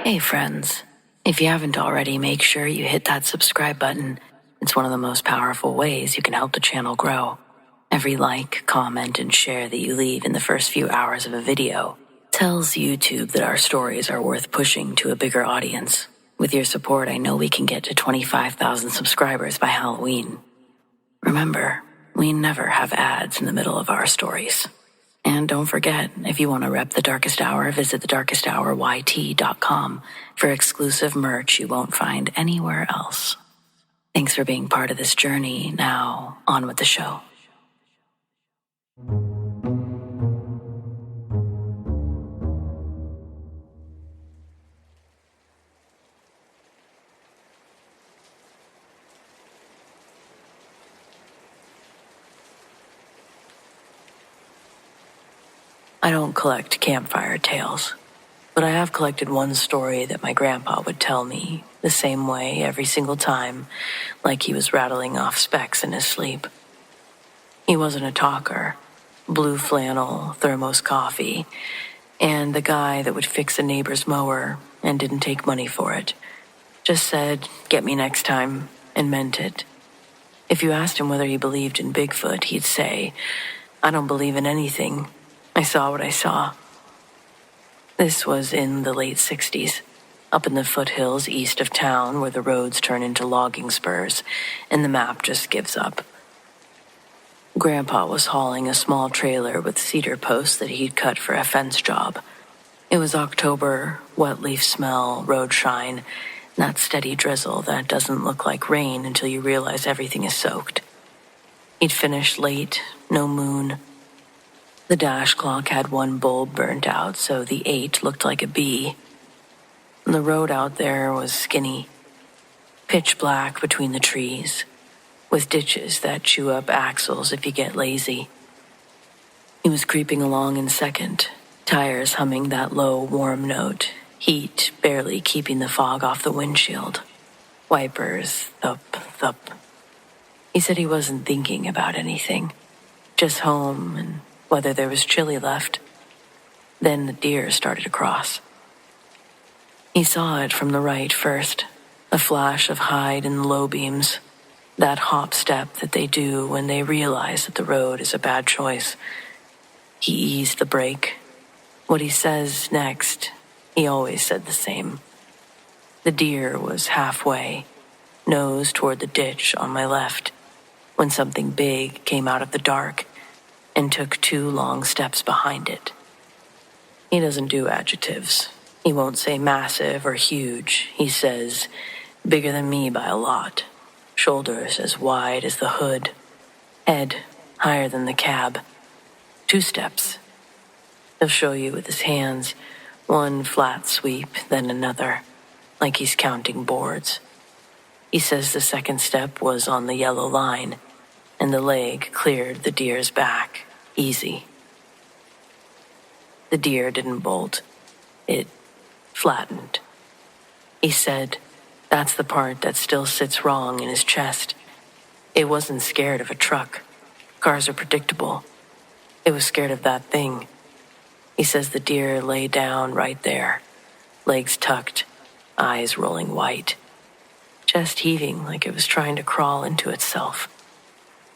Hey friends, if you haven't already, make sure you hit that subscribe button. It's one of the most powerful ways you can help the channel grow. Every like, comment, and share that you leave in the first few hours of a video tells YouTube that our stories are worth pushing to a bigger audience. With your support, I know we can get to 25,000 subscribers by Halloween. Remember, we never have ads in the middle of our stories. And don't forget, if you want to rep The Darkest Hour, visit thedarkesthourYT.com for exclusive merch you won't find anywhere else. Thanks for being part of this journey. Now, on with the show. I don't collect campfire tales, but I have collected one story that my grandpa would tell me the same way every single time, like he was rattling off specs in his sleep. He wasn't a talker, blue flannel, thermos coffee, and the guy that would fix a neighbor's mower and didn't take money for it. Just said, "Get me next time," and meant it. If you asked him whether he believed in Bigfoot, he'd say, "I don't believe in anything. I saw what I saw." This was in the late 60s, up in the foothills east of town where the roads turn into logging spurs and the map just gives up. Grandpa was hauling a small trailer with cedar posts that he'd cut for a fence job. It was October, wet leaf smell, road shine, that steady drizzle that doesn't look like rain until you realize everything is soaked. He'd finished late, no moon. The dash clock had one bulb burnt out, so the 8 looked like a B. The road out there was skinny, pitch black between the trees, with ditches that chew up axles if you get lazy. He was creeping along in second, tires humming that low, warm note, heat barely keeping the fog off the windshield. Wipers, thup, thup. He said he wasn't thinking about anything, just home and whether there was chili left. Then the deer started to cross. He saw it from the right first, a flash of hide in the low beams, that hop step that they do when they realize that the road is a bad choice. He eased the brake. What he says next, he always said the same. The deer was halfway, nose toward the ditch on my left, when something big came out of the dark and took 2 long steps behind it. He doesn't do adjectives. He won't say massive or huge. He says, bigger than me by a lot. Shoulders as wide as the hood. Head higher than the cab. 2 steps. He'll show you with his hands, one flat sweep, then another, like he's counting boards. He says the second step was on the yellow line, and the leg cleared the deer's back. Easy. The deer didn't bolt. It flattened. He said, that's the part that still sits wrong in his chest. It wasn't scared of a truck. Cars are predictable. It was scared of that thing. He says the deer lay down right there, legs tucked, eyes rolling white, chest heaving like it was trying to crawl into itself.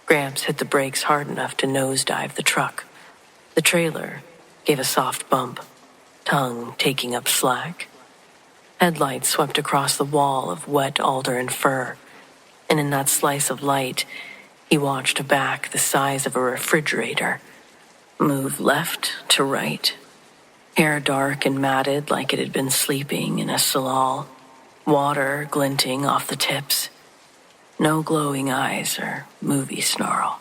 Gramps hit the brakes hard enough to nosedive the truck. The trailer gave a soft bump, tongue taking up slack. Headlights swept across the wall of wet alder and fir, and in that slice of light, he watched a back the size of a refrigerator move left to right, hair dark and matted like it had been sleeping in a salal, water glinting off the tips. No glowing eyes or movie snarl,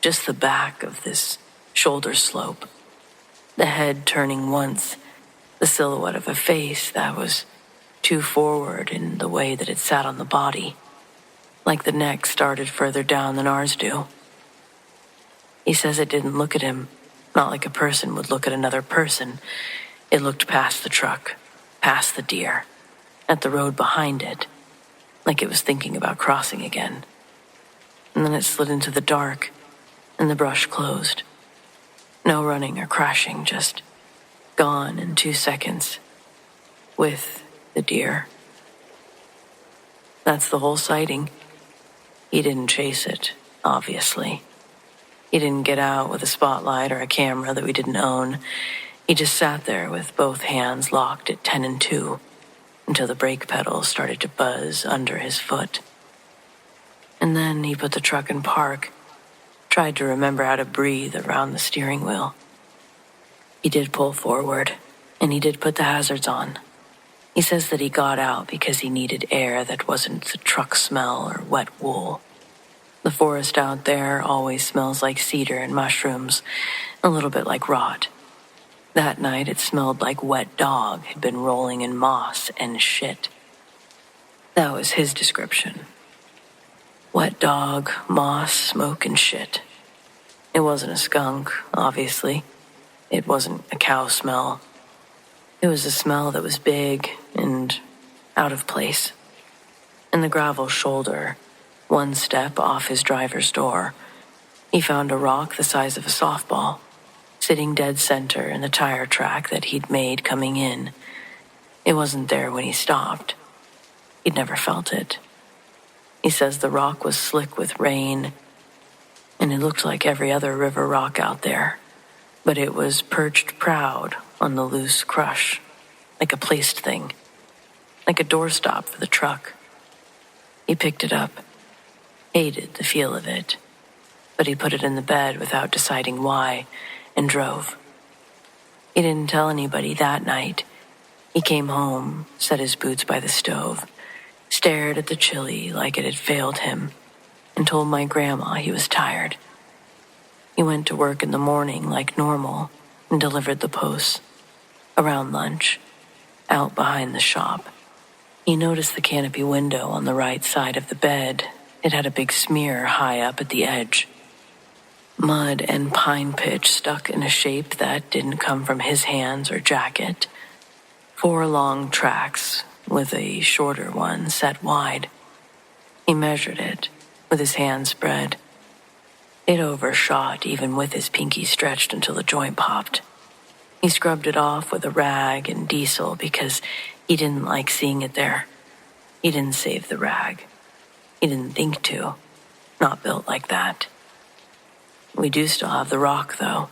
just the back of this shoulder slope, the head turning once, the silhouette of a face that was too forward in the way that it sat on the body, like the neck started further down than ours do. He says it didn't look at him, not like a person would look at another person. It looked past the truck, past the deer, at the road behind it, like it was thinking about crossing again. And then it slid into the dark, and the brush closed. No running or crashing, just gone in 2 seconds, with the deer. That's the whole sighting. He didn't chase it, obviously. He didn't get out with a spotlight or a camera that we didn't own. He just sat there with both hands locked at 10 and 2 until the brake pedals started to buzz under his foot. And then he put the truck in park, tried to remember how to breathe around the steering wheel. He did pull forward, and he did put the hazards on. He says that he got out because he needed air that wasn't the truck smell or wet wool. The forest out there always smells like cedar and mushrooms, a little bit like rot. That night it smelled like wet dog had been rolling in moss and shit. That was his description. Wet dog, moss, smoke, and shit. It wasn't a skunk, obviously. It wasn't a cow smell. It was a smell that was big and out of place. In the gravel shoulder, one step off his driver's door, he found a rock the size of a softball, sitting dead center in the tire track that he'd made coming in. It wasn't there when he stopped. He'd never felt it. He says the rock was slick with rain, and it looked like every other river rock out there, but it was perched proud on the loose crush, like a placed thing, like a doorstop for the truck. He picked it up, hated the feel of it, but he put it in the bed without deciding why, and drove. He didn't tell anybody that night. He came home, set his boots by the stove, stared at the chili like it had failed him, and told my grandma he was tired. He went to work in the morning like normal and delivered the posts. Around lunch, out behind the shop, he noticed the canopy window on the right side of the bed. It had a big smear high up at the edge. Mud and pine pitch stuck in a shape that didn't come from his hands or jacket. 4 long tracks with a shorter one set wide. He measured it with his hand spread. It overshot even with his pinky stretched until the joint popped. He scrubbed it off with a rag and diesel because he didn't like seeing it there. He didn't save the rag. He didn't think to. Not built like that. We do still have the rock, though.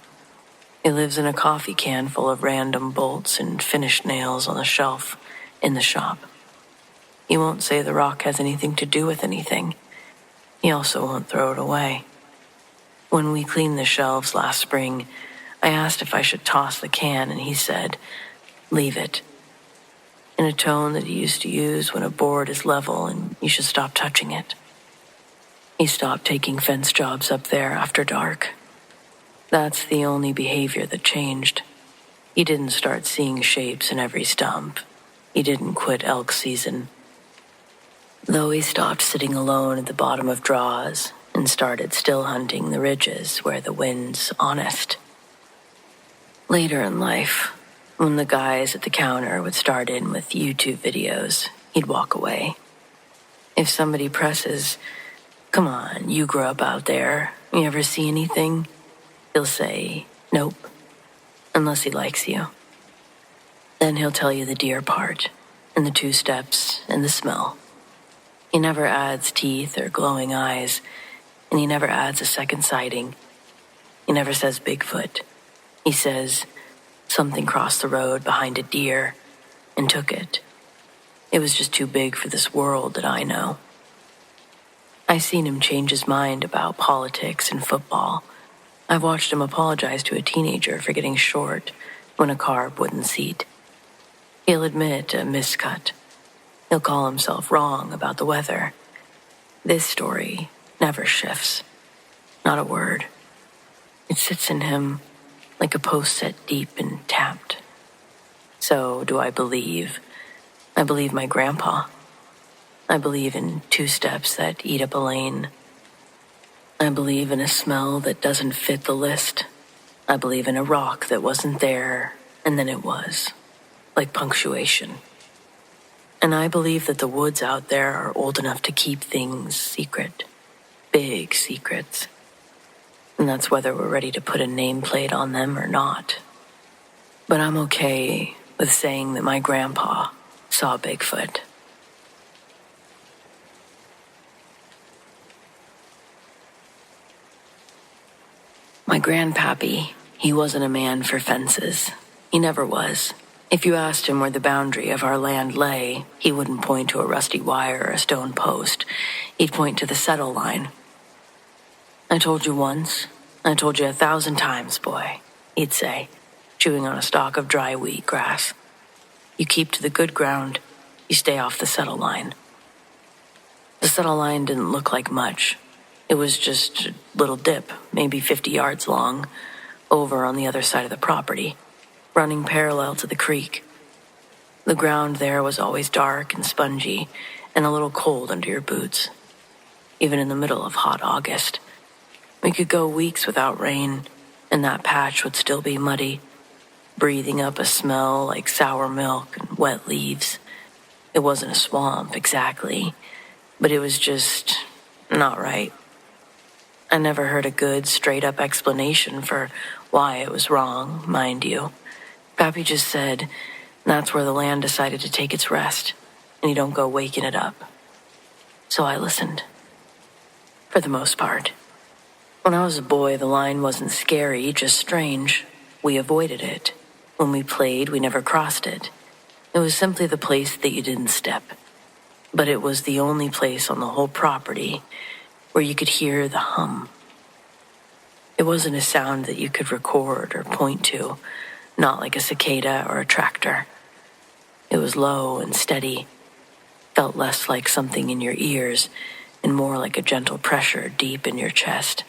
It lives in a coffee can full of random bolts and finished nails on the shelf in the shop. He won't say the rock has anything to do with anything. He also won't throw it away. When we cleaned the shelves last spring, I asked if I should toss the can, and he said, "Leave it," in a tone that he used to use when a board is level and you should stop touching it. He stopped taking fence jobs up there after dark. That's the only behavior that changed. He didn't start seeing shapes in every stump. He didn't quit elk season. Though he stopped sitting alone at the bottom of draws and started still hunting the ridges where the wind's honest. Later in life, when the guys at the counter would start in with YouTube videos, he'd walk away. If somebody presses, "Come on, you grew up out there. You ever see anything?" he'll say, "Nope," unless he likes you. Then he'll tell you the deer part, and the 2 steps, and the smell. He never adds teeth or glowing eyes, and he never adds a second sighting. He never says Bigfoot. He says, "Something crossed the road behind a deer and took it. It was just too big for this world that I know." I've seen him change his mind about politics and football. I've watched him apologize to a teenager for getting short when a car wouldn't seat. He'll admit a miscut. He'll call himself wrong about the weather. This story never shifts. Not a word. It sits in him like a post set deep and tapped. So do I believe? I believe my grandpa. I believe in 2 steps that eat up a lane. I believe in a smell that doesn't fit the list. I believe in a rock that wasn't there, and then it was, like punctuation. And I believe that the woods out there are old enough to keep things secret, big secrets. And that's whether we're ready to put a nameplate on them or not. But I'm okay with saying that my grandpa saw Bigfoot. My grandpappy, he wasn't a man for fences. He never was. If you asked him where the boundary of our land lay, he wouldn't point to a rusty wire or a stone post. He'd point to the settle line. I told you once. I told you 1,000 times, boy, he'd say, chewing on a stalk of dry wheat grass. You keep to the good ground. You stay off the settle line. The settle line didn't look like much. It was just a little dip, maybe 50 yards long, over on the other side of the property, running parallel to the creek. The ground there was always dark and spongy and a little cold under your boots, even in the middle of hot August. We could go weeks without rain, and that patch would still be muddy, breathing up a smell like sour milk and wet leaves. It wasn't a swamp, exactly, but it was just not right. I never heard a good, straight-up explanation for why it was wrong, mind you. Pappy just said that's where the land decided to take its rest, and you don't go waking it up. So I listened. For the most part. When I was a boy, the line wasn't scary, just strange. We avoided it. When we played, we never crossed it. It was simply the place that you didn't step. But it was the only place on the whole property where you could hear the hum. It wasn't a sound that you could record or point to, not like a cicada or a tractor. It was low and steady, felt less like something in your ears and more like a gentle pressure deep in your chest.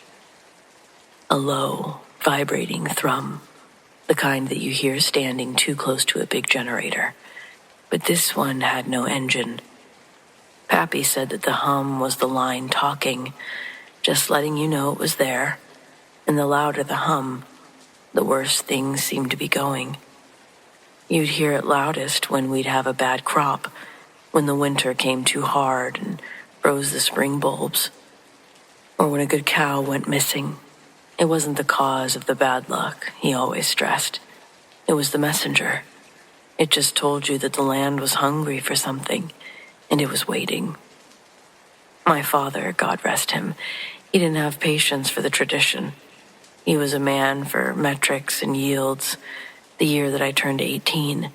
A low, vibrating thrum, the kind that you hear standing too close to a big generator. But this one had no engine. Pappy said that the hum was the line talking, just letting you know it was there. And the louder the hum, the worse things seemed to be going. You'd hear it loudest when we'd have a bad crop, when the winter came too hard and froze the spring bulbs, or when a good cow went missing. It wasn't the cause of the bad luck, he always stressed. It was the messenger. It just told you that the land was hungry for something, and it was waiting. My father, God rest him, he didn't have patience for the tradition. He was a man for metrics and yields. The year that I turned 18,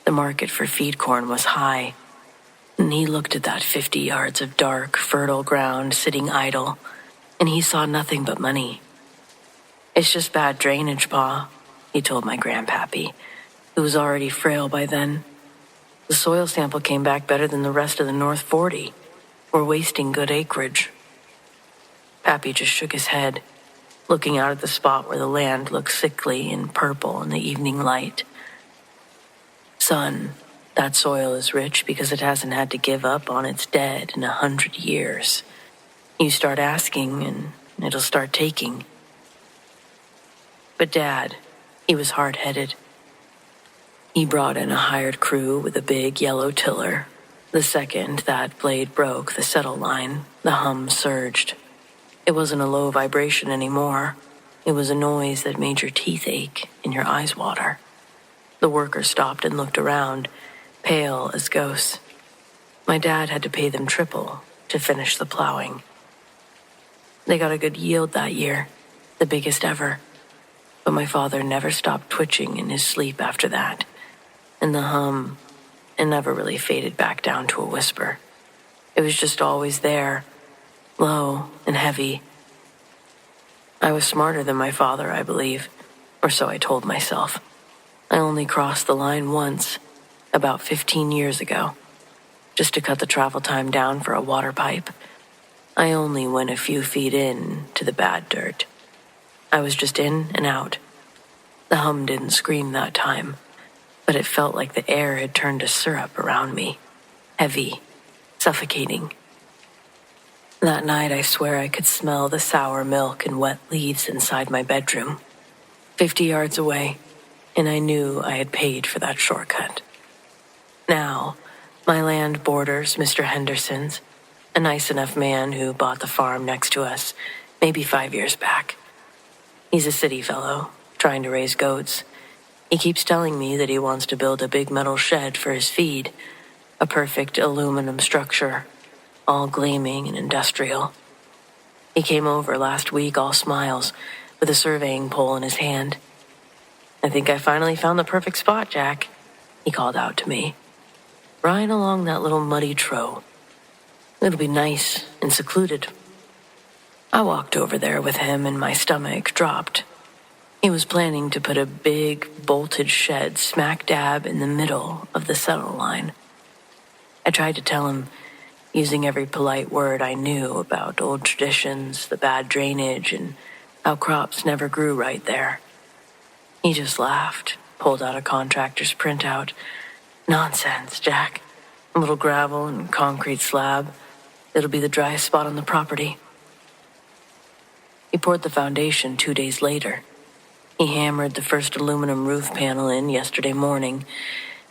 the market for feed corn was high. And he looked at that 50 yards of dark, fertile ground sitting idle, and he saw nothing but money. It's just bad drainage, Pa, he told my grandpappy, who was already frail by then. The soil sample came back better than the rest of the North 40. We're wasting good acreage. Pappy just shook his head, looking out at the spot where the land looked sickly and purple in the evening light. Son, that soil is rich because it hasn't had to give up on its dead in 100 years. You start asking and it'll start taking. But Dad, he was hard-headed. He brought in a hired crew with a big yellow tiller. The second that blade broke the settle line, the hum surged. It wasn't a low vibration anymore. It was a noise that made your teeth ache and your eyes water. The worker stopped and looked around, pale as ghosts. My dad had to pay them triple to finish the plowing. They got a good yield that year, the biggest ever. But my father never stopped twitching in his sleep after that. And the hum, it never really faded back down to a whisper. It was just always there, low and heavy. I was smarter than my father, I believe, or so I told myself. I only crossed the line once, about 15 years ago, just to cut the travel time down for a water pipe. I only went a few feet in to the bad dirt. I was just in and out. The hum didn't scream that time, but it felt like the air had turned to syrup around me, heavy, suffocating. That night, I swear I could smell the sour milk and wet leaves inside my bedroom, 50 yards away, and I knew I had paid for that shortcut. Now, my land borders Mr. Henderson's, a nice enough man who bought the farm next to us, maybe 5 years back. He's a city fellow, trying to raise goats. He keeps telling me that he wants to build a big metal shed for his feed, a perfect aluminum structure, all gleaming and industrial. He came over last week all smiles, with a surveying pole in his hand. "I think I finally found the perfect spot, Jack," he called out to me. "Right along that little muddy trough. It'll be nice and secluded." I walked over there with him and my stomach dropped. He was planning to put a big, bolted shed smack dab in the middle of the settle line. I tried to tell him, using every polite word I knew about old traditions, the bad drainage, and how crops never grew right there. He just laughed, pulled out a contractor's printout. "Nonsense, Jack. A little gravel and concrete slab. It'll be the driest spot on the property." He poured the foundation 2 days later. He hammered the first aluminum roof panel in yesterday morning,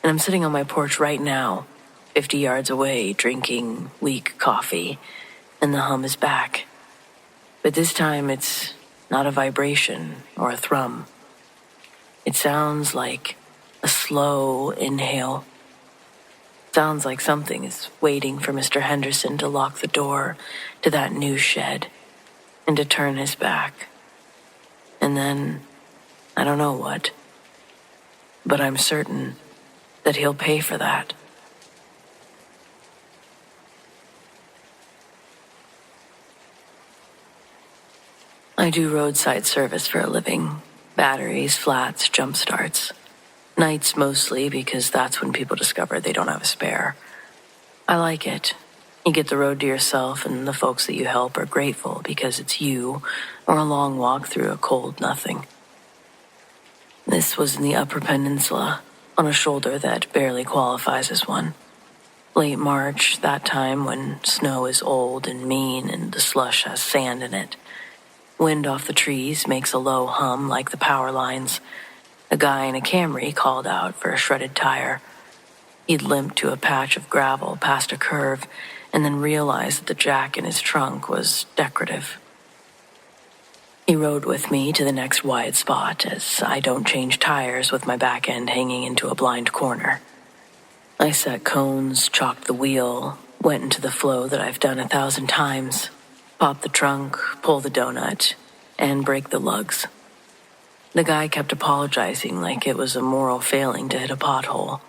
and I'm sitting on my porch right now, 50 yards away, drinking weak coffee, and the hum is back. But this time it's not a vibration or a thrum. It sounds like a slow inhale. Sounds like something is waiting for Mr. Henderson to lock the door to that new shed and to turn his back. And then, I don't know what, but I'm certain that he'll pay for that. I do roadside service for a living. Batteries, flats, jump starts. Nights mostly, because that's when people discover they don't have a spare. I like it. You get the road to yourself, and the folks that you help are grateful because it's you or a long walk through a cold nothing. This was in the Upper Peninsula, on a shoulder that barely qualifies as one. Late March, that time when snow is old and mean and the slush has sand in it. Wind off the trees makes a low hum like the power lines. A guy in a Camry called out for a shredded tire. He'd limped to a patch of gravel past a curve and then realized that the jack in his trunk was decorative. He rode with me to the next wide spot, as I don't change tires with my back end hanging into a blind corner. I set cones, chalked the wheel, went into the flow that I've done 1,000 times, pop the trunk, pull the donut, and break the lugs. The guy kept apologizing like it was a moral failing to hit a pothole.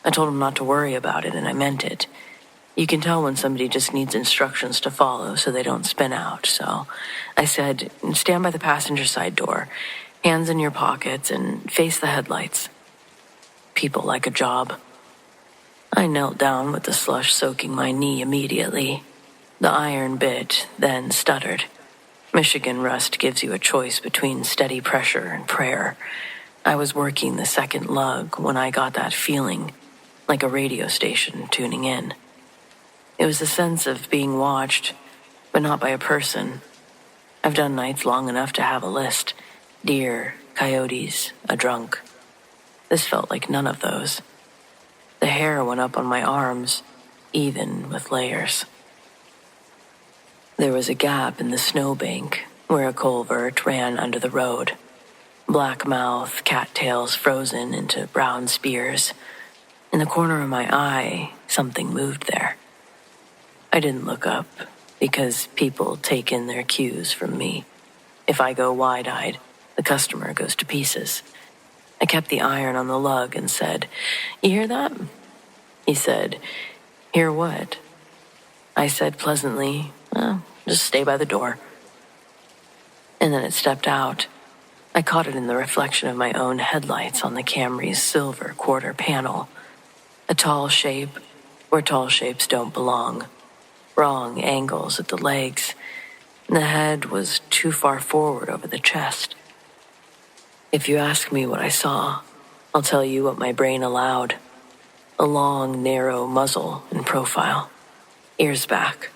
I told him not to worry about it, and I meant it. You can tell when somebody just needs instructions to follow so they don't spin out. So I said, stand by the passenger side door, hands in your pockets, and face the headlights. People like a job. I knelt down with the slush soaking my knee immediately. The iron bit then stuttered. Michigan rust gives you a choice between steady pressure and prayer. I was working the second lug when I got that feeling, like a radio station tuning in. It was a sense of being watched, but not by a person. I've done nights long enough to have a list. Deer, coyotes, a drunk. This felt like none of those. The hair went up on my arms, even with layers. There was a gap in the snowbank where a culvert ran under the road. Black mouth, cattails frozen into brown spears. In the corner of my eye, something moved there. I didn't look up because people take in their cues from me. If I go wide-eyed, the customer goes to pieces. I kept the iron on the lug and said, "You hear that?" He said, "Hear what?" I said pleasantly, "Just stay by the door." And then it stepped out. I caught it in the reflection of my own headlights on the Camry's silver quarter panel. A tall shape where tall shapes don't belong. Wrong angles at the legs. The head was too far forward over the chest. If you ask me what I saw, I'll tell you what my brain allowed. A long, narrow muzzle and profile. Ears back.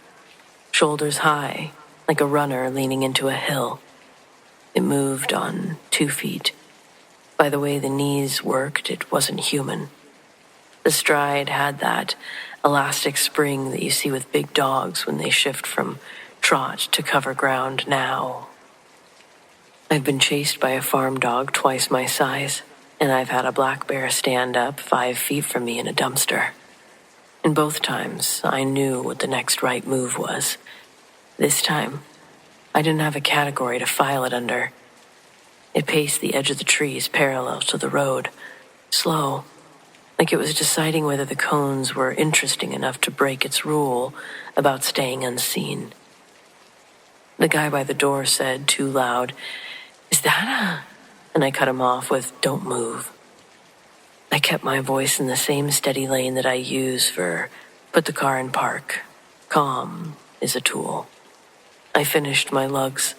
Shoulders high, like a runner leaning into a hill. It moved on 2 feet. By the way the knees worked, it wasn't human. The stride had that elastic spring that you see with big dogs when they shift from trot to cover ground now. I've been chased by a farm dog twice my size, and I've had a black bear stand up 5 feet from me in a dumpster. And both times, I knew what the next right move was. This time, I didn't have a category to file it under. It paced the edge of the trees parallel to the road, slow, like it was deciding whether the cones were interesting enough to break its rule about staying unseen. The guy by the door said, too loud, "Is that a..." And I cut him off with, "Don't move." I kept my voice in the same steady lane that I use for put the car in park. Calm is a tool. I finished my lugs.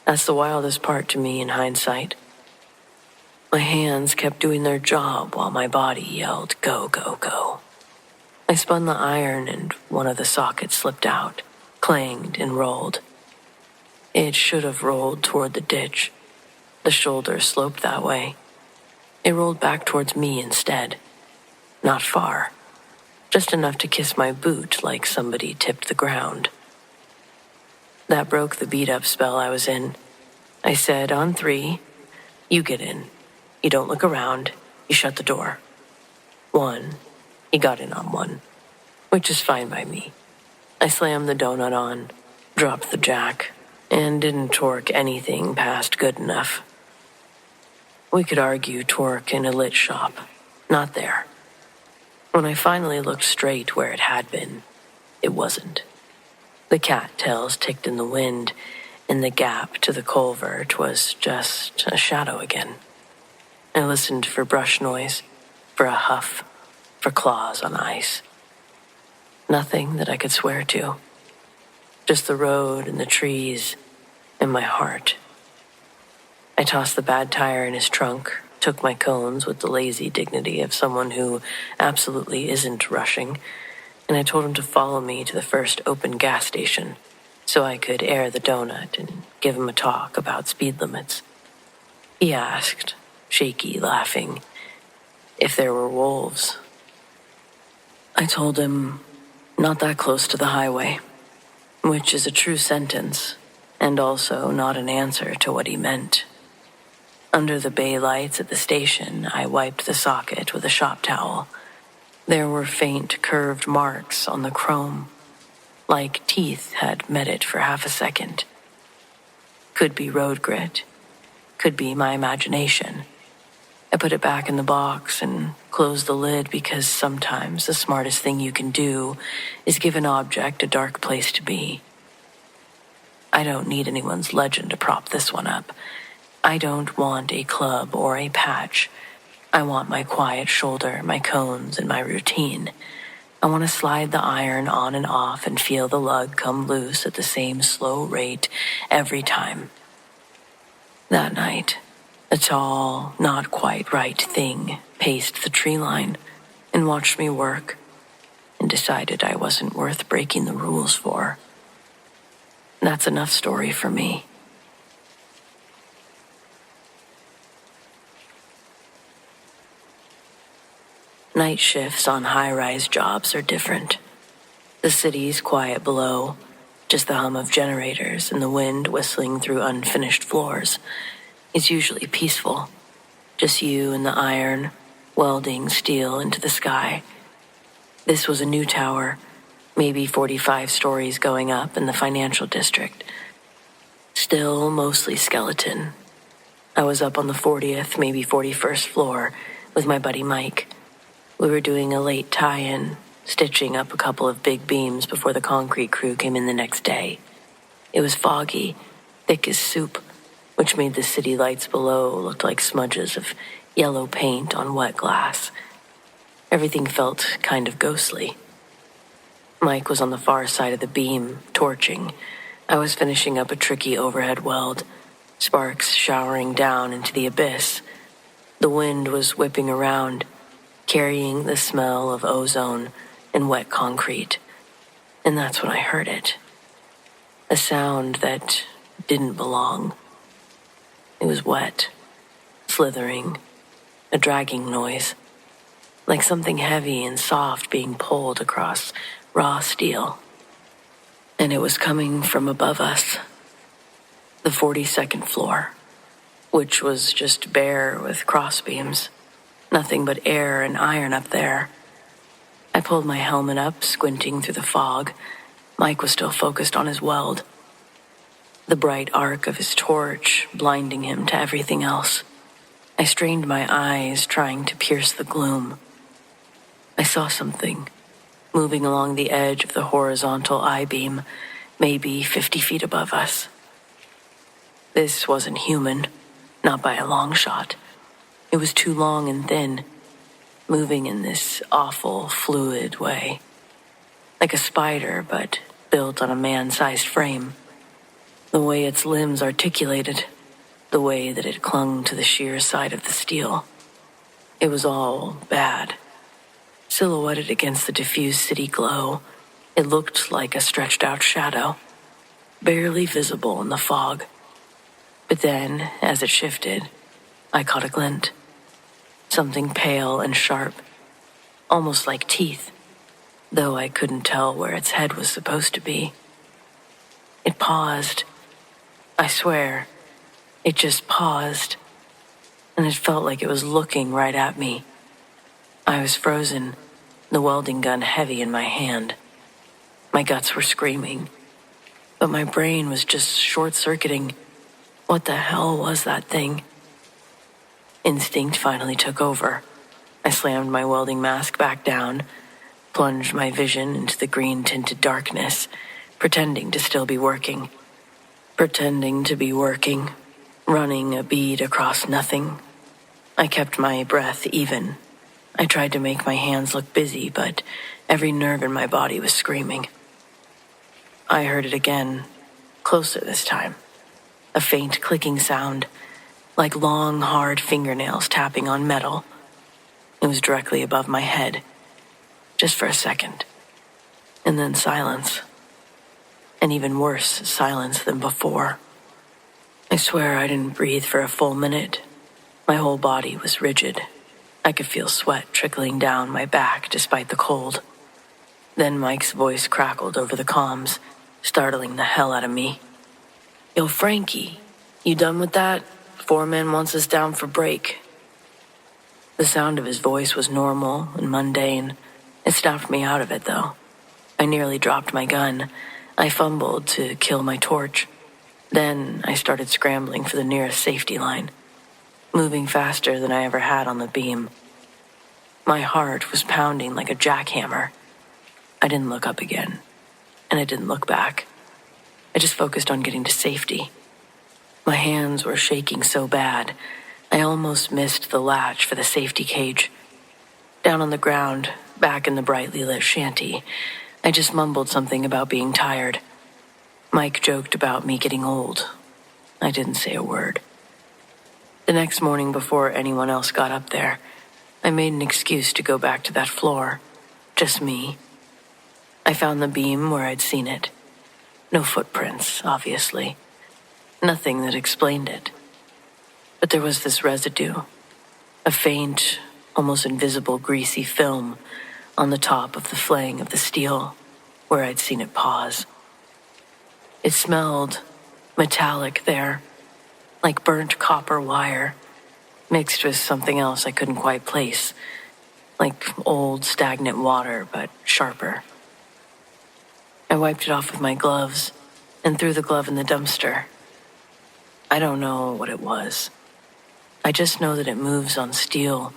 That's the wildest part to me in hindsight. My hands kept doing their job while my body yelled, "Go, go, go." I spun the iron and one of the sockets slipped out, clanged and rolled. It should have rolled toward the ditch. The shoulder sloped that way. It rolled back towards me instead. Not far. Just enough to kiss my boot like somebody tipped the ground. That broke the beat-up spell I was in. I said, "On 3, you get in. You don't look around. You shut the door." 1. He got in on 1, which is fine by me. I slammed the donut on, dropped the jack, and didn't torque anything past good enough. We could argue torque in a lit shop. Not there. When I finally looked straight where it had been, it wasn't. The cattails ticked in the wind, and the gap to the culvert was just a shadow again. I listened for brush noise, for a huff, for claws on ice. Nothing that I could swear to. Just the road and the trees and my heart. I tossed the bad tire in his trunk, took my cones with the lazy dignity of someone who absolutely isn't rushing, and I told him to follow me to the first open gas station so I could air the donut and give him a talk about speed limits. He asked, shaky, laughing, if there were wolves. I told him, not that close to the highway, which is a true sentence, and also not an answer to what he meant. Under the bay lights at the station, I wiped the socket with a shop towel. There were faint, curved marks on the chrome, like teeth had met it for half a second. Could be road grit, could be my imagination. I put it back in the box and closed the lid because sometimes the smartest thing you can do is give an object a dark place to be. I don't need anyone's legend to prop this one up. I don't want a club or a patch. I want my quiet shoulder, my cones, and my routine. I want to slide the iron on and off and feel the lug come loose at the same slow rate every time. That night, a tall, not quite right thing paced the tree line and watched me work and decided I wasn't worth breaking the rules for. That's enough story for me. Night shifts on high-rise jobs are different. The city's quiet below, just the hum of generators and the wind whistling through unfinished floors. It's usually peaceful, just you and the iron, welding steel into the sky. This was a new tower, maybe 45 stories going up in the financial district. Still mostly skeleton. I was up on the 40th, maybe 41st floor with my buddy Mike. We were doing a late tie-in, stitching up a couple of big beams before the concrete crew came in the next day. It was foggy, thick as soup, which made the city lights below look like smudges of yellow paint on wet glass. Everything felt kind of ghostly. Mike was on the far side of the beam, torching. I was finishing up a tricky overhead weld, sparks showering down into the abyss. The wind was whipping around, carrying the smell of ozone and wet concrete. And that's when I heard it. A sound that didn't belong. It was wet, slithering, a dragging noise, like something heavy and soft being pulled across raw steel. And it was coming from above us, the 42nd floor, which was just bare with crossbeams. Nothing but air and iron up there. I pulled my helmet up, squinting through the fog. Mike was still focused on his weld, the bright arc of his torch blinding him to everything else. I strained my eyes, trying to pierce the gloom. I saw something moving along the edge of the horizontal I-beam, maybe 50 feet above us. This wasn't human, not by a long shot. It was too long and thin, moving in this awful, fluid way. Like a spider, but built on a man-sized frame. The way its limbs articulated, the way that it clung to the sheer side of the steel. It was all bad. Silhouetted against the diffused city glow, it looked like a stretched-out shadow, barely visible in the fog. But then, as it shifted, I caught a glint. Something pale and sharp, almost like teeth, though I couldn't tell where its head was supposed to be. It paused. I swear, it just paused, and it felt like it was looking right at me. I was frozen, the welding gun heavy in my hand. My guts were screaming, but my brain was just short-circuiting. What the hell was that thing? Instinct finally took over. I slammed my welding mask back down, plunged my vision into the green-tinted darkness, pretending to still be working. Pretending to be working, running a bead across nothing. I kept my breath even. I tried to make my hands look busy, but every nerve in my body was screaming. I heard it again, closer this time. A faint clicking sound, like long, hard fingernails tapping on metal. It was directly above my head, just for a second. And then silence. An even worse silence than before. I swear I didn't breathe for a full minute. My whole body was rigid. I could feel sweat trickling down my back despite the cold. Then Mike's voice crackled over the comms, startling the hell out of me. "Yo, Frankie, you done with that? Foreman wants us down for break." The sound of his voice was normal and mundane. It snapped me out of it, though. I nearly dropped my gun. I fumbled to kill my torch. Then I started scrambling for the nearest safety line, moving faster than I ever had on the beam. My heart was pounding like a jackhammer. I didn't look up again, and I didn't look back. I just focused on getting to safety. My hands were shaking so bad, I almost missed the latch for the safety cage. Down on the ground, back in the brightly lit shanty, I just mumbled something about being tired. Mike joked about me getting old. I didn't say a word. The next morning, before anyone else got up there, I made an excuse to go back to that floor. Just me. I found the beam where I'd seen it. No footprints, obviously. Nothing that explained it. But there was this residue. A faint, almost invisible greasy film on the top of the flaying of the steel where I'd seen it pause. It smelled metallic there, like burnt copper wire, mixed with something else I couldn't quite place, like old stagnant water, but sharper. I wiped it off with my gloves and threw the glove in the dumpster. I don't know what it was. I just know that it moves on steel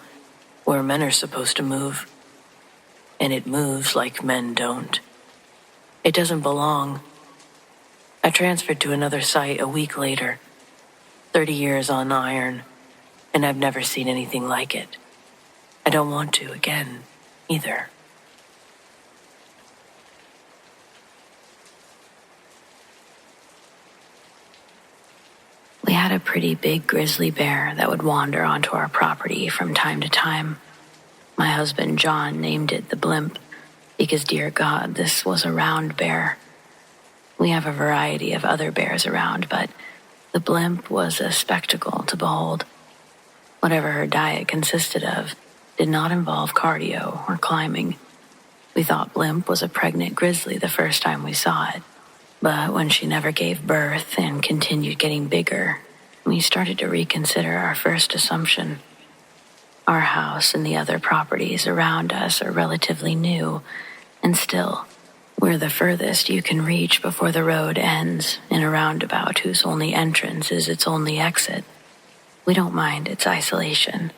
where men are supposed to move. And it moves like men don't. It doesn't belong. I transferred to another site a week later, 30 years on iron, and I've never seen anything like it. I don't want to again, either. We had a pretty big grizzly bear that would wander onto our property from time to time. My husband, John, named it the Blimp because, dear God, this was a round bear. We have a variety of other bears around, but the Blimp was a spectacle to behold. Whatever her diet consisted of did not involve cardio or climbing. We thought Blimp was a pregnant grizzly the first time we saw it. But when she never gave birth and continued getting bigger, we started to reconsider our first assumption. Our house and the other properties around us are relatively new, and still, we're the furthest you can reach before the road ends in a roundabout whose only entrance is its only exit. We don't mind its isolation,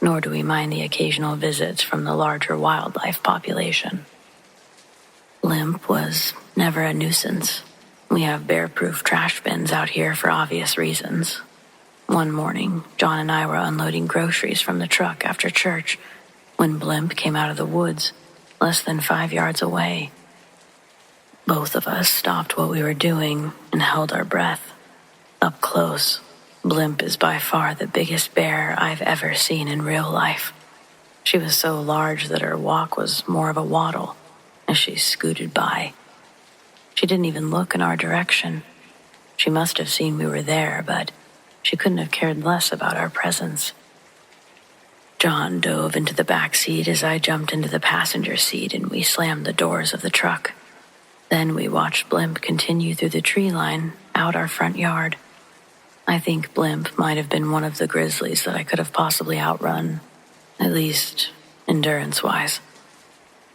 nor do we mind the occasional visits from the larger wildlife population. Blimp was never a nuisance. We have bear-proof trash bins out here for obvious reasons. One morning, John and I were unloading groceries from the truck after church when Blimp came out of the woods, less than 5 yards away. Both of us stopped what we were doing and held our breath. Up close, Blimp is by far the biggest bear I've ever seen in real life. She was so large that her walk was more of a waddle as she scooted by. She didn't even look in our direction. She must have seen we were there, but she couldn't have cared less about our presence. John dove into the back seat as I jumped into the passenger seat, and we slammed the doors of the truck. Then we watched Blimp continue through the tree line out our front yard. I think Blimp might have been one of the grizzlies that I could have possibly outrun, at least endurance-wise.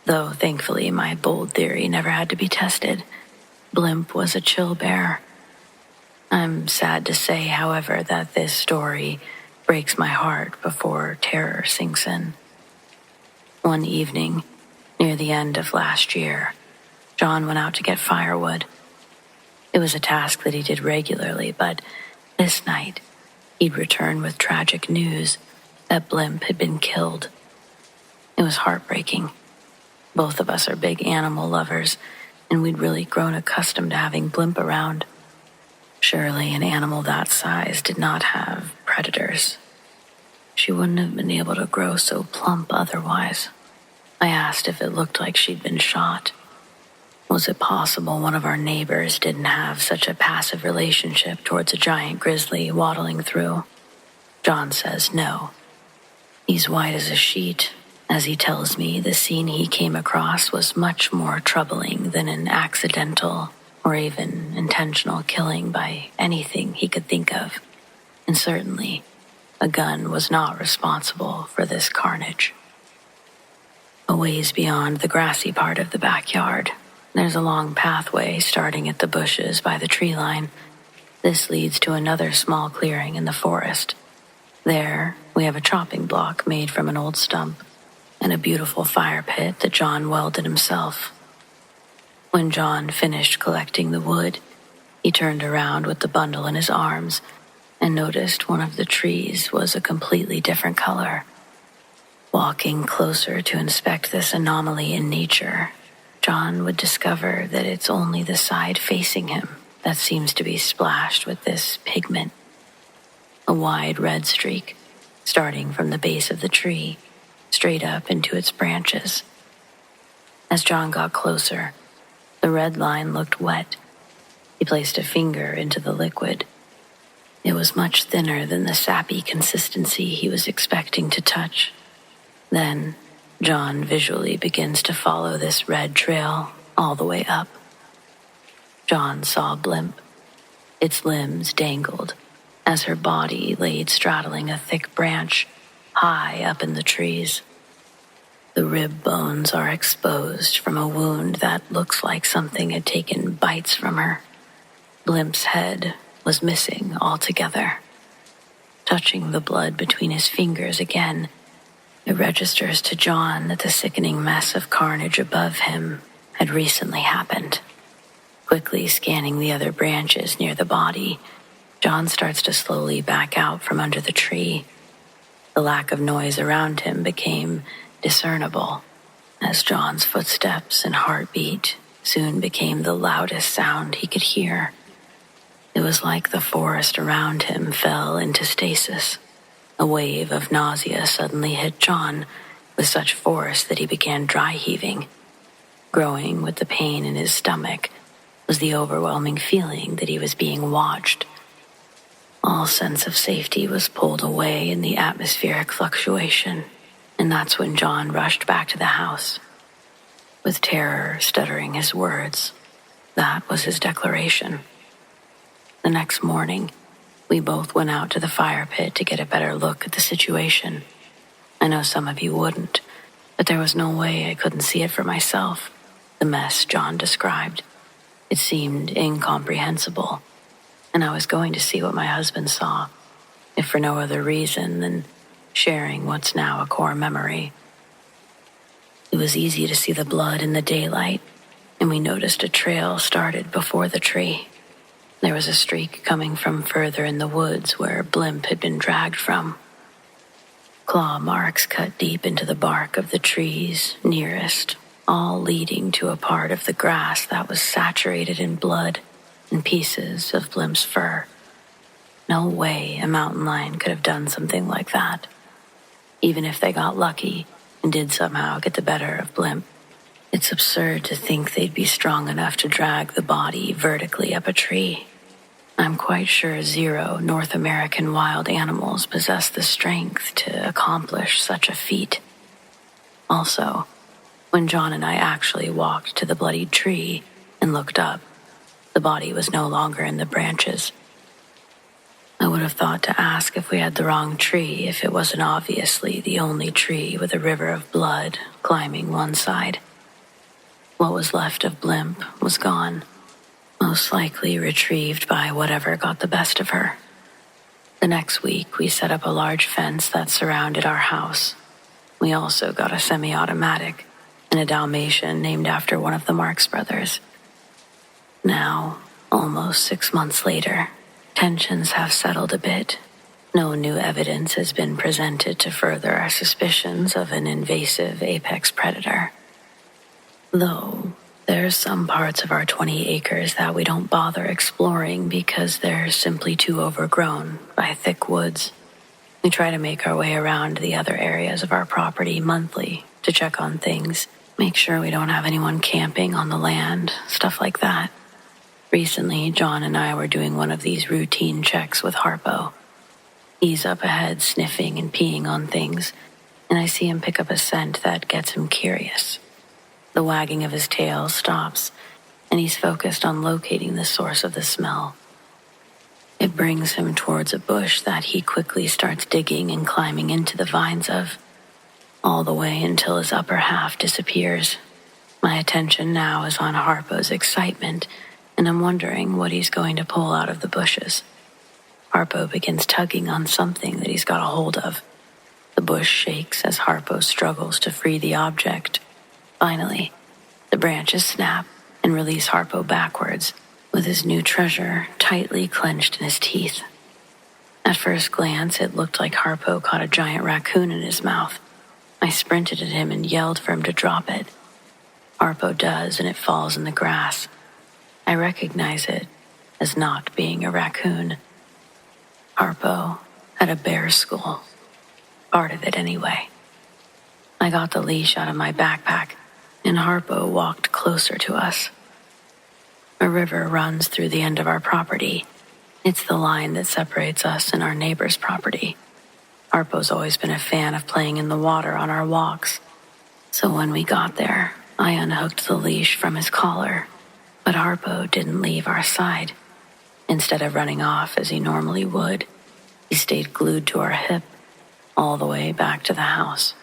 Though, thankfully, my bold theory never had to be tested. Blimp was a chill bear. I'm sad to say, however, that this story breaks my heart before terror sinks in. One evening, near the end of last year, John went out to get firewood. It was a task that he did regularly, but this night, he'd return with tragic news that Blimp had been killed. It was heartbreaking. Both of us are big animal lovers, and we'd really grown accustomed to having Blimp around. Surely an animal that size did not have predators. She wouldn't have been able to grow so plump otherwise. I asked if it looked like she'd been shot. Was it possible one of our neighbors didn't have such a passive relationship towards a giant grizzly waddling through? John says no. He's white as a sheet. As he tells me, the scene he came across was much more troubling than an accidental or even intentional killing by anything he could think of. And certainly, a gun was not responsible for this carnage. A ways beyond the grassy part of the backyard, there's a long pathway starting at the bushes by the tree line. This leads to another small clearing in the forest. There, we have a chopping block made from an old stump and a beautiful fire pit that John welded himself. When John finished collecting the wood, he turned around with the bundle in his arms and noticed one of the trees was a completely different color. Walking closer to inspect this anomaly in nature, John would discover that it's only the side facing him that seems to be splashed with this pigment. A wide red streak, starting from the base of the tree, straight up into its branches. As John got closer, the red line looked wet. He placed a finger into the liquid. It was much thinner than the sappy consistency he was expecting to touch. Then, John visually begins to follow this red trail all the way up. John saw Blimp. Its limbs dangled as her body laid straddling a thick branch high up in the trees. The rib bones are exposed from a wound that looks like something had taken bites from her. Blimp's head was missing altogether. Touching the blood between his fingers again, it registers to John that the sickening mess of carnage above him had recently happened. Quickly scanning the other branches near the body, John starts to slowly back out from under the tree. The lack of noise around him became discernible as John's footsteps and heartbeat soon became the loudest sound he could hear. It was like the forest around him fell into stasis. A wave of nausea suddenly hit John with such force that he began dry heaving. Growing with the pain in his stomach was the overwhelming feeling that he was being watched. All sense of safety was pulled away in the atmospheric fluctuation, and that's when John rushed back to the house. With terror stuttering his words, that was his declaration. The next morning, we both went out to the fire pit to get a better look at the situation. I know some of you wouldn't, but there was no way I couldn't see it for myself. The mess John described. It seemed incomprehensible, and I was going to see what my husband saw, if for no other reason than sharing what's now a core memory. It was easy to see the blood in the daylight, and we noticed a trail started before the tree. There was a streak coming from further in the woods where Blimp had been dragged from. Claw marks cut deep into the bark of the trees nearest, all leading to a part of the grass that was saturated in blood and pieces of Blimp's fur. No way a mountain lion could have done something like that. Even if they got lucky and did somehow get the better of Blimp, it's absurd to think they'd be strong enough to drag the body vertically up a tree. I'm quite sure 0 North American wild animals possess the strength to accomplish such a feat. Also, when John and I actually walked to the bloodied tree and looked up, the body was no longer in the branches. I would have thought to ask if we had the wrong tree if it wasn't obviously the only tree with a river of blood climbing one side. What was left of Blimp was gone, most likely retrieved by whatever got the best of her. The next week, we set up a large fence that surrounded our house. We also got a semi-automatic and a Dalmatian named after one of the Marx brothers. Now, almost 6 months later, tensions have settled a bit. No new evidence has been presented to further our suspicions of an invasive apex predator. Though, there's some parts of our 20 acres that we don't bother exploring because they're simply too overgrown by thick woods. We try to make our way around the other areas of our property monthly to check on things, make sure we don't have anyone camping on the land, stuff like that. Recently, John and I were doing one of these routine checks with Harpo. He's up ahead sniffing and peeing on things, and I see him pick up a scent that gets him curious. The wagging of his tail stops, and he's focused on locating the source of the smell. It brings him towards a bush that he quickly starts digging and climbing into the vines of, all the way until his upper half disappears. My attention now is on Harpo's excitement, and I'm wondering what he's going to pull out of the bushes. Harpo begins tugging on something that he's got a hold of. The bush shakes as Harpo struggles to free the object. Finally, the branches snap and release Harpo backwards, with his new treasure tightly clenched in his teeth. At first glance, it looked like Harpo caught a giant raccoon in his mouth. I sprinted at him and yelled for him to drop it. Harpo does, and it falls in the grass. I recognize it as not being a raccoon. Harpo had a bear skull. Part of it, anyway. I got the leash out of my backpack, and Harpo walked closer to us. A river runs through the end of our property. It's the line that separates us and our neighbor's property. Harpo's always been a fan of playing in the water on our walks. So when we got there, I unhooked the leash from his collar, but Harpo didn't leave our side. Instead of running off as he normally would, he stayed glued to our hip all the way back to the house.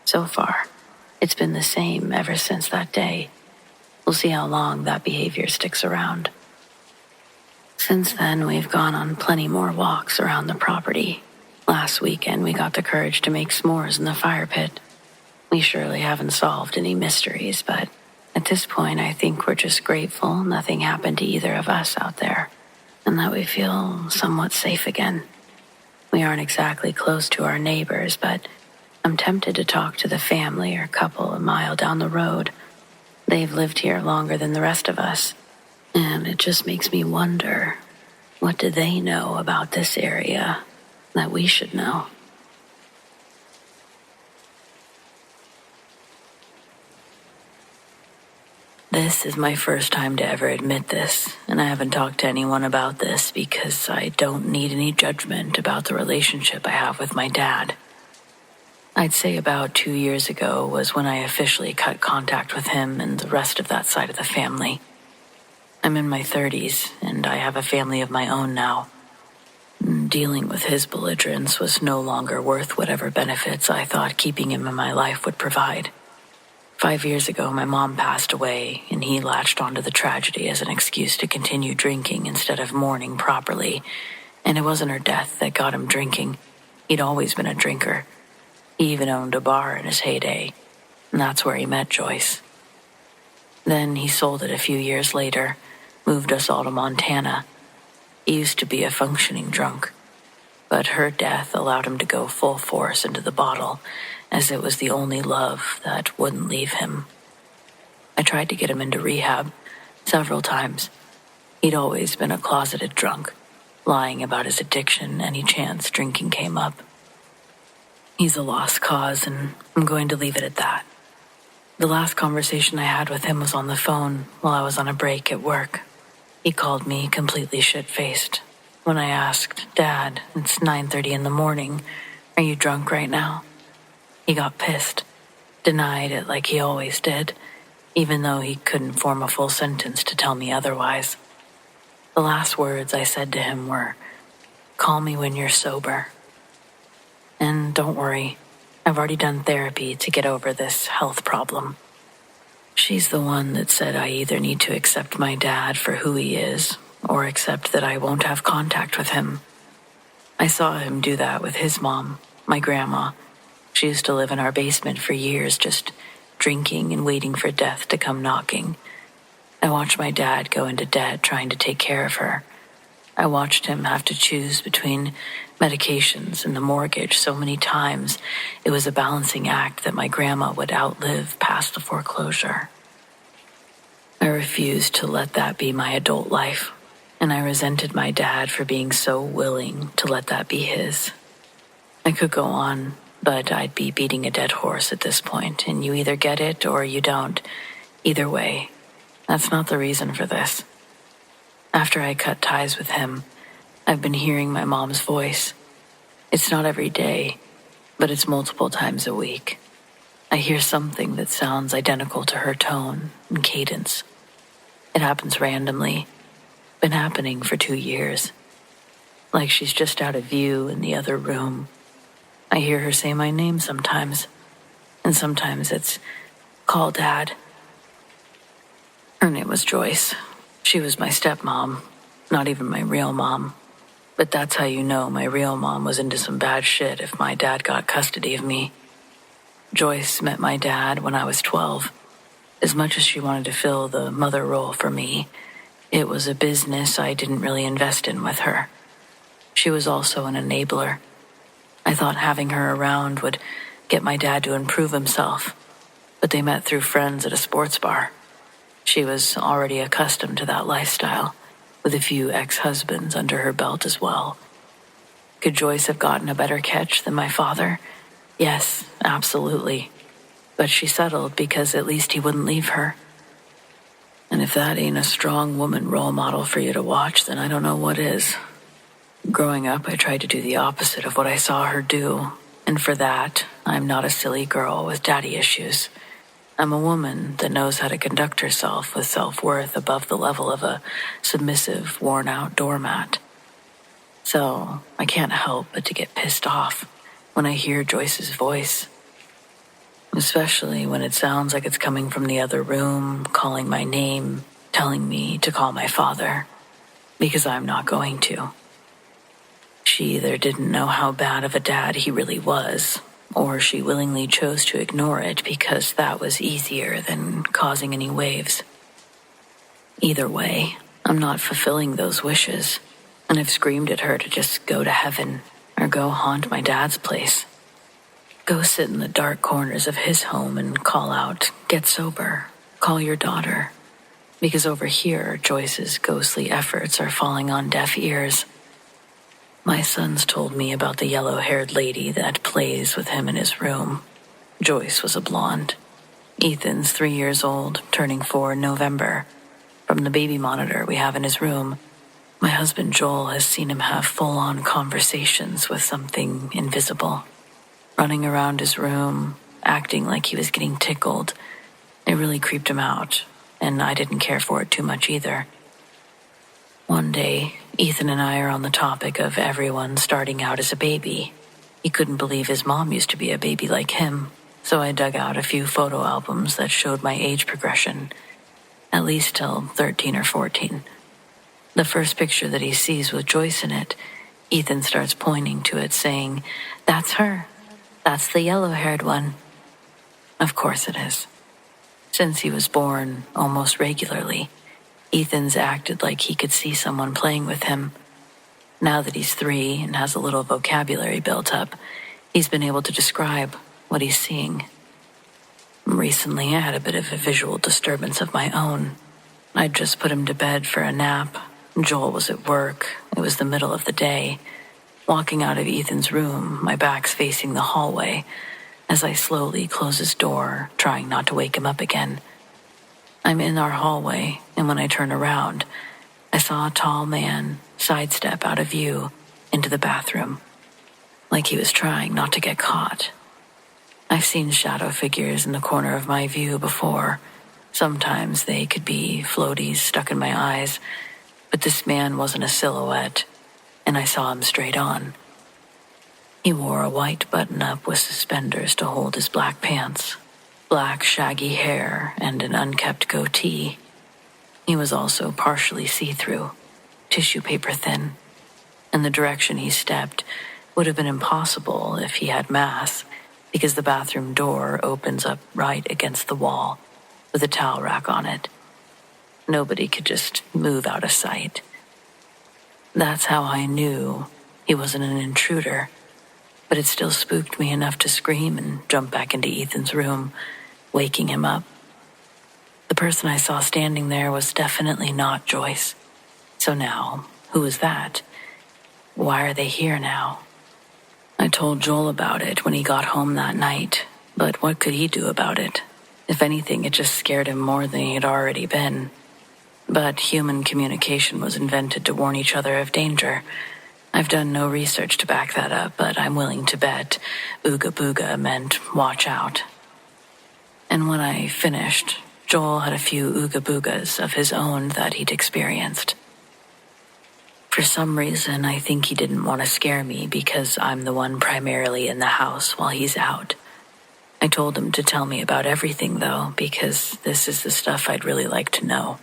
So far, it's been the same ever since that day. We'll see how long that behavior sticks around. Since then, we've gone on plenty more walks around the property. Last weekend, we got the courage to make s'mores in the fire pit. We surely haven't solved any mysteries, but at this point, I think we're just grateful nothing happened to either of us out there, and that we feel somewhat safe again. We aren't exactly close to our neighbors, but I'm tempted to talk to the family or couple a mile down the road. They've lived here longer than the rest of us, and it just makes me wonder, what do they know about this area that we should know? This is my first time to ever admit this, and I haven't talked to anyone about this because I don't need any judgment about the relationship I have with my dad. I'd say about 2 years ago was when I officially cut contact with him and the rest of that side of the family. I'm in my 30s, and I have a family of my own now. Dealing with his belligerence was no longer worth whatever benefits I thought keeping him in my life would provide. 5 years ago, my mom passed away, and he latched onto the tragedy as an excuse to continue drinking instead of mourning properly. And it wasn't her death that got him drinking. He'd always been a drinker. He even owned a bar in his heyday, and that's where he met Joyce. Then he sold it a few years later, moved us all to Montana. He used to be a functioning drunk, but her death allowed him to go full force into the bottle, as it was the only love that wouldn't leave him. I tried to get him into rehab several times. He'd always been a closeted drunk, lying about his addiction any chance drinking came up. He's a lost cause, and I'm going to leave it at that. The last conversation I had with him was on the phone while I was on a break at work. He called me completely shit-faced. When I asked, "Dad, it's 9:30 in the morning. Are you drunk right now?" He got pissed, denied it like he always did, even though he couldn't form a full sentence to tell me otherwise. The last words I said to him were, "Call me when you're sober." And don't worry, I've already done therapy to get over this health problem. She's the one that said I either need to accept my dad for who he is or accept that I won't have contact with him. I saw him do that with his mom, my grandma. She used to live in our basement for years, just drinking and waiting for death to come knocking. I watched my dad go into debt trying to take care of her. I watched him have to choose between medications and the mortgage so many times it was a balancing act that my grandma would outlive past the foreclosure. I refused to let that be my adult life, and I resented my dad for being so willing to let that be his. I could go on, but I'd be beating a dead horse at this point, and you either get it or you don't. Either way, that's not the reason for this. After I cut ties with him, I've been hearing my mom's voice. It's not every day, but it's multiple times a week. I hear something that sounds identical to her tone and cadence. It happens randomly. Been happening for 2 years. Like she's just out of view in the other room. I hear her say my name sometimes, and sometimes it's, "Call Dad." Her name was Joyce. She was my stepmom, not even my real mom. But that's how you know my real mom was into some bad shit if my dad got custody of me. Joyce met my dad when I was 12. As much as she wanted to fill the mother role for me, it was a business I didn't really invest in with her. She was also an enabler. I thought having her around would get my dad to improve himself, but they met through friends at a sports bar. She was already accustomed to that lifestyle, with a few ex-husbands under her belt as well. Could Joyce have gotten a better catch than my father? Yes, absolutely. But she settled because at least he wouldn't leave her. And if that ain't a strong woman role model for you to watch, then I don't know what is. Growing up, I tried to do the opposite of what I saw her do, and for that, I'm not a silly girl with daddy issues. I'm a woman that knows how to conduct herself with self-worth above the level of a submissive, worn-out doormat. So I can't help but to get pissed off when I hear Joyce's voice, especially when it sounds like it's coming from the other room, calling my name, telling me to call my father, because I'm not going to. She either didn't know how bad of a dad he really was, or she willingly chose to ignore it because that was easier than causing any waves. Either way, I'm not fulfilling those wishes, and I've screamed at her to just go to heaven or go haunt my dad's place. Go sit in the dark corners of his home and call out, "Get sober, call your daughter." Because over here, Joyce's ghostly efforts are falling on deaf ears. My sons told me about the yellow-haired lady that plays with him in his room. Joyce was a blonde. Ethan's 3 years old, turning 4 in November. From the baby monitor we have in his room, my husband Joel has seen him have full-on conversations with something invisible. Running around his room, acting like he was getting tickled. It really creeped him out, and I didn't care for it too much either. One day, Ethan and I are on the topic of everyone starting out as a baby. He couldn't believe his mom used to be a baby like him, so I dug out a few photo albums that showed my age progression, at least till 13 or 14. The first picture that he sees with Joyce in it, Ethan starts pointing to it, saying, "That's her. That's the yellow-haired one." Of course it is. Since he was born almost regularly, Ethan's acted like he could see someone playing with him. Now that he's 3 and has a little vocabulary built up, he's been able to describe what he's seeing. Recently, I had a bit of a visual disturbance of my own. I'd just put him to bed for a nap. Joel was at work. It was the middle of the day. Walking out of Ethan's room, my back's facing the hallway, as I slowly close his door, trying not to wake him up again. I'm in our hallway, and when I turn around, I saw a tall man sidestep out of view into the bathroom, like he was trying not to get caught. I've seen shadow figures in the corner of my view before. Sometimes they could be floaties stuck in my eyes, but this man wasn't a silhouette, and I saw him straight on. He wore a white button-up with suspenders to hold his black pants, black shaggy hair, and an unkempt goatee. He was also partially see-through, tissue paper thin, and the direction he stepped would have been impossible if he had mass, because the bathroom door opens up right against the wall with a towel rack on it. Nobody could just move out of sight. That's how I knew he wasn't an intruder, but it still spooked me enough to scream and jump back into Ethan's room, waking him up. The person I saw standing there was definitely not Joyce. So now, who was that? Why are they here now? I told Joel about it when he got home that night, but what could he do about it? If anything, it just scared him more than he had already been. But human communication was invented to warn each other of danger. I've done no research to back that up, but I'm willing to bet Ooga Booga meant watch out. And when I finished, Joel had a few Ooga Boogas of his own that he'd experienced. For some reason, I think he didn't want to scare me because I'm the one primarily in the house while he's out. I told him to tell me about everything, though, because this is the stuff I'd really like to know.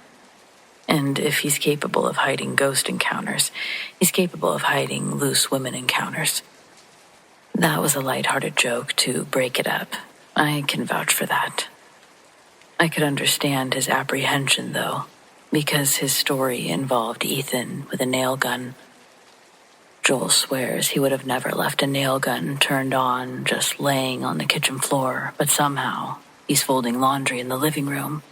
And if he's capable of hiding ghost encounters, he's capable of hiding loose women encounters. That was a lighthearted joke to break it up. I can vouch for that. I could understand his apprehension, though, because his story involved Ethan with a nail gun. Joel swears he would have never left a nail gun turned on just laying on the kitchen floor, but somehow he's folding laundry in the living room,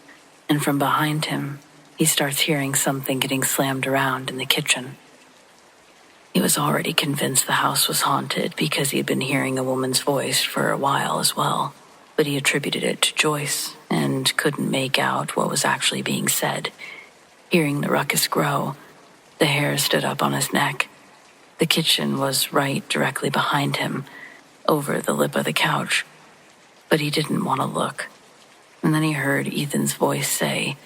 and from behind him, he starts hearing something getting slammed around in the kitchen. He was already convinced the house was haunted because he had been hearing a woman's voice for a while as well, but he attributed it to Joyce and couldn't make out what was actually being said. Hearing the ruckus grow, the hair stood up on his neck. The kitchen was right directly behind him, over the lip of the couch, but he didn't want to look. And then he heard Ethan's voice say,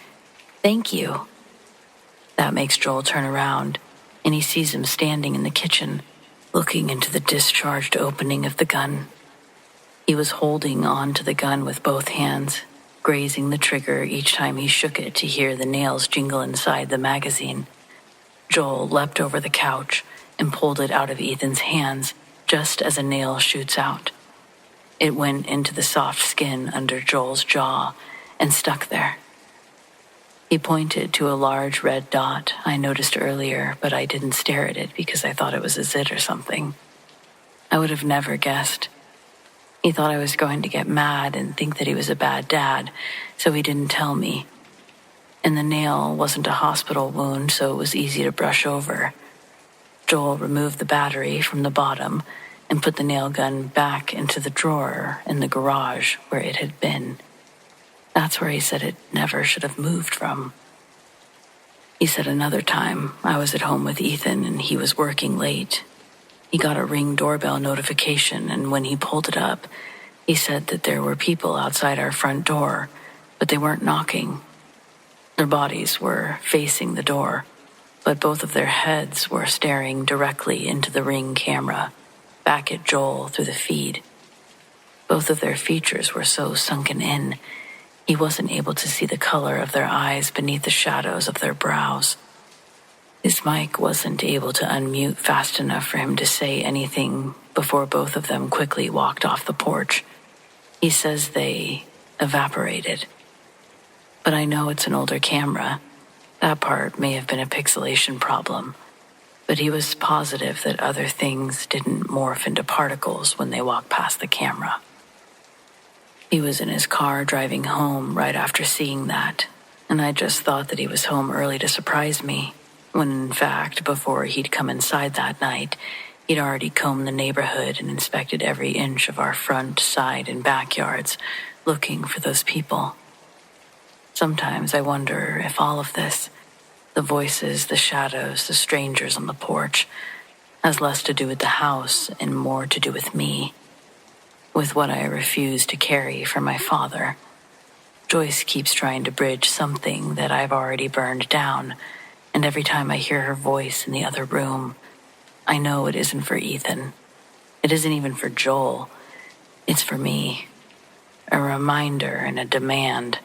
"Thank you." That makes Joel turn around, and he sees him standing in the kitchen, looking into the discharged opening of the gun. He was holding on to the gun with both hands, grazing the trigger each time he shook it to hear the nails jingle inside the magazine. Joel leapt over the couch and pulled it out of Ethan's hands just as a nail shoots out. It went into the soft skin under Joel's jaw and stuck there. He pointed to a large red dot I noticed earlier, but I didn't stare at it because I thought it was a zit or something. I would have never guessed. He thought I was going to get mad and think that he was a bad dad, so he didn't tell me. And the nail wasn't a hospital wound, so it was easy to brush over. Joel removed the battery from the bottom and put the nail gun back into the drawer in the garage where it had been. That's where he said it never should have moved from. He said another time I was at home with Ethan and he was working late. He got a Ring doorbell notification, and when he pulled it up, he said that there were people outside our front door, but they weren't knocking. Their bodies were facing the door. but both of their heads were staring directly into the Ring camera, back at Joel through the feed. Both of their features were so sunken in, he wasn't able to see the color of their eyes beneath the shadows of their brows. His mic wasn't able to unmute fast enough for him to say anything before both of them quickly walked off the porch. He says they evaporated. But I know it's an older camera. That part may have been a pixelation problem. But he was positive that other things didn't morph into particles when they walked past the camera. He was in his car driving home right after seeing that, and I just thought that he was home early to surprise me, when in fact, before he'd come inside that night, he'd already combed the neighborhood and inspected every inch of our front, side, and backyards, looking for those people. Sometimes I wonder if all of this, the voices, the shadows, the strangers on the porch, has less to do with the house and more to do with me, with what I refuse to carry for my father. Joyce keeps trying to bridge something that I've already burned down, and every time I hear her voice in the other room, I know it isn't for Ethan. It isn't even for Joel. It's for me. A reminder and a demand.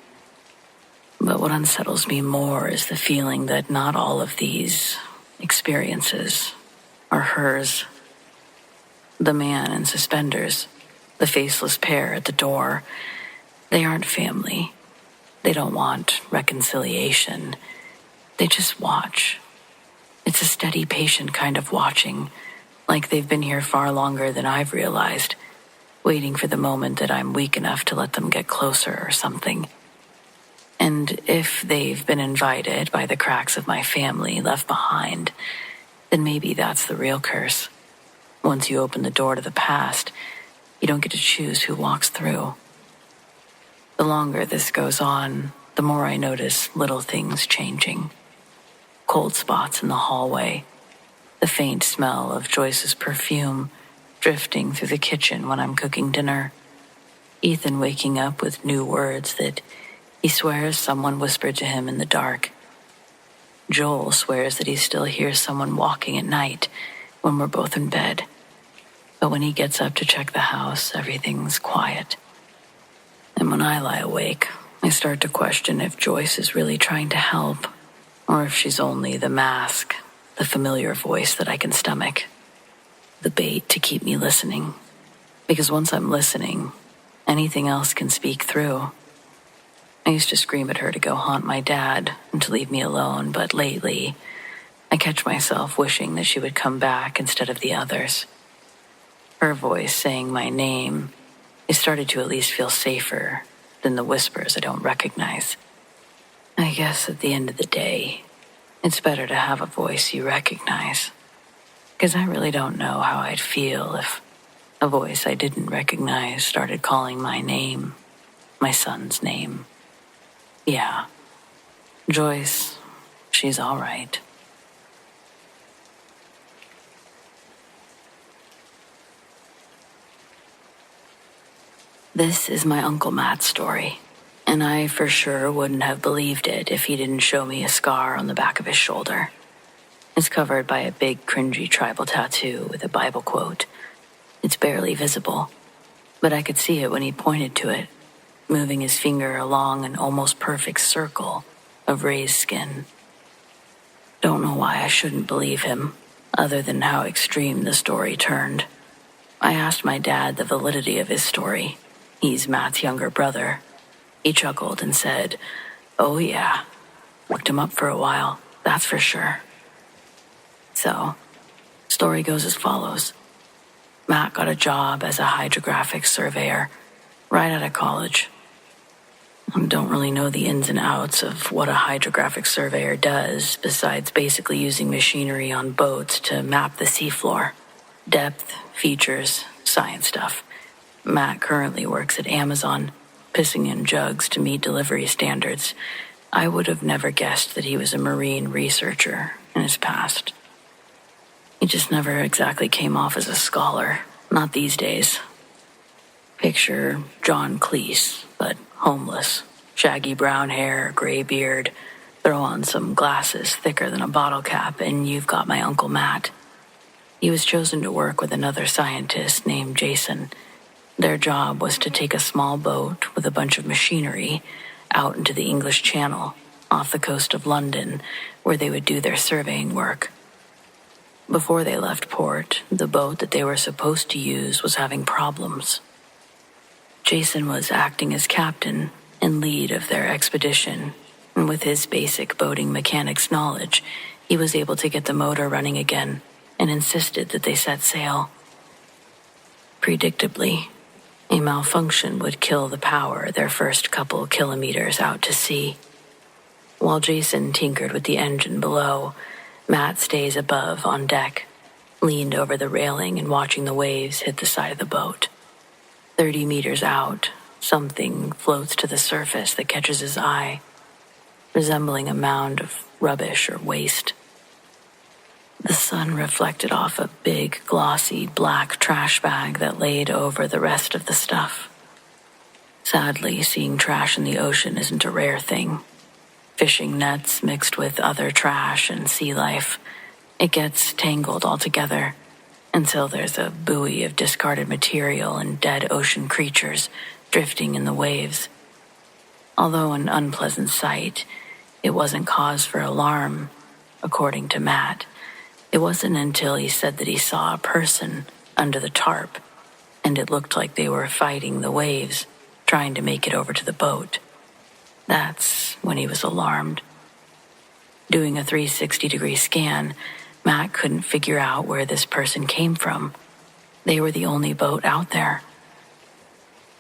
But what unsettles me more is the feeling that not all of these experiences are hers. The man in suspenders, the faceless pair at the door, they aren't family. They don't want reconciliation. They just watch. It's a steady, patient kind of watching, like they've been here far longer than I've realized, waiting for the moment that I'm weak enough to let them get closer or something. And if they've been invited by the cracks of my family left behind, then maybe that's the real curse. Once you open the door to the past, you don't get to choose who walks through. The longer this goes on, the more I notice little things changing. Cold spots in the hallway, the faint smell of Joyce's perfume drifting through the kitchen when I'm cooking dinner, Ethan waking up with new words that he swears someone whispered to him in the dark. Joel swears that he still hears someone walking at night when we're both in bed. But when he gets up to check the house, everything's quiet. And when I lie awake, I start to question if Joyce is really trying to help, or if she's only the mask, the familiar voice that I can stomach, the bait to keep me listening. Because once I'm listening, anything else can speak through. I used to scream at her to go haunt my dad and to leave me alone, but lately, I catch myself wishing that she would come back instead of the others. Her voice saying my name, it started to at least feel safer than the whispers I don't recognize. I guess at the end of the day, it's better to have a voice you recognize, because I really don't know how I'd feel if a voice I didn't recognize started calling my name, my son's name. Yeah, Joyce, she's all right. This is my Uncle Matt's story, and I for sure wouldn't have believed it if he didn't show me a scar on the back of his shoulder. It's covered by a big, cringy tribal tattoo with a Bible quote. It's barely visible, but I could see it when he pointed to it, moving his finger along an almost perfect circle of raised skin. Don't know why I shouldn't believe him, other than how extreme the story turned. I asked my dad the validity of his story. He's Matt's younger brother. He chuckled and said, "Oh yeah, looked him up for a while, that's for sure." So, story goes as follows. Matt got a job as a hydrographic surveyor right out of college. I don't really know the ins and outs of what a hydrographic surveyor does, besides basically using machinery on boats to map the seafloor. Depth, features, science stuff. Matt currently works at Amazon, pissing in jugs to meet delivery standards. I would have never guessed that he was a marine researcher in his past. He just never exactly came off as a scholar, not these days. Picture John Cleese, but homeless, shaggy brown hair, gray beard, Throw on some glasses thicker than a bottle cap, and you've got my Uncle Matt. He was chosen to work with another scientist named Jason. Their job was to take a small boat with a bunch of machinery out into the English Channel, off the coast of London, where they would do their surveying work. Before they left port, the boat that they were supposed to use was having problems. Jason was acting as captain and lead of their expedition, and with his basic boating mechanics knowledge, he was able to get the motor running again and insisted that they set sail. Predictably, a malfunction would kill the power their first couple kilometers out to sea. While Jason tinkered with the engine below, Matt stays above on deck, leaned over the railing and watching the waves hit the side of the boat. 30 meters out, something floats to the surface that catches his eye, resembling a mound of rubbish or waste. The sun reflected off a big, glossy, black trash bag that laid over the rest of the stuff. Sadly, seeing trash in the ocean isn't a rare thing. Fishing nets mixed with other trash and sea life, it gets tangled all together until there's a buoy of discarded material and dead ocean creatures drifting in the waves. Although an unpleasant sight, it wasn't cause for alarm, according to Matt. It wasn't until he said that he saw a person under the tarp, and it looked like they were fighting the waves, trying to make it over to the boat. That's when he was alarmed. Doing a 360-degree scan, Matt couldn't figure out where this person came from. They were the only boat out there.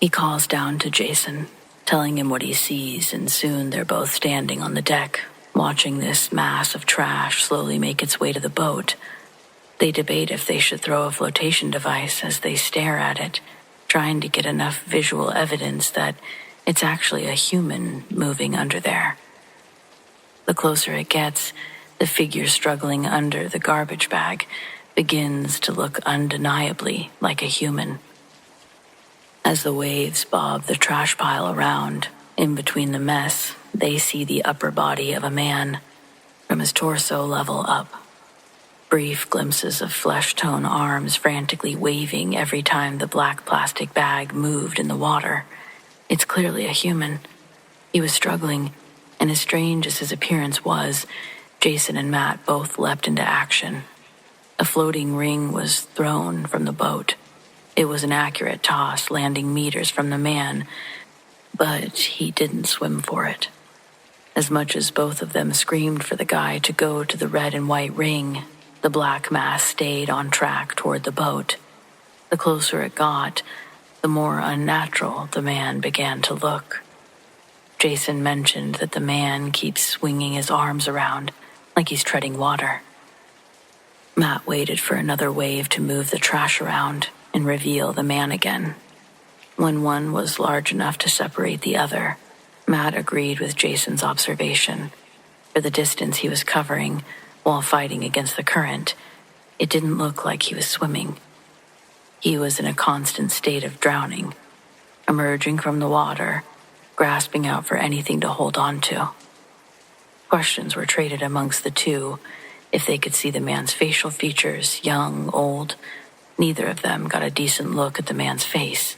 He calls down to Jason, telling him what he sees, and soon they're both standing on the deck, watching this mass of trash slowly make its way to the boat. They debate if they should throw a flotation device as they stare at it, trying to get enough visual evidence that it's actually a human moving under there. The closer it gets, the figure struggling under the garbage bag begins to look undeniably like a human. As the waves bob the trash pile around, in between the mess, they see the upper body of a man, from his torso level up. Brief glimpses of flesh-tone arms frantically waving every time the black plastic bag moved in the water. It's clearly a human. He was struggling, and as strange as his appearance was, Jason and Matt both leapt into action. A floating ring was thrown from the boat. It was an accurate toss, landing meters from the man, but he didn't swim for it. As much as both of them screamed for the guy to go to the red and white ring, the black mass stayed on track toward the boat. The closer it got, the more unnatural the man began to look. Jason mentioned that the man keeps swinging his arms around like he's treading water. Matt waited for another wave to move the trash around and reveal the man again. When one was large enough to separate the other, Matt agreed with Jason's observation. For the distance he was covering while fighting against the current, it didn't look like he was swimming. He was in a constant state of drowning, emerging from the water, grasping out for anything to hold on to. Questions were traded amongst the two if they could see the man's facial features, young, old. Neither of them got a decent look at the man's face.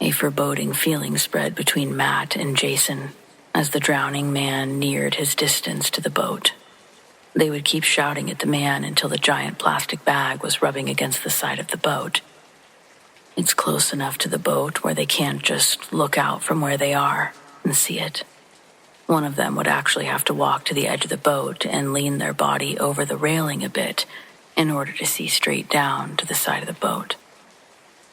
A foreboding feeling spread between Matt and Jason as the drowning man neared his distance to the boat. They would keep shouting at the man until the giant plastic bag was rubbing against the side of the boat. It's close enough to the boat where they can't just look out from where they are and see it. One of them would actually have to walk to the edge of the boat and lean their body over the railing a bit in order to see straight down to the side of the boat.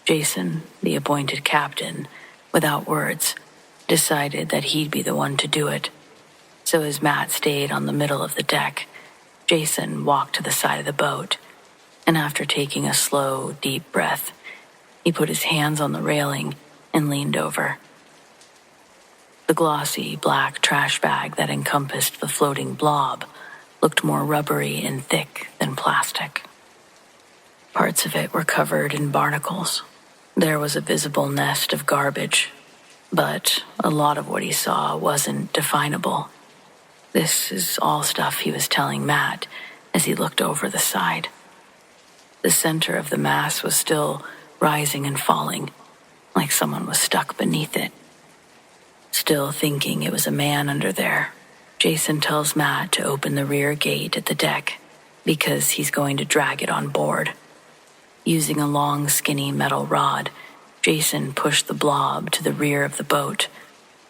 Jason, the appointed captain, without words, decided that he'd be the one to do it. So as Matt stayed on the middle of the deck, Jason walked to the side of the boat, and after taking a slow, deep breath, he put his hands on the railing and leaned over. The glossy, black trash bag that encompassed the floating blob looked more rubbery and thick than plastic. Parts of it were covered in barnacles. There was a visible nest of garbage, but a lot of what he saw wasn't definable. This is all stuff he was telling Matt as he looked over the side. The center of the mass was still rising and falling, like someone was stuck beneath it. Still thinking it was a man under there, Jason tells Matt to open the rear gate at the deck because he's going to drag it on board. Using a long, skinny metal rod, Jason pushed the blob to the rear of the boat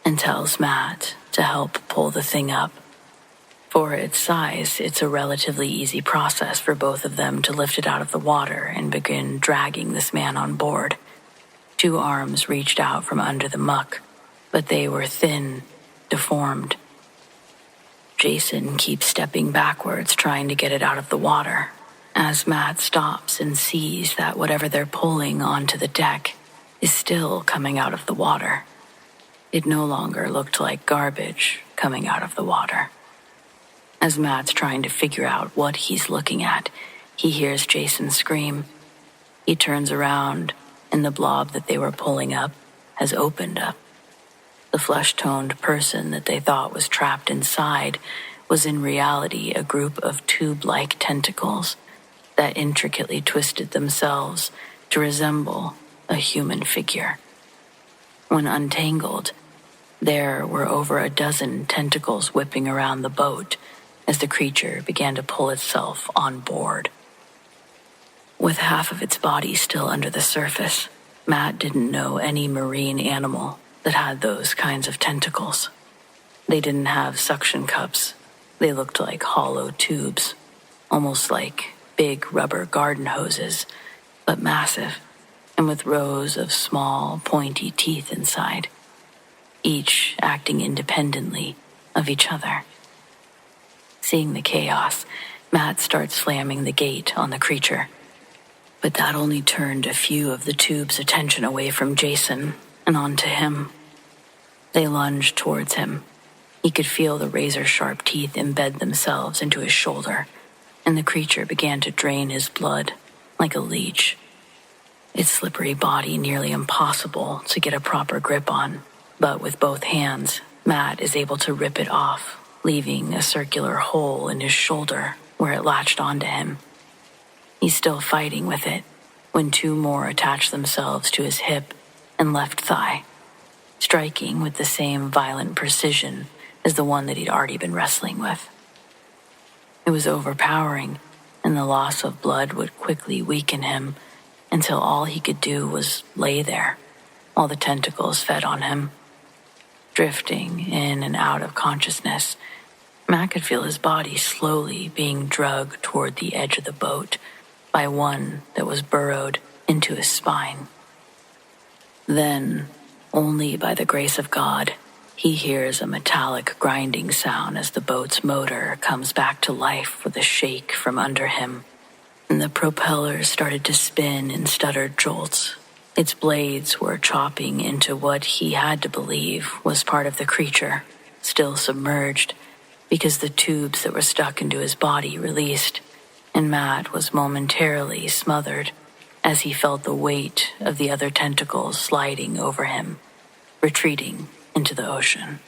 and tells Matt to help pull the thing up. For its size, it's a relatively easy process for both of them to lift it out of the water and begin dragging this man on board. 2 arms reached out from under the muck, but they were thin, deformed. Jason keeps stepping backwards, trying to get it out of the water, as Matt stops and sees that whatever they're pulling onto the deck is still coming out of the water. It no longer looked like garbage coming out of the water. As Matt's trying to figure out what he's looking at, he hears Jason scream. He turns around, and the blob that they were pulling up has opened up. The flesh-toned person that they thought was trapped inside was in reality a group of tube-like tentacles that intricately twisted themselves to resemble a human figure. When untangled, there were over a dozen tentacles whipping around the boat as the creature began to pull itself on board. With half of its body still under the surface, Matt didn't know any marine animal that had those kinds of tentacles. They didn't have suction cups. They looked like hollow tubes, almost like big rubber garden hoses, but massive, and with rows of small, pointy teeth inside, each acting independently of each other. Seeing the chaos, Matt starts slamming the gate on the creature. But that only turned a few of the tube's attention away from Jason and onto him. They lunged towards him. He could feel the razor-sharp teeth embed themselves into his shoulder, and the creature began to drain his blood like a leech. Its slippery body nearly impossible to get a proper grip on, but with both hands, Matt is able to rip it off, leaving a circular hole in his shoulder where it latched onto him. He's still fighting with it when 2 more attach themselves to his hip and left thigh, striking with the same violent precision as the one that he'd already been wrestling with. It was overpowering, and the loss of blood would quickly weaken him until all he could do was lay there while the tentacles fed on him. Drifting in and out of consciousness, Matt could feel his body slowly being dragged toward the edge of the boat by one that was burrowed into his spine. Then, only by the grace of God, he hears a metallic grinding sound as the boat's motor comes back to life with a shake from under him, and the propellers started to spin in stuttered jolts. Its blades were chopping into what he had to believe was part of the creature, still submerged, because the tubes that were stuck into his body released, and Matt was momentarily smothered as he felt the weight of the other tentacles sliding over him, retreating into the ocean.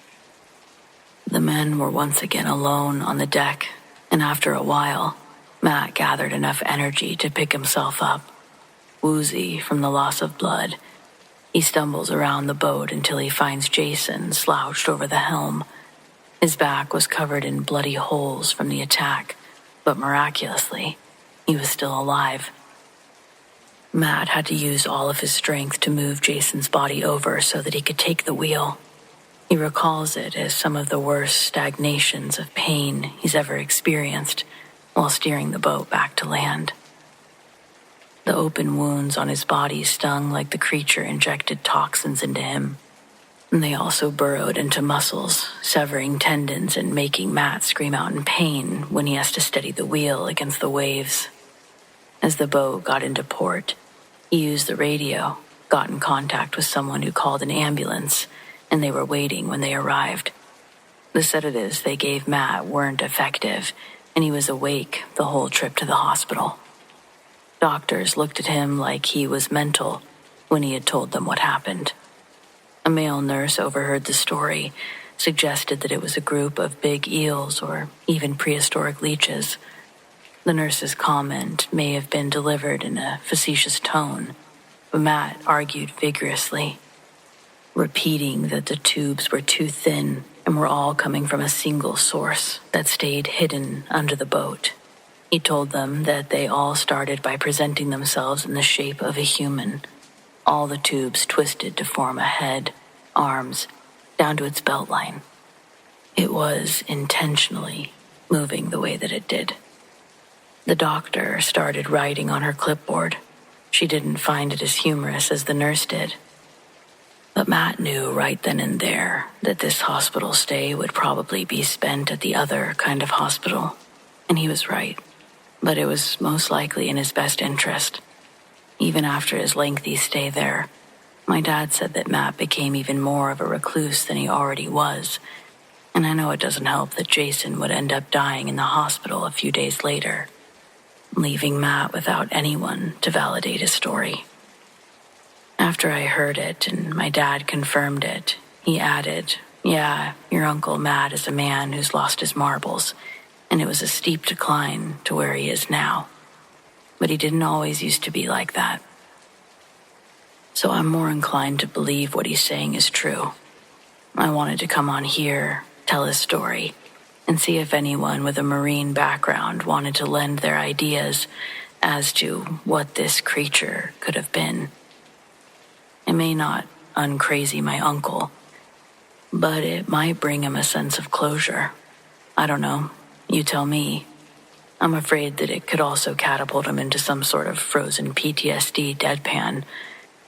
The men were once again alone on the deck, and after a while, Matt gathered enough energy to pick himself up. Woozy from the loss of blood, he stumbles around the boat until he finds Jason slouched over the helm. His back was covered in bloody holes from the attack, but miraculously, he was still alive. Matt had to use all of his strength to move Jason's body over so that he could take the wheel. He recalls it as some of the worst stagnations of pain he's ever experienced while steering the boat back to land. The open wounds on his body stung like the creature injected toxins into him. And they also burrowed into muscles, severing tendons and making Matt scream out in pain when he has to steady the wheel against the waves. As the boat got into port, he used the radio, got in contact with someone who called an ambulance, and they were waiting when they arrived. The sedatives they gave Matt weren't effective, and he was awake the whole trip to the hospital. Doctors looked at him like he was mental when he had told them what happened. A male nurse overheard the story, suggested that it was a group of big eels or even prehistoric leeches. The nurse's comment may have been delivered in a facetious tone, but Matt argued vigorously, repeating that the tubes were too thin and were all coming from a single source that stayed hidden under the boat. He told them that they all started by presenting themselves in the shape of a human, all the tubes twisted to form a head, arms, down to its belt line. It was intentionally moving the way that it did. The doctor started writing on her clipboard. She didn't find it as humorous as the nurse did. But Matt knew right then and there that this hospital stay would probably be spent at the other kind of hospital. And he was right. But it was most likely in his best interest. Even after his lengthy stay there, my dad said that Matt became even more of a recluse than he already was. And I know it doesn't help that Jason would end up dying in the hospital a few days later, leaving Matt without anyone to validate his story. After I heard it and my dad confirmed it, he added, "Yeah, your Uncle Matt is a man who's lost his marbles, and it was a steep decline to where he is now. But he didn't always used to be like that." So I'm more inclined to believe what he's saying is true. I wanted to come on here, tell his story, and see if anyone with a marine background wanted to lend their ideas as to what this creature could have been. It may not uncrazy my uncle, but it might bring him a sense of closure. I don't know. You tell me. I'm afraid that it could also catapult him into some sort of frozen PTSD deadpan.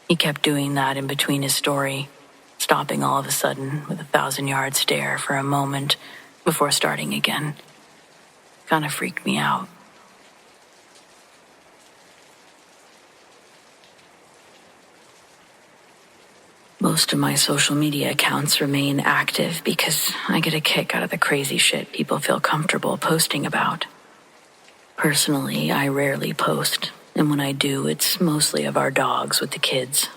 He kept doing that in between his story, stopping all of a sudden with a 1,000-yard stare for a moment before starting again. Kind of freaked me out. Most of my social media accounts remain active because I get a kick out of the crazy shit people feel comfortable posting about. Personally, I rarely post, and when I do, it's mostly of our dogs with the kids.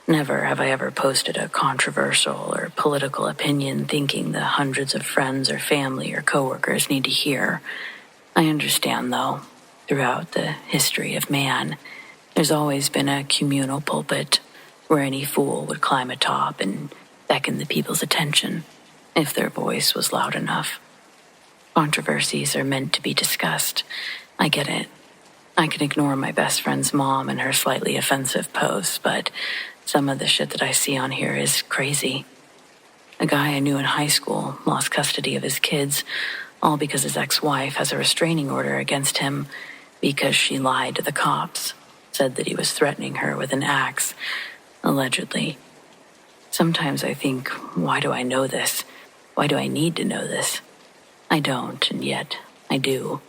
Never have I ever posted a controversial or political opinion thinking the hundreds of friends or family or coworkers need to hear. I understand, though, throughout the history of man, there's always been a communal pulpit where any fool would climb atop and beckon the people's attention if their voice was loud enough. Controversies are meant to be discussed. I get it. I can ignore my best friend's mom and her slightly offensive posts, but some of the shit that I see on here is crazy. A guy I knew in high school lost custody of his kids, all because his ex-wife has a restraining order against him because she lied to the cops, said that he was threatening her with an axe, allegedly. Sometimes I think, why do I know this? Why do I need to know this? I don't, and yet I do.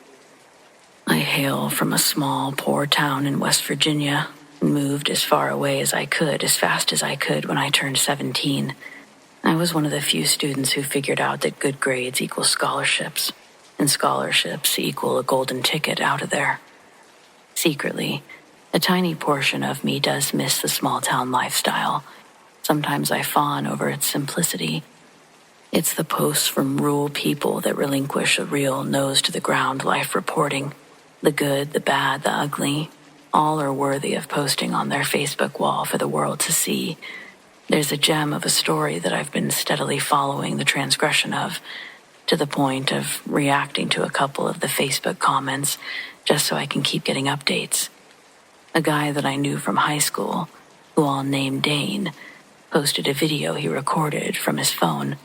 I hail from a small, poor town in West Virginia and moved as far away as I could, as fast as I could when I turned 17. I was one of the few students who figured out that good grades equal scholarships, and scholarships equal a golden ticket out of there. Secretly, a tiny portion of me does miss the small-town lifestyle. Sometimes I fawn over its simplicity. It's the posts from rural people that relinquish a real nose-to-the-ground life reporting. The good, the bad, the ugly, all are worthy of posting on their Facebook wall for the world to see. There's a gem of a story that I've been steadily following the transgression of, to the point of reacting to a couple of the Facebook comments just so I can keep getting updates. A guy that I knew from high school, who I'll name Dane, posted a video he recorded from his phone.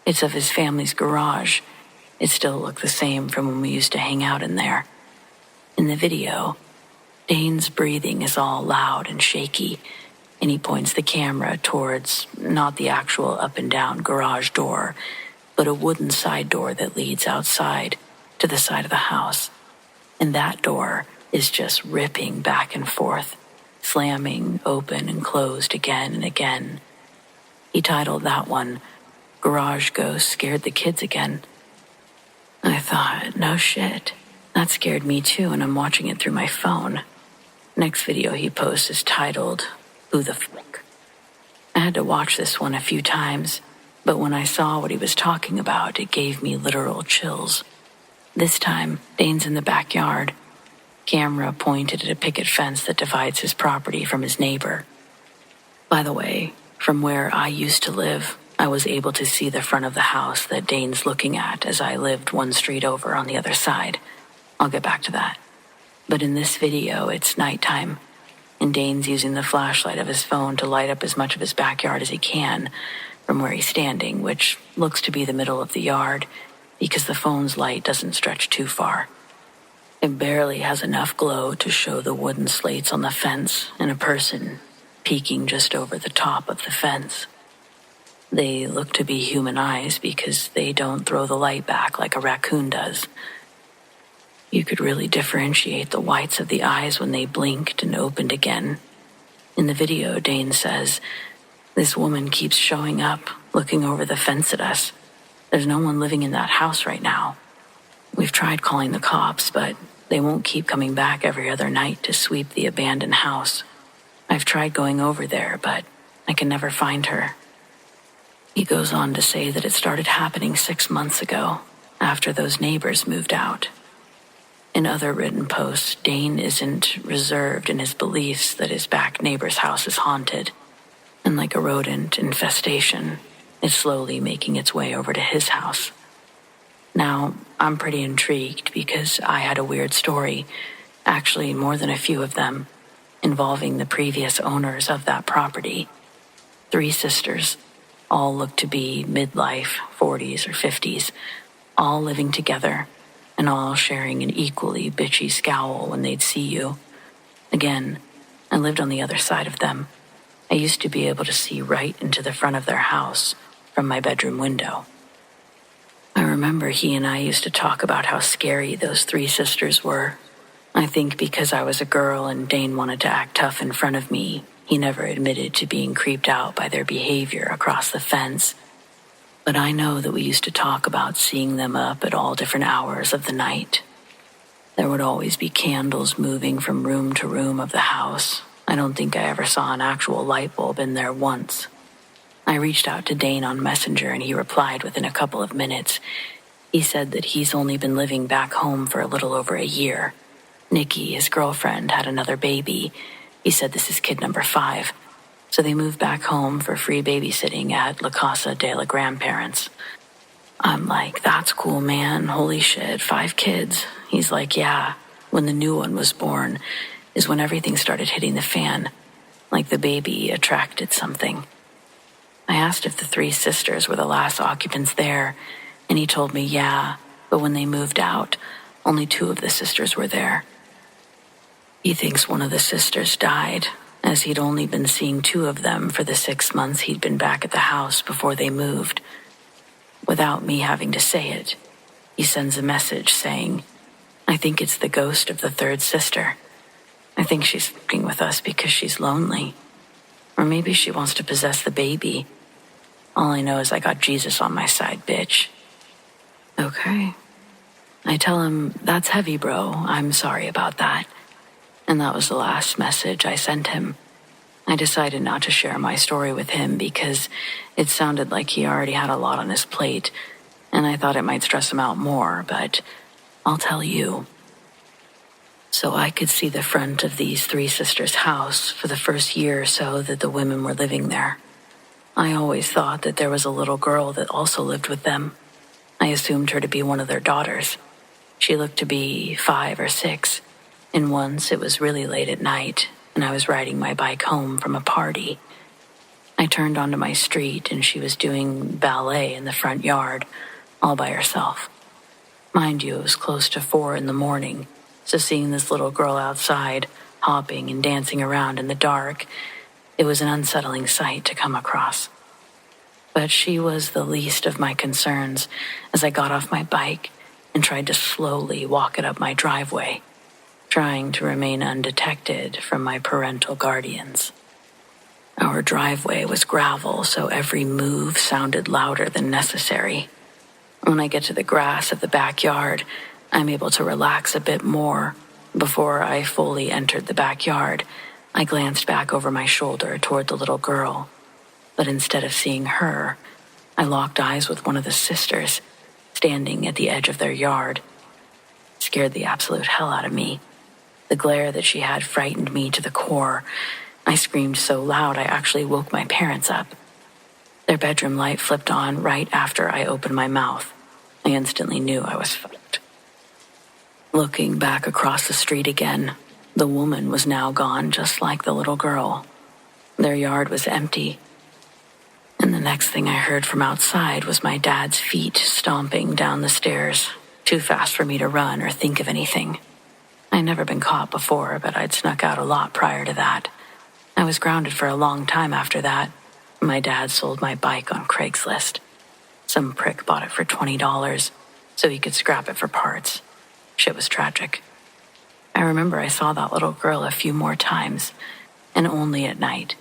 It's of his family's garage. It still looked the same from when we used to hang out in there. In the video, Dane's breathing is all loud and shaky, and he points the camera towards not the actual up and down garage door, but a wooden side door that leads outside to the side of the house. And that door is just ripping back and forth, slamming open and closed again and again. He titled that one, "Garage Ghost Scared the Kids Again." I thought, no shit. That scared me too, and I'm watching it through my phone. Next video he posts is titled, "Who the Fuck?" I had to watch this one a few times. But when I saw what he was talking about, it gave me literal chills. This time, Dane's in the backyard. Camera pointed at a picket fence that divides his property from his neighbor. By the way, from where I used to live, I was able to see the front of the house that Dane's looking at as I lived one street over on the other side. I'll get back to that. But in this video, it's nighttime, and Dane's using the flashlight of his phone to light up as much of his backyard as he can from where he's standing, which looks to be the middle of the yard because the phone's light doesn't stretch too far. It barely has enough glow to show the wooden slates on the fence and a person peeking just over the top of the fence. They look to be human eyes because they don't throw the light back like a raccoon does. You could really differentiate the whites of the eyes when they blinked and opened again. In the video, Dane says, "This woman keeps showing up, looking over the fence at us. There's no one living in that house right now. We've tried calling the cops, but they won't keep coming back every other night to sweep the abandoned house. I've tried going over there, but I can never find her." He goes on to say that it started happening 6 months ago, after those neighbors moved out. In other written posts, Dane isn't reserved in his beliefs that his back neighbor's house is haunted, and like a rodent infestation, it's slowly making its way over to his house. Now, I'm pretty intrigued because I had a weird story, actually more than a few of them, involving the previous owners of that property. 3 sisters, all looked to be midlife, 40s or 50s, all living together, and all sharing an equally bitchy scowl when they'd see you. Again, I lived on the other side of them. I used to be able to see right into the front of their house from my bedroom window. I remember he and I used to talk about how scary those 3 sisters were. I think because I was a girl and Dane wanted to act tough in front of me, he never admitted to being creeped out by their behavior across the fence. But I know that we used to talk about seeing them up at all different hours of the night. There would always be candles moving from room to room of the house. I don't think I ever saw an actual light bulb in there once. I reached out to Dane on Messenger and he replied within a couple of minutes. He said that he's only been living back home for a little over a year. Nikki, his girlfriend, had another baby. He said this is kid number 5. So they moved back home for free babysitting at La Casa de la Grandparents. I'm like, that's cool, man. Holy shit, 5 kids. He's like, yeah, when the new one was born is when everything started hitting the fan. Like the baby attracted something. I asked if the 3 sisters were the last occupants there, and he told me, yeah, but when they moved out, only 2 of the sisters were there. He thinks one of the sisters died, as he'd only been seeing 2 of them for the 6 months he'd been back at the house before they moved. Without me having to say it, he sends a message saying, "I think it's the ghost of the 3rd sister. I think she's fucking with us because she's lonely. Or maybe she wants to possess the baby. All I know is I got Jesus on my side, bitch." Okay. I tell him, that's heavy, bro. I'm sorry about that. And that was the last message I sent him. I decided not to share my story with him because it sounded like he already had a lot on his plate, and I thought it might stress him out more, but I'll tell you. So I could see the front of these 3 sisters' house for the first year or so that the women were living there. I always thought that there was a little girl that also lived with them. I assumed her to be one of their daughters. She looked to be 5 or 6. And once it was really late at night, and I was riding my bike home from a party. I turned onto my street, and she was doing ballet in the front yard, all by herself. Mind you, it was close to 4 in the morning, so seeing this little girl outside, hopping and dancing around in the dark, it was an unsettling sight to come across. But she was the least of my concerns as I got off my bike and tried to slowly walk it up my driveway, trying to remain undetected from my parental guardians. Our driveway was gravel, so every move sounded louder than necessary. When I get to the grass of the backyard, I'm able to relax a bit more. Before I fully entered the backyard, I glanced back over my shoulder toward the little girl, but instead of seeing her, I locked eyes with one of the sisters, standing at the edge of their yard. It scared the absolute hell out of me. The glare that she had frightened me to the core. I screamed so loud I actually woke my parents up. Their bedroom light flipped on right after I opened my mouth. I instantly knew I was fucked. Looking back across the street again, the woman was now gone just like the little girl. Their yard was empty. And the next thing I heard from outside was my dad's feet stomping down the stairs, too fast for me to run or think of anything. I'd never been caught before, but I'd snuck out a lot prior to that. I was grounded for a long time after that. My dad sold my bike on Craigslist. Some prick bought it for $20 so he could scrap it for parts. Shit was tragic. I remember I saw that little girl a few more times, and only at night.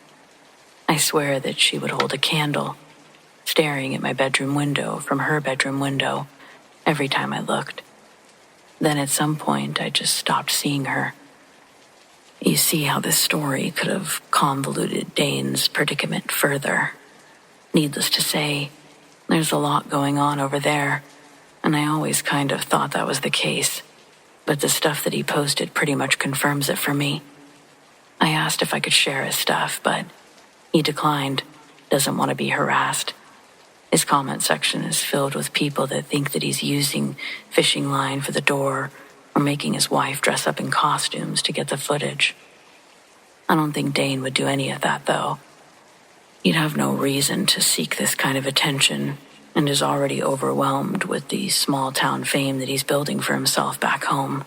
I swear that she would hold a candle, staring at my bedroom window from her bedroom window every time I looked. Then at some point, I just stopped seeing her. You see how this story could have convoluted Dane's predicament further. Needless to say, there's a lot going on over there, and I always kind of thought that was the case, but the stuff that he posted pretty much confirms it for me. I asked if I could share his stuff, but he declined, doesn't want to be harassed. His comment section is filled with people that think that he's using fishing line for the door or making his wife dress up in costumes to get the footage. I don't think Dane would do any of that, though. He'd have no reason to seek this kind of attention and is already overwhelmed with the small-town fame that he's building for himself back home.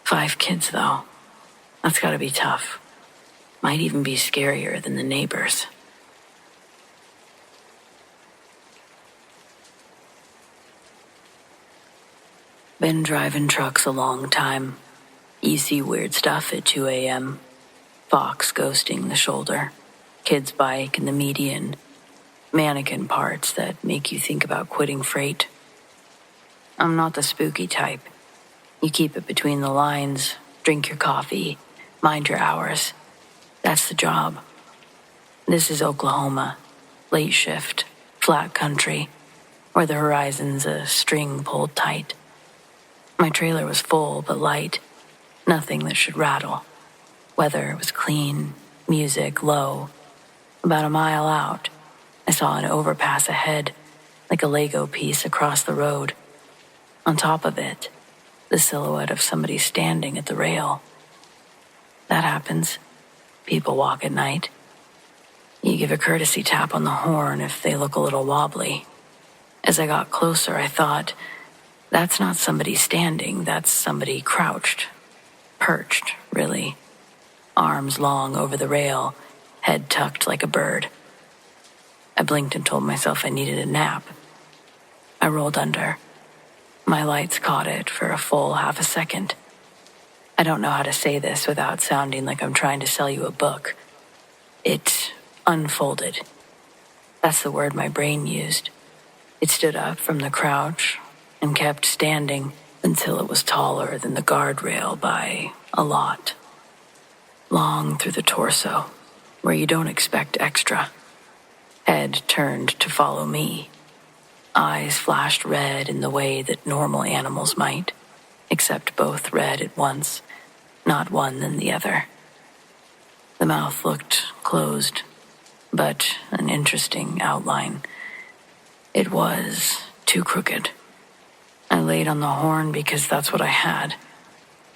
5 kids, though. That's gotta be tough. Might even be scarier than the neighbors. Been driving trucks a long time. You see weird stuff at 2 a.m. Fox ghosting the shoulder, kid's bike in the median, mannequin parts that make you think about quitting freight. I'm not the spooky type. You keep it between the lines, drink your coffee, mind your hours. That's the job. This is Oklahoma, late shift, flat country, where the horizon's a string pulled tight. My trailer was full but light, nothing that should rattle. Weather was clean, music low. About a mile out, I saw an overpass ahead, like a Lego piece across the road. On top of it, the silhouette of somebody standing at the rail. That happens. People walk at night. You give a courtesy tap on the horn if they look a little wobbly. As I got closer, I thought, that's not somebody standing, that's somebody crouched. Perched, really. Arms long over the rail, head tucked like a bird. I blinked and told myself I needed a nap. I rolled under. My lights caught it for a full half a second. I don't know how to say this without sounding like I'm trying to sell you a book. It unfolded. That's the word my brain used. It stood up from the crouch and kept standing until it was taller than the guardrail by a lot. Long through the torso, where you don't expect extra. Head turned to follow me. Eyes flashed red in the way that normal animals might, except both red at once, not one then the other. The mouth looked closed, but an interesting outline. It was too crooked. I laid on the horn because that's what I had.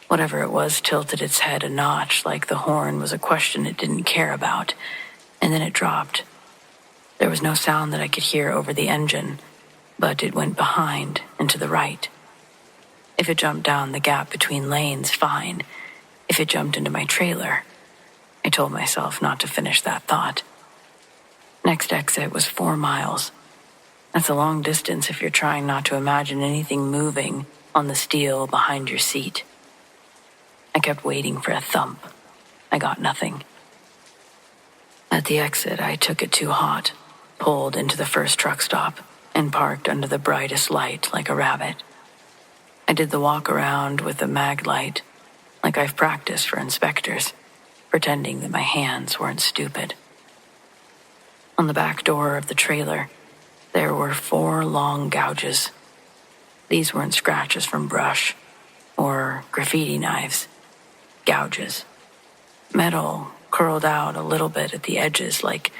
Whatever it was tilted its head a notch like the horn was a question it didn't care about, and then it dropped. There was no sound that I could hear over the engine, but it went behind and to the right. If it jumped down the gap between lanes, fine. If it jumped into my trailer, I told myself not to finish that thought. Next exit was 4 miles. That's a long distance if you're trying not to imagine anything moving on the steel behind your seat. I kept waiting for a thump. I got nothing. At the exit, I took it too hot, pulled into the first truck stop, and parked under the brightest light like a rabbit. I did the walk around with the mag light, like I've practiced for inspectors, pretending that my hands weren't stupid. On the back door of the trailer, There were 4 long gouges. These weren't scratches from brush or graffiti knives. Gouges. Metal curled out a little bit at the edges like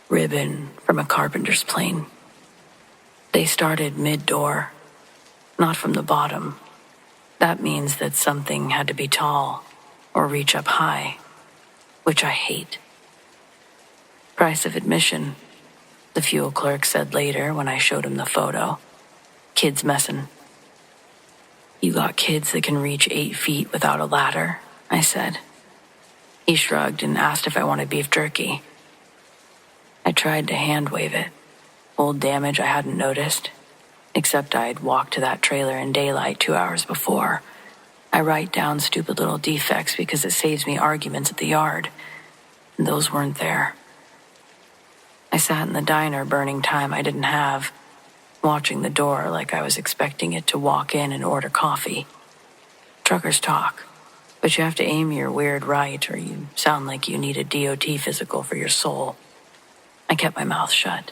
ribbon from a carpenter's plane. They started mid-door, not from the bottom. That means that something had to be tall or reach up high, which I hate. Price of admission, the fuel clerk said later when I showed him the photo. Kids messin'. You got kids that can reach 8 feet without a ladder, I said. He shrugged and asked if I wanted beef jerky. I tried to hand wave it. Old damage I hadn't noticed, except I'd walked to that trailer in daylight 2 hours before. I write down stupid little defects because it saves me arguments at the yard, and those weren't there. I sat in the diner burning time I didn't have, watching the door like I was expecting it to walk in and order coffee. Truckers talk, but you have to aim your weird right or you sound like you need a DOT physical for your soul. I kept my mouth shut.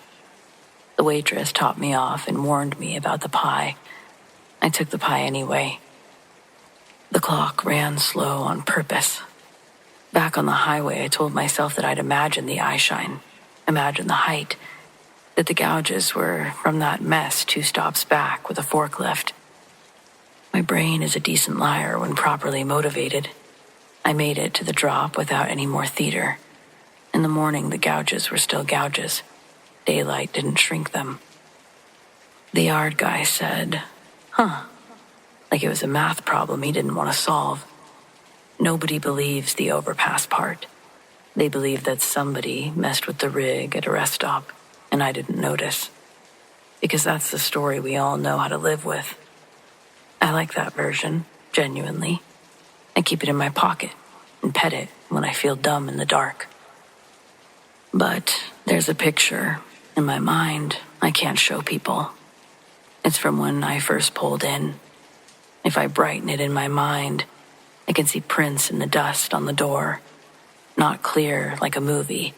The waitress topped me off and warned me about the pie. I took the pie anyway. The clock ran slow on purpose. Back on the highway, I told myself that I'd imagine the eye shine, imagine the height, that the gouges were from that mess 2 stops back with a forklift. My brain is a decent liar when properly motivated. I made it to the drop without any more theater. In the morning, the gouges were still gouges. Daylight didn't shrink them. The yard guy said, like it was a math problem he didn't want to solve. Nobody believes the overpass part. They believe that somebody messed with the rig at a rest stop, and I didn't notice. Because that's the story we all know how to live with. I like that version, genuinely. I keep it in my pocket and pet it when I feel dumb in the dark. But there's a picture in my mind I can't show people. It's from when I first pulled in. If I brighten it in my mind, I can see prints in the dust on the door. Not clear like a movie.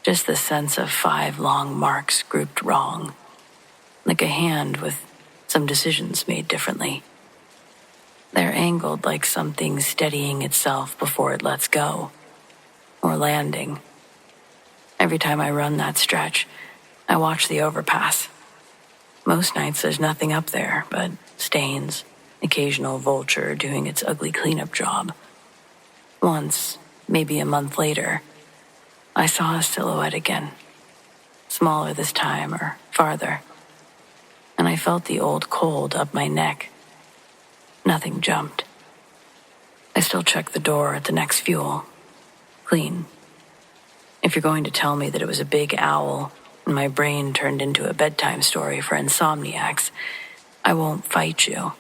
Just the sense of 5 long marks grouped wrong. Like a hand with some decisions made differently. They're angled like something steadying itself before it lets go. Or landing. Every time I run that stretch, I watch the overpass. Most nights there's nothing up there but stains, occasional vulture doing its ugly cleanup job. Once, maybe a month later, I saw a silhouette again. Smaller this time or farther. And I felt the old cold up my neck. Nothing jumped. I still checked the door at the next fuel. Clean. If you're going to tell me that it was a big owl and my brain turned into a bedtime story for insomniacs, I won't fight you.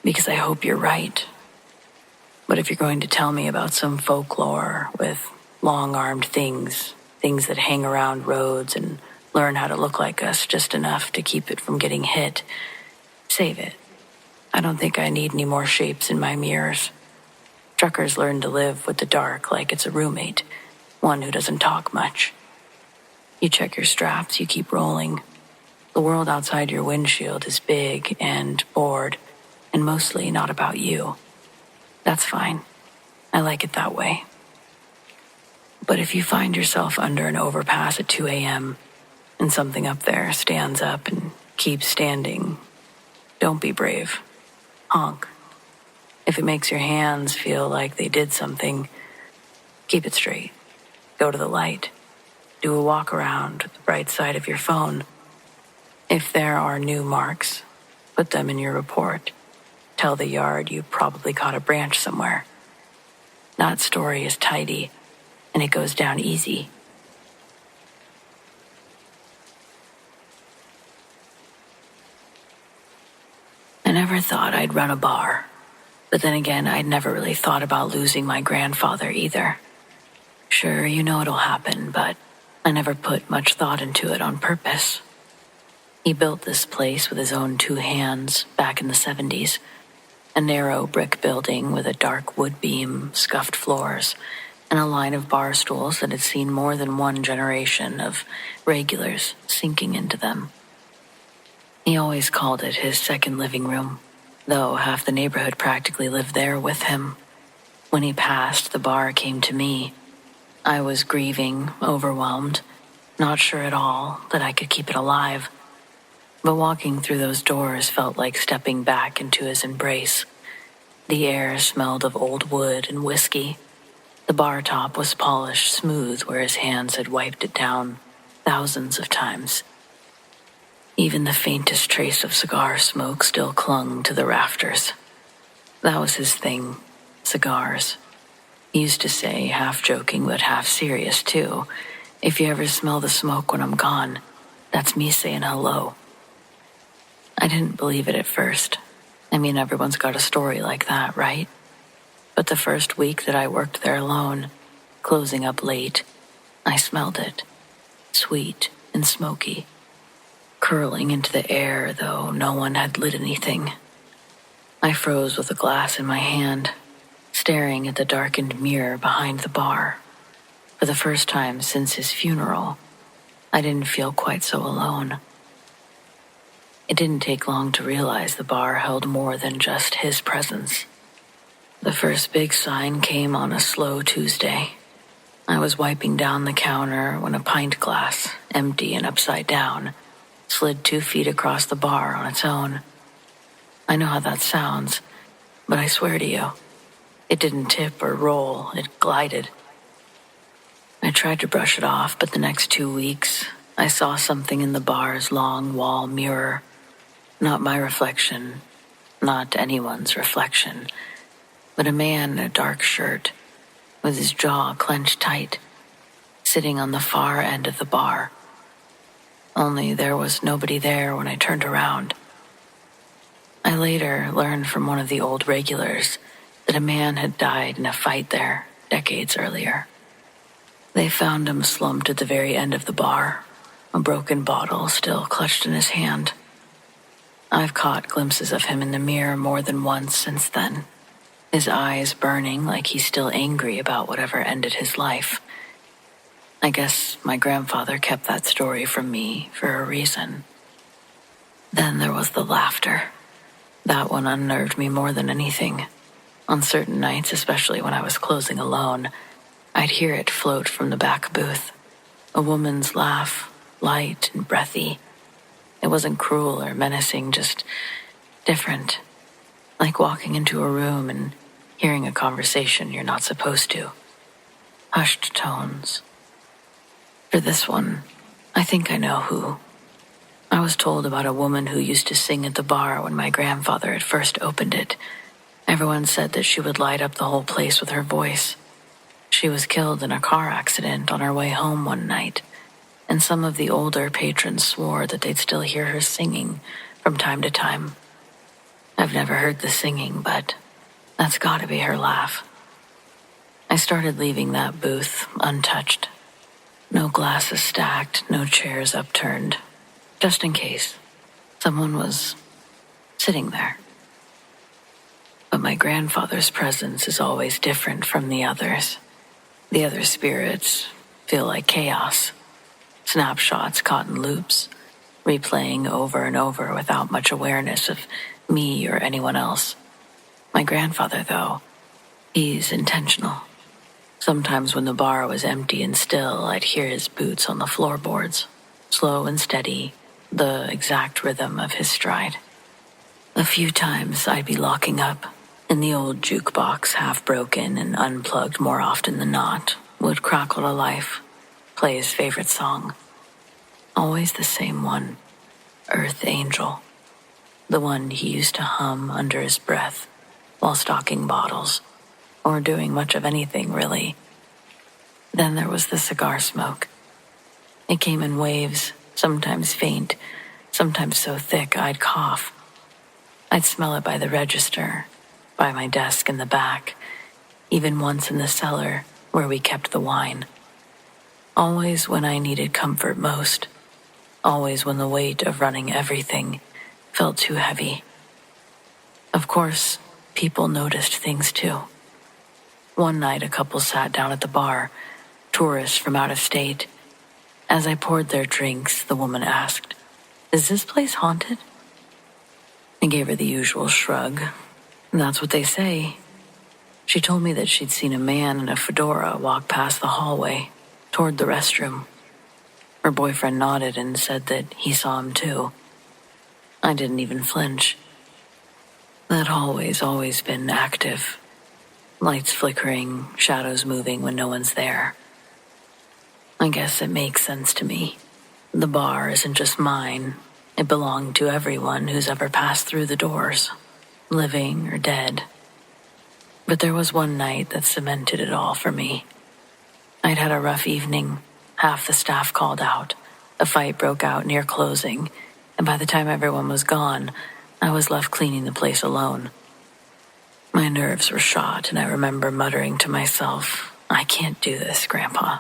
Because I hope you're right. But if you're going to tell me about some folklore with long-armed things that hang around roads and learn how to look like us just enough to keep it from getting hit, save it. I don't think I need any more shapes in my mirrors. Truckers learn to live with the dark like it's a roommate, one who doesn't talk much. You check your straps, you keep rolling. The world outside your windshield is big and bored, and mostly not about you. That's fine. I like it that way. But if you find yourself under an overpass at 2 a.m. and something up there stands up and keeps standing, don't be brave. Honk. If it makes your hands feel like they did something, keep it straight. Go to the light. Do a walk around with the bright side of your phone. If there are new marks, put them in your report. Tell the yard you probably caught a branch somewhere. That story is tidy, and it goes down easy. I never thought I'd run a bar, but then again, I'd never really thought about losing my grandfather either. Sure, you know it'll happen, but I never put much thought into it on purpose. He built this place with his own 2 hands back in the 70s. A narrow brick building with a dark wood beam, scuffed floors, and a line of bar stools that had seen more than one generation of regulars sinking into them. He always called it his second living room, though half the neighborhood practically lived there with him. When he passed, the bar came to me. I was grieving, overwhelmed, not sure at all that I could keep it alive. But walking through those doors felt like stepping back into his embrace. The air smelled of old wood and whiskey. The bar top was polished smooth where his hands had wiped it down thousands of times. Even the faintest trace of cigar smoke still clung to the rafters. That was his thing, cigars. He used to say, half joking but half serious too, "If you ever smell the smoke when I'm gone, that's me saying hello." I didn't believe it at first. I mean, everyone's got a story like that, right? But the first week that I worked there alone, closing up late, I smelled it. Sweet and smoky. Curling into the air, though no one had lit anything. I froze with a glass in my hand, staring at the darkened mirror behind the bar. For the first time since his funeral, I didn't feel quite so alone. It didn't take long to realize the bar held more than just his presence. The first big sign came on a slow Tuesday. I was wiping down the counter when a pint glass, empty and upside down, slid 2 feet across the bar on its own. I know how that sounds, but I swear to you, it didn't tip or roll, it glided. I tried to brush it off, but the next 2 weeks, I saw something in the bar's long wall mirror. Not my reflection, not anyone's reflection, but a man in a dark shirt, with his jaw clenched tight, sitting on the far end of the bar. Only there was nobody there when I turned around. I later learned from one of the old regulars that a man had died in a fight there decades earlier. They found him slumped at the very end of the bar, a broken bottle still clutched in his hand. I've caught glimpses of him in the mirror more than once since then, his eyes burning like he's still angry about whatever ended his life. I guess my grandfather kept that story from me for a reason. Then there was the laughter. That one unnerved me more than anything. On certain nights, especially when I was closing alone, I'd hear it float from the back booth. A woman's laugh, light and breathy. It wasn't cruel or menacing, just different. Like walking into a room and hearing a conversation you're not supposed to. Hushed tones. For this one, I think I know who. I was told about a woman who used to sing at the bar when my grandfather had first opened it. Everyone said that she would light up the whole place with her voice. She was killed in a car accident on her way home one night, and some of the older patrons swore that they'd still hear her singing from time to time. I've never heard the singing, but that's gotta be her laugh. I started leaving that booth untouched. No glasses stacked, no chairs upturned, just in case someone was sitting there. But my grandfather's presence is always different from the others. The other spirits feel like chaos, snapshots caught in loops, replaying over and over without much awareness of me or anyone else. My grandfather, though, he's intentional. Sometimes when the bar was empty and still, I'd hear his boots on the floorboards, slow and steady, the exact rhythm of his stride. A few times I'd be locking up, and the old jukebox, half broken and unplugged more often than not, would crackle to life, play his favorite song. Always the same one, Earth Angel. The one he used to hum under his breath while stocking bottles, or doing much of anything, really. Then there was the cigar smoke. It came in waves, sometimes faint, sometimes so thick I'd cough. I'd smell it by the register, by my desk in the back, even once in the cellar where we kept the wine. Always when I needed comfort most, always when the weight of running everything felt too heavy. Of course, people noticed things too. One night, a couple sat down at the bar, tourists from out of state. As I poured their drinks, the woman asked, "Is this place haunted?" I gave her the usual shrug. That's what they say. She told me that she'd seen a man in a fedora walk past the hallway, toward the restroom. Her boyfriend nodded and said that he saw him too. I didn't even flinch. That hallway's always been active. Lights flickering, shadows moving when no one's there. I guess it makes sense to me. The bar isn't just mine. It belonged to everyone who's ever passed through the doors, living or dead. But there was one night that cemented it all for me. I'd had a rough evening. Half the staff called out. A fight broke out near closing, and by the time everyone was gone, I was left cleaning the place alone. My nerves were shot, and I remember muttering to myself, "I can't do this, Grandpa.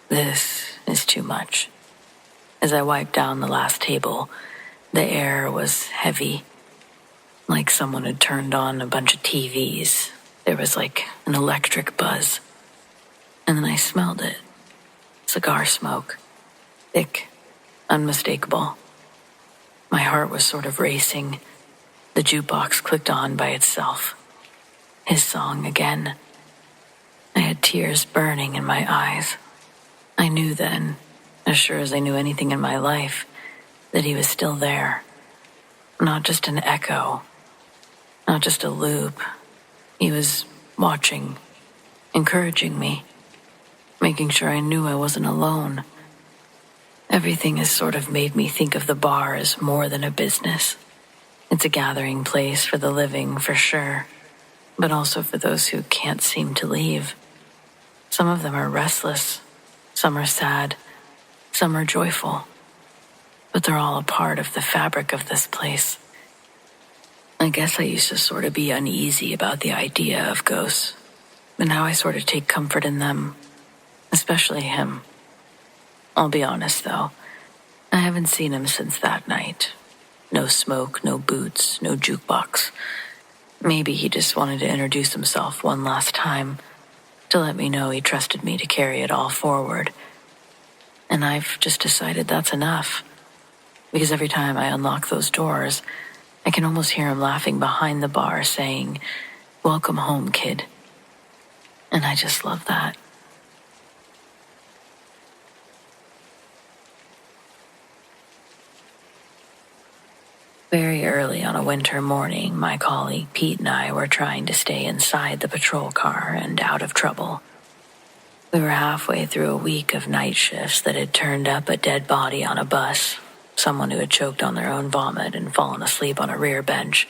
This is too much." As I wiped down the last table, the air was heavy, like someone had turned on a bunch of TVs. There was like an electric buzz. And then I smelled it. Cigar smoke. Thick, unmistakable. My heart was sort of racing. The jukebox clicked on by itself. His song again. I had tears burning in my eyes. I knew then, as sure as I knew anything in my life, that he was still there. Not just an echo. Not just a loop. He was watching, encouraging me, making sure I knew I wasn't alone. Everything has sort of made me think of the bar as more than a business. It's a gathering place for the living, for sure, but also for those who can't seem to leave. Some of them are restless, some are sad, some are joyful, but they're all a part of the fabric of this place. I guess I used to sort of be uneasy about the idea of ghosts, but now I sort of take comfort in them, especially him. I'll be honest, though, I haven't seen him since that night. No smoke, no boots, no jukebox. Maybe he just wanted to introduce himself one last time, to let me know he trusted me to carry it all forward. And I've just decided that's enough, because every time I unlock those doors, I can almost hear him laughing behind the bar saying, "Welcome home, kid." And I just love that. Very early on a winter morning, my colleague Pete and I were trying to stay inside the patrol car and out of trouble. We were halfway through a week of night shifts that had turned up a dead body on a bus, someone who had choked on their own vomit and fallen asleep on a rear bench,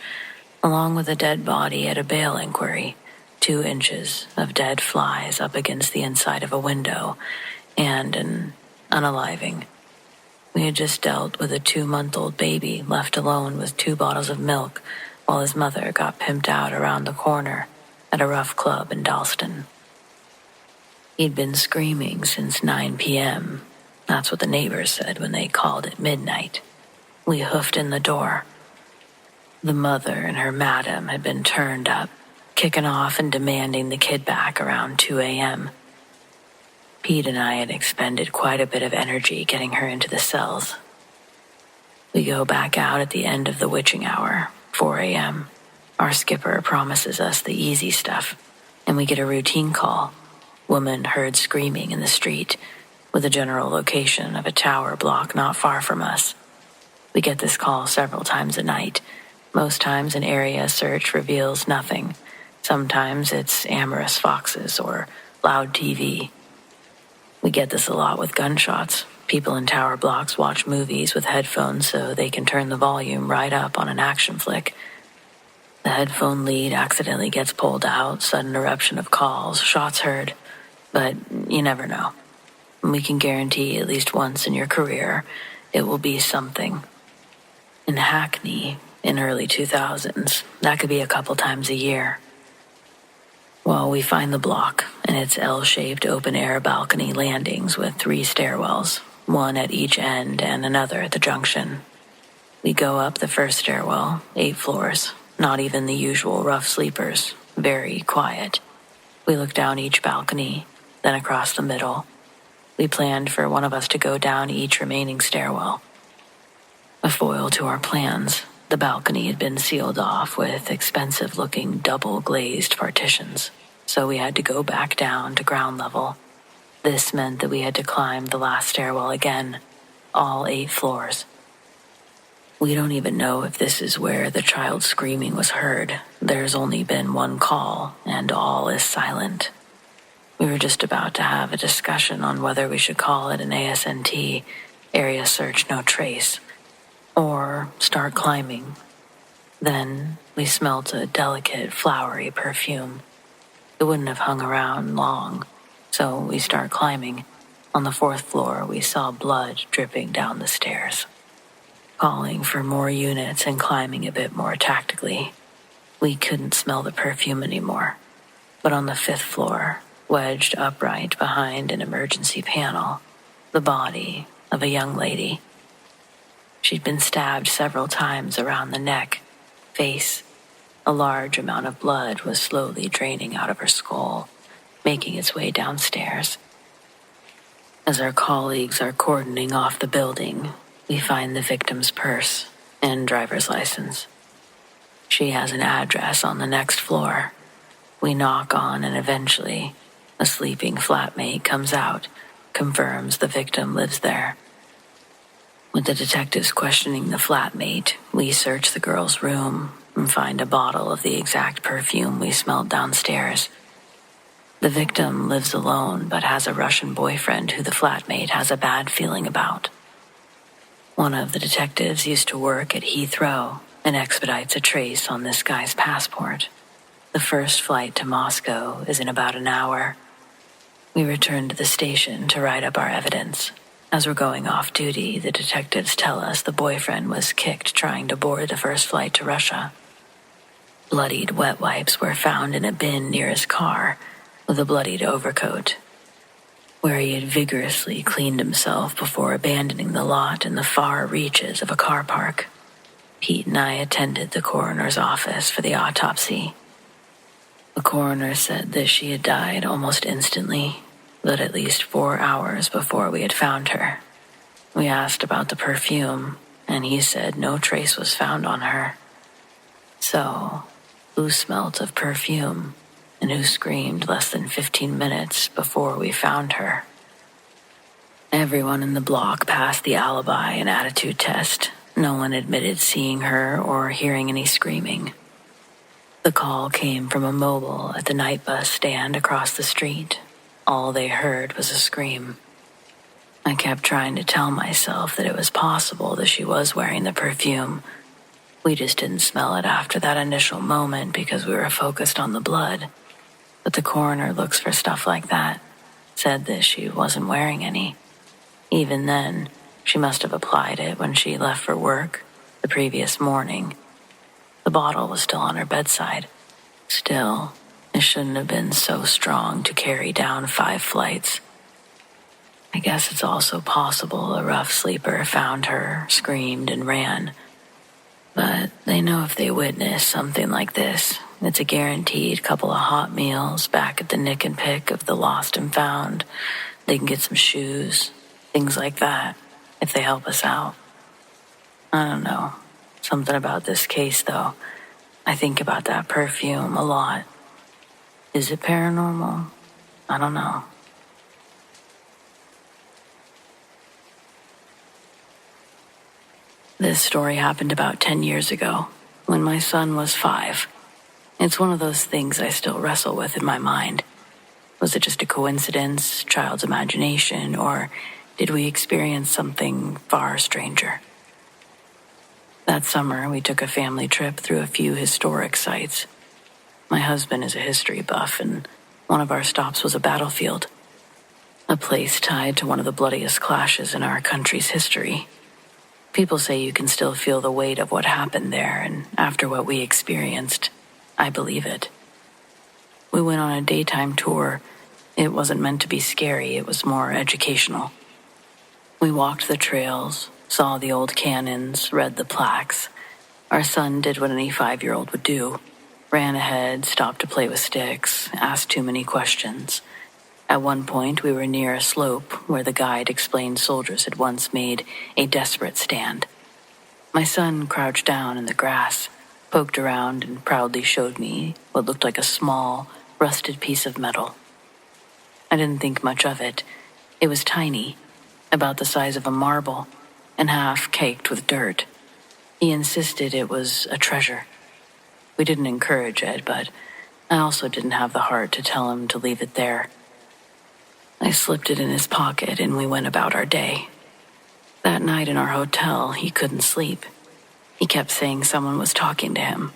along with a dead body at a bail inquiry, 2 inches of dead flies up against the inside of a window, and an unaliving. We had just dealt with a 2-month-old baby left alone with 2 bottles of milk while his mother got pimped out around the corner at a rough club in Dalston. He'd been screaming since 9 p.m., That's what the neighbors said when they called at midnight. We hoofed in the door. The mother and her madam had been turned up, kicking off and demanding the kid back around 2 a.m. Pete and I had expended quite a bit of energy getting her into the cells. We go back out at the end of the witching hour, 4 a.m. Our skipper promises us the easy stuff, and we get a routine call. Woman heard screaming in the street, with a general location of a tower block not far from us. We get this call several times a night. Most times an area search reveals nothing. Sometimes it's amorous foxes or loud TV. We get this a lot with gunshots. People in tower blocks watch movies with headphones so they can turn the volume right up on an action flick. The headphone lead accidentally gets pulled out, sudden eruption of calls, shots heard. But you never know. We can guarantee at least once in your career it will be something. In Hackney, in early 2000s, that could be a couple times a year. Well, we find the block, and its L-shaped open-air balcony landings with 3 stairwells, one at each end and another at the junction. We go up the first stairwell, 8 floors, not even the usual rough sleepers, very quiet. We looked down each balcony, then across the middle. We planned for one of us to go down each remaining stairwell. A foil to our plans, the balcony had been sealed off with expensive-looking double-glazed partitions, so we had to go back down to ground level. This meant that we had to climb the last stairwell again, all 8 floors. We don't even know if this is where the child screaming was heard. There's only been one call, and all is silent. We were just about to have a discussion on whether we should call it an ASNT, area search no trace, or start climbing. Then we smelt a delicate, flowery perfume. It wouldn't have hung around long, so we start climbing. On the 4th floor, we saw blood dripping down the stairs. Calling for more units and climbing a bit more tactically. We couldn't smell the perfume anymore. But on the 5th floor, wedged upright behind an emergency panel, the body of a young lady. She'd been stabbed several times around the neck, face. A large amount of blood was slowly draining out of her skull, making its way downstairs. As our colleagues are cordoning off the building, we find the victim's purse and driver's license. She has an address on the next floor. We knock on and eventually, a sleeping flatmate comes out, confirms the victim lives there. With the detectives questioning the flatmate, we search the girl's room and find a bottle of the exact perfume we smelled downstairs. The victim lives alone but has a Russian boyfriend who the flatmate has a bad feeling about. One of the detectives used to work at Heathrow and expedites a trace on this guy's passport. The first flight to Moscow is in about an hour. We return to the station to write up our evidence. As we're going off duty, the detectives tell us the boyfriend was kicked trying to board the first flight to Russia. Bloodied wet wipes were found in a bin near his car with a bloodied overcoat, where he had vigorously cleaned himself before abandoning the lot in the far reaches of a car park. Pete and I attended the coroner's office for the autopsy. The coroner said that she had died almost instantly, but at least 4 hours before we had found her. We asked about the perfume, and he said no trace was found on her. So, who smelt of perfume? And who screamed less than 15 minutes before we found her? Everyone in the block passed the alibi and attitude test. No one admitted seeing her or hearing any screaming. The call came from a mobile at the night bus stand across the street. All they heard was a scream. I kept trying to tell myself that it was possible that she was wearing the perfume. We just didn't smell it after that initial moment because we were focused on the blood. But the coroner looks for stuff like that, said that she wasn't wearing any. Even then, she must have applied it when she left for work the previous morning. The bottle was still on her bedside. Still, it shouldn't have been so strong to carry down 5 flights. I guess it's also possible a rough sleeper found her, screamed, and ran. But they know if they witness something like this, it's a guaranteed couple of hot meals back at the nick and pick of the lost and found. They can get some shoes, things like that, if they help us out. I don't know. Something about this case, though. I think about that perfume a lot. Is it paranormal? I don't know. This story happened about 10 years ago, when my son was 5. It's one of those things I still wrestle with in my mind. Was it just a coincidence, child's imagination, or did we experience something far stranger? That summer, we took a family trip through a few historic sites. My husband is a history buff, and one of our stops was a battlefield, a place tied to one of the bloodiest clashes in our country's history. People say you can still feel the weight of what happened there, and after what we experienced, I believe it. We went on a daytime tour. It wasn't meant to be scary, it was more educational. We walked the trails, saw the old cannons, read the plaques. Our son did what any 5-year-old would do. Ran ahead, stopped to play with sticks, asked too many questions. At one point, we were near a slope where the guide explained soldiers had once made a desperate stand. My son crouched down in the grass, poked around, and proudly showed me what looked like a small, rusted piece of metal. I didn't think much of it. It was tiny, about the size of a marble, and half caked with dirt. He insisted it was a treasure. We didn't encourage it, but I also didn't have the heart to tell him to leave it there. I slipped it in his pocket and we went about our day. That night in our hotel, he couldn't sleep. He kept saying someone was talking to him.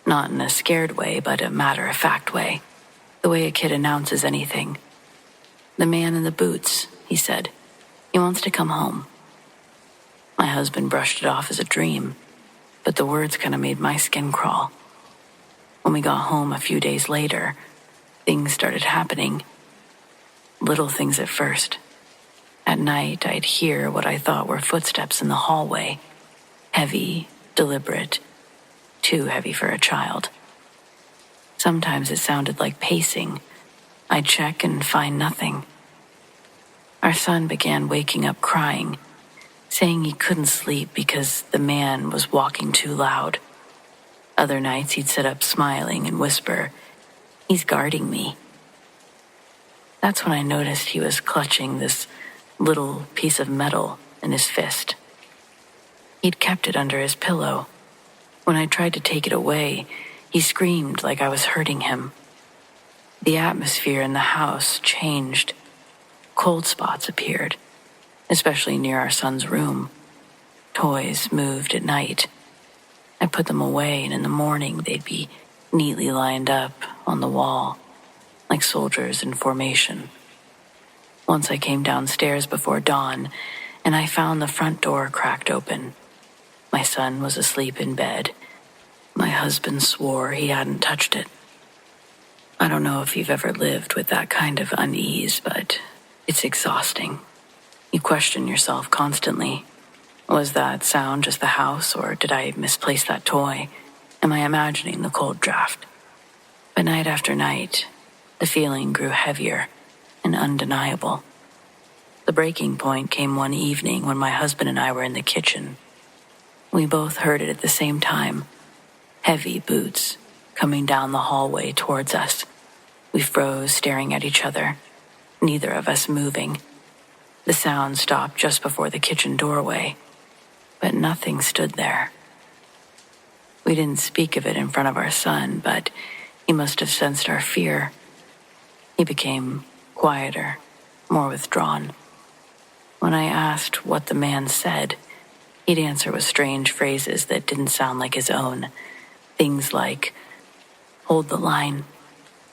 Not in a scared way, but a matter-of-fact way. The way a kid announces anything. "The man in the boots," he said. "He wants to come home." My husband brushed it off as a dream, but the words kind of made my skin crawl. When we got home a few days later, things started happening. Little things at first. At night, I'd hear what I thought were footsteps in the hallway. Heavy, deliberate, too heavy for a child. Sometimes it sounded like pacing. I'd check and find nothing. Our son began waking up crying, saying he couldn't sleep because the man was walking too loud. Other nights he'd sit up smiling and whisper, "He's guarding me." That's when I noticed he was clutching this little piece of metal in his fist. He'd kept it under his pillow. When I tried to take it away, he screamed like I was hurting him. The atmosphere in the house changed. Cold spots appeared, especially near our son's room. Toys moved at night. I put them away, and in the morning they'd be neatly lined up on the wall, like soldiers in formation. Once I came downstairs before dawn, and I found the front door cracked open. My son was asleep in bed. My husband swore he hadn't touched it. I don't know if you've ever lived with that kind of unease, but it's exhausting. You question yourself constantly. Was that sound just the house, or did I misplace that toy? Am I imagining the cold draft? But night after night, the feeling grew heavier and undeniable. The breaking point came one evening when my husband and I were in the kitchen. We both heard it at the same time. Heavy boots coming down the hallway towards us. We froze, staring at each other, neither of us moving. The sound stopped just before the kitchen doorway, but nothing stood there. We didn't speak of it in front of our son, but he must have sensed our fear. He became quieter, more withdrawn. When I asked what the man said, he'd answer with strange phrases that didn't sound like his own. Things like, "Hold the line,"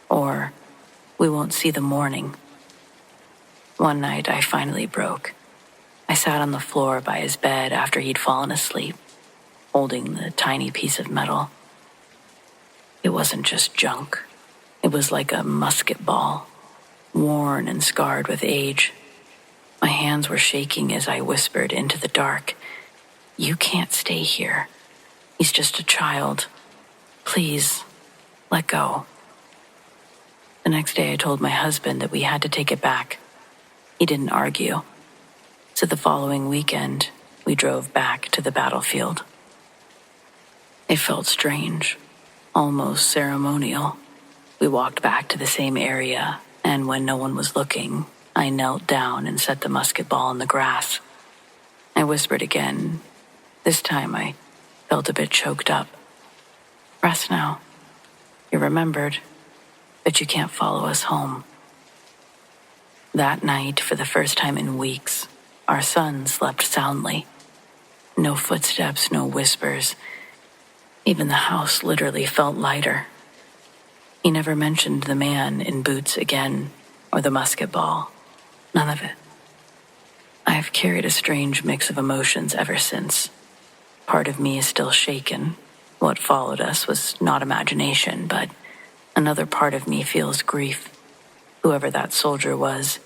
or "We won't see the morning." One night I finally broke. I sat on the floor by his bed after he'd fallen asleep, holding the tiny piece of metal. It wasn't just junk. It was like a musket ball, worn and scarred with age. My hands were shaking as I whispered into the dark, "You can't stay here. He's just a child. Please, let go." The next day I told my husband that we had to take it back. He didn't argue. So the following weekend, we drove back to the battlefield. It felt strange, almost ceremonial. We walked back to the same area, and when no one was looking, I knelt down and set the musket ball in the grass. I whispered again. This time I felt a bit choked up. "Rest now. You remembered, but you can't follow us home." That night, for the first time in weeks, our son slept soundly. No footsteps, no whispers. Even the house literally felt lighter. He never mentioned the man in boots again, or the musket ball. None of it. I've carried a strange mix of emotions ever since. Part of me is still shaken. What followed us was not imagination, but another part of me feels grief. Whoever that soldier was,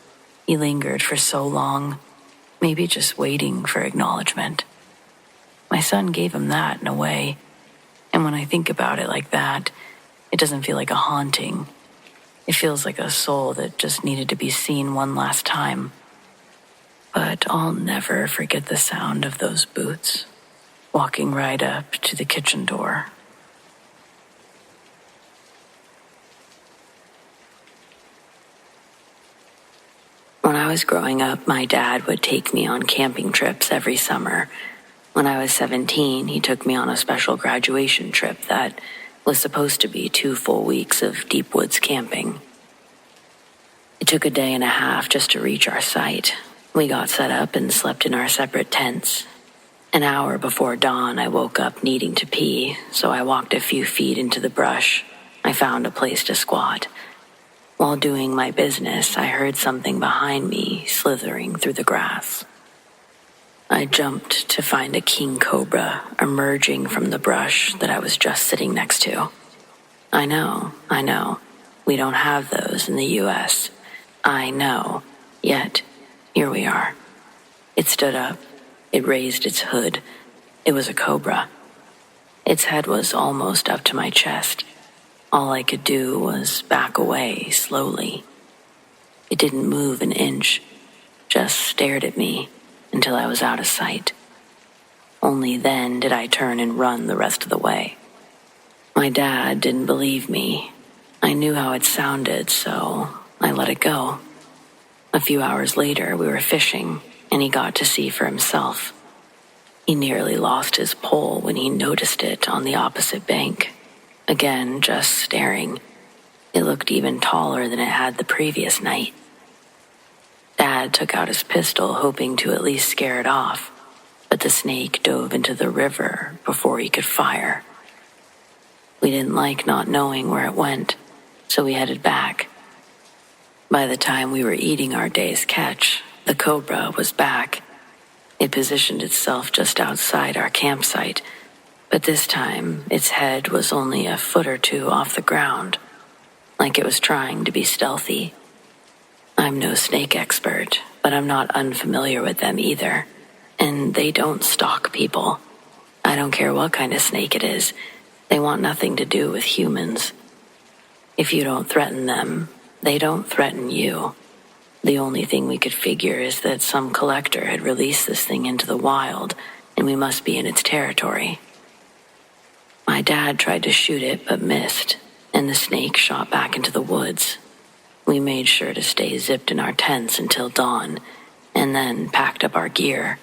he lingered for so long, maybe just waiting for acknowledgement. My son gave him that in a way, and when I think about it like that, It doesn't feel like a haunting. It feels like a soul that just needed to be seen one last time. But I'll never forget the sound of those boots walking right up to the kitchen door. When I was growing up, my dad would take me on camping trips every summer. When I was 17, he took me on a special graduation trip that was supposed to be 2 full weeks of deep woods camping. It took a day and a half just to reach our site. We got set up and slept in our separate tents. An hour before dawn, I woke up needing to pee, so I walked a few feet into the brush. I found a place to squat. While doing my business, I heard something behind me slithering through the grass. I jumped to find a king cobra emerging from the brush that I was just sitting next to. I know. We don't have those in the U.S. I know. Yet, here we are. It stood up. It raised its hood. It was a cobra. Its head was almost up to my chest. All I could do was back away slowly. It didn't move an inch, just stared at me until I was out of sight. Only then did I turn and run the rest of the way. My dad didn't believe me. I knew how it sounded, so I let it go. A few hours later, we were fishing, and he got to see for himself. He nearly lost his pole when he noticed it on the opposite bank. Again, just staring. It looked even taller than it had the previous night. Dad took out his pistol, hoping to at least scare it off, but the snake dove into the river before he could fire. We didn't like not knowing where it went, so we headed back. By the time we were eating our day's catch, the cobra was back. It positioned itself just outside our campsite, but this time its head was only a foot or two off the ground, like it was trying to be stealthy. I'm no snake expert, but I'm not unfamiliar with them either, and they don't stalk people. I don't care what kind of snake it is. They want nothing to do with humans. If you don't threaten them, they don't threaten you. The only thing we could figure is that some collector had released this thing into the wild, and we must be in its territory. My dad tried to shoot it, but missed, and the snake shot back into the woods. We made sure to stay zipped in our tents until dawn, and then packed up our gear.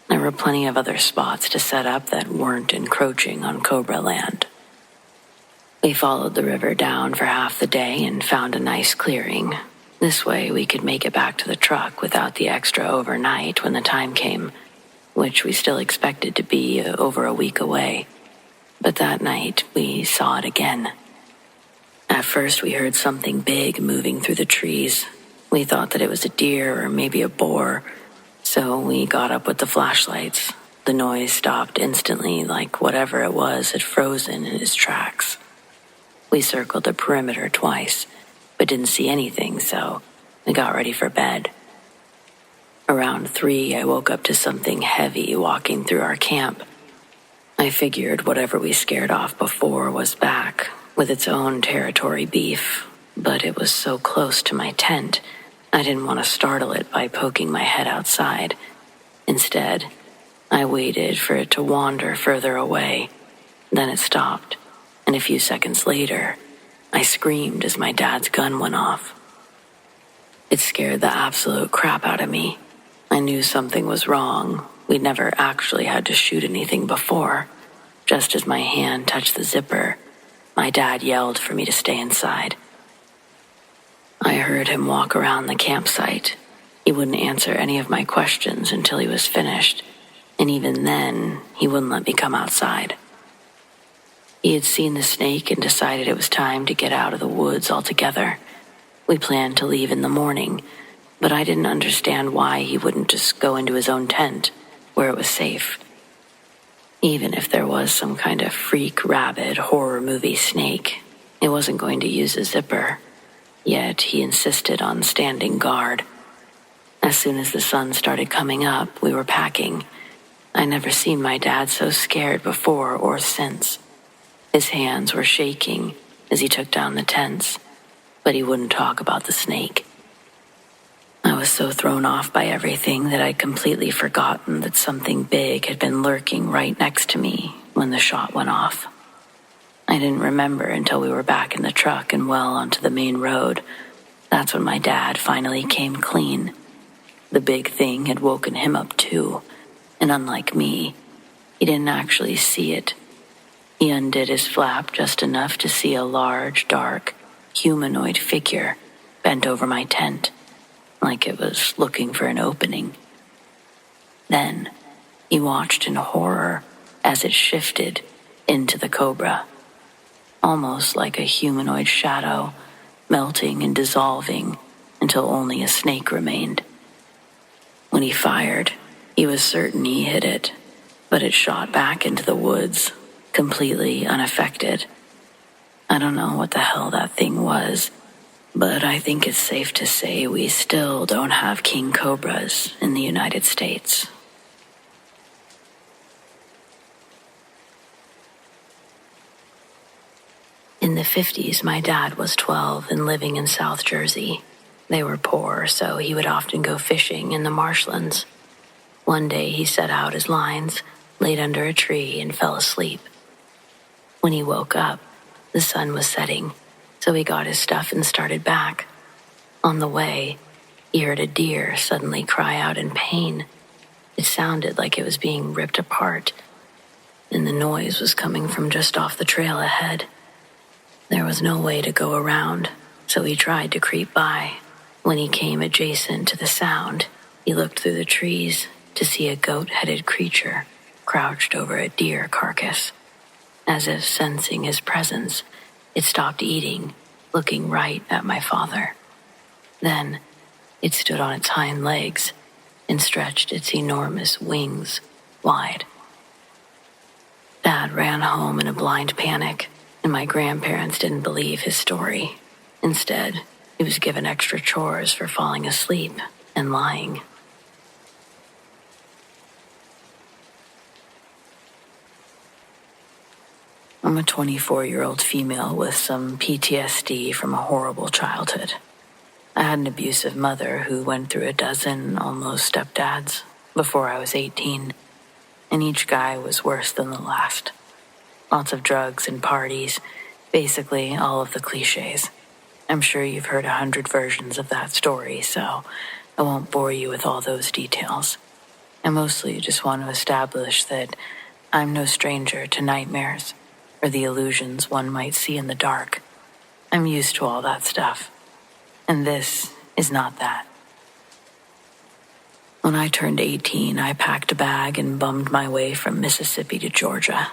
There were plenty of other spots to set up that weren't encroaching on Cobra land. We followed the river down for half the day and found a nice clearing. This way we could make it back to the truck without the extra overnight when the time came, which we still expected to be over a week away. But that night we saw it again. At first we heard something big moving through the trees. We thought that it was a deer or maybe a boar, so we got up with the flashlights. The noise stopped instantly, like whatever it was had frozen in its tracks. We circled the perimeter twice, but didn't see anything, so we got ready for bed. Around 3, I woke up to something heavy walking through our camp. I figured whatever we scared off before was back, with its own territory beef, but it was so close to my tent, I didn't want to startle it by poking my head outside. Instead, I waited for it to wander further away. Then it stopped, and a few seconds later, I screamed as my dad's gun went off. It scared the absolute crap out of me. I knew something was wrong. We'd never actually had to shoot anything before. Just as my hand touched the zipper, my dad yelled for me to stay inside. I heard him walk around the campsite. He wouldn't answer any of my questions until he was finished, and even then, he wouldn't let me come outside. He had seen the snake and decided it was time to get out of the woods altogether. We planned to leave in the morning, but I didn't understand why he wouldn't just go into his own tent, where it was safe. Even if there was some kind of freak, rabid, horror movie snake, it wasn't going to use a zipper. Yet he insisted on standing guard. As soon as the sun started coming up, we were packing. I never seen my dad so scared before or since. His hands were shaking, as he took down the tents, but he wouldn't talk about the snake. I was so thrown off by everything that I'd completely forgotten that something big had been lurking right next to me when the shot went off. I didn't remember until we were back in the truck and well onto the main road. That's when my dad finally came clean. The big thing had woken him up too, and unlike me, he didn't actually see it. He undid his flap just enough to see a large, dark, humanoid figure bent over my tent, like it was looking for an opening. Then he watched in horror as it shifted into the cobra, almost like a humanoid shadow, melting and dissolving until only a snake remained. When he fired, he was certain he hit it, but it shot back into the woods, completely unaffected. I don't know what the hell that thing was, but I think it's safe to say we still don't have king cobras in the United States. In the 50s, my dad was 12 and living in South Jersey. They were poor, so he would often go fishing in the marshlands. One day he set out his lines, laid under a tree, and fell asleep. When he woke up, the sun was setting, so he got his stuff and started back. On the way, he heard a deer suddenly cry out in pain. It sounded like it was being ripped apart, and the noise was coming from just off the trail ahead. There was no way to go around, so he tried to creep by. When he came adjacent to the sound, he looked through the trees to see a goat-headed creature crouched over a deer carcass. As if sensing his presence, it stopped eating, looking right at my father. Then, it stood on its hind legs and stretched its enormous wings wide. Dad ran home in a blind panic, and my grandparents didn't believe his story. Instead, he was given extra chores for falling asleep and lying. I'm a 24-year-old female with some PTSD from a horrible childhood. I had an abusive mother who went through a dozen almost stepdads before I was 18, and each guy was worse than the last. Lots of drugs and parties, basically all of the cliches. I'm sure you've heard 100 versions of that story, so I won't bore you with all those details. I mostly just want to establish that I'm no stranger to nightmares or the illusions one might see in the dark. I'm used to all that stuff, and this is not that. When I turned 18, I packed a bag and bummed my way from Mississippi to Georgia.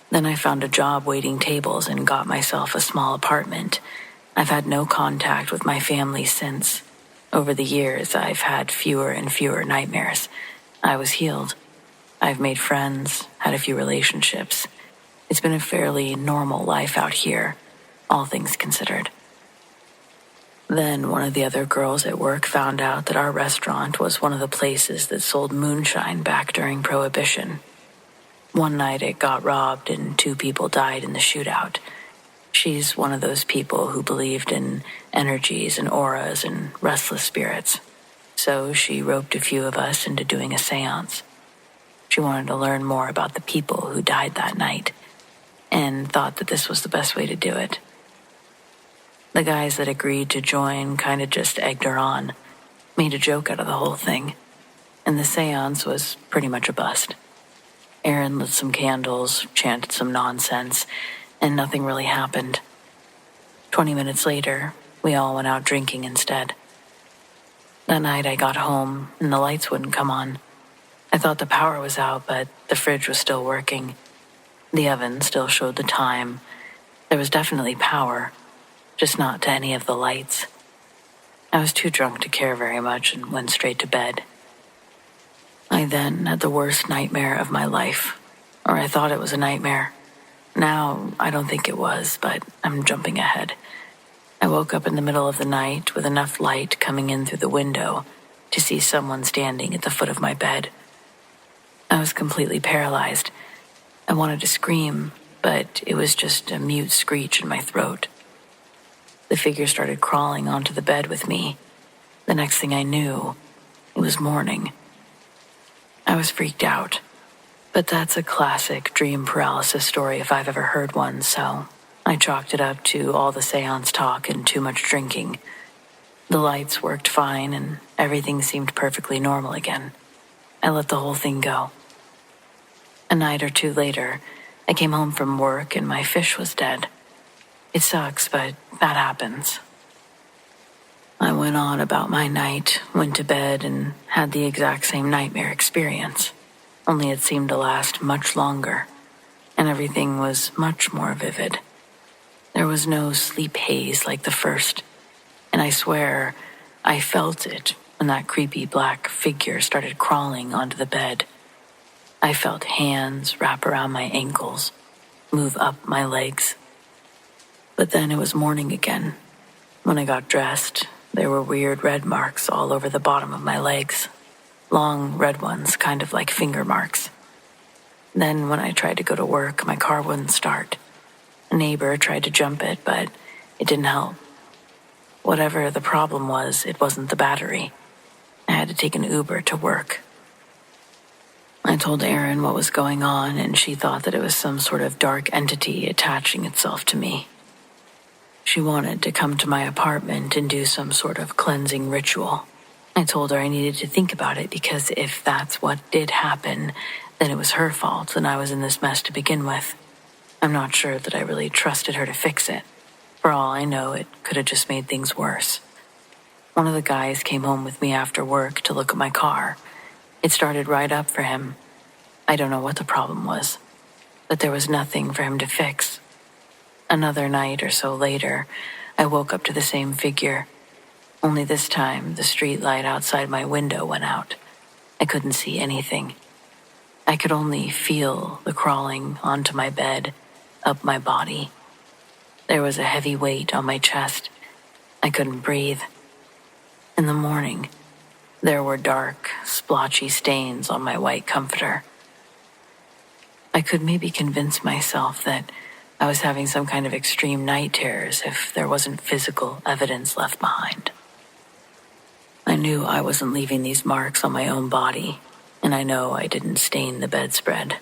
Then I found a job waiting tables and got myself a small apartment. I've had no contact with my family since. Over the years, I've had fewer and fewer nightmares. I was healed. I've made friends, had a few relationships. It's been a fairly normal life out here, all things considered. Then one of the other girls at work found out that our restaurant was one of the places that sold moonshine back during Prohibition. One night it got robbed and 2 people died in the shootout. She's one of those people who believed in energies and auras and restless spirits. So she roped a few of us into doing a seance. She wanted to learn more about the people who died that night and thought that this was the best way to do it. The guys that agreed to join kind of just egged her on, made a joke out of the whole thing, and the seance was pretty much a bust. Aaron lit some candles, chanted some nonsense, and nothing really happened. 20 minutes later, we all went out drinking instead. That night I got home, and the lights wouldn't come on. I thought the power was out, but the fridge was still working. The oven still showed the time. There was definitely power, just not to any of the lights. I was too drunk to care very much and went straight to bed. I then had the worst nightmare of my life, or I thought it was a nightmare. Now, I don't think it was, but I'm jumping ahead. I woke up in the middle of the night with enough light coming in through the window to see someone standing at the foot of my bed. I was completely paralyzed. I wanted to scream, but it was just a mute screech in my throat. the figure started crawling onto the bed with me. The next thing I knew, it was morning. I was freaked out, but that's a classic dream paralysis story if I've ever heard one, so I chalked it up to all the seance talk and too much drinking. The lights worked fine and everything seemed perfectly normal again. I let the whole thing go. A night or two later, I came home from work and my fish was dead. It sucks, but that happens. I went on about my night, went to bed, and had the exact same nightmare experience, only it seemed to last much longer, and everything was much more vivid. There was no sleep haze like the first, and I swear I felt it when that creepy black figure started crawling onto the bed. I felt hands wrap around my ankles, move up my legs. But then it was morning again. When I got dressed, there were weird red marks all over the bottom of my legs. Long red ones, kind of like finger marks. Then when I tried to go to work, my car wouldn't start. A neighbor tried to jump it, but it didn't help. Whatever the problem was, it wasn't the battery. I had to take an Uber to work. I told Erin what was going on, and she thought that it was some sort of dark entity attaching itself to me. She wanted to come to my apartment and do some sort of cleansing ritual. I told her I needed to think about it because if that's what did happen, then it was her fault and I was in this mess to begin with. I'm not sure that I really trusted her to fix it. For all I know, it could have just made things worse. One of the guys came home with me after work to look at my car. It started right up for him. I don't know what the problem was, but there was nothing for him to fix. Another night or so later, I woke up to the same figure. Only this time, the street light outside my window went out. I couldn't see anything. I could only feel the crawling onto my bed, up my body. There was a heavy weight on my chest. I couldn't breathe. In the morning, there were dark, splotchy stains on my white comforter. I could maybe convince myself that I was having some kind of extreme night terrors if there wasn't physical evidence left behind. I knew I wasn't leaving these marks on my own body, and I know I didn't stain the bedspread.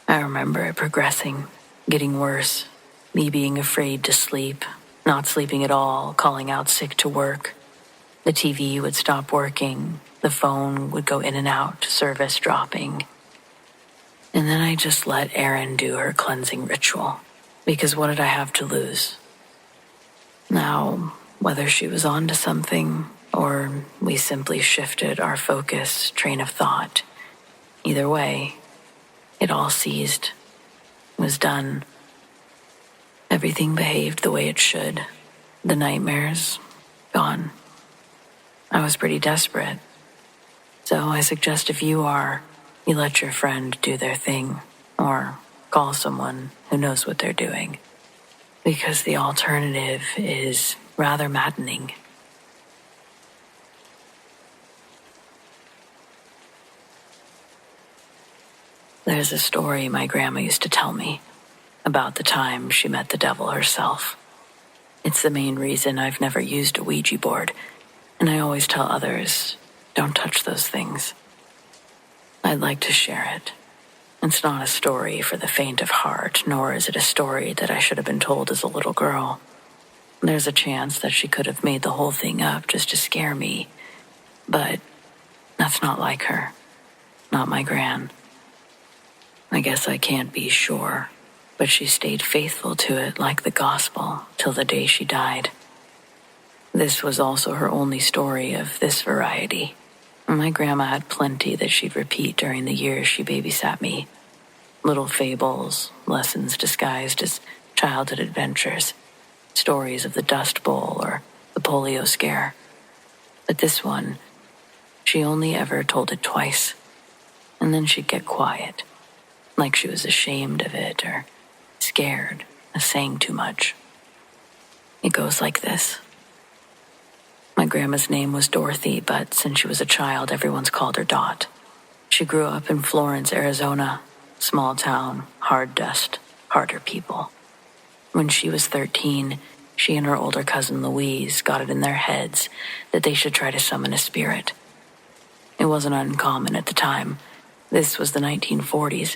I remember it progressing, getting worse, me being afraid to sleep, not sleeping at all, calling out sick to work. The TV would stop working, the phone would go in and out, service dropping. And then I just let Erin do her cleansing ritual, because what did I have to lose? Now, whether she was onto something or we simply shifted our focus, train of thought, either way, it all ceased. It was done. Everything behaved the way it should. The nightmares, gone. I was pretty desperate. So I suggest if you are, you let your friend do their thing, or call someone who knows what they're doing, because the alternative is rather maddening. There's a story my grandma used to tell me about the time she met the devil herself. It's the main reason I've never used a Ouija board, and I always tell others, don't touch those things. I'd like to share it. It's not a story for the faint of heart, nor is it a story that I should have been told as a little girl. There's a chance that she could have made the whole thing up just to scare me, but that's not like her, not my gran. I guess I can't be sure, but she stayed faithful to it like the gospel till the day she died. This was also her only story of this variety. My grandma had plenty that she'd repeat during the years she babysat me. Little fables, lessons disguised as childhood adventures, stories of the Dust Bowl or the polio scare. But this one, she only ever told it twice, and then she'd get quiet, like she was ashamed of it or scared of saying too much. It goes like this. My grandma's name was Dorothy, but since she was a child, everyone's called her Dot. She grew up in Florence, Arizona. Small town, hard dust, harder people. When she was 13, she and her older cousin Louise got it in their heads that they should try to summon a spirit. It wasn't uncommon at the time. This was the 1940s,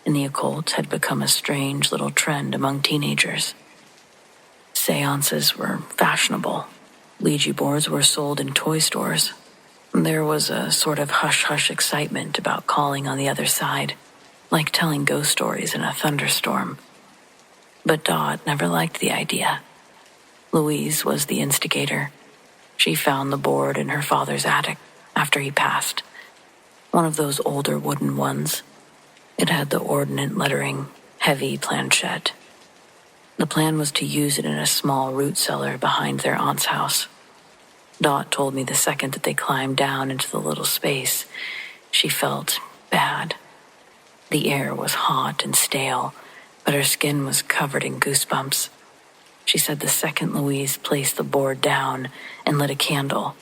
and the occult had become a strange little trend among teenagers. Seances were fashionable. Ouija boards were sold in toy stores. There was a sort of hush-hush excitement about calling on the other side, like telling ghost stories in a thunderstorm. But Dot never liked the idea. Louise was the instigator. She found the board in her father's attic after he passed, one of those older wooden ones. It had the ordnance lettering, heavy planchette. The plan was to use it in a small root cellar behind their aunt's house. Dot told me the second that they climbed down into the little space, she felt bad. The air was hot and stale, but her skin was covered in goosebumps. She said the second Louise placed the board down and lit a candle,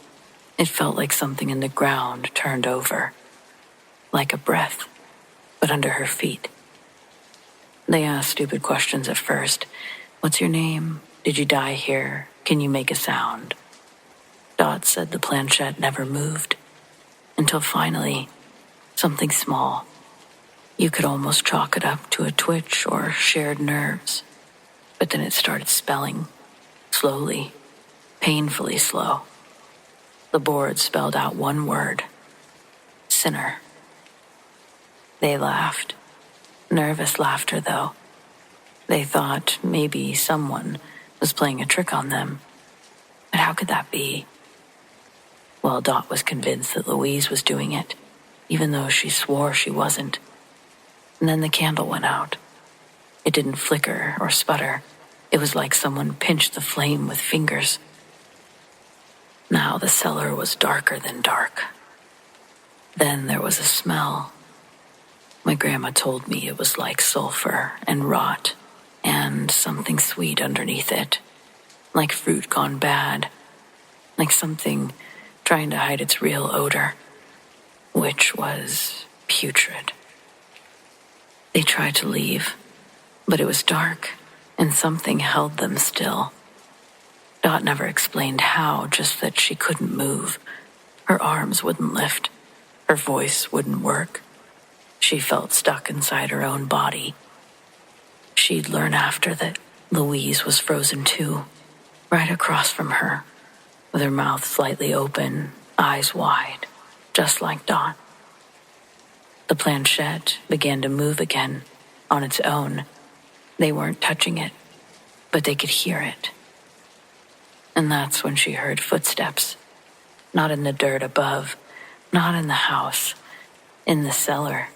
it felt like something in the ground turned over, like a breath, but under her feet. They asked stupid questions at first. What's your name? Did you die here? Can you make a sound? Dot said the planchette never moved, until finally, something small. You could almost chalk it up to a twitch or shared nerves. But then it started spelling, slowly, painfully slow. The board spelled out one word, sinner. They laughed. Nervous laughter, though. They thought maybe someone was playing a trick on them. But how could that be? Well, Dot was convinced that Louise was doing it, even though she swore she wasn't. And then the candle went out. It didn't flicker or sputter. It was like someone pinched the flame with fingers. Now the cellar was darker than dark. Then there was a smell. My grandma told me it was like sulfur and rot and something sweet underneath it, like fruit gone bad, like something trying to hide its real odor, which was putrid. They tried to leave, but it was dark, and something held them still. Dot never explained how, just that she couldn't move. Her arms wouldn't lift. Her voice wouldn't work. She felt stuck inside her own body. She'd learn after that Louise was frozen too, right across from her, with her mouth slightly open, eyes wide, just like Dot. The planchette began to move again, on its own. They weren't touching it, but they could hear it. And that's when she heard footsteps, not in the dirt above, not in the house, in the cellar,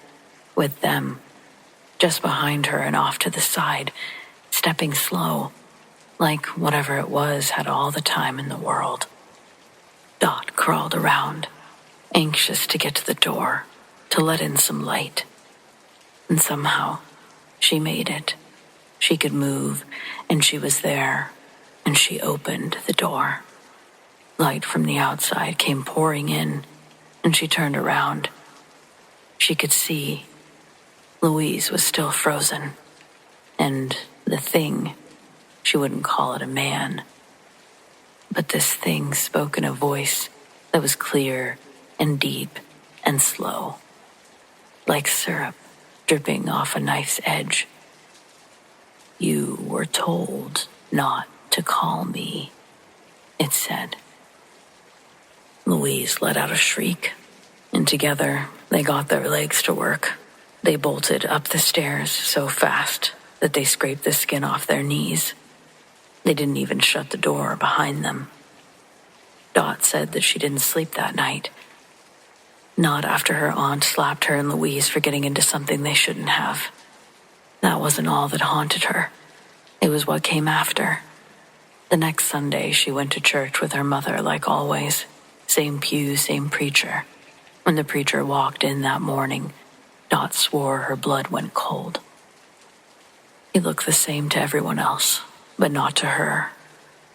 with them, just behind her and off to the side, stepping slow, like whatever it was had all the time in the world. Dot crawled around, anxious to get to the door, to let in some light. And somehow, she made it. She could move, and she was there, and she opened the door. Light from the outside came pouring in, and she turned around. She could see Louise was still frozen, and the thing, she wouldn't call it a man, but this thing spoke in a voice that was clear and deep and slow, like syrup dripping off a knife's edge. You were told not to call me, it said. Louise let out a shriek, and together they got their legs to work. They bolted up the stairs so fast that they scraped the skin off their knees. They didn't even shut the door behind them. Dot said that she didn't sleep that night. Not after her aunt slapped her and Louise for getting into something they shouldn't have. That wasn't all that haunted her. It was what came after. The next Sunday, she went to church with her mother like always. Same pew, same preacher. When the preacher walked in that morning, Dot swore her blood went cold. He looked the same to everyone else, but not to her.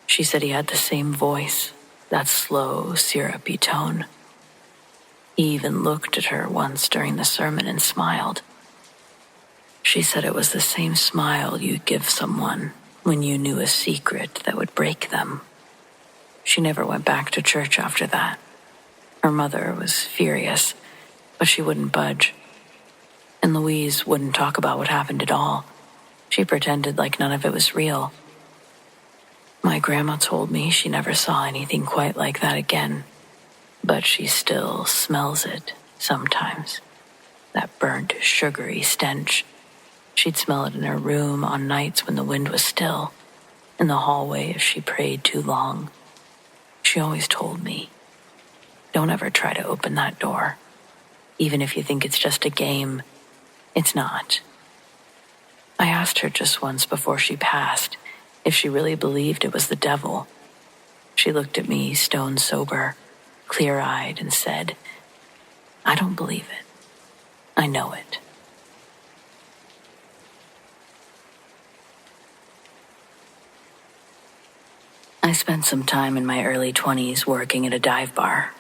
She said he had the same voice, that slow, syrupy tone. He even looked at her once during the sermon and smiled. She said it was the same smile you'd give someone when you knew a secret that would break them. She never went back to church after that. Her mother was furious, but she wouldn't budge. And Louise wouldn't talk about what happened at all. She pretended like none of it was real. My grandma told me she never saw anything quite like that again, but she still smells it sometimes. That burnt, sugary stench. She'd smell it in her room on nights when the wind was still, in the hallway if she prayed too long. She always told me, don't ever try to open that door. Even if you think it's just a game, it's not. I asked her just once before she passed if she really believed it was the devil. She looked at me stone sober, clear-eyed, and said, I don't believe it. I know it. I spent some time in my early 20s working at a dive bar.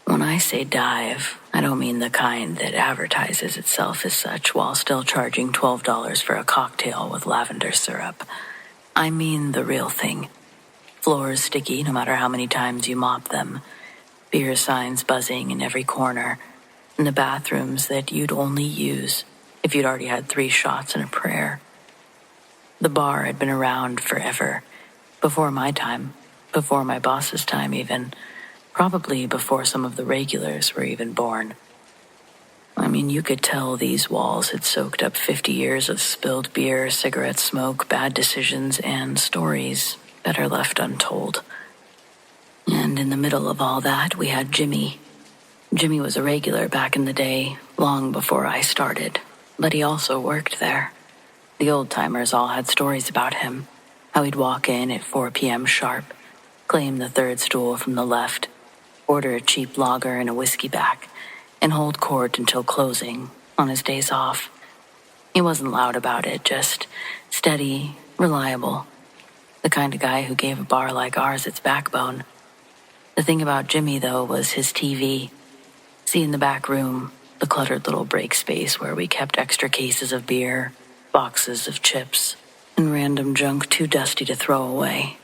When I say dive, I don't mean the kind that advertises itself as such while still charging $12 for a cocktail with lavender syrup. I mean the real thing. Floors sticky no matter how many times you mop them. Beer signs buzzing in every corner. And the bathrooms that you'd only use if you'd already had 3 shots and a prayer. The bar had been around forever. Before my time, before my boss's time even, probably before some of the regulars were even born. I mean, you could tell these walls had soaked up 50 years of spilled beer, cigarette smoke, bad decisions, and stories better left untold. And in the middle of all that, we had Jimmy. Jimmy was a regular back in the day, long before I started, but he also worked there. The old-timers all had stories about him. How he'd walk in at 4 p.m. sharp, claim the third stool from the left, order a cheap lager and a whiskey back, and hold court until closing on his days off. He wasn't loud about it, just steady, reliable. The kind of guy who gave a bar like ours its backbone. The thing about Jimmy, though, was his TV. See, in the back room, the cluttered little break space where we kept extra cases of beer, boxes of chips, and random junk too dusty to throw away.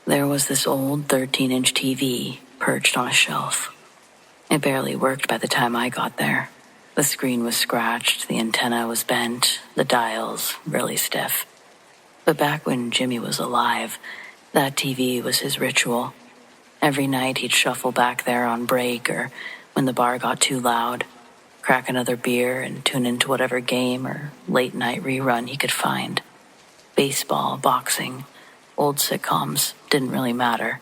There was this old 13-inch TV perched on a shelf. It barely worked by the time I got there. The screen was scratched, the antenna was bent, the dials really stiff. But back when Jimmy was alive, that TV was his ritual. Every night he'd shuffle back there on break or when the bar got too loud, crack another beer and tune into whatever game or late-night rerun he could find. Baseball, boxing, old sitcoms, didn't really matter.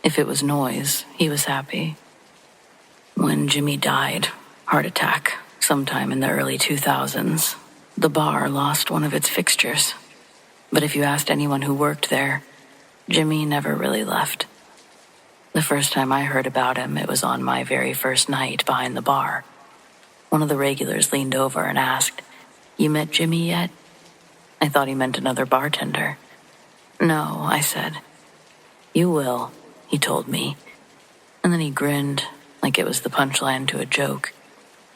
If it was noise, he was happy. When Jimmy died, heart attack, sometime in the early 2000s, the bar lost one of its fixtures. But if you asked anyone who worked there, Jimmy never really left. The first time I heard about him, it was on my very first night behind the bar. One of the regulars leaned over and asked, "You met Jimmy yet?" I thought he meant another bartender. "No," I said. "You will," he told me. And then he grinned like it was the punchline to a joke.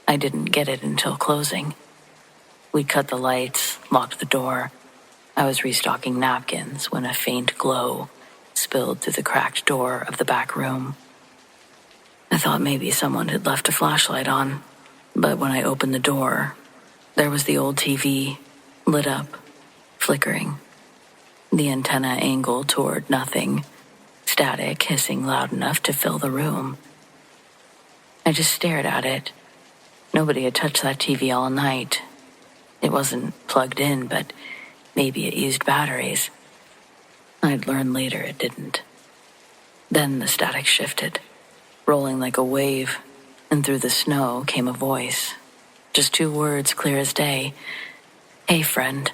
I didn't get it until closing. We'd cut the lights, locked the door. I was restocking napkins when a faint glow spilled through the cracked door of the back room. I thought maybe someone had left a flashlight on, but when I opened the door, there was the old TV, lit up, flickering. The antenna angled toward nothing, static hissing loud enough to fill the room. I just stared at it. Nobody had touched that TV all night. It wasn't plugged in, but maybe it used batteries. I'd learn later it didn't. Then the static shifted, rolling like a wave, and through the snow came a voice. Just 2 words clear as day. "Hey, friend."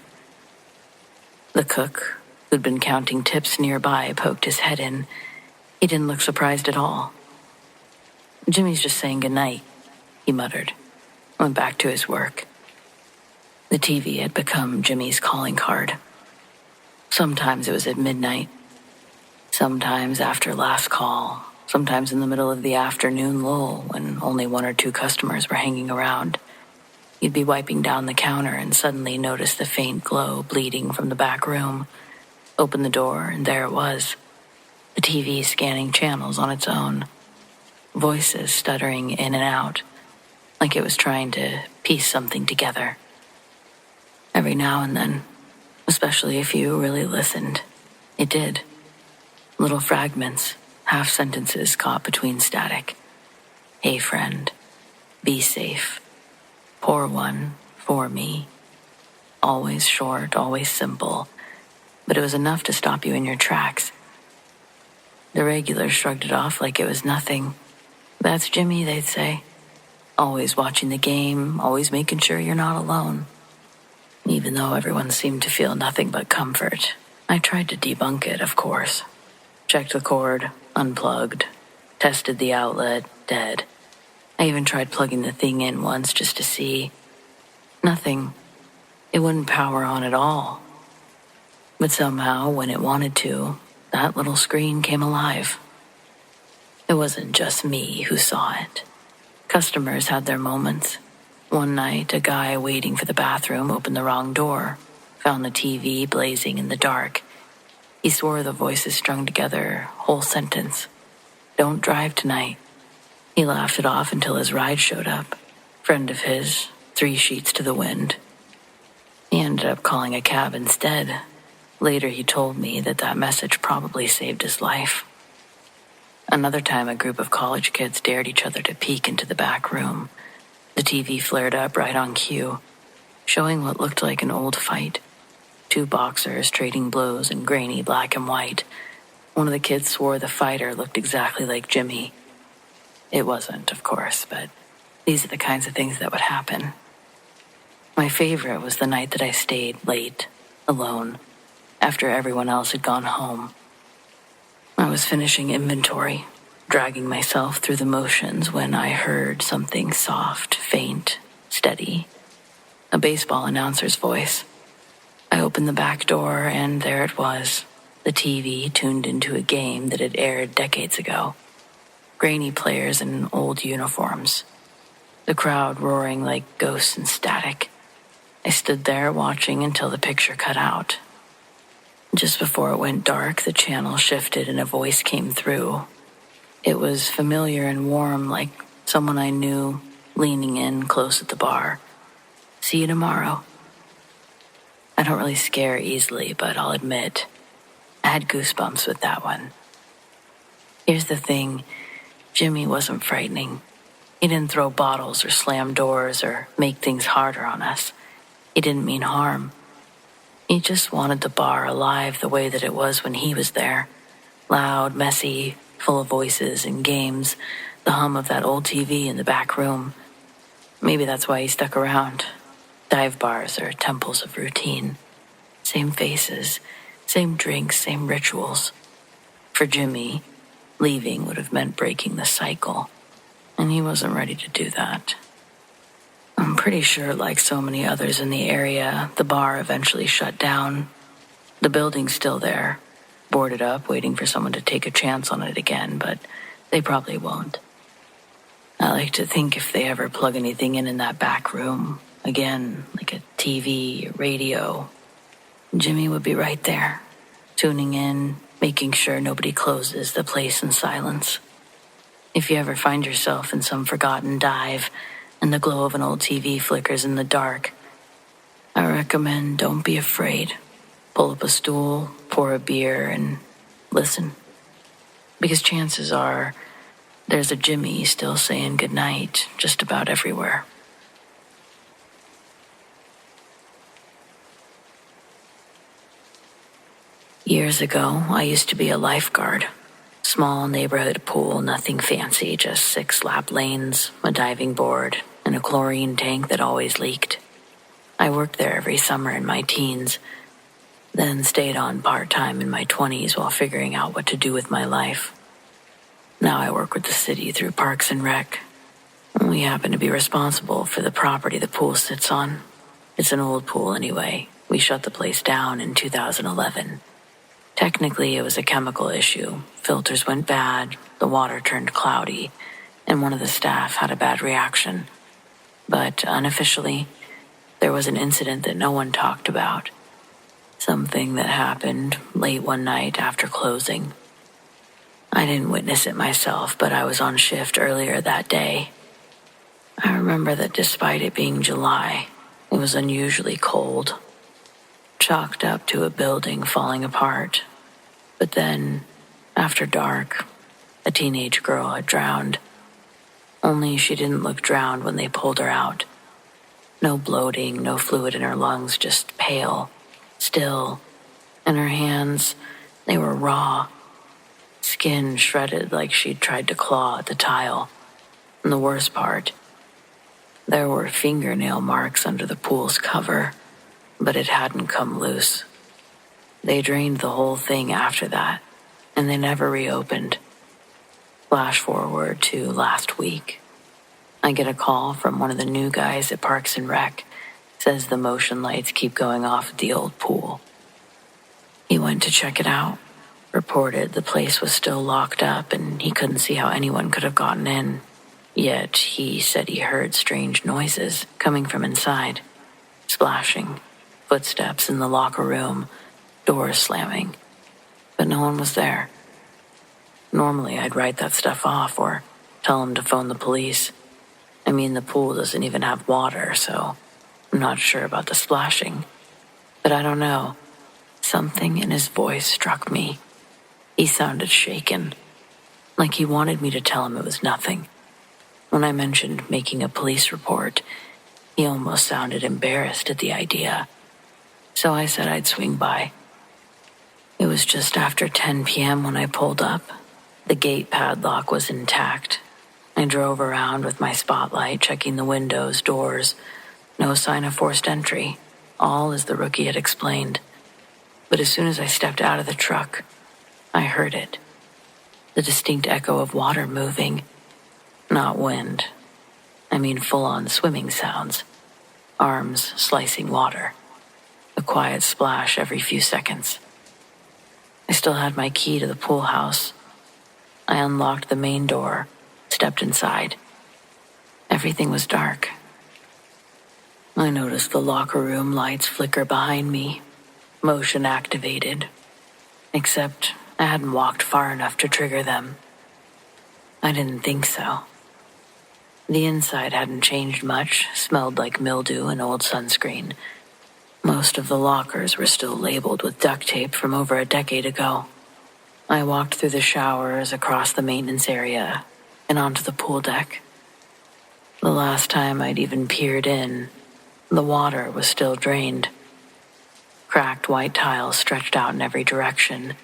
The cook, who'd been counting tips nearby, poked his head in. He didn't look surprised at all. "Jimmy's just saying goodnight," he muttered, went back to his work. The TV had become Jimmy's calling card. Sometimes it was at midnight, sometimes after last call, sometimes in the middle of the afternoon lull when only 1 or 2 customers were hanging around. You'd be wiping down the counter and suddenly notice the faint glow bleeding from the back room. Opened the door, and there it was. The TV scanning channels on its own. Voices stuttering in and out, like it was trying to piece something together. Every now and then, especially if you really listened, it did. Little fragments, half sentences caught between static. Hey friend, be safe. Pour one for me. Always short, always simple, but it was enough to stop you in your tracks. The regulars shrugged it off like it was nothing. That's Jimmy, they'd say. Always watching the game, always making sure you're not alone. Even though everyone seemed to feel nothing but comfort, I tried to debunk it, of course. Checked the cord, unplugged, tested the outlet, dead. I even tried plugging the thing in once just to see. Nothing. It wouldn't power on at all. But somehow, when it wanted to, that little screen came alive. It wasn't just me who saw it. Customers had their moments. One night, a guy waiting for the bathroom opened the wrong door, found the TV blazing in the dark. He swore the voices strung together, whole sentence. Don't drive tonight. He laughed it off until his ride showed up. Friend of his, 3 sheets to the wind. He ended up calling a cab instead. Later he told me that message probably saved his life. Another time a group of college kids dared each other to peek into the back room. The TV flared up right on cue, showing what looked like an old fight. 2 boxers trading blows in grainy black and white. One of the kids swore the fighter looked exactly like Jimmy. It wasn't, of course, but these are the kinds of things that would happen. My favorite was the night that I stayed late, alone, after everyone else had gone home. I was finishing inventory, dragging myself through the motions when I heard something soft, faint, steady. A baseball announcer's voice. I opened the back door, and there it was, the TV tuned into a game that had aired decades ago. Grainy players in old uniforms. The crowd roaring like ghosts in static. I stood there watching until the picture cut out. Just before it went dark, the channel shifted and a voice came through. It was familiar and warm, like someone I knew, leaning in close at the bar. See you tomorrow. I don't really scare easily, but I'll admit, I had goosebumps with that one. Here's the thing, Jimmy wasn't frightening. He didn't throw bottles or slam doors or make things harder on us. He didn't mean harm. He just wanted the bar alive the way that it was when he was there. Loud, messy, full of voices and games, the hum of that old TV in the back room. Maybe that's why he stuck around. Dive bars are temples of routine. Same faces, same drinks, same rituals. For Jimmy, leaving would have meant breaking the cycle, and he wasn't ready to do that. I'm pretty sure, like so many others in the area, the bar eventually shut down. The building's still there, boarded up, waiting for someone to take a chance on it again, but they probably won't. I like to think if they ever plug anything in that back room, again, like a TV, a radio, Jimmy would be right there, tuning in, making sure nobody closes the place in silence. If you ever find yourself in some forgotten dive and the glow of an old TV flickers in the dark, I recommend don't be afraid. Pull up a stool, pour a beer, and listen. Because chances are there's a Jimmy still saying goodnight just about everywhere. Years ago, I used to be a lifeguard. Small neighborhood pool, nothing fancy, just 6 lap lanes, a diving board, and a chlorine tank that always leaked. I worked there every summer in my teens, then stayed on part-time in my 20s while figuring out what to do with my life. Now I work with the city through Parks and Rec. We happen to be responsible for the property the pool sits on. It's an old pool anyway. We shut the place down in 2011. Technically, it was a chemical issue. Filters went bad, the water turned cloudy, and one of the staff had a bad reaction. But unofficially, there was an incident that no one talked about. something that happened late one night after closing. I didn't witness it myself, but I was on shift earlier that day. I remember that despite it being July, it was unusually cold, chalked up to a building falling apart. But then, after dark, a teenage girl had drowned. Only she didn't look drowned when they pulled her out. No bloating, no fluid in her lungs, just pale, still. And her hands, they were raw. Skin shredded like she'd tried to claw at the tile. And the worst part, there were fingernail marks under the pool's cover, but it hadn't come loose. They drained the whole thing after that, and they never reopened. Flash forward to last week. I get a call from one of the new guys at Parks and Rec. Says the motion lights keep going off at the old pool. He went to check it out. Reported the place was still locked up and he couldn't see how anyone could have gotten in. Yet he said he heard strange noises coming from inside. Splashing, footsteps in the locker room, doors slamming. But no one was there. Normally I'd write that stuff off or tell him to phone the police. I mean, the pool doesn't even have water, so I'm not sure about the splashing. But I don't know. Something in his voice struck me. He sounded shaken, like he wanted me to tell him it was nothing. When I mentioned making a police report, he almost sounded embarrassed at the idea. So I said I'd swing by. It was just after 10 p.m. when I pulled up. The gate padlock was intact. I drove around with my spotlight, checking the windows, doors. No sign of forced entry, all as the rookie had explained. But as soon as I stepped out of the truck, I heard it. The distinct echo of water moving. Not wind. I mean full-on swimming sounds. Arms slicing water. A quiet splash every few seconds. I still had my key to the pool house. I unlocked the main door, stepped inside. Everything was dark. I noticed the locker room lights flicker behind me, motion activated, except I hadn't walked far enough to trigger them. I didn't think so. The inside hadn't changed much, smelled like mildew and old sunscreen. Most of the lockers were still labeled with duct tape from over a decade ago. I walked through the showers, across the maintenance area, and onto the pool deck. The last time I'd even peered in, the water was still drained. Cracked white tiles stretched out in every direction.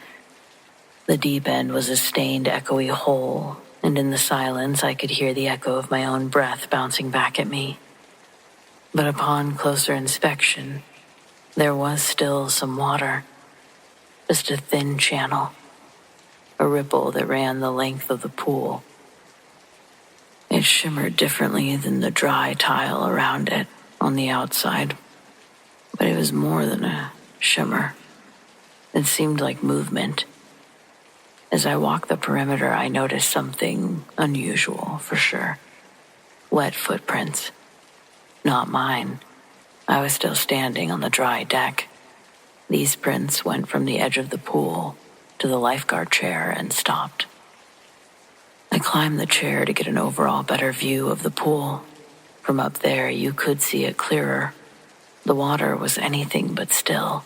The deep end was a stained, echoey hole, and in the silence I could hear the echo of my own breath bouncing back at me. But upon closer inspection, there was still some water. Just a thin channel. A ripple that ran the length of the pool. It shimmered differently than the dry tile around it on the outside. But it was more than a shimmer. It seemed like movement. As I walked the perimeter, I noticed something unusual, for sure. Wet footprints. Not mine. I was still standing on the dry deck. These prints went from the edge of the pool to the lifeguard chair and stopped. I climbed the chair to get an overall better view of the pool. From up there, you could see it clearer. The water was anything but still.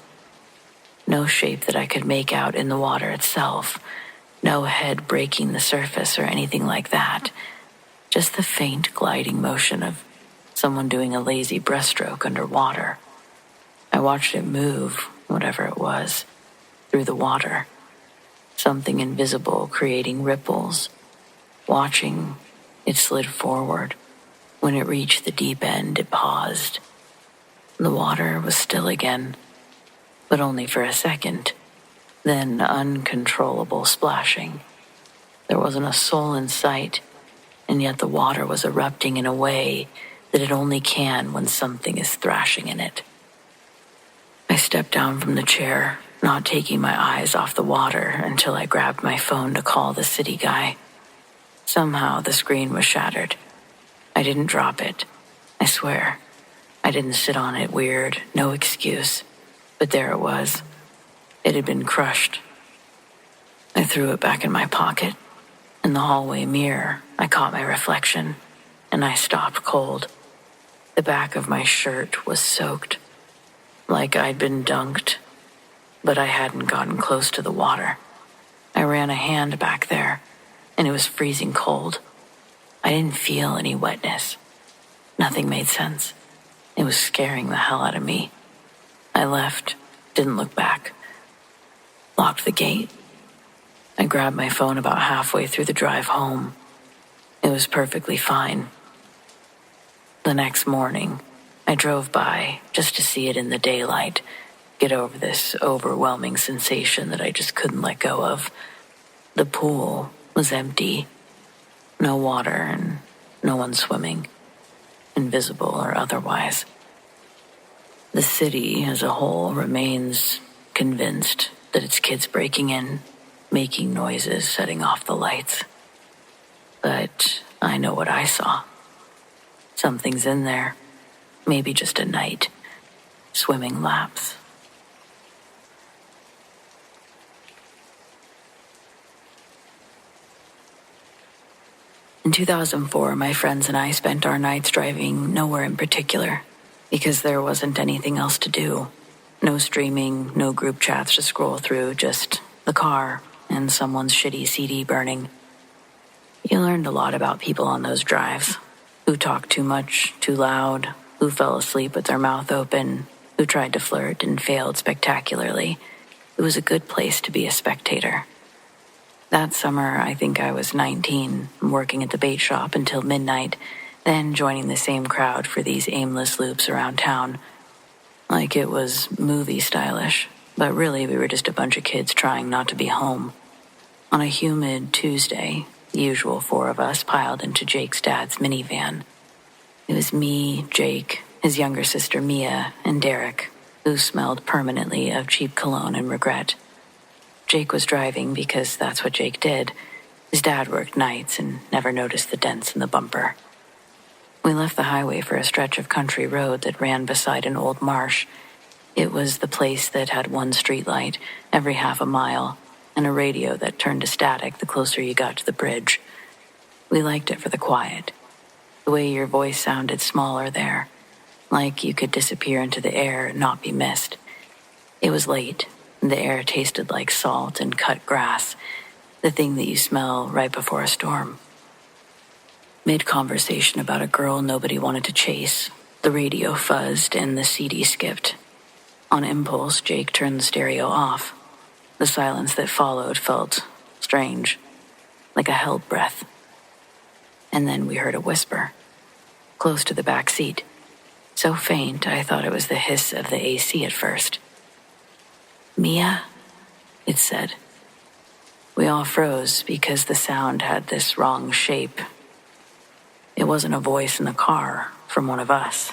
No shape that I could make out in the water itself. No head breaking the surface or anything like that. Just the faint gliding motion of someone doing a lazy breaststroke underwater. I watched it move, whatever it was, through the water. Something invisible creating ripples. Watching, it slid forward. When it reached the deep end, it paused. The water was still again, but only for a second. Then uncontrollable splashing. There wasn't a soul in sight, and yet the water was erupting in a way that it only can when something is thrashing in it. I stepped down from the chair, not taking my eyes off the water until I grabbed my phone to call the city guy. Somehow the screen was shattered. I didn't drop it. I swear. I didn't sit on it weird, no excuse. But there it was. It had been crushed. I threw it back in my pocket. In the hallway mirror, I caught my reflection, and I stopped cold. The back of my shirt was soaked, like I'd been dunked, but I hadn't gotten close to the water. I ran a hand back there, and it was freezing cold. I didn't feel any wetness. Nothing made sense. It was scaring the hell out of me. I left, didn't look back. Locked the gate. I grabbed my phone about halfway through the drive home. It was perfectly fine. The next morning, I drove by just to see it in the daylight, get over this overwhelming sensation that I just couldn't let go of. The pool was empty. No water and no one swimming, invisible or otherwise. The city as a whole remains convinced that it's kids breaking in, making noises, setting off the lights. But I know what I saw. Something's in there. Maybe just a night. Swimming laps. In 2004, my friends and I spent our nights driving nowhere in particular, because there wasn't anything else to do. No streaming, no group chats to scroll through, just the car and someone's shitty CD burning. You learned a lot about people on those drives. Who talked too much, too loud, who fell asleep with their mouth open, who tried to flirt and failed spectacularly. It was a good place to be a spectator. That summer, I think I was 19, working at the bait shop until midnight, then joining the same crowd for these aimless loops around town. Like it was movie stylish, but really we were just a bunch of kids trying not to be home. On a humid Tuesday, the usual four of us piled into Jake's dad's minivan. It was me, Jake, his younger sister Mia, and Derek, who smelled permanently of cheap cologne and regret. Jake was driving because that's what Jake did. His dad worked nights and never noticed the dents in the bumper. We left the highway for a stretch of country road that ran beside an old marsh. It was the place that had one streetlight every half a mile and a radio that turned to static the closer you got to the bridge. We liked it for the quiet. The way your voice sounded smaller there, like you could disappear into the air and not be missed. It was late. The air tasted like salt and cut grass, the thing that you smell right before a storm. Mid-conversation about a girl nobody wanted to chase, the radio fuzzed and the CD skipped. On impulse, Jake turned the stereo off. The silence that followed felt strange, like a held breath. And then we heard a whisper, close to the back seat. So faint, I thought it was the hiss of the AC at first. "Mia?" it said. We all froze because the sound had this wrong shape. It wasn't a voice in the car from one of us.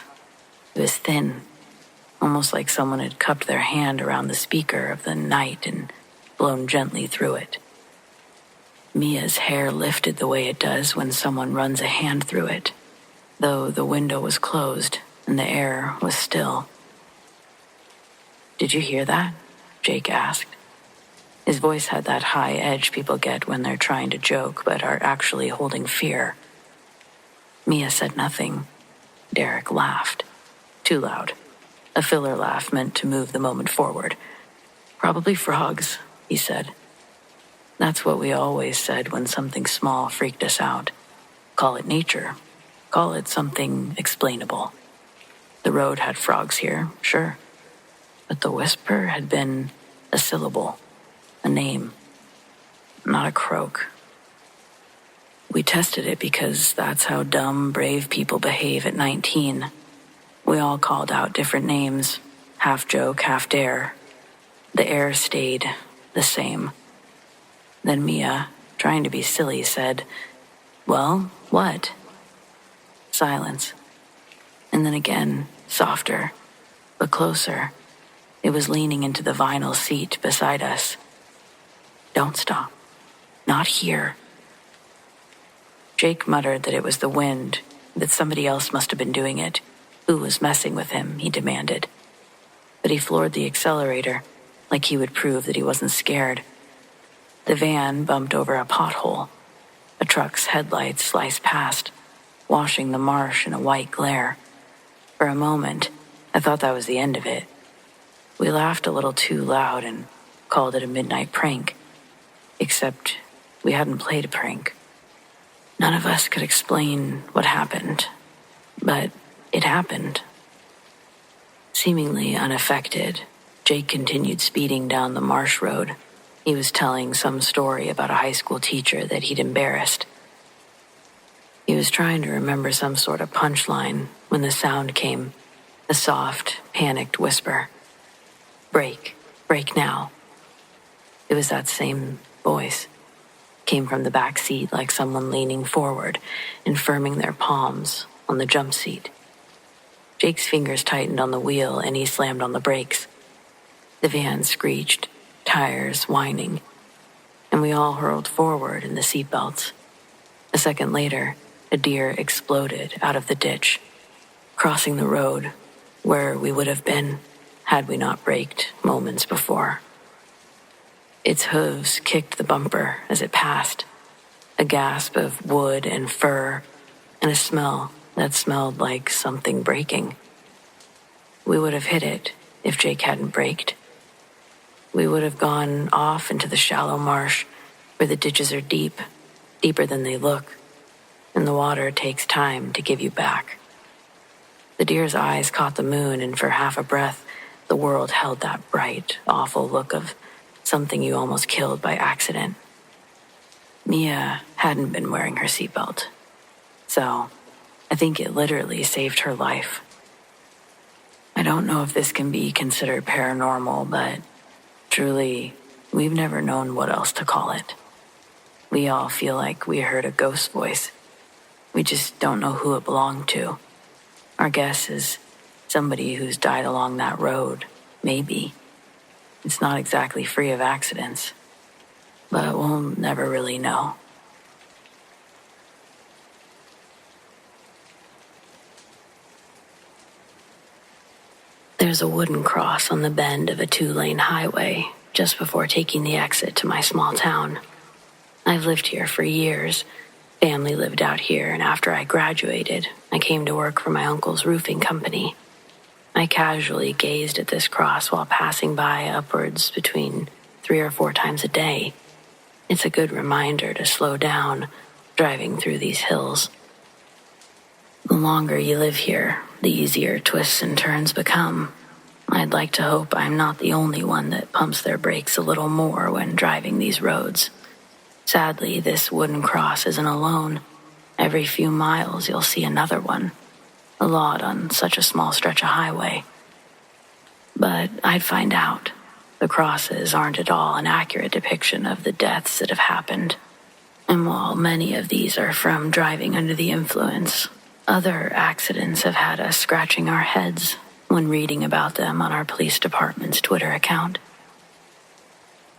It was thin, almost like someone had cupped their hand around the speaker of the night and blown gently through it. Mia's hair lifted the way it does when someone runs a hand through it, though the window was closed and the air was still. "Did you hear that?" Jake asked. His voice had that high edge people get when they're trying to joke but are actually holding fear. Mia said nothing. Derek laughed. Too loud. A filler laugh meant to move the moment forward. "Probably frogs," he said. That's what we always said when something small freaked us out. Call it nature. Call it something explainable. The road had frogs here, sure. But the whisper had been a syllable, a name, not a croak. We tested it because that's how dumb, brave people behave at 19. We all called out different names, half joke, half dare. The air stayed the same. Then Mia, trying to be silly, said, "Well, what?" Silence. And then again, softer, but closer. It was leaning into the vinyl seat beside us. "Don't stop. Not here." Jake muttered that it was the wind, that somebody else must have been doing it. Who was messing with him, he demanded. but he floored the accelerator like he would prove that he wasn't scared. The van bumped over a pothole. A truck's headlights sliced past, washing the marsh in a white glare. For a moment, I thought that was the end of it. We laughed a little too loud and called it a midnight prank. Except we hadn't played a prank. None of us could explain what happened, but it happened. Seemingly unaffected, Jake continued speeding down the marsh road. He was telling some story about a high school teacher that he'd embarrassed. He was trying to remember some sort of punchline when the sound came, a soft, panicked whisper. Brake, brake now. It was that same voice. Came from the back seat like someone leaning forward and firming their palms on the jump seat. Jake's fingers tightened on the wheel and he slammed on the brakes. The van screeched, tires whining, and we all hurled forward in the seatbelts. A second later, a deer exploded out of the ditch, crossing the road where we would have been had we not braked moments before. Its hooves kicked the bumper as it passed, a gasp of wood and fur, and a smell that smelled like something breaking. We would have hit it if Jake hadn't braked. We would have gone off into the shallow marsh where the ditches are deep, deeper than they look, and the water takes time to give you back. The deer's eyes caught the moon, and for half a breath, the world held that bright, awful look of something you almost killed by accident. Mia hadn't been wearing her seatbelt, so I think it literally saved her life. I don't know if this can be considered paranormal, but truly, we've never known what else to call it. We all feel like we heard a ghost voice. We just don't know who it belonged to. Our guess is somebody who's died along that road, maybe. It's not exactly free of accidents, but we'll never really know. There's a wooden cross on the bend of a 2-lane highway just before taking the exit to my small town. I've lived here for years. Family lived out here, and after I graduated, I came to work for my uncle's roofing company. I casually gazed at this cross while passing by upwards between 3 or 4 times a day. It's a good reminder to slow down driving through these hills. The longer you live here, the easier twists and turns become. I'd like to hope I'm not the only one that pumps their brakes a little more when driving these roads. Sadly, this wooden cross isn't alone. Every few miles you'll see another one. A lot on such a small stretch of highway. But I'd find out. The crosses aren't at all an accurate depiction of the deaths that have happened. And while many of these are from driving under the influence, other accidents have had us scratching our heads when reading about them on our police department's Twitter account.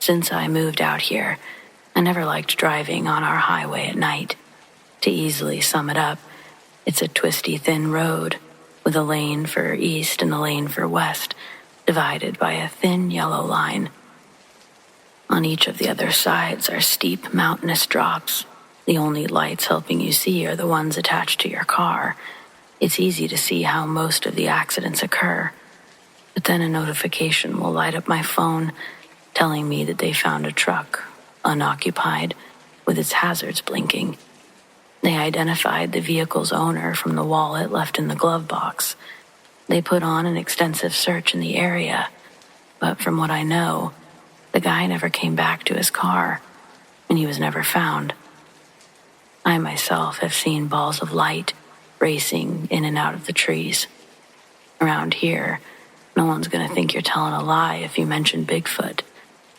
Since I moved out here, I never liked driving on our highway at night. To easily sum it up, it's a twisty, thin road with a lane for east and a lane for west, divided by a thin yellow line. On each of the other sides are steep, mountainous drops. The only lights helping you see are the ones attached to your car. It's easy to see how most of the accidents occur. But then a notification will light up my phone telling me that they found a truck, unoccupied, with its hazards blinking. They identified the vehicle's owner from the wallet left in the glove box. They put on an extensive search in the area, but from what I know, the guy never came back to his car, and he was never found. I myself have seen balls of light racing in and out of the trees. Around here, no one's gonna think you're telling a lie if you mention Bigfoot.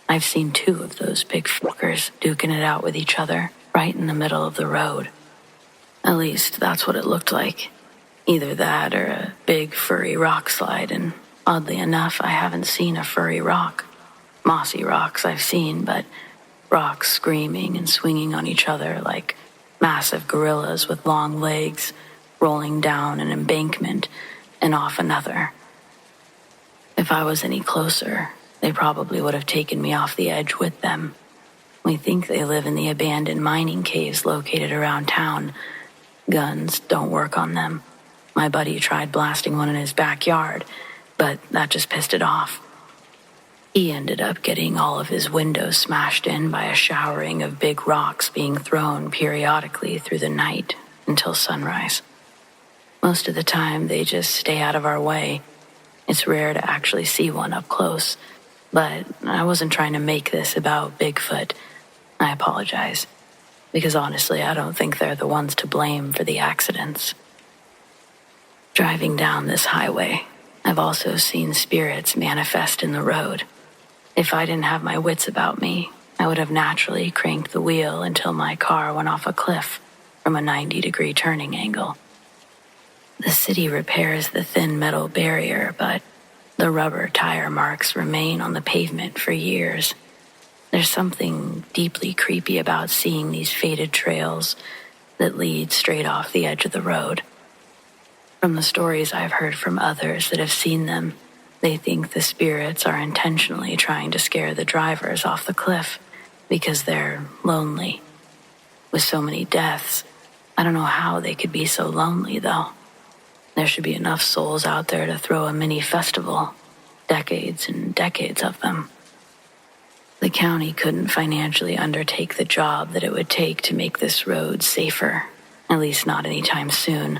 I've seen 2 of those big fuckers duking it out with each other right in the middle of the road. At least that's what it looked like. Either that or a big furry rock slide, and oddly enough, I haven't seen a furry rock. Mossy rocks I've seen, but rocks screaming and swinging on each other like massive gorillas with long legs rolling down an embankment and off another. If I was any closer, they probably would have taken me off the edge with them. We think they live in the abandoned mining caves located around town. Guns don't work on them. My buddy tried blasting one in his backyard, but that just pissed it off. He ended up getting all of his windows smashed in by a showering of big rocks being thrown periodically through the night until sunrise. Most of the time, they just stay out of our way. It's rare to actually see one up close, but I wasn't trying to make this about Bigfoot. I apologize, because honestly, I don't think they're the ones to blame for the accidents. Driving down this highway, I've also seen spirits manifest in the road. If I didn't have my wits about me, I would have naturally cranked the wheel until my car went off a cliff from a 90-degree turning angle. The city repairs the thin metal barrier, but the rubber tire marks remain on the pavement for years. There's something deeply creepy about seeing these faded trails that lead straight off the edge of the road. From the stories I've heard from others that have seen them, they think the spirits are intentionally trying to scare the drivers off the cliff because they're lonely. With so many deaths, I don't know how they could be so lonely, though. There should be enough souls out there to throw a mini festival, decades and decades of them. The county couldn't financially undertake the job that it would take to make this road safer, at least not anytime soon.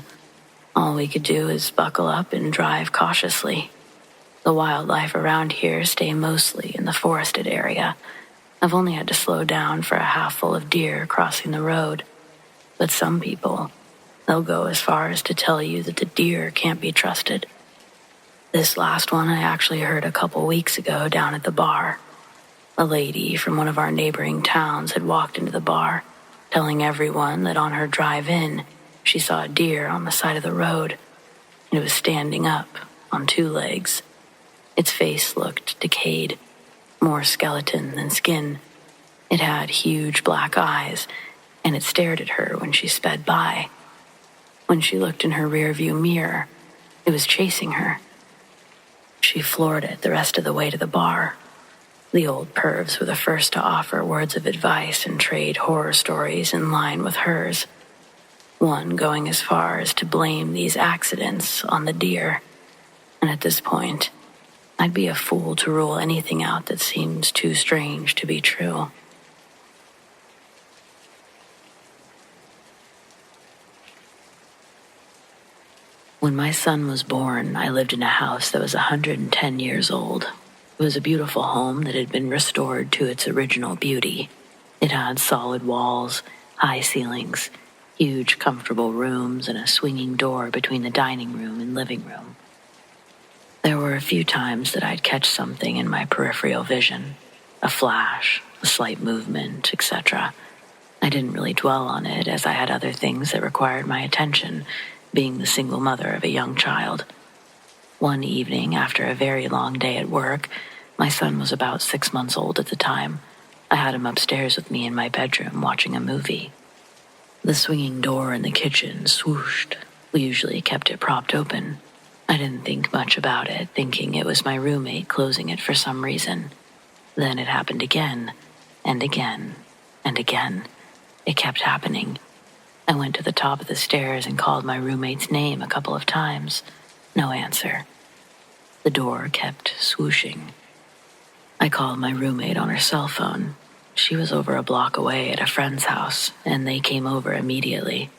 All we could do is buckle up and drive cautiously. The wildlife around here stay mostly in the forested area. I've only had to slow down for a half full of deer crossing the road. But some people, they'll go as far as to tell you that the deer can't be trusted. This last one I actually heard a couple weeks ago down at the bar. A lady from one of our neighboring towns had walked into the bar, telling everyone that on her drive in, she saw a deer on the side of the road. It was standing up on two legs. Its face looked decayed, more skeleton than skin. It had huge black eyes, and it stared at her when she sped by. When she looked in her rearview mirror, it was chasing her. She floored it the rest of the way to the bar. The old pervs were the first to offer words of advice and trade horror stories in line with hers. One going as far as to blame these accidents on the deer. And at this point, I'd be a fool to rule anything out that seems too strange to be true. When my son was born, I lived in a house that was 110 years old. It was a beautiful home that had been restored to its original beauty. It had solid walls, high ceilings, huge comfortable rooms, and a swinging door between the dining room and living room. There were a few times that I'd catch something in my peripheral vision, a flash, a slight movement, etc. I didn't really dwell on it as I had other things that required my attention, being the single mother of a young child. One evening, after a very long day at work, my son was about 6 months old at the time. I had him upstairs with me in my bedroom watching a movie. The swinging door in the kitchen swooshed. We usually kept it propped open. I didn't think much about it, thinking it was my roommate closing it for some reason. Then it happened again, and again, and again. It kept happening. I went to the top of the stairs and called my roommate's name a couple of times. No answer. The door kept swooshing. I called my roommate on her cell phone. She was over a block away at a friend's house, and they came over immediately.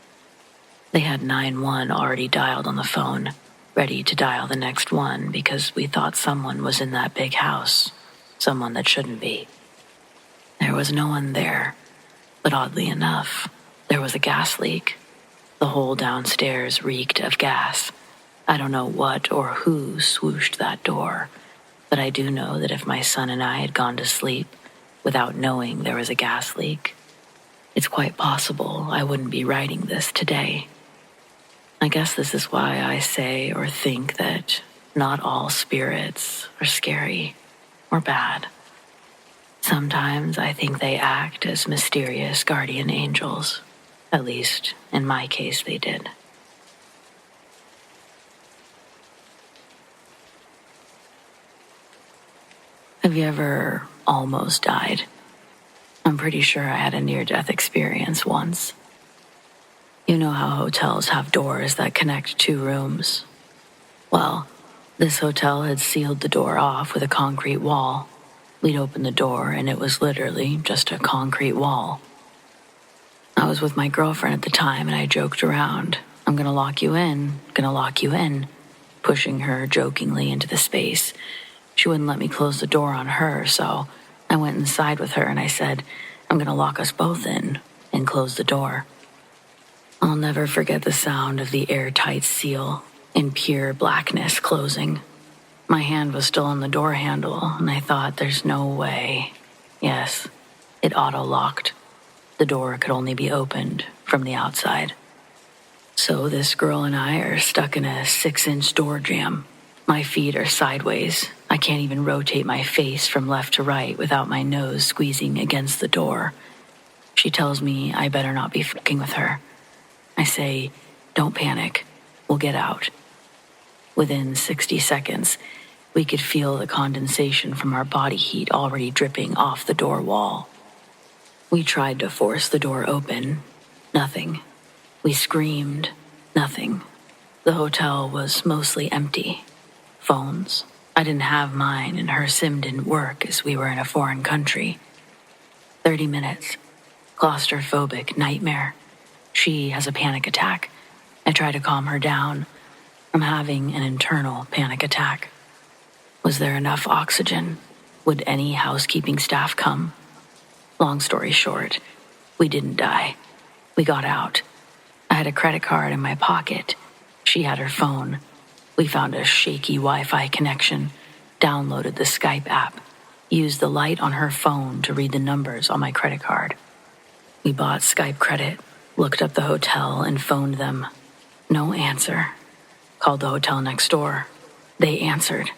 They had 911 already dialed on the phone, ready to dial the next one because we thought someone was in that big house, someone that shouldn't be. There was no one there, but oddly enough, there was a gas leak. The whole downstairs reeked of gas. I don't know what or who swooshed that door, but I do know that if my son and I had gone to sleep without knowing there was a gas leak, it's quite possible I wouldn't be writing this today. I guess this is why I say or think that not all spirits are scary or bad. Sometimes I think they act as mysterious guardian angels. At least, in my case, they did. Have you ever almost died? I'm pretty sure I had a near-death experience once. You know how hotels have doors that connect two rooms? Well, this hotel had sealed the door off with a concrete wall. We'd opened the door and it was literally just a concrete wall. I was with my girlfriend at the time and I joked around, "I'm gonna lock you in, pushing her jokingly into the space. She wouldn't let me close the door on her, so I went inside with her and I said, "I'm gonna lock us both in," and close the door. I'll never forget the sound of the airtight seal in pure blackness closing. My hand was still on the door handle, and I thought, there's no way. Yes, it auto-locked. The door could only be opened from the outside. So this girl and I are stuck in a 6-inch door jamb. My feet are sideways. I can't even rotate my face from left to right without my nose squeezing against the door. She tells me I better not be fucking with her. I say, "Don't panic. We'll get out." Within 60 seconds, we could feel the condensation from our body heat already dripping off the door wall. We tried to force the door open. Nothing. We screamed. Nothing. The hotel was mostly empty. Phones. I didn't have mine, and her SIM didn't work as we were in a foreign country. 30 minutes. Claustrophobic nightmare. She has a panic attack. I try to calm her down. I'm having an internal panic attack. Was there enough oxygen? Would any housekeeping staff come? Long story short, we didn't die. We got out. I had a credit card in my pocket. She had her phone. We found a shaky Wi-Fi connection, downloaded the Skype app, used the light on her phone to read the numbers on my credit card. We bought Skype credit, looked up the hotel and phoned them. No answer. Called the hotel next door. They answered.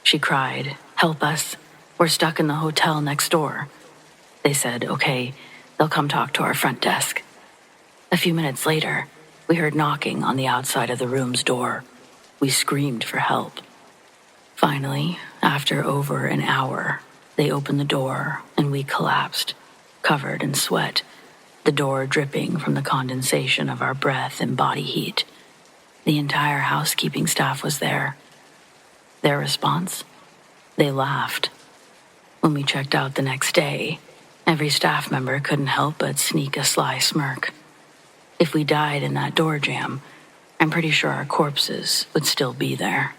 She cried, "Help us. We're stuck in the hotel next door." They said, "Okay, they'll come talk to our front desk." A few minutes later, we heard knocking on the outside of the room's door. We screamed for help. Finally, after over an hour, they opened the door and we collapsed, covered in sweat, the door dripping from the condensation of our breath and body heat. The entire housekeeping staff was there. Their response? They laughed. When we checked out the next day, every staff member couldn't help but sneak a sly smirk. If we died in that door jam, I'm pretty sure our corpses would still be there.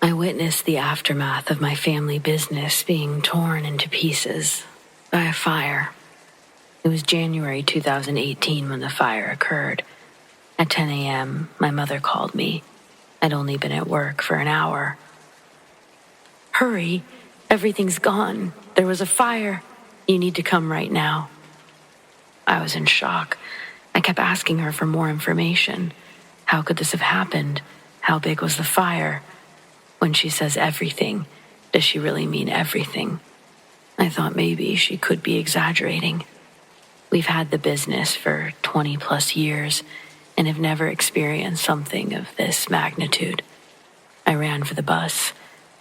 I witnessed the aftermath of my family business being torn into pieces by a fire. It was January 2018 when the fire occurred. At 10 a.m., my mother called me. I'd only been at work for an hour. "Hurry, everything's gone. There was a fire. You need to come right now." I was in shock. I kept asking her for more information. How could this have happened? How big was the fire? When she says everything, does she really mean everything? I thought maybe she could be exaggerating. We've had the business for 20 plus years and have never experienced something of this magnitude. I ran for the bus.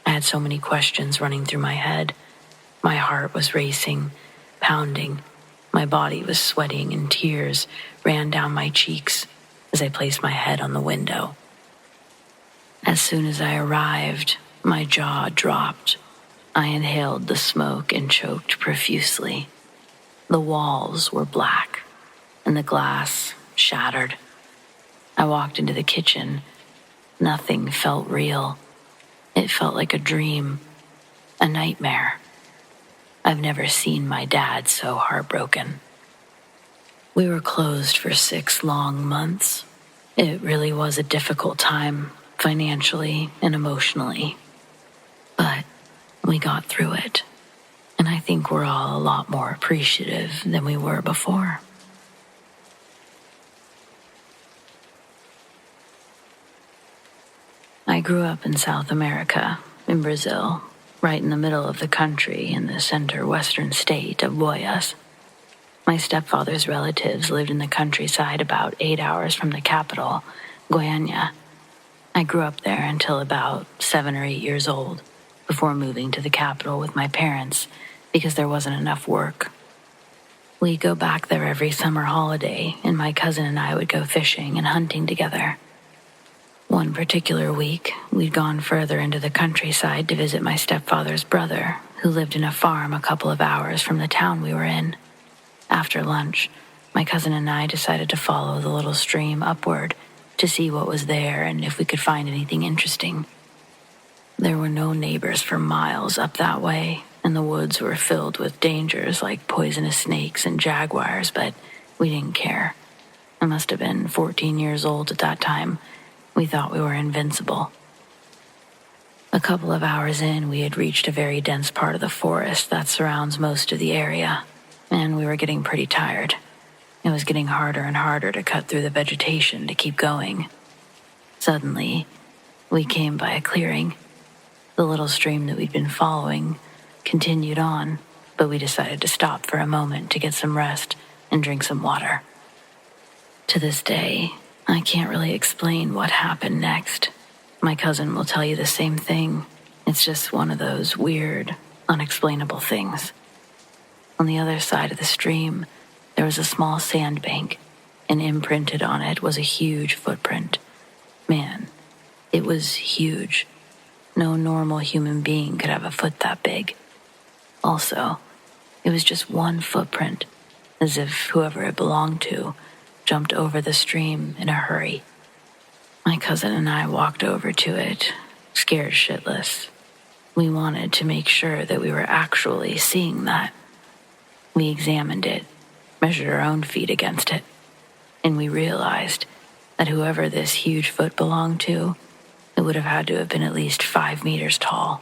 I had so many questions running through my head. My heart was racing, pounding. My body was sweating and tears ran down my cheeks as I placed my head on the window. As soon as I arrived, my jaw dropped. I inhaled the smoke and choked profusely. The walls were black, and the glass shattered. I walked into the kitchen. Nothing felt real. It felt like a dream, a nightmare. I've never seen my dad so heartbroken. We were closed for 6 long months. It really was a difficult time, financially and emotionally. But we got through it. And I think we're all a lot more appreciative than we were before. I grew up in South America, in Brazil, right in the middle of the country in the center-western state of Goiás. My stepfather's relatives lived in the countryside about 8 hours from the capital, Goiânia. I grew up there until about 7 or 8 years old, before moving to the capital with my parents because there wasn't enough work. We go back there every summer holiday, and my cousin and I would go fishing and hunting together. One particular week, we'd gone further into the countryside to visit my stepfather's brother, who lived in a farm a couple of hours from the town we were in. After lunch, my cousin and I decided to follow the little stream upward to see what was there and if we could find anything interesting. There were no neighbors for miles up that way, and the woods were filled with dangers like poisonous snakes and jaguars, but we didn't care. I must have been 14 years old at that time. We thought we were invincible. A couple of hours in, we had reached a very dense part of the forest that surrounds most of the area, and we were getting pretty tired. It was getting harder and harder to cut through the vegetation to keep going. Suddenly, we came by a clearing. The little stream that we'd been following continued on, but we decided to stop for a moment to get some rest and drink some water. To this day, I can't really explain what happened next. My cousin will tell you the same thing. It's just one of those weird, unexplainable things. On the other side of the stream, there was a small sandbank, and imprinted on it was a huge footprint. Man, it was huge. No normal human being could have a foot that big. Also, it was just one footprint, as if whoever it belonged to jumped over the stream in a hurry. My cousin and I walked over to it, scared shitless. We wanted to make sure that we were actually seeing that. We examined it, measured our own feet against it, and we realized that whoever this huge foot belonged to, it would have had to have been at least 5 meters tall.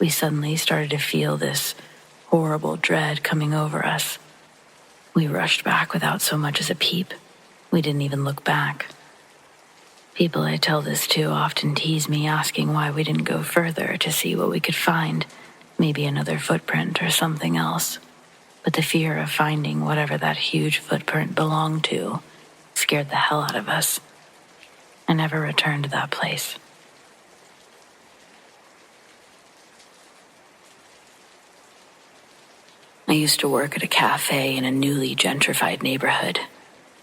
We suddenly started to feel this horrible dread coming over us. We rushed back without so much as a peep. We didn't even look back. People I tell this to often tease me, asking why we didn't go further to see what we could find, maybe another footprint or something else. But the fear of finding whatever that huge footprint belonged to scared the hell out of us. I never returned to that place. I used to work at a cafe in a newly gentrified neighborhood.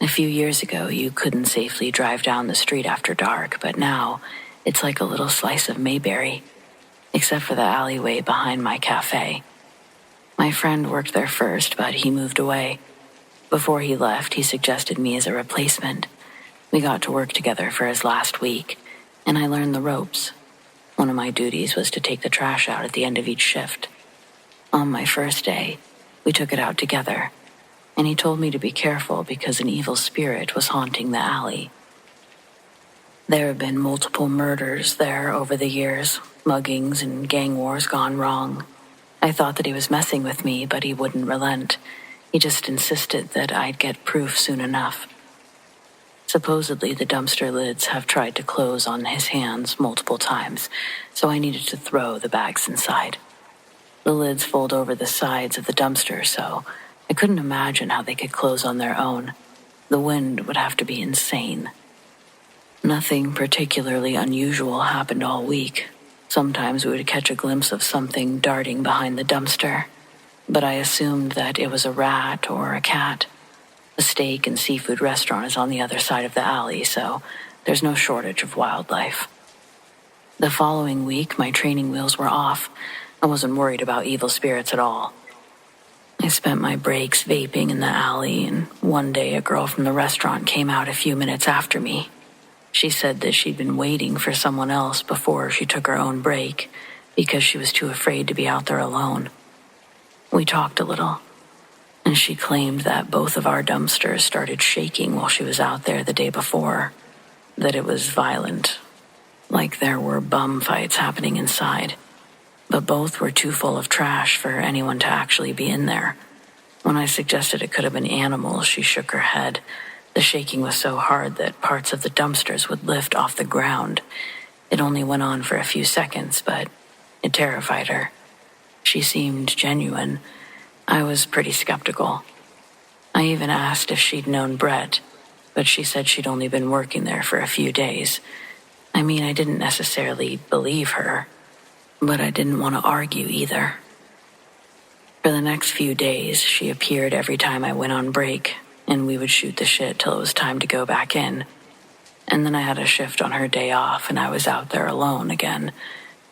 A few years ago, you couldn't safely drive down the street after dark, but now it's like a little slice of Mayberry, except for the alleyway behind my cafe. My friend worked there first, but he moved away. Before he left, he suggested me as a replacement. We got to work together for his last week, and I learned the ropes. One of my duties was to take the trash out at the end of each shift. On my first day, we took it out together, and he told me to be careful because an evil spirit was haunting the alley. There have been multiple murders there over the years, muggings and gang wars gone wrong. I thought that he was messing with me, but he wouldn't relent. He just insisted that I'd get proof soon enough. Supposedly, the dumpster lids have tried to close on his hands multiple times, so I needed to throw the bags inside. The lids fold over the sides of the dumpster, so I couldn't imagine how they could close on their own. The wind would have to be insane. Nothing particularly unusual happened all week. Sometimes we would catch a glimpse of something darting behind the dumpster, but I assumed that it was a rat or a cat. The steak and seafood restaurant is on the other side of the alley, so there's no shortage of wildlife. The following week, my training wheels were off. I wasn't worried about evil spirits at all. I spent my breaks vaping in the alley, and one day a girl from the restaurant came out a few minutes after me. She said that she'd been waiting for someone else before she took her own break because she was too afraid to be out there alone. We talked a little, and she claimed that both of our dumpsters started shaking while she was out there the day before, that it was violent, like there were bum fights happening inside. But both were too full of trash for anyone to actually be in there. When I suggested it could have been animals, she shook her head. The shaking was so hard that parts of the dumpsters would lift off the ground. It only went on for a few seconds, but it terrified her. She seemed genuine. I was pretty skeptical. I even asked if she'd known Brett. but she said she'd only been working there for a few days. I mean, I didn't necessarily believe her, but I didn't want to argue either. For the next few days, she appeared every time I went on break, and we would shoot the shit till it was time to go back in. And then I had a shift on her day off, and I was out there alone again.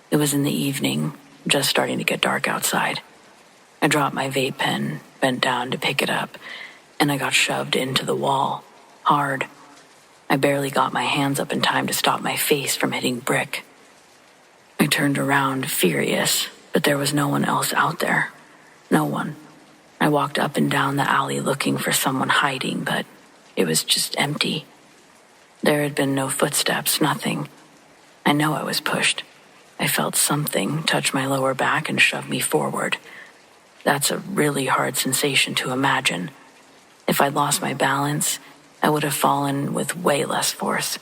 It was in the evening, just starting to get dark outside. I dropped my vape pen, bent down to pick it up, and I got shoved into the wall, hard. I barely got my hands up in time to stop my face from hitting brick. I turned around, furious, but there was no one else out there. No one. I walked up and down the alley looking for someone hiding, but it was just empty. There had been no footsteps, nothing. I know I was pushed. I felt something touch my lower back and shove me forward. That's a really hard sensation to imagine. If I'd lost my balance, I would have fallen with way less force.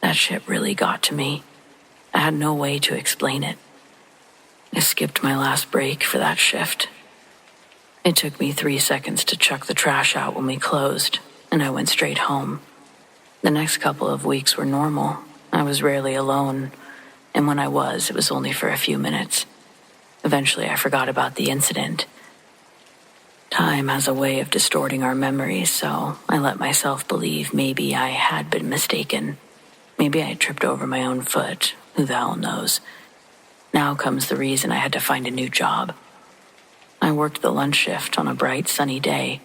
That shit really got to me. I had no way to explain it. I skipped my last break for that shift. It took me 3 seconds to chuck the trash out when we closed, and I went straight home. The next couple of weeks were normal. I was rarely alone, and when I was, it was only for a few minutes. Eventually, I forgot about the incident. Time has a way of distorting our memories, so I let myself believe maybe I had been mistaken. Maybe I had tripped over my own foot. Who the hell knows? Now comes the reason I had to find a new job. I worked the lunch shift on a bright, sunny day.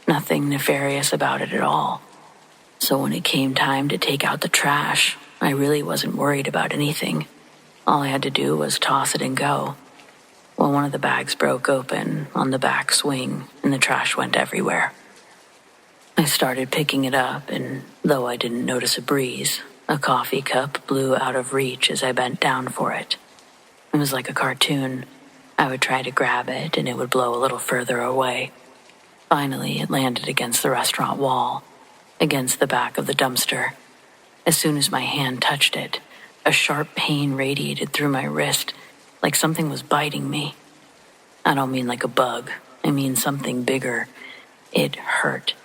Nothing nefarious about it at all. So when it came time to take out the trash, I really wasn't worried about anything. All I had to do was toss it and go. Well, one of the bags broke open on the back swing, and the trash went everywhere. I started picking it up, and though I didn't notice a breeze, a coffee cup blew out of reach as I bent down for it. It was like a cartoon. I would try to grab it, and it would blow a little further away. Finally, it landed against the restaurant wall, against the back of the dumpster. As soon as my hand touched it, a sharp pain radiated through my wrist, like something was biting me. I don't mean like a bug. I mean something bigger. It hurt.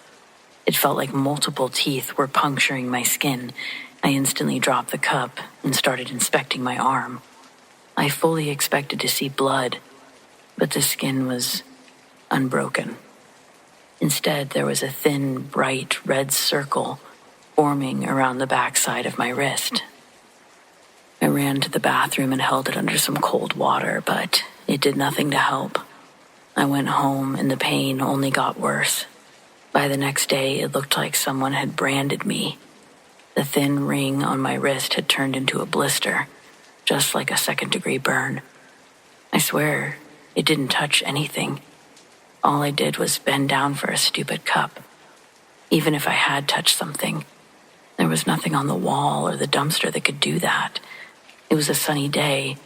It felt like multiple teeth were puncturing my skin. I instantly dropped the cup and started inspecting my arm. I fully expected to see blood, but the skin was unbroken. Instead, there was a thin, bright red circle forming around the backside of my wrist. I ran to the bathroom and held it under some cold water, but it did nothing to help. I went home and the pain only got worse. By the next day, it looked like someone had branded me. The thin ring on my wrist had turned into a blister, just like a second-degree burn. I swear, it didn't touch anything. All I did was bend down for a stupid cup. Even if I had touched something, there was nothing on the wall or the dumpster that could do that. It was a sunny day,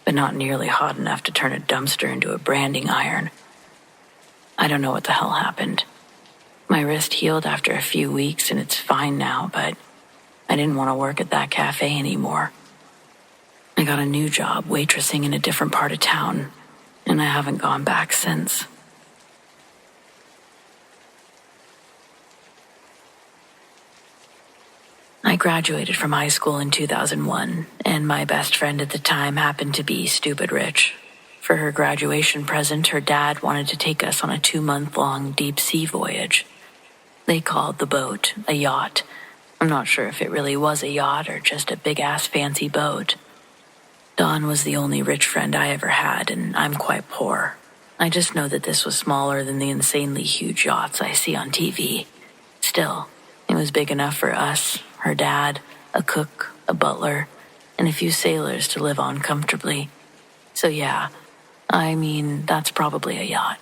but not nearly hot enough to turn a dumpster into a branding iron. I don't know what the hell happened. My wrist healed after a few weeks and it's fine now, but I didn't want to work at that cafe anymore. I got a new job waitressing in a different part of town, and I haven't gone back since. I graduated from high school in 2001, and my best friend at the time happened to be stupid rich. For her graduation present, her dad wanted to take us on a 2-month-long deep sea voyage. They called the boat a yacht. I'm not sure if it really was a yacht or just a big-ass fancy boat. Dawn was the only rich friend I ever had, and I'm quite poor. I just know that this was smaller than the insanely huge yachts I see on TV. Still, it was big enough for us, her dad, a cook, a butler, and a few sailors to live on comfortably. So yeah, I mean, that's probably a yacht.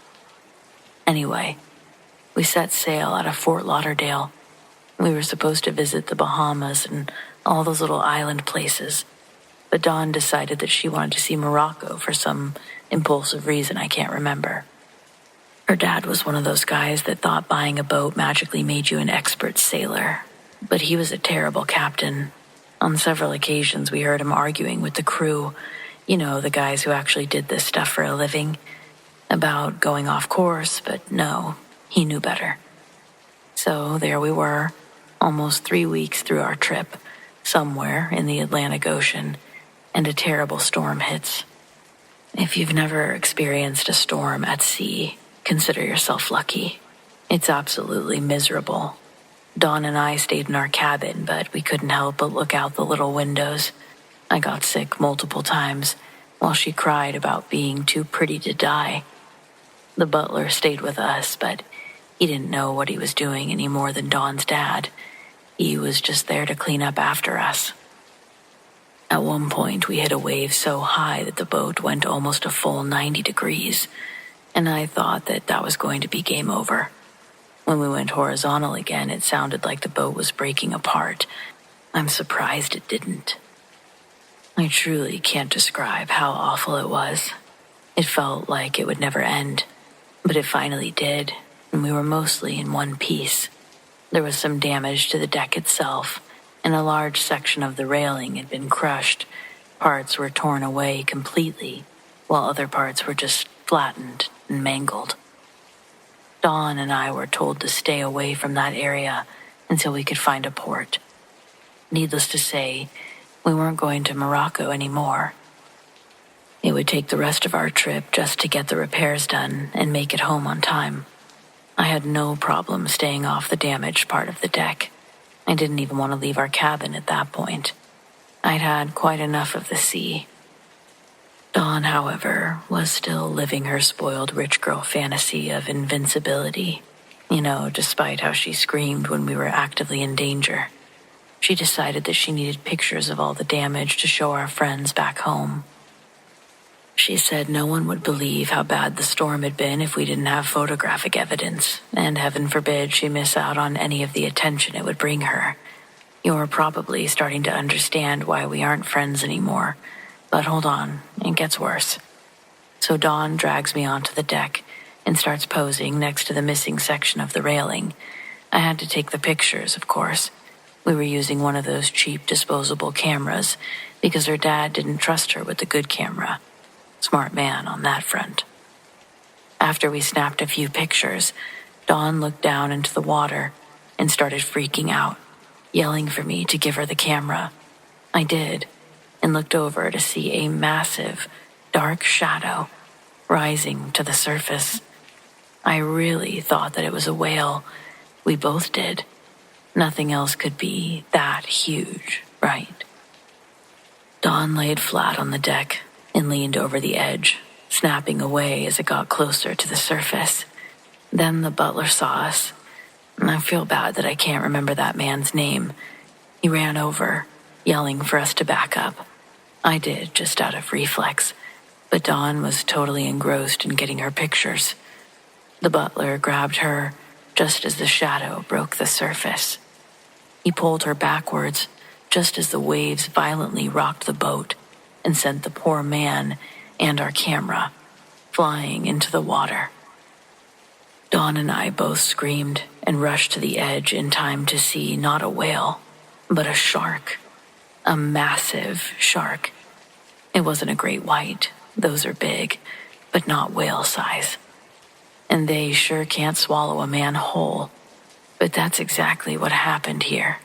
Anyway, we set sail out of Fort Lauderdale. We were supposed to visit the Bahamas and all those little island places. But Dawn decided that she wanted to see Morocco for some impulsive reason I can't remember. Her dad was one of those guys that thought buying a boat magically made you an expert sailor. But he was a terrible captain. On several occasions, we heard him arguing with the crew, you know, the guys who actually did this stuff for a living, about going off course, but no, he knew better. So there we were, almost 3 weeks through our trip, somewhere in the Atlantic Ocean, and a terrible storm hits. If you've never experienced a storm at sea, consider yourself lucky. It's absolutely miserable. Dawn and I stayed in our cabin, but we couldn't help but look out the little windows. I got sick multiple times, while she cried about being too pretty to die. The butler stayed with us, but he didn't know what he was doing any more than Dawn's dad. He was just there to clean up after us. At one point, we hit a wave so high that the boat went almost a full 90 degrees, and I thought that was going to be game over. When we went horizontal again, it sounded like the boat was breaking apart. I'm surprised it didn't. I truly can't describe how awful it was. It felt like it would never end, but it finally did, and we were mostly in one piece. There was some damage to the deck itself, and a large section of the railing had been crushed. Parts were torn away completely, while other parts were just flattened and mangled. Dawn and I were told to stay away from that area until we could find a port. Needless to say, we weren't going to Morocco anymore. It would take the rest of our trip just to get the repairs done and make it home on time. I had no problem staying off the damaged part of the deck. I didn't even want to leave our cabin at that point. I'd had quite enough of the sea. Dawn, however, was still living her spoiled rich girl fantasy of invincibility. Despite how she screamed when we were actively in danger. She decided that she needed pictures of all the damage to show our friends back home. She said no one would believe how bad the storm had been if we didn't have photographic evidence, and heaven forbid she miss out on any of the attention it would bring her. You're probably starting to understand why we aren't friends anymore, but hold on, it gets worse. So Dawn drags me onto the deck and starts posing next to the missing section of the railing. I had to take the pictures, of course. We were using one of those cheap disposable cameras because her dad didn't trust her with the good camera. Smart man on that front. After we snapped a few pictures, Dawn looked down into the water and started freaking out, yelling for me to give her the camera. I did, and looked over to see a massive, dark shadow rising to the surface. I really thought that it was a whale. We both did. Nothing else could be that huge, right? Dawn laid flat on the deck and leaned over the edge, snapping away as it got closer to the surface. Then the butler saw us. I feel bad that I can't remember that man's name. He ran over, yelling for us to back up. I did, just out of reflex, but Dawn was totally engrossed in getting her pictures. The butler grabbed her just as the shadow broke the surface. He pulled her backwards just as the waves violently rocked the boat and sent the poor man and our camera flying into the water. Dawn and I both screamed and rushed to the edge in time to see not a whale, but a shark. A massive shark. It wasn't a great white. Those are big, but not whale size. And they sure can't swallow a man whole. But that's exactly what happened here.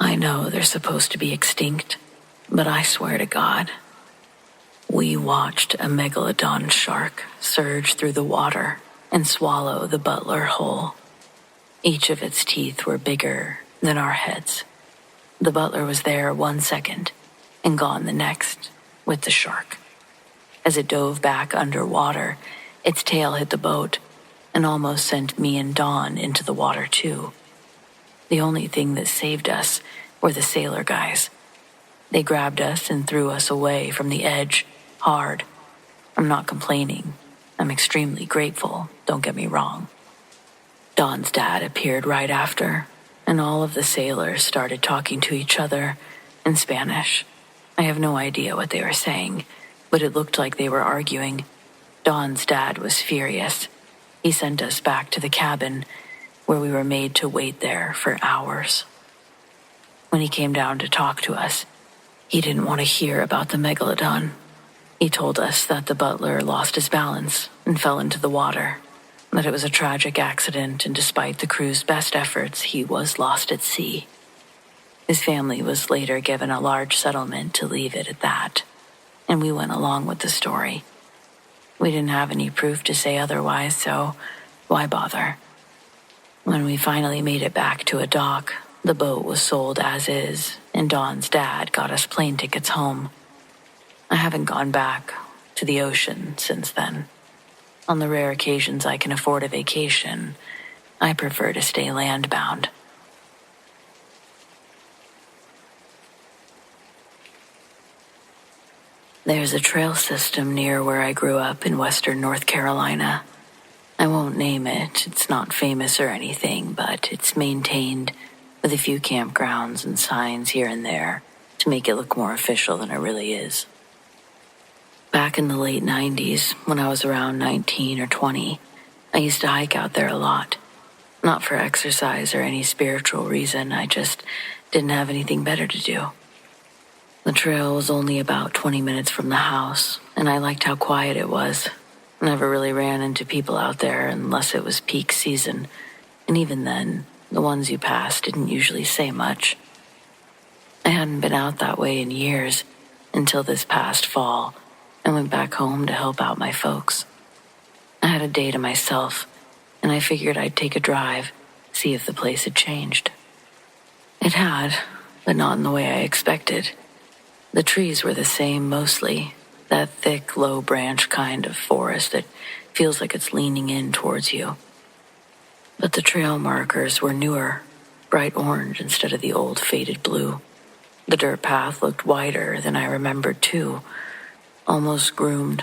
I know they're supposed to be extinct, but I swear to God, we watched a megalodon shark surge through the water and swallow the butler whole. Each of its teeth were bigger than our heads. The butler was there 1 second and gone the next with the shark. As it dove back underwater, its tail hit the boat and almost sent me and Dawn into the water too. The only thing that saved us were the sailor guys. They grabbed us and threw us away from the edge, hard. I'm not complaining. I'm extremely grateful, don't get me wrong. Dawn's dad appeared right after, and all of the sailors started talking to each other in Spanish. I have no idea what they were saying, but it looked like they were arguing. Dawn's dad was furious. He sent us back to the cabin, where we were made to wait there for hours. When he came down to talk to us, he didn't want to hear about the megalodon. He told us that the butler lost his balance and fell into the water. that it was a tragic accident, and despite the crew's best efforts, he was lost at sea. His family was later given a large settlement to leave it at that, and we went along with the story. We didn't have any proof to say otherwise, so why bother? When we finally made it back to a dock, the boat was sold as is, and Dawn's dad got us plane tickets home. I haven't gone back to the ocean since then. On the rare occasions I can afford a vacation, I prefer to stay landbound. There's a trail system near where I grew up in western North Carolina. I won't name it, it's not famous or anything, but it's maintained with a few campgrounds and signs here and there to make it look more official than it really is. Back in the late 90s, when I was around 19 or 20, I used to hike out there a lot. Not for exercise or any spiritual reason, I just didn't have anything better to do. The trail was only about 20 minutes from the house, and I liked how quiet it was. Never really ran into people out there unless it was peak season, and even then, the ones you passed didn't usually say much. I hadn't been out that way in years until this past fall, and went back home to help out my folks. I had a day to myself, and I figured I'd take a drive, see if the place had changed. It had, but not in the way I expected. The trees were the same mostly, that thick, low-branch kind of forest that feels like it's leaning in towards you. But the trail markers were newer, bright orange instead of the old faded blue. The dirt path looked wider than I remembered too, almost groomed,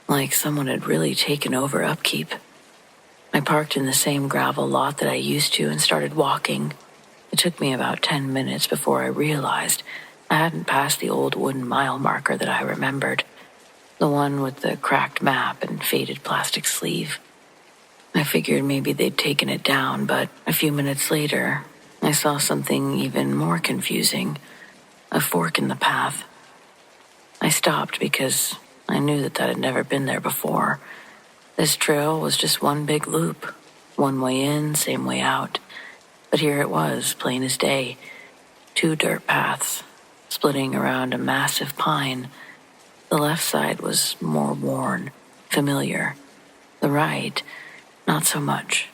like someone had really taken over upkeep. I parked in the same gravel lot that I used to and started walking. It took me about 10 minutes before I realized I hadn't passed the old wooden mile marker that I remembered, the one with the cracked map and faded plastic sleeve. I figured maybe they'd taken it down, but a few minutes later, I saw something even more confusing, a fork in the path. I stopped because I knew that had never been there before. This trail was just one big loop, one way in, same way out. But here it was, plain as day, 2 dirt paths, splitting around a massive pine. The left side was more worn, familiar. The right, not so much.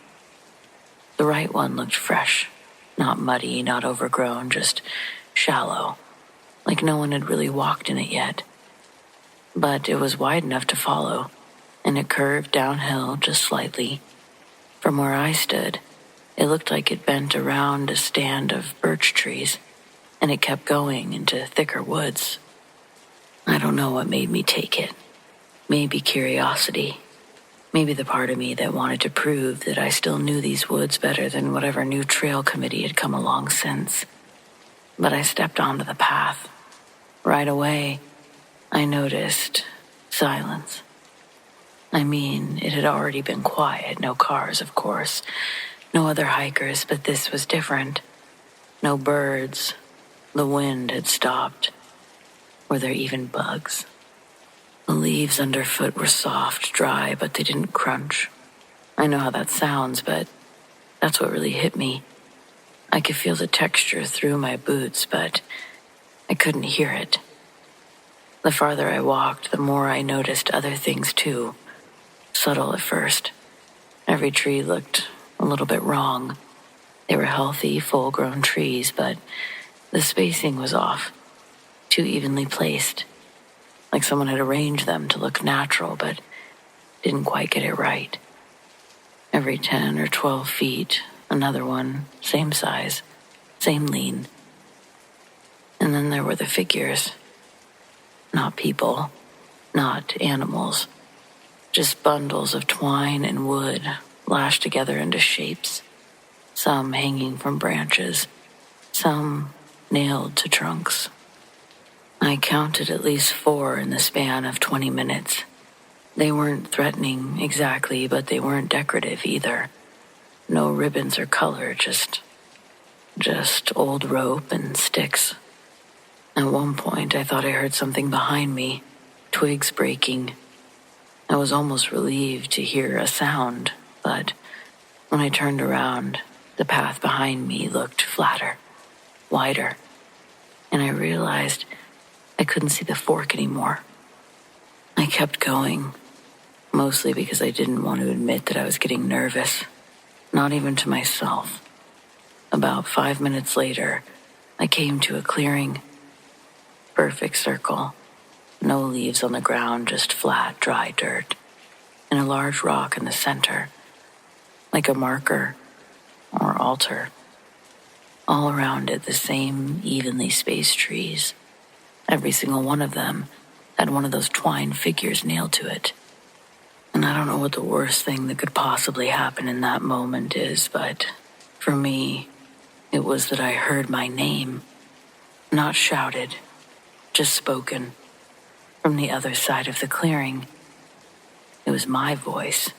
The right one looked fresh, not muddy, not overgrown, just shallow, like no one had really walked in it yet. But it was wide enough to follow, and it curved downhill just slightly. From where I stood, it looked like it bent around a stand of birch trees, and it kept going into thicker woods. I don't know what made me take it. Maybe curiosity. Maybe the part of me that wanted to prove that I still knew these woods better than whatever new trail committee had come along since. But I stepped onto the path. Right away, I noticed silence. I mean, it had already been quiet, no cars, of course, no other hikers, but this was different. No birds. The wind had stopped. Were there even bugs? The leaves underfoot were soft, dry, but they didn't crunch. I know how that sounds, but that's what really hit me. I could feel the texture through my boots, but I couldn't hear it. The farther I walked, the more I noticed other things too. Subtle at first. Every tree looked a little bit wrong. They were healthy, full-grown trees, but the spacing was off, too evenly placed, like someone had arranged them to look natural, but didn't quite get it right. Every 10 or 12 feet, another one, same size, same lean. And then there were the figures. Not people, not animals, just bundles of twine and wood lashed together into shapes, some hanging from branches, some nailed to trunks. I counted at least 4 in the span of 20 minutes. They weren't threatening exactly, but they weren't decorative either. No ribbons or color, just old rope and sticks. At one point, I thought I heard something behind me, twigs breaking. I was almost relieved to hear a sound, But when I turned around, the path behind me looked flatter, wider, and I realized I couldn't see the fork anymore. I kept going, mostly because I didn't want to admit that I was getting nervous, not even to myself. About 5 minutes later, I came to a clearing. Perfect circle. No leaves on the ground, just flat, dry dirt. And a large rock in the center, like a marker or altar. All around it, the same evenly spaced trees. Every single one of them had one of those twine figures nailed to it. And I don't know what the worst thing that could possibly happen in that moment is, but for me, it was that I heard my name, not shouted, just spoken, from the other side of the clearing. It was my voice.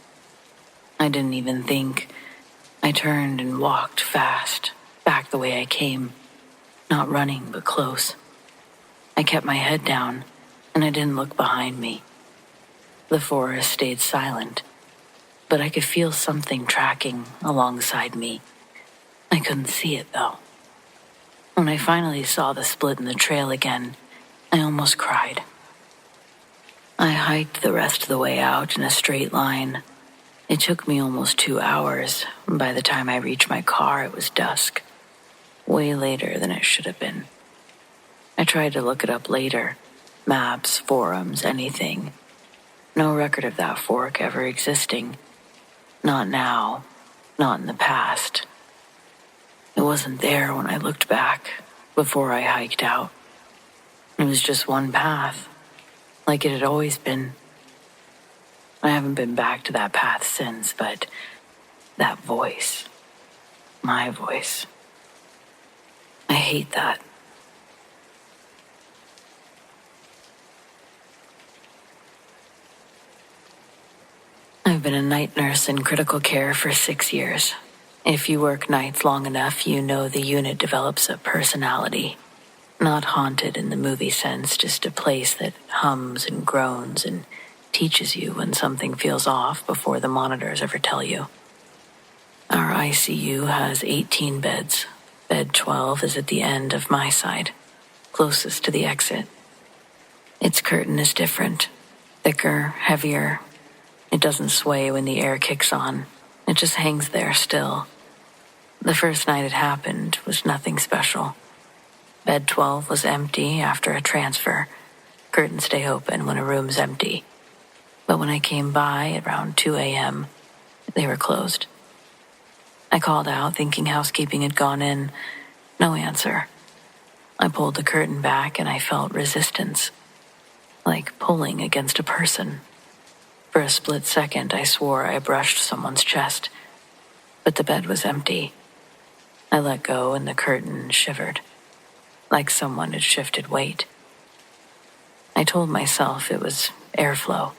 I didn't even think. I turned and walked fast, back the way I came, not running, but close. I kept my head down, and I didn't look behind me. The forest stayed silent, but I could feel something tracking alongside me. I couldn't see it, though. When I finally saw the split in the trail again, I almost cried. I hiked the rest of the way out in a straight line. It took me almost 2 hours. By the time I reached my car, it was dusk. Way later than it should have been. I tried to look it up later. Maps, forums, anything. No record of that fork ever existing. Not now. Not in the past. It wasn't there when I looked back, before I hiked out. It was just one path, like it had always been. I haven't been back to that path since, but that voice, my voice, I hate that. I've been a night nurse in critical care for 6 years. If you work nights long enough, you know the unit develops a personality. Not haunted in the movie sense, just a place that hums and groans and teaches you when something feels off before the monitors ever tell you. Our ICU has 18 beds. Bed 12 is at the end of my side, closest to the exit. Its curtain is different, thicker, heavier. It doesn't sway when the air kicks on. It just hangs there still. The first night it happened was nothing special. Bed 12 was empty after a transfer. Curtains stay open when a room's empty. But when I came by at around 2 a.m., they were closed. I called out thinking housekeeping had gone in. No answer. I pulled the curtain back and I felt resistance, like pulling against a person. For a split second, I swore I brushed someone's chest, but the bed was empty. I let go and the curtain shivered, like someone had shifted weight. I told myself it was airflow.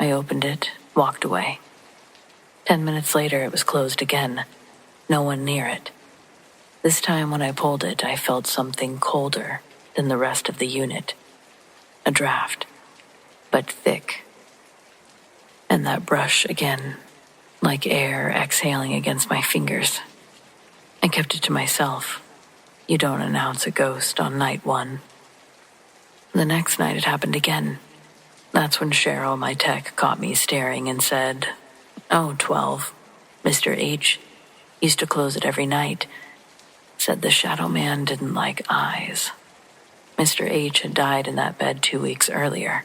I opened it, walked away. 10 minutes later, it was closed again. No one near it. This time when I pulled it, I felt something colder than the rest of the unit. A draft, but thick. And that brush again, like air exhaling against my fingers. I kept it to myself. You don't announce a ghost on night 1. The next night it happened again. That's when Cheryl, my tech, caught me staring and said, "Oh, 12. Mr. H used to close it every night. Said the shadow man didn't like eyes. Mr. H had died in that bed 2 weeks earlier.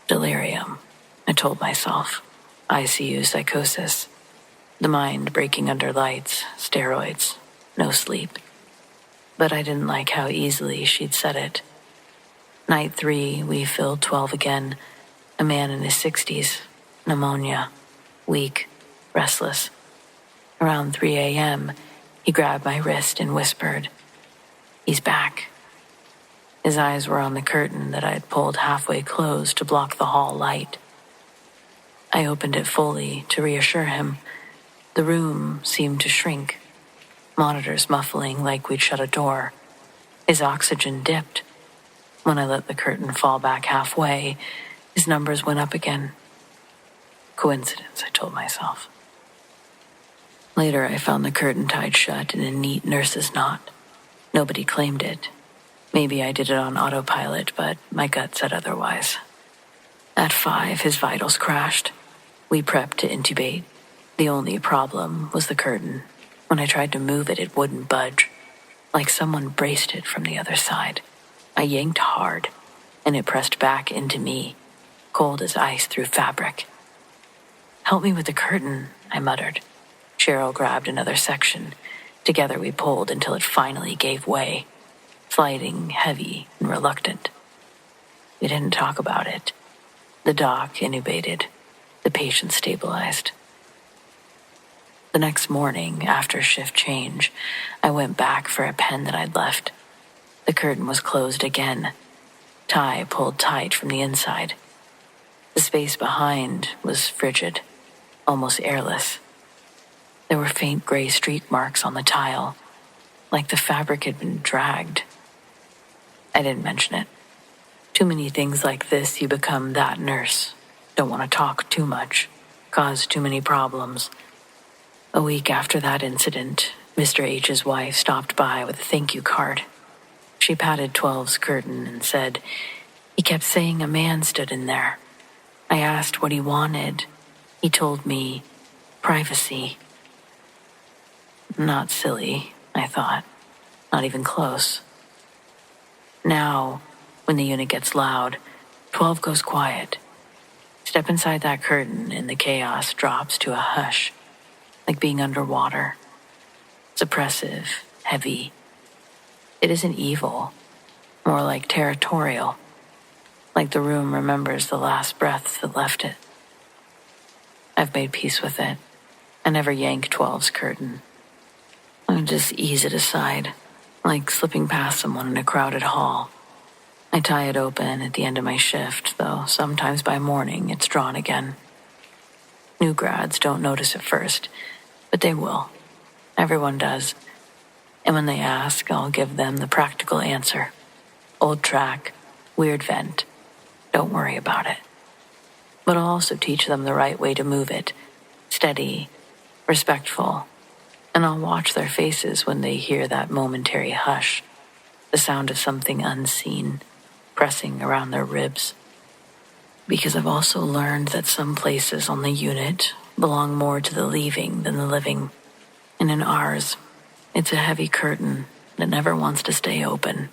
Delirium, I told myself. ICU psychosis. The mind breaking under lights, steroids, no sleep." But I didn't like how easily she'd said it. Night 3, we filled 12 again. A man in his 60s, pneumonia, weak, restless. Around 3 a.m., he grabbed my wrist and whispered, "He's back." His eyes were on the curtain that I had pulled halfway closed to block the hall light. I opened it fully to reassure him. The room seemed to shrink, monitors muffling like we'd shut a door. His oxygen dipped. When I let the curtain fall back halfway, his numbers went up again. Coincidence, I told myself. Later, I found the curtain tied shut in a neat nurse's knot. Nobody claimed it. Maybe I did it on autopilot, but my gut said otherwise. At 5, his vitals crashed. We prepped to intubate. The only problem was the curtain. When I tried to move it, it wouldn't budge, like someone braced it from the other side. I yanked hard, and it pressed back into me, cold as ice through fabric. "Help me with the curtain," I muttered. Cheryl grabbed another section. Together we pulled until it finally gave way, sliding heavy and reluctant. We didn't talk about it. The doc intubated. The patient stabilized. The next morning, after shift change, I went back for a pen that I'd left. The curtain was closed again. Tie pulled tight from the inside. The space behind was frigid, almost airless. There were faint gray streak marks on the tile, like the fabric had been dragged. I didn't mention it. Too many things like this, you become that nurse. Don't want to talk too much, cause too many problems. A week after that incident, Mr. H's wife stopped by with a thank you card. She patted 12's curtain and said, "He kept saying a man stood in there. I asked what he wanted. He told me, privacy." Not silly, I thought. Not even close. Now, when the unit gets loud, 12 goes quiet. Step inside that curtain and the chaos drops to a hush, like being underwater. It's oppressive, heavy. It isn't evil, more like territorial, like the room remembers the last breath that left it. I've made peace with it. I never yank 12's curtain. I just ease it aside, like slipping past someone in a crowded hall. I tie it open at the end of my shift, though sometimes by morning it's drawn again. New grads don't notice at first, but they will. Everyone does. And when they ask, I'll give them the practical answer. Old track, weird vent. Don't worry about it. But I'll also teach them the right way to move it. Steady, respectful. And I'll watch their faces when they hear that momentary hush, the sound of something unseen pressing around their ribs. Because I've also learned that some places on the unit belong more to the leaving than the living. And in ours, it's a heavy curtain that never wants to stay open.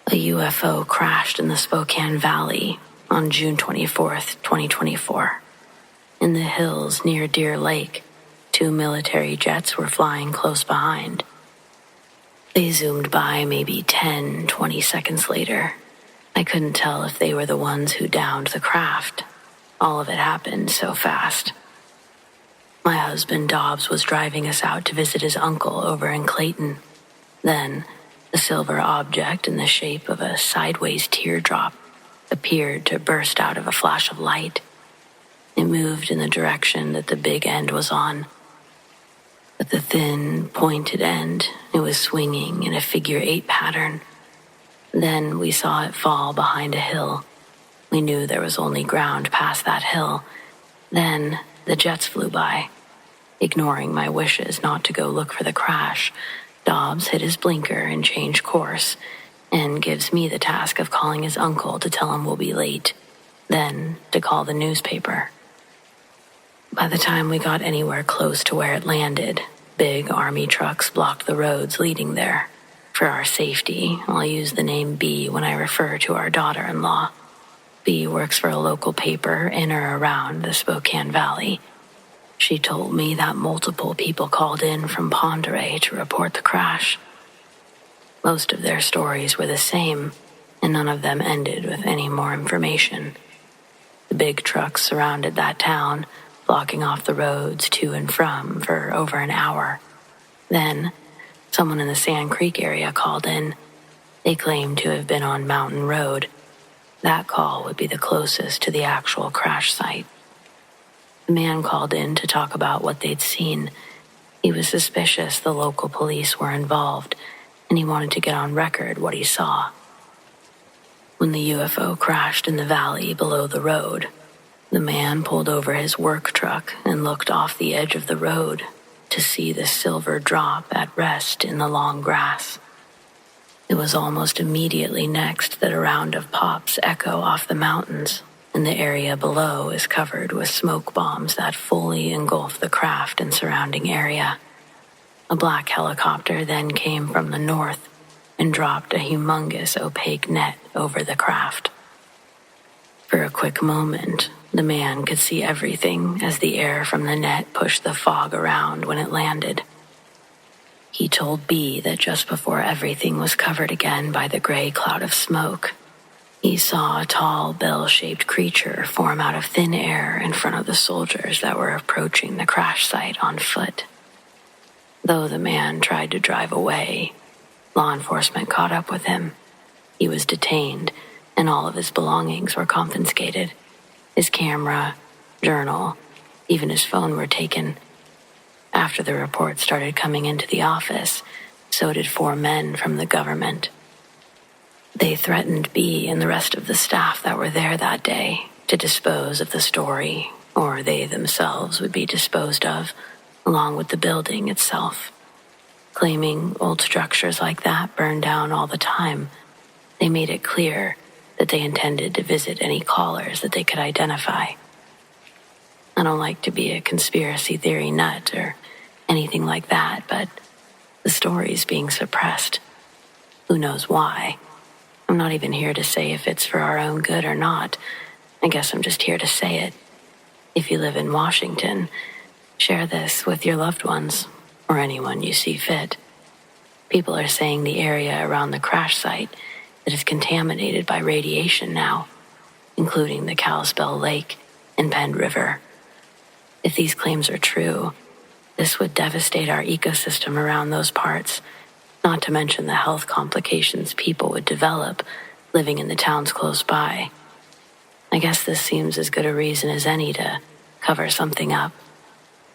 A UFO crashed in the Spokane Valley on June 24th, 2024. In the hills near Deer Lake, 2 military jets were flying close behind. They zoomed by maybe 10, 20 seconds later. I couldn't tell if they were the ones who downed the craft. All of it happened so fast. My husband Dobbs was driving us out to visit his uncle over in Clayton. Then, a silver object in the shape of a sideways teardrop appeared to burst out of a flash of light. It moved in the direction that the big end was on. At the thin, pointed end, it was swinging in a figure 8 pattern. Then we saw it fall behind a hill. We knew there was only ground past that hill. Then the jets flew by. Ignoring my wishes not to go look for the crash, Dobbs hit his blinker and changed course, and gives me the task of calling his uncle to tell him we'll be late, then to call the newspaper. By the time we got anywhere close to where it landed, big army trucks blocked the roads leading there. For our safety, I'll use the name B when I refer to our daughter-in-law. B works for a local paper in or around the Spokane Valley. She told me that multiple people called in from Ponderay to report the crash. Most of their stories were the same, and none of them ended with any more information. The big trucks surrounded that town, blocking off the roads to and from for over an hour. Then, someone in the Sand Creek area called in. They claimed to have been on Mountain Road. That call would be the closest to the actual crash site. The man called in to talk about what they'd seen. He was suspicious the local police were involved, and he wanted to get on record what he saw. when the UFO crashed in the valley below the road, the man pulled over his work truck and looked off the edge of the road to see the silver drop at rest in the long grass. It was almost immediately next that a round of pops echo off the mountains, and the area below is covered with smoke bombs that fully engulf the craft and surrounding area. A black helicopter then came from the north and dropped a humongous opaque net over the craft. For a quick moment, the man could see everything as the air from the net pushed the fog around when it landed. He told B that just before everything was covered again by the gray cloud of smoke, he saw a tall, bell-shaped creature form out of thin air in front of the soldiers that were approaching the crash site on foot. Though the man tried to drive away, law enforcement caught up with him. He was detained, and all of his belongings were confiscated. His camera, journal, even his phone were taken. After the reports started coming into the office, so did 4 men from the government. They threatened B and the rest of the staff that were there that day to dispose of the story, or they themselves would be disposed of, along with the building itself. Claiming old structures like that burn down all the time, they made it clear that they intended to visit any callers that they could identify. I don't like to be a conspiracy theory nut or anything like that, but the story's being suppressed. Who knows why? I'm not even here to say if it's for our own good or not. I guess I'm just here to say it. If you live in Washington, share this with your loved ones or anyone you see fit. People are saying the area around the crash site that is contaminated by radiation now, including the Kalispell Lake and Penn River. If these claims are true, this would devastate our ecosystem around those parts, not to mention the health complications people would develop living in the towns close by. I guess this seems as good a reason as any to cover something up,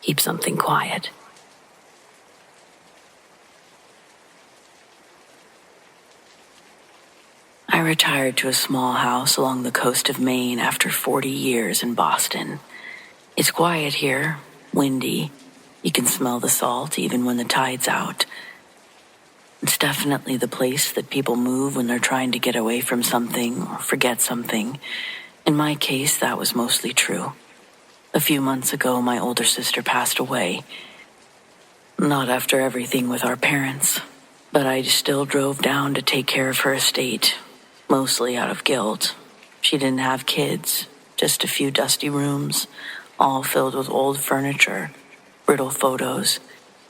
keep something quiet. I retired to a small house along the coast of Maine after 40 years in Boston. It's quiet here, windy. You can smell the salt even when the tide's out. It's definitely the place that people move when they're trying to get away from something or forget something. In my case, that was mostly true. A few months ago, my older sister passed away. Not after everything with our parents, but I still drove down to take care of her estate, mostly out of guilt. She didn't have kids, just a few dusty rooms, all filled with old furniture, brittle photos,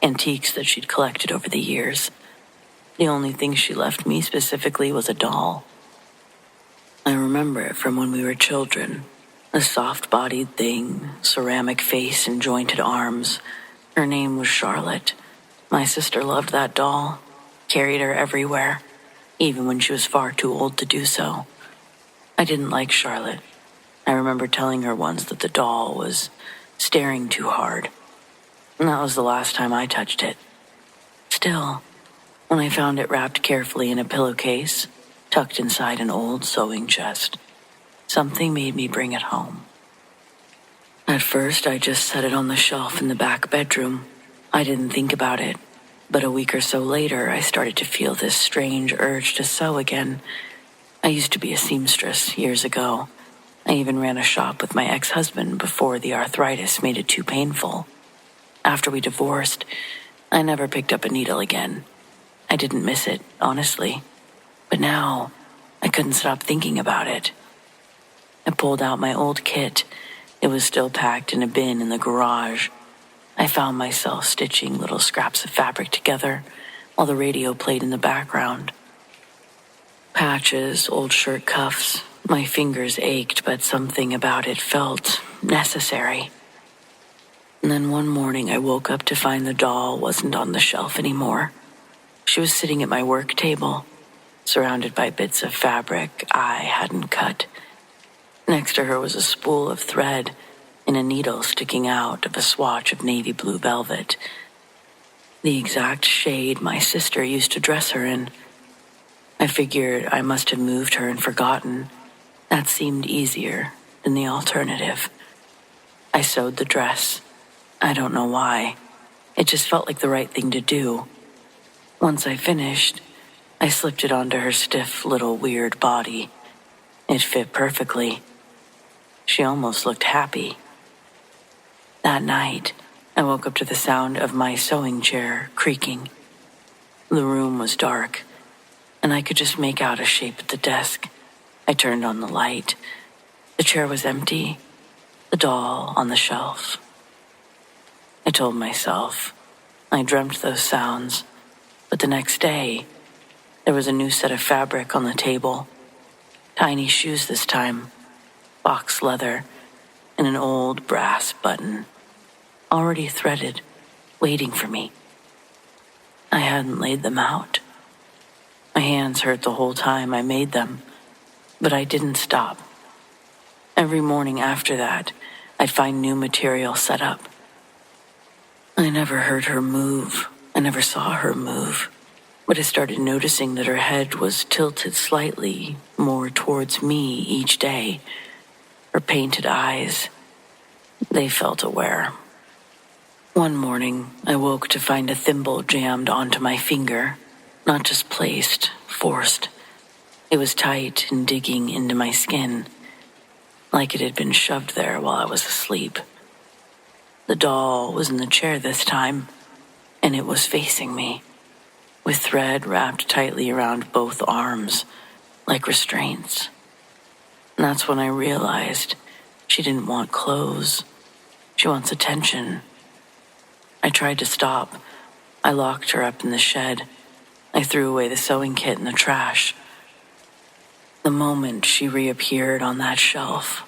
antiques that she'd collected over the years. The only thing she left me specifically was a doll. I remember it from when we were children. A soft-bodied thing, ceramic face and jointed arms. Her name was Charlotte. My sister loved that doll, carried her everywhere, even when she was far too old to do so. I didn't like Charlotte. I remember telling her once that the doll was staring too hard. And that was the last time I touched it. Still, when I found it wrapped carefully in a pillowcase, tucked inside an old sewing chest, something made me bring it home. At first, I just set it on the shelf in the back bedroom. I didn't think about it, but a week or so later, I started to feel this strange urge to sew again. I used to be a seamstress years ago. I even ran a shop with my ex-husband before the arthritis made it too painful. After we divorced, I never picked up a needle again. I didn't miss it, honestly. But now, I couldn't stop thinking about it. I pulled out my old kit. It was still packed in a bin in the garage. I found myself stitching little scraps of fabric together while the radio played in the background. Patches, old shirt cuffs. My fingers ached, but something about it felt necessary. And then one morning I woke up to find the doll wasn't on the shelf anymore. She was sitting at my work table, surrounded by bits of fabric I hadn't cut. Next to her was a spool of thread and a needle sticking out of a swatch of navy blue velvet, the exact shade my sister used to dress her in. I figured I must have moved her and forgotten. That seemed easier than the alternative. I sewed the dress. I don't know why. It just felt like the right thing to do. Once I finished, I slipped it onto her stiff little weird body. It fit perfectly. She almost looked happy. That night, I woke up to the sound of my sewing chair creaking. The room was dark, and I could just make out a shape at the desk. I turned on the light. The chair was empty, the doll on the shelf. I told myself I dreamt those sounds, but the next day, there was a new set of fabric on the table. Tiny shoes this time, box leather, and an old brass button, already threaded, waiting for me. I hadn't laid them out. My hands hurt the whole time I made them, but I didn't stop. Every morning after that, I'd find new material set up. I never heard her move. I never saw her move. But I started noticing that her head was tilted slightly more towards me each day. Her painted eyes, they felt aware. One morning, I woke to find a thimble jammed onto my finger, not just placed, forced. It was tight and digging into my skin, like it had been shoved there while I was asleep. The doll was in the chair this time, and it was facing me, with thread wrapped tightly around both arms, like restraints. And that's when I realized she didn't want clothes. She wants attention. I tried to stop. I locked her up in the shed. I threw away the sewing kit in the trash. The moment she reappeared on that shelf,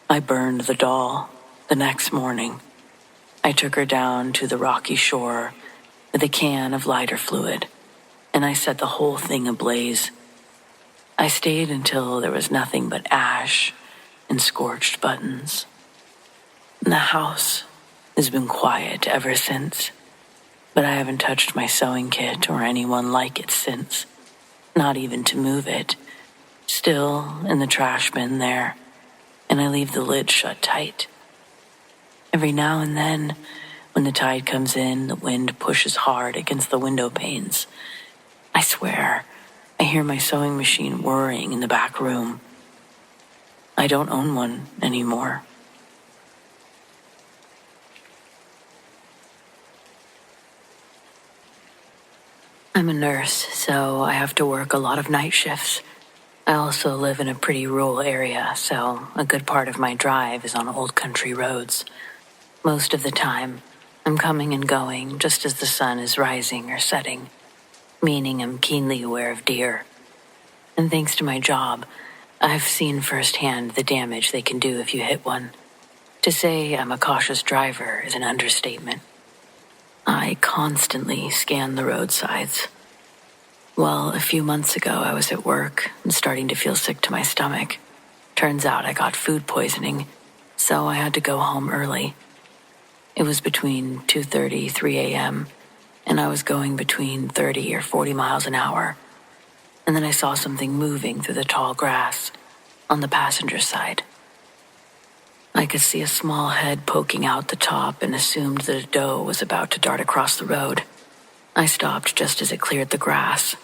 I burned the doll. The next morning, I took her down to the rocky shore with a can of lighter fluid, and I set the whole thing ablaze. I stayed until there was nothing but ash and scorched buttons. The house has been quiet ever since, but I haven't touched my sewing kit or anyone like it since, not even to move it. Still in the trash bin there, and I leave the lid shut tight. Every now and then, when the tide comes in, the wind pushes hard against the window panes. I swear, I hear my sewing machine whirring in the back room. I don't own one anymore. I'm a nurse, so I have to work a lot of night shifts. I also live in a pretty rural area, so a good part of my drive is on old country roads. Most of the time, I'm coming and going just as the sun is rising or setting, meaning I'm keenly aware of deer. And thanks to my job, I've seen firsthand the damage they can do if you hit one. To say I'm a cautious driver is an understatement. I constantly scan the roadsides. Well, a few months ago, I was at work and starting to feel sick to my stomach. Turns out I got food poisoning, so I had to go home early. It was between 2:30, 3 a.m., and I was going between 30 or 40 miles an hour. And then I saw something moving through the tall grass on the passenger side. I could see a small head poking out the top and assumed that a doe was about to dart across the road. I stopped just as it cleared the grass.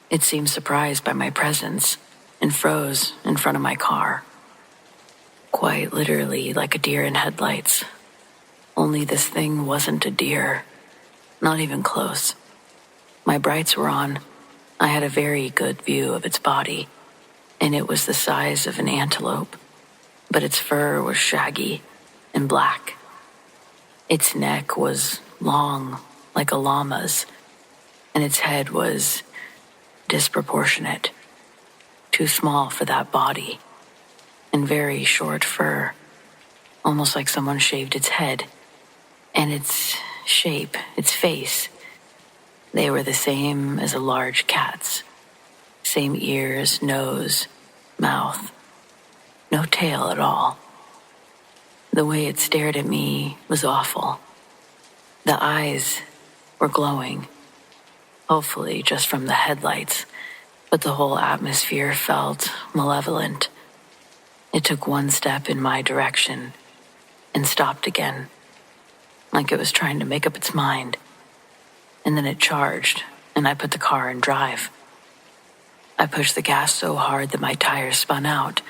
It seemed surprised by my presence and froze in front of my car. Quite literally like a deer in headlights. Only this thing wasn't a deer. Not even close. My brights were on. I had a very good view of its body, and it was the size of an antelope. But its fur was shaggy and black. Its neck was long, like a llama's, and its head was disproportionate, too small for that body, and very short fur, almost like someone shaved its head. And its shape, its face, they were the same as a large cat's. Same ears, nose, mouth. No tail at all. The way it stared at me was awful. The eyes were glowing, hopefully just from the headlights, but the whole atmosphere felt malevolent. It took one step in my direction and stopped again, like it was trying to make up its mind. And then it charged, and I put the car in drive. I pushed the gas so hard that my tires spun out.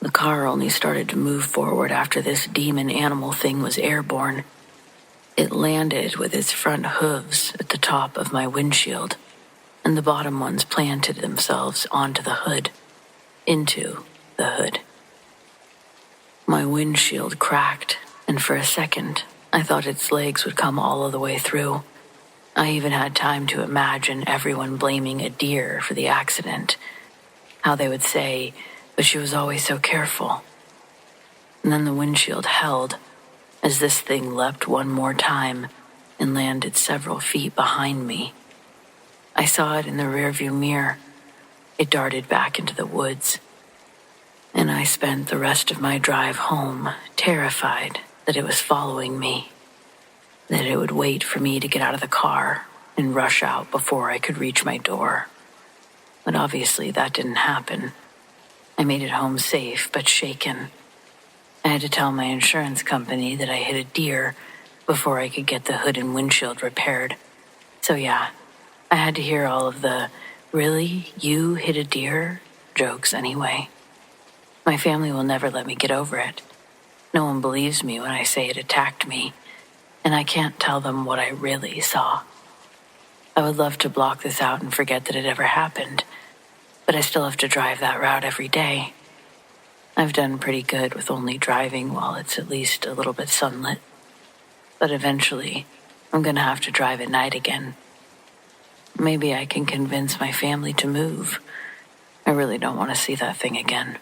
The car only started to move forward after this demon animal thing was airborne. It landed with its front hooves at the top of my windshield, and the bottom ones planted themselves onto the hood, into the hood. My windshield cracked, and for a second, I thought its legs would come all of the way through. I even had time to imagine everyone blaming a deer for the accident. How they would say, but she was always so careful. And then the windshield held as this thing leapt one more time and landed several feet behind me. I saw it in the rearview mirror. It darted back into the woods. And I spent the rest of my drive home terrified that it was following me, that it would wait for me to get out of the car and rush out before I could reach my door. But obviously that didn't happen. I made it home safe but shaken. I had to tell my insurance company that I hit a deer before I could get the hood and windshield repaired. So yeah, I had to hear all of the, "Really? You hit a deer?" jokes anyway. My family will never let me get over it. No one believes me when I say it attacked me, and I can't tell them what I really saw. I would love to block this out and forget that it ever happened, but I still have to drive that route every day. I've done pretty good with only driving while it's at least a little bit sunlit, but eventually I'm gonna have to drive at night again. Maybe I can convince my family to move. I really don't want to see that thing again.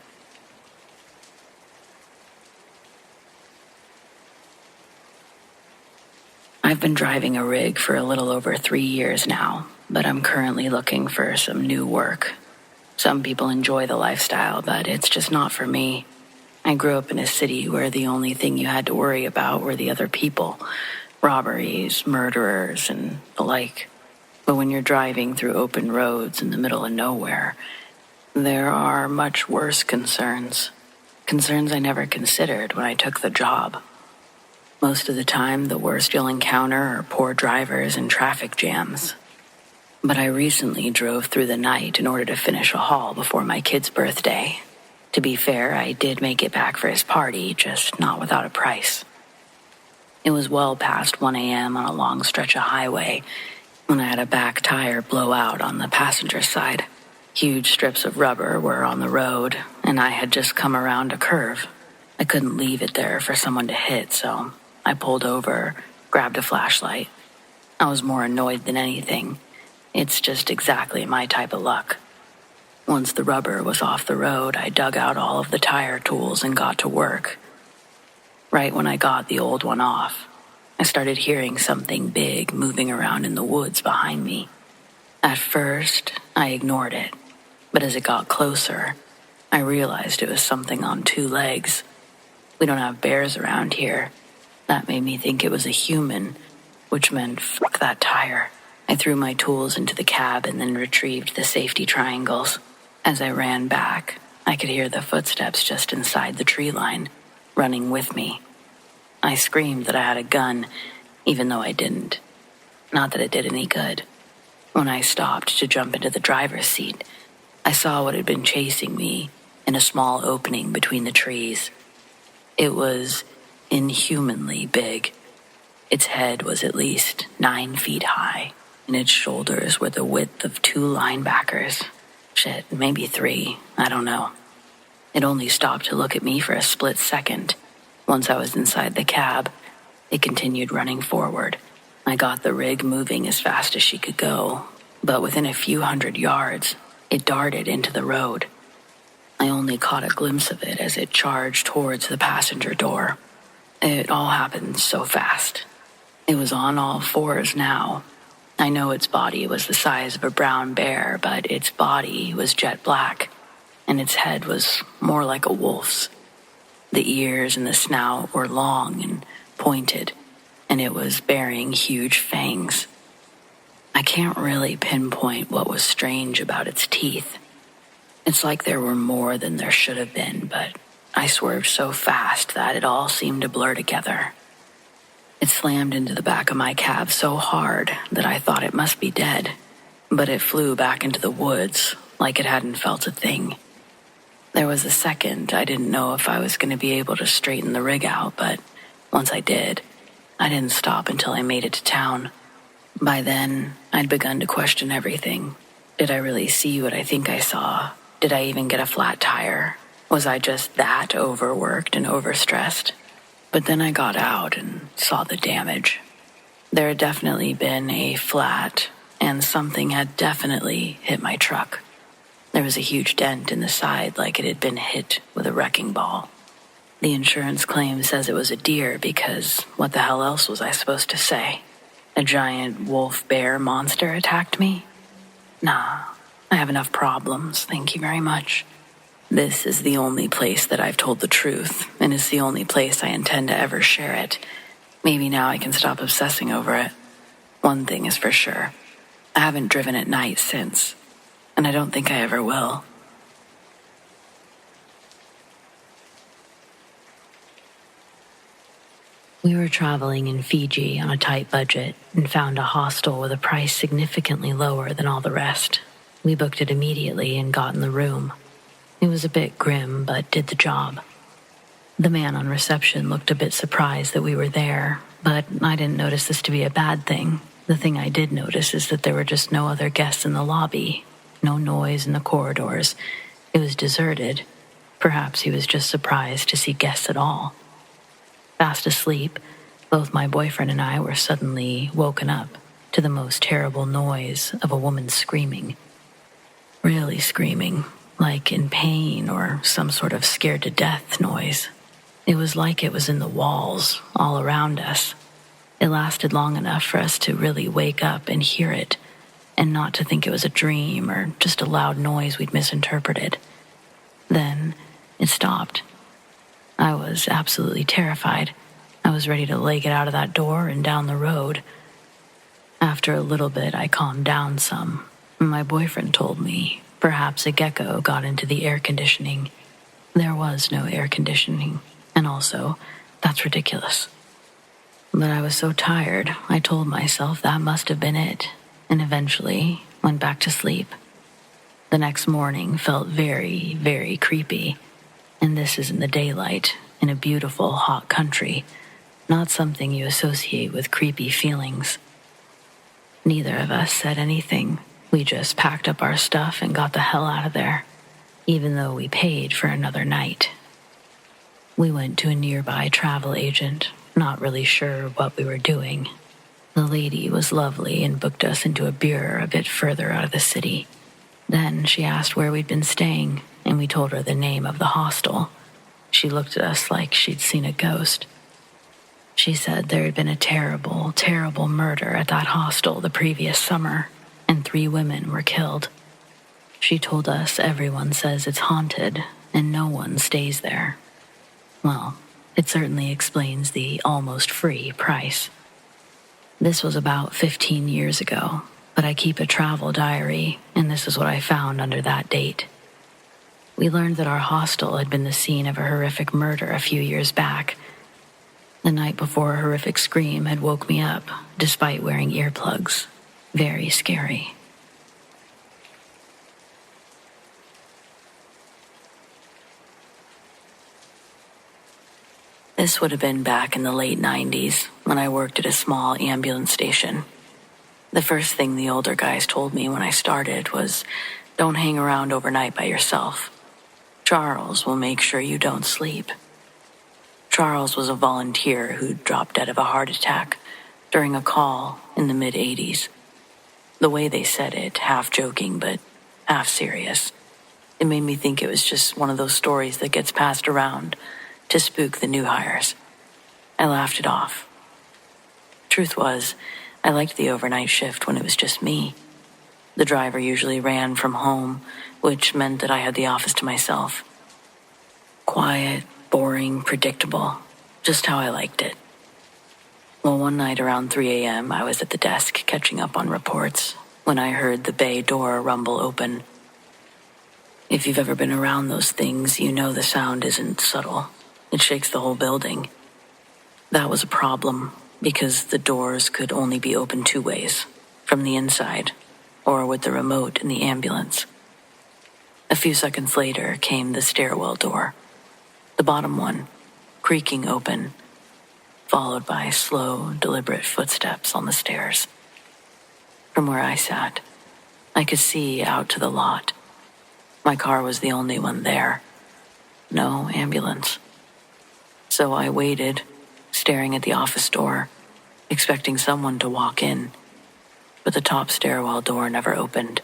I've been driving a rig for a little over 3 years now, but I'm currently looking for some new work. Some people enjoy the lifestyle, but it's just not for me. I grew up in a city where the only thing you had to worry about were the other people, robberies, murderers, and the like. But when you're driving through open roads in the middle of nowhere, there are much worse concerns. Concerns I never considered when I took the job. Most of the time, the worst you'll encounter are poor drivers and traffic jams. But I recently drove through the night in order to finish a haul before my kid's birthday. To be fair, I did make it back for his party, just not without a price. It was well past 1 a.m. on a long stretch of highway when I had a back tire blow out on the passenger side. Huge strips of rubber were on the road, and I had just come around a curve. I couldn't leave it there for someone to hit, so I pulled over, grabbed a flashlight. I was more annoyed than anything. It's just exactly my type of luck. Once the rubber was off the road, I dug out all of the tire tools and got to work. Right when I got the old one off, I started hearing something big moving around in the woods behind me. At first, I ignored it, but as it got closer, I realized it was something on 2 legs. We don't have bears around here. That made me think it was a human, which meant fuck that tire. I threw my tools into the cab and then retrieved the safety triangles. As I ran back, I could hear the footsteps just inside the tree line, running with me. I screamed that I had a gun, even though I didn't. Not that it did any good. When I stopped to jump into the driver's seat, I saw what had been chasing me in a small opening between the trees. It was inhumanly big. Its head was at least 9 feet high, and its shoulders were the width of 2 linebackers. Shit, maybe 3, I don't know. It only stopped to look at me for a split second. Once I was inside the cab, it continued running forward. I got the rig moving as fast as she could go, but within a few hundred yards, it darted into the road. I only caught a glimpse of it as it charged towards the passenger door. It all happened so fast. It was on all 4s now. I know its body was the size of a brown bear, but its body was jet black, and its head was more like a wolf's. The ears and the snout were long and pointed, and it was bearing huge fangs. I can't really pinpoint what was strange about its teeth. It's like there were more than there should have been, but I swerved so fast that it all seemed to blur together. It slammed into the back of my cab so hard that I thought it must be dead, but it flew back into the woods like it hadn't felt a thing. There was a second I didn't know if I was going to be able to straighten the rig out, but once I did, I didn't stop until I made it to town. By then, I'd begun to question everything. Did I really see what I think I saw? Did I even get a flat tire? Was I just that overworked and overstressed? But then I got out and saw the damage. There had definitely been a flat, and something had definitely hit my truck. There was a huge dent in the side like it had been hit with a wrecking ball. The insurance claim says it was a deer because what the hell else was I supposed to say? A giant wolf-bear monster attacked me? Nah, I have enough problems, thank you very much. This is the only place that I've told the truth, and it's the only place I intend to ever share it. Maybe now I can stop obsessing over it. One thing is for sure. I haven't driven at night since, and I don't think I ever will. We were traveling in Fiji on a tight budget and found a hostel with a price significantly lower than all the rest. We booked it immediately and got in the room. It was a bit grim, but did the job. The man on reception looked a bit surprised that we were there, but I didn't notice this to be a bad thing. The thing I did notice is that there were just no other guests in the lobby, no noise in the corridors. It was deserted. Perhaps he was just surprised to see guests at all. Fast asleep, both my boyfriend and I were suddenly woken up to the most terrible noise of a woman screaming. Really screaming. Like in pain or some sort of scared to death noise. It was like it was in the walls, all around us. It lasted long enough for us to really wake up and hear it, and not to think it was a dream or just a loud noise we'd misinterpreted. Then it stopped. I was absolutely terrified. I was ready to leg it out of that door and down the road. After a little bit, I calmed down some. My boyfriend told me perhaps a gecko got into the air conditioning. There was no air conditioning, and also, that's ridiculous. But I was so tired, I told myself that must have been it, and eventually went back to sleep. The next morning felt very, very creepy, and this is in the daylight, in a beautiful, hot country, not something you associate with creepy feelings. Neither of us said anything. We just packed up our stuff and got the hell out of there, even though we paid for another night. We went to a nearby travel agent, not really sure what we were doing. The lady was lovely and booked us into a bureau a bit further out of the city. Then she asked where we'd been staying, and we told her the name of the hostel. She looked at us like she'd seen a ghost. She said there had been a terrible, terrible murder at that hostel the previous summer, and 3 women were killed. She told us everyone says it's haunted, and no one stays there. Well, it certainly explains the almost free price. This was about 15 years ago, but I keep a travel diary, and this is what I found under that date. We learned that our hostel had been the scene of a horrific murder a few years back. The night before, a horrific scream had woke me up, despite wearing earplugs. Very scary. This would have been back in the late 90s when I worked at a small ambulance station. The first thing the older guys told me when I started was, don't hang around overnight by yourself. Charles will make sure you don't sleep. Charles was a volunteer who dropped dead of a heart attack during a call in the mid-'80s. The way they said it, half joking but half serious, it made me think it was just one of those stories that gets passed around to spook the new hires. I laughed it off. Truth was, I liked the overnight shift when it was just me. The driver usually ran from home, which meant that I had the office to myself. Quiet, boring, predictable, just how I liked it. Well, one night around 3 a.m., I was at the desk catching up on reports when I heard the bay door rumble open. If you've ever been around those things, you know the sound isn't subtle. It shakes the whole building. That was a problem because the doors could only be opened two ways, from the inside or with the remote in the ambulance. A few seconds later came the stairwell door, the bottom one, creaking open, followed by slow, deliberate footsteps on the stairs. From where I sat, I could see out to the lot. My car was the only one there. No ambulance. So I waited, staring at the office door, expecting someone to walk in, but the top stairwell door never opened.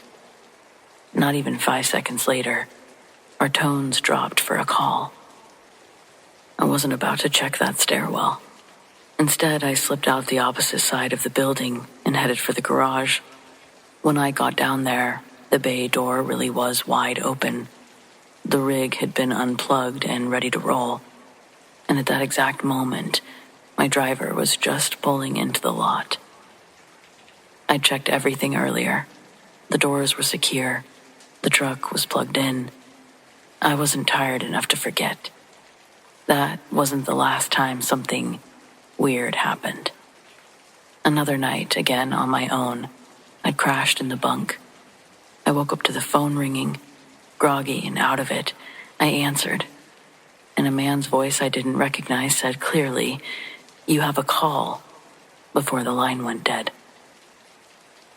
Not even 5 seconds later, our tones dropped for a call. I wasn't about to check that stairwell. Instead, I slipped out the opposite side of the building and headed for the garage. When I got down there, the bay door really was wide open. The rig had been unplugged and ready to roll. And at that exact moment, my driver was just pulling into the lot. I checked everything earlier. The doors were secure. The truck was plugged in. I wasn't tired enough to forget. That wasn't the last time something weird happened. Another night, again on my own, I'd crashed in the bunk. I woke up to the phone ringing, groggy and out of it. I answered, and a man's voice I didn't recognize said clearly, "You have a call," before the line went dead.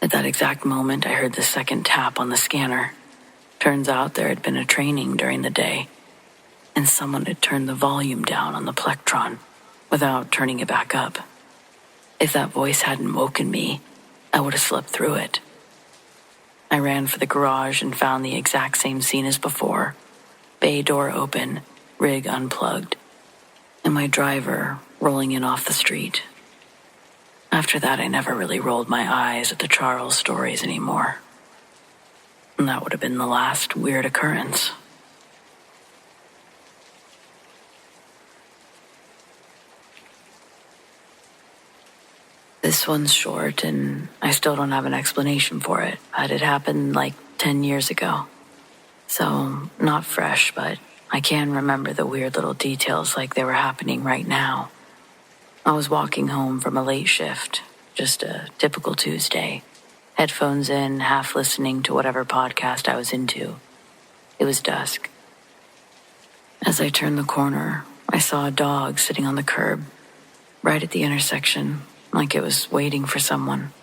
At that exact moment, I heard the second tap on the scanner. Turns out there had been a training during the day, and someone had turned the volume down on the plectron without turning it back up. If that voice hadn't woken me, I would have slept through it. I ran for the garage and found the exact same scene as before. Bay door open, rig unplugged, and my driver rolling in off the street. After that, I never really rolled my eyes at the Charles stories anymore. And that would have been the last weird occurrence. This one's short, and I still don't have an explanation for it, but it happened like 10 years ago. So, not fresh, but I can remember the weird little details like they were happening right now. I was walking home from a late shift, just a typical Tuesday. Headphones in, half listening to whatever podcast I was into. It was dusk. As I turned the corner, I saw a dog sitting on the curb, right at the intersection, like it was waiting for someone.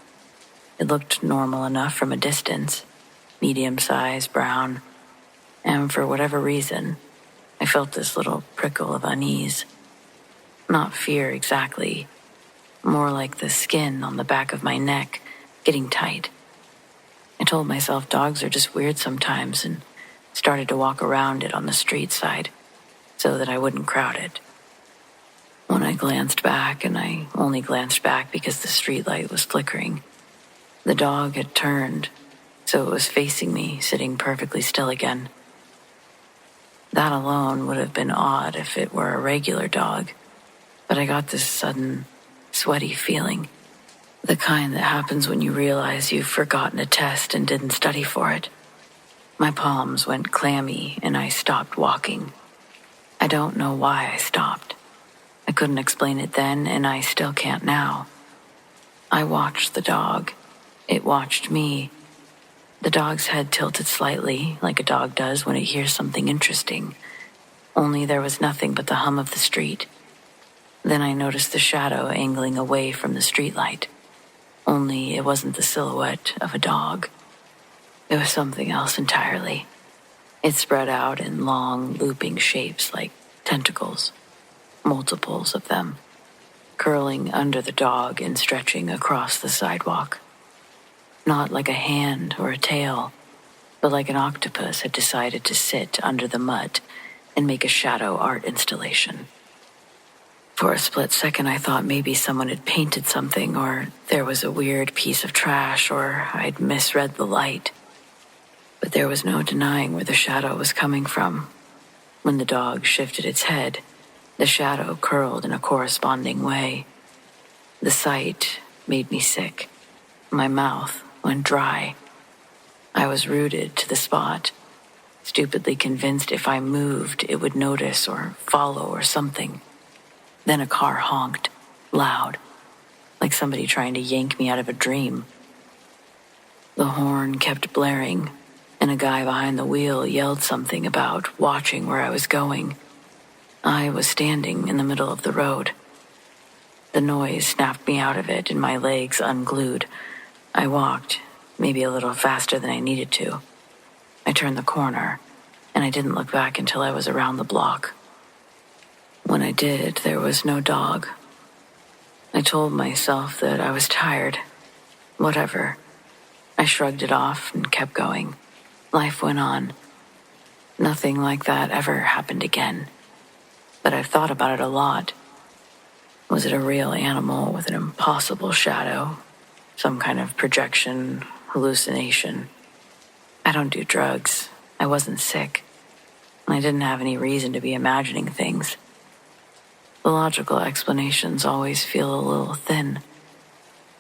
It looked normal enough from a distance, medium-sized, brown, and for whatever reason, I felt this little prickle of unease. Not fear exactly, more like the skin on the back of my neck getting tight. I told myself dogs are just weird sometimes and started to walk around it on the street side so that I wouldn't crowd it. When I glanced back, and I only glanced back because the streetlight was flickering, the dog had turned, so it was facing me, sitting perfectly still again. That alone would have been odd if it were a regular dog, but I got this sudden, sweaty feeling, the kind that happens when you realize you've forgotten a test and didn't study for it. My palms went clammy, and I stopped walking. I don't know why I stopped. I couldn't explain it then, and I still can't now. I watched the dog. It watched me. The dog's head tilted slightly, like a dog does when it hears something interesting. Only there was nothing but the hum of the street. Then I noticed the shadow angling away from the streetlight. Only it wasn't the silhouette of a dog. It was something else entirely. It spread out in long, looping shapes like tentacles. Multiples of them, curling under the dog and stretching across the sidewalk. Not like a hand or a tail, but like an octopus had decided to sit under the mud and make a shadow art installation. For a split second, I thought maybe someone had painted something, or there was a weird piece of trash, or I'd misread the light. But there was no denying where the shadow was coming from. When the dog shifted its head, the shadow curled in a corresponding way. The sight made me sick. My mouth went dry. I was rooted to the spot, stupidly convinced if I moved, it would notice or follow or something. Then a car honked, loud, like somebody trying to yank me out of a dream. The horn kept blaring, and a guy behind the wheel yelled something about watching where I was going. I was standing in the middle of the road. The noise snapped me out of it and my legs unglued. I walked, maybe a little faster than I needed to. I turned the corner, and I didn't look back until I was around the block. When I did, there was no dog. I told myself that I was tired. Whatever. I shrugged it off and kept going. Life went on. Nothing like that ever happened again. But I've thought about it a lot. Was it a real animal with an impossible shadow? Some kind of projection, hallucination? I don't do drugs. I wasn't sick. I didn't have any reason to be imagining things. The logical explanations always feel a little thin.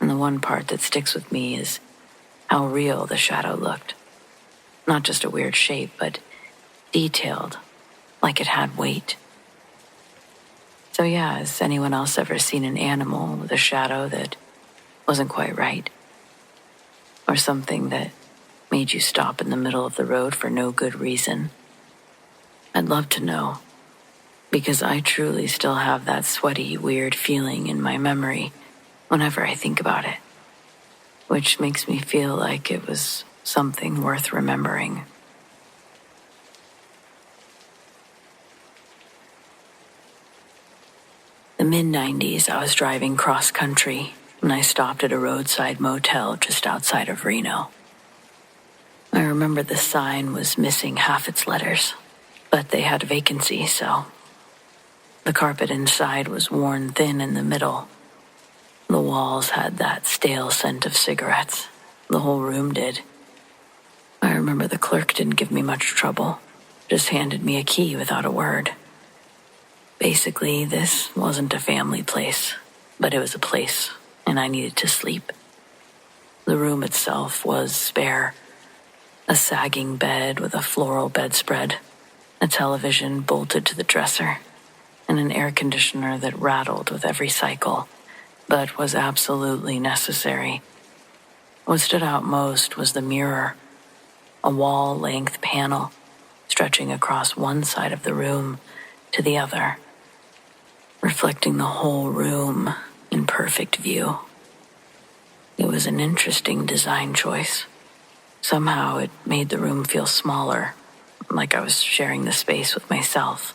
And the one part that sticks with me is how real the shadow looked. Not just a weird shape, but detailed, like it had weight. So yeah, has anyone else ever seen an animal with a shadow that wasn't quite right? Or something that made you stop in the middle of the road for no good reason? I'd love to know, because I truly still have that sweaty, weird feeling in my memory whenever I think about it, which makes me feel like it was something worth remembering. The mid-90s, I was driving cross-country, and I stopped at a roadside motel just outside of Reno. I remember the sign was missing half its letters, but they had vacancy, so the carpet inside was worn thin in the middle. The walls had that stale scent of cigarettes. The whole room did. I remember the clerk didn't give me much trouble, just handed me a key without a word. Basically, this wasn't a family place, but it was a place, and I needed to sleep. The room itself was spare. A sagging bed with a floral bedspread, a television bolted to the dresser, and an air conditioner that rattled with every cycle, but was absolutely necessary. What stood out most was the mirror, a wall-length panel stretching across one side of the room to the other, reflecting the whole room in perfect view. It was an interesting design choice. Somehow it made the room feel smaller, like I was sharing the space with myself.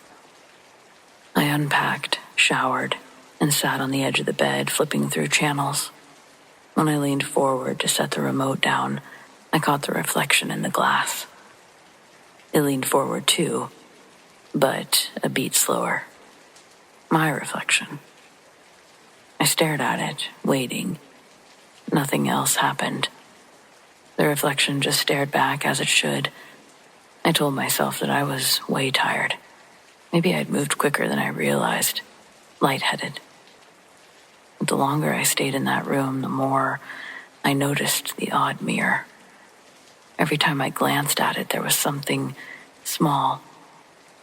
I unpacked, showered, and sat on the edge of the bed, flipping through channels. When I leaned forward to set the remote down, I caught the reflection in the glass. It leaned forward too, but a beat slower. My reflection. I stared at it, waiting. Nothing else happened. The reflection just stared back as it should. I told myself that I was way tired. Maybe I'd moved quicker than I realized, lightheaded. But the longer I stayed in that room, the more I noticed the odd mirror. Every time I glanced at it, there was something small,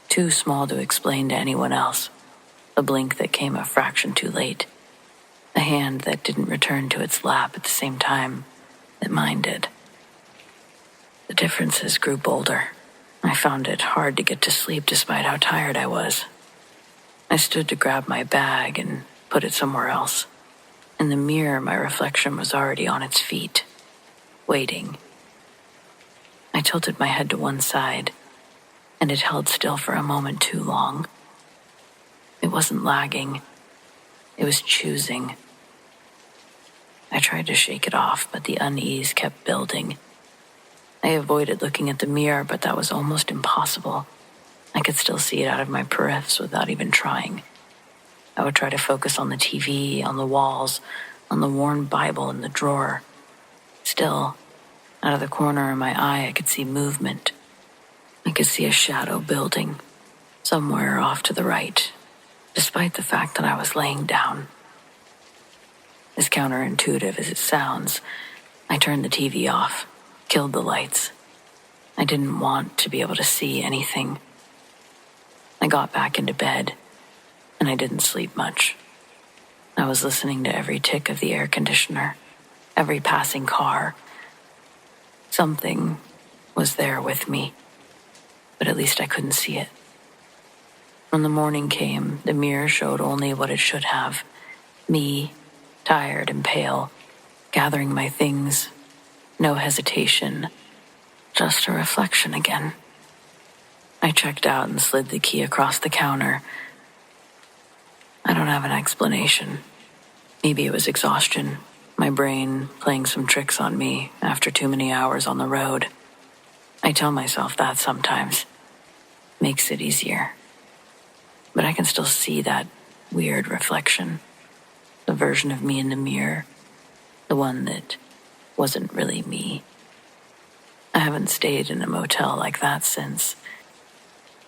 too small to explain to anyone else. A blink that came a fraction too late. A hand that didn't return to its lap at the same time that mine did. The differences grew bolder. I found it hard to get to sleep despite how tired I was. I stood to grab my bag and put it somewhere else. In the mirror, my reflection was already on its feet, waiting. I tilted my head to one side, and it held still for a moment too long. It wasn't lagging. It was choosing. I tried to shake it off, but the unease kept building. I avoided looking at the mirror, but that was almost impossible. I could still see it out of my periffs without even trying. I would try to focus on the TV, on the walls, on the worn Bible in the drawer. Still, out of the corner of my eye, I could see movement. I could see a shadow building, somewhere off to the right, despite the fact that I was laying down. As counterintuitive as it sounds, I turned the TV off, killed the lights. I didn't want to be able to see anything. I got back into bed, and I didn't sleep much. I was listening to every tick of the air conditioner, every passing car. Something was there with me, but at least I couldn't see it. When the morning came, the mirror showed only what it should have. Me, tired and pale, gathering my things, no hesitation, just a reflection again. I checked out and slid the key across the counter. I don't have an explanation. Maybe it was exhaustion, my brain playing some tricks on me after too many hours on the road. I tell myself that sometimes. Makes it easier. But I can still see that weird reflection. The version of me in the mirror. The one that wasn't really me. I haven't stayed in a motel like that since.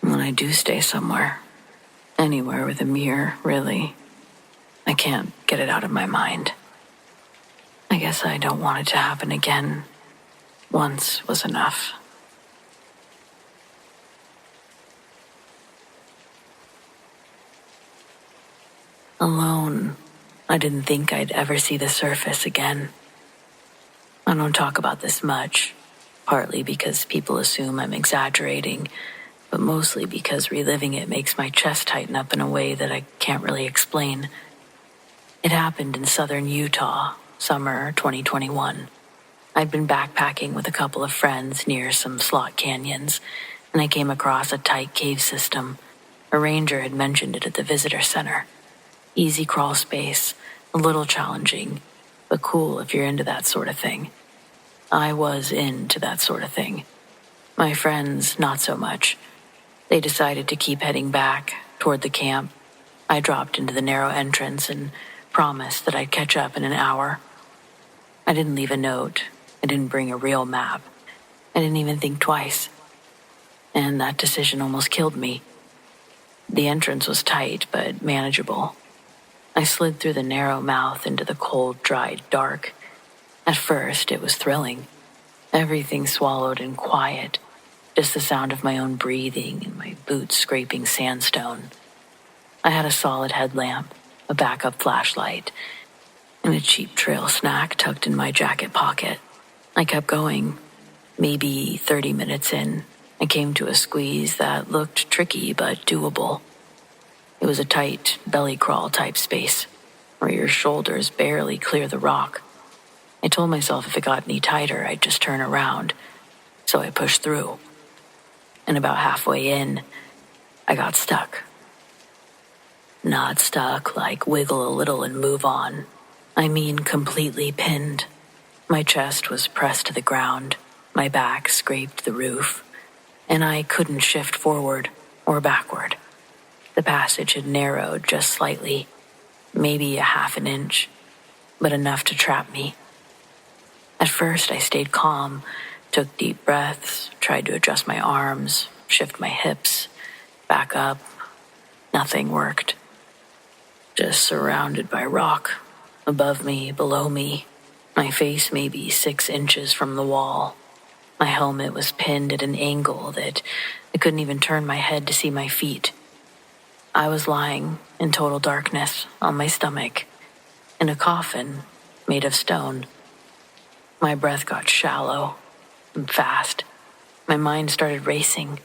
And when I do stay somewhere, anywhere with a mirror, really, I can't get it out of my mind. I guess I don't want it to happen again. Once was enough. Alone, I didn't think I'd ever see the surface again. I don't talk about this much, partly because people assume I'm exaggerating, but mostly because reliving it makes my chest tighten up in a way that I can't really explain. It happened in southern Utah, summer 2021. I'd been backpacking with a couple of friends near some slot canyons, and I came across a tight cave system. A ranger had mentioned it at the visitor center. Easy crawl space, a little challenging, but cool if you're into that sort of thing. I was into that sort of thing. My friends, not so much. They decided to keep heading back toward the camp. I dropped into the narrow entrance and promised that I'd catch up in an hour. I didn't leave a note. I didn't bring a real map. I didn't even think twice. And that decision almost killed me. The entrance was tight, but manageable. I slid through the narrow mouth into the cold, dry dark. At first, it was thrilling. Everything swallowed and quiet. Just the sound of my own breathing and my boots scraping sandstone. I had a solid headlamp, a backup flashlight, and a cheap trail snack tucked in my jacket pocket. I kept going. Maybe 30 minutes in, I came to a squeeze that looked tricky but doable. It was a tight belly crawl type space, where your shoulders barely clear the rock. I told myself if it got any tighter, I'd just turn around, so I pushed through. And about halfway in, I got stuck. Not stuck like wiggle a little and move on. I mean completely pinned. My chest was pressed to the ground, my back scraped the roof, and I couldn't shift forward or backward. The passage had narrowed just slightly, maybe a half an inch, but enough to trap me. At first, I stayed calm, took deep breaths, tried to adjust my arms, shift my hips, back up. Nothing worked. Just surrounded by rock, above me, below me, my face maybe 6 inches from the wall. My helmet was pinned at an angle that I couldn't even turn my head to see my feet. I was lying in total darkness on my stomach, in a coffin made of stone. My breath got shallow and fast. My mind started racing.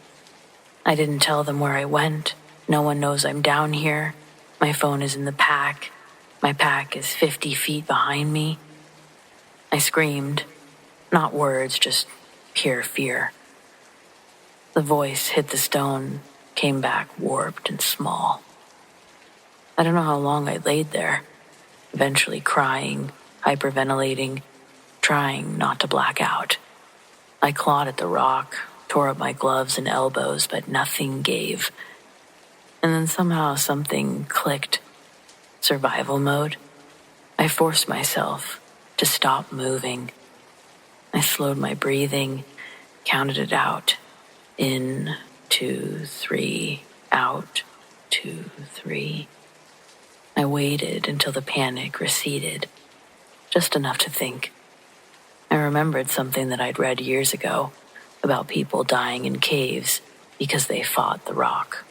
I didn't tell them where I went. No one knows I'm down here. My phone is in the pack. My pack is 50 feet behind me. I screamed, not words, just pure fear. The voice hit the stone, came back warped and small. I don't know how long I laid there, eventually crying, hyperventilating, trying not to black out. I clawed at the rock, tore up my gloves and elbows, but nothing gave. And then somehow something clicked. Survival mode. I forced myself to stop moving. I slowed my breathing, counted it out. In, 2, 3, out, 2, 3. I waited until the panic receded, just enough to think. I remembered something that I'd read years ago about people dying in caves because they fought the rock.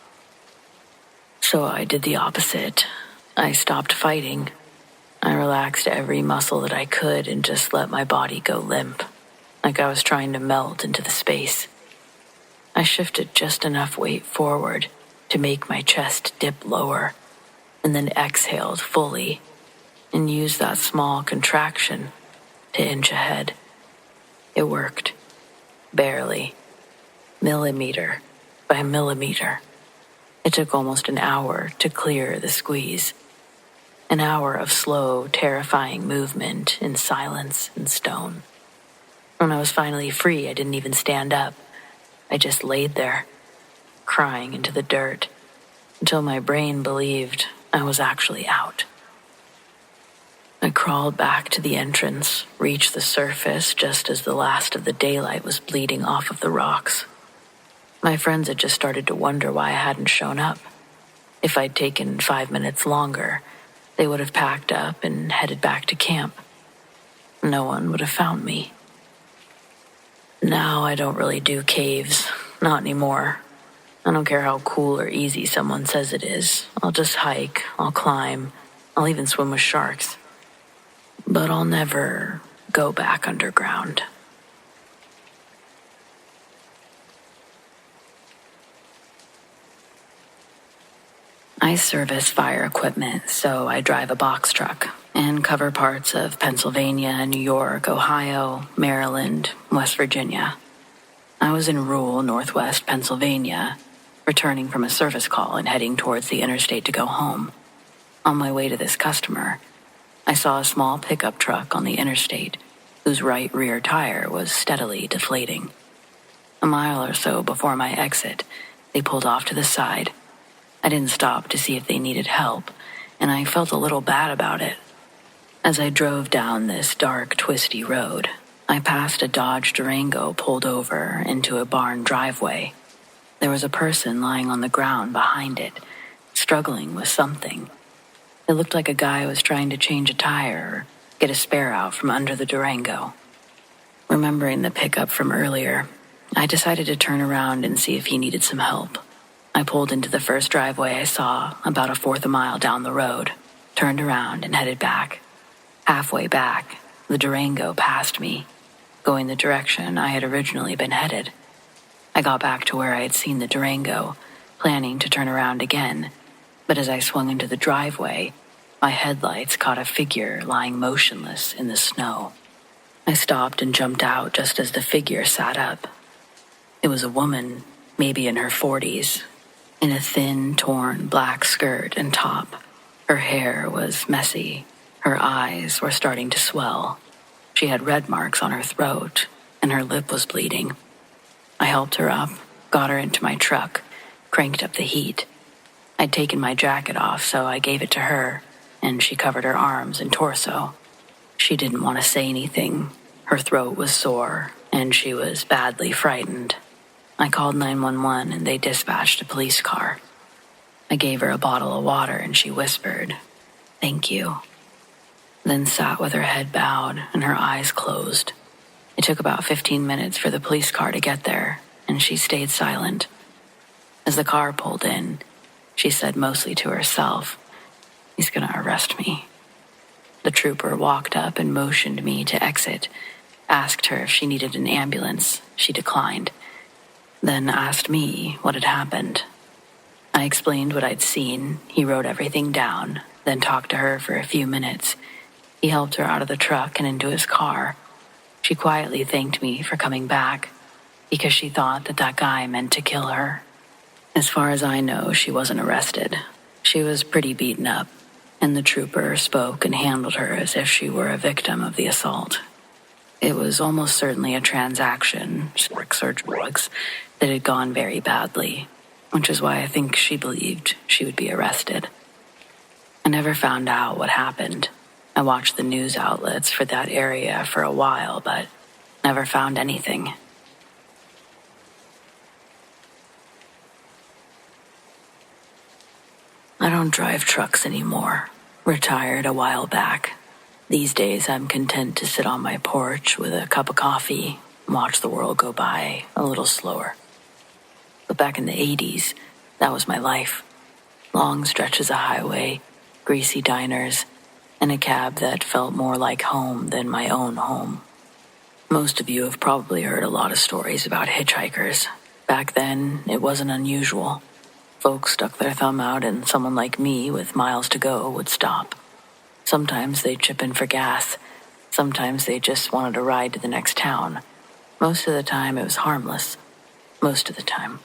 So I did the opposite. I stopped fighting. I relaxed every muscle that I could and just let my body go limp, like I was trying to melt into the space. I shifted just enough weight forward to make my chest dip lower, and then exhaled fully and used that small contraction to inch ahead. It worked. Barely. Millimeter by millimeter. It took almost an hour to clear the squeeze. An hour of slow, terrifying movement in silence and stone. When I was finally free, I didn't even stand up. I just laid there, crying into the dirt, until my brain believed I was actually out. I crawled back to the entrance, reached the surface just as the last of the daylight was bleeding off of the rocks. My friends had just started to wonder why I hadn't shown up. If I'd taken 5 minutes longer, they would have packed up and headed back to camp. No one would have found me. Now I don't really do caves, not anymore. I don't care how cool or easy someone says it is. I'll just hike, I'll climb, I'll even swim with sharks. But I'll never go back underground. I service fire equipment, so I drive a box truck and cover parts of Pennsylvania, New York, Ohio, Maryland, West Virginia. I was in rural Northwest Pennsylvania, returning from a service call and heading towards the interstate to go home. On my way to this customer, I saw a small pickup truck on the interstate whose right rear tire was steadily deflating. A mile or so before my exit, they pulled off to the side. I didn't stop to see if they needed help, and I felt a little bad about it. As I drove down this dark, twisty road, I passed a Dodge Durango pulled over into a barn driveway. There was a person lying on the ground behind it, struggling with something. It looked like a guy was trying to change a tire or get a spare out from under the Durango. Remembering the pickup from earlier, I decided to turn around and see if he needed some help. I pulled into the first driveway I saw, about a fourth a mile down the road, turned around and headed back. Halfway back, the Durango passed me, going the direction I had originally been headed. I got back to where I had seen the Durango, planning to turn around again, but as I swung into the driveway, my headlights caught a figure lying motionless in the snow. I stopped and jumped out just as the figure sat up. It was a woman, maybe in her 40s, in a thin, torn black skirt and top. Her hair was messy. Her eyes were starting to swell. She had red marks on her throat, and her lip was bleeding. I helped her up, got her into my truck, cranked up the heat. I'd taken my jacket off, so I gave it to her, and she covered her arms and torso. She didn't want to say anything. Her throat was sore, and she was badly frightened. I called 911 and they dispatched a police car. I gave her a bottle of water and she whispered, "Thank you." Then sat with her head bowed and her eyes closed. It took about 15 minutes for the police car to get there, and she stayed silent. As the car pulled in, she said mostly to herself, "He's gonna arrest me." The trooper walked up and motioned me to exit, asked her if she needed an ambulance. She declined. Then asked me what had happened. I explained what I'd seen. He wrote everything down, then talked to her for a few minutes. He helped her out of the truck and into his car. She quietly thanked me for coming back because she thought that guy meant to kill her. As far as I know, she wasn't arrested. She was pretty beaten up, and the trooper spoke and handled her as if she were a victim of the assault. It was almost certainly a transaction, sex or drugs, that had gone very badly, which is why I think she believed she would be arrested. I never found out what happened. I watched the news outlets for that area for a while, but never found anything. I don't drive trucks anymore. Retired a while back. These days, I'm content to sit on my porch with a cup of coffee and watch the world go by a little slower. But back in the 80s, that was my life. Long stretches of highway, greasy diners, and a cab that felt more like home than my own home. Most of you have probably heard a lot of stories about hitchhikers. Back then, it wasn't unusual. Folks stuck their thumb out and someone like me with miles to go would stop. Sometimes they'd chip in for gas. Sometimes they just wanted a ride to the next town. Most of the time, it was harmless. Most of the time.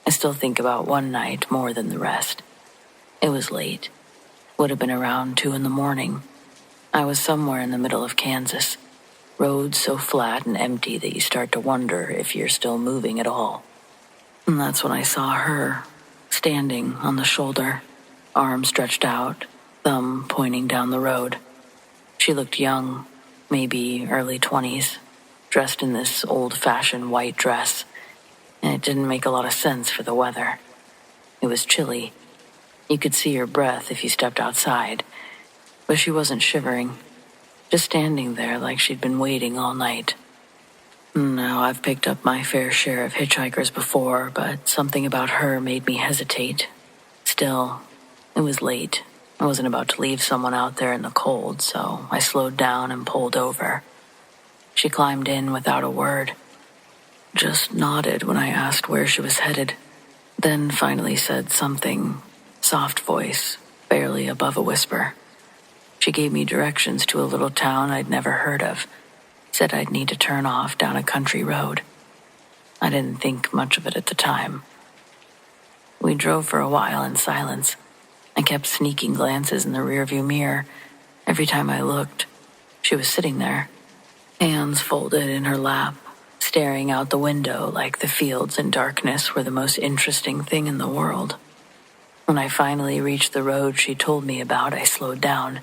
I still think about one night more than the rest. It was late. Would have been around 2 a.m. I was somewhere in the middle of Kansas. Roads so flat and empty that you start to wonder if you're still moving at all. And that's when I saw her, standing on the shoulder, arm stretched out, thumb pointing down the road. She looked young, maybe early 20s, dressed in this old-fashioned white dress, and it didn't make a lot of sense for the weather. It was chilly. You could see her breath if you stepped outside, but she wasn't shivering, just standing there like she'd been waiting all night. Now, I've picked up my fair share of hitchhikers before, but something about her made me hesitate. Still, it was late. I wasn't about to leave someone out there in the cold, so I slowed down and pulled over. She climbed in without a word, just nodded when I asked where she was headed, then finally said something, soft voice, barely above a whisper. She gave me directions to a little town I'd never heard of, said I'd need to turn off down a country road. I didn't think much of it at the time. We drove for a while in silence. I kept sneaking glances in the rearview mirror. Every time I looked, she was sitting there, hands folded in her lap, staring out the window like the fields and darkness were the most interesting thing in the world. When I finally reached the road she told me about, I slowed down.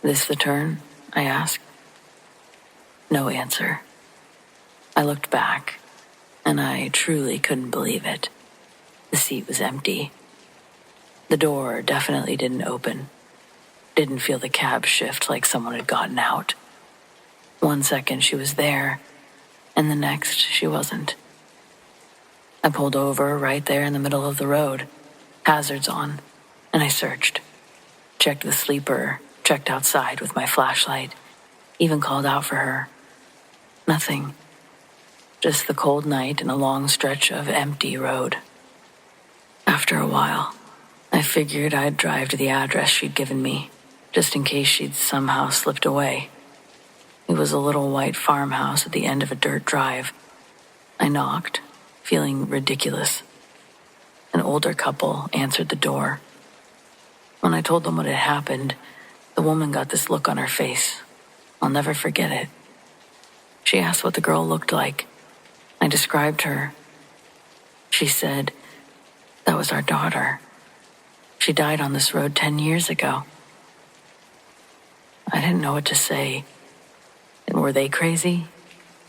"This the turn?" I asked. No answer. I looked back, and I truly couldn't believe it. The seat was empty. The door definitely didn't open. Didn't feel the cab shift like someone had gotten out. 1 second she was there, and the next she wasn't. I pulled over right there in the middle of the road, hazards on, and I searched. Checked the sleeper, checked outside with my flashlight, even called out for her. Nothing. Just the cold night and a long stretch of empty road. After a while, I figured I'd drive to the address she'd given me, just in case she'd somehow slipped away. It was a little white farmhouse at the end of a dirt drive. I knocked, feeling ridiculous. An older couple answered the door. When I told them what had happened, the woman got this look on her face. I'll never forget it. She asked what the girl looked like. I described her. She said, "That was our daughter. She died on this road 10 years ago." I didn't know what to say. And were they crazy?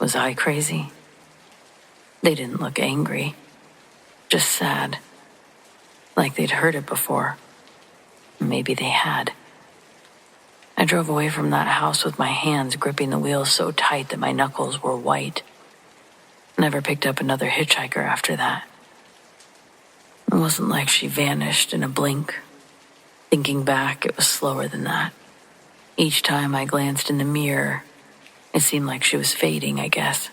Was I crazy? They didn't look angry, just sad, like they'd heard it before. Maybe they had. I drove away from that house with my hands gripping the wheel so tight that my knuckles were white. Never picked up another hitchhiker after that. It wasn't like she vanished in a blink. Thinking back, it was slower than that. Each time I glanced in the mirror, it seemed like she was fading, I guess.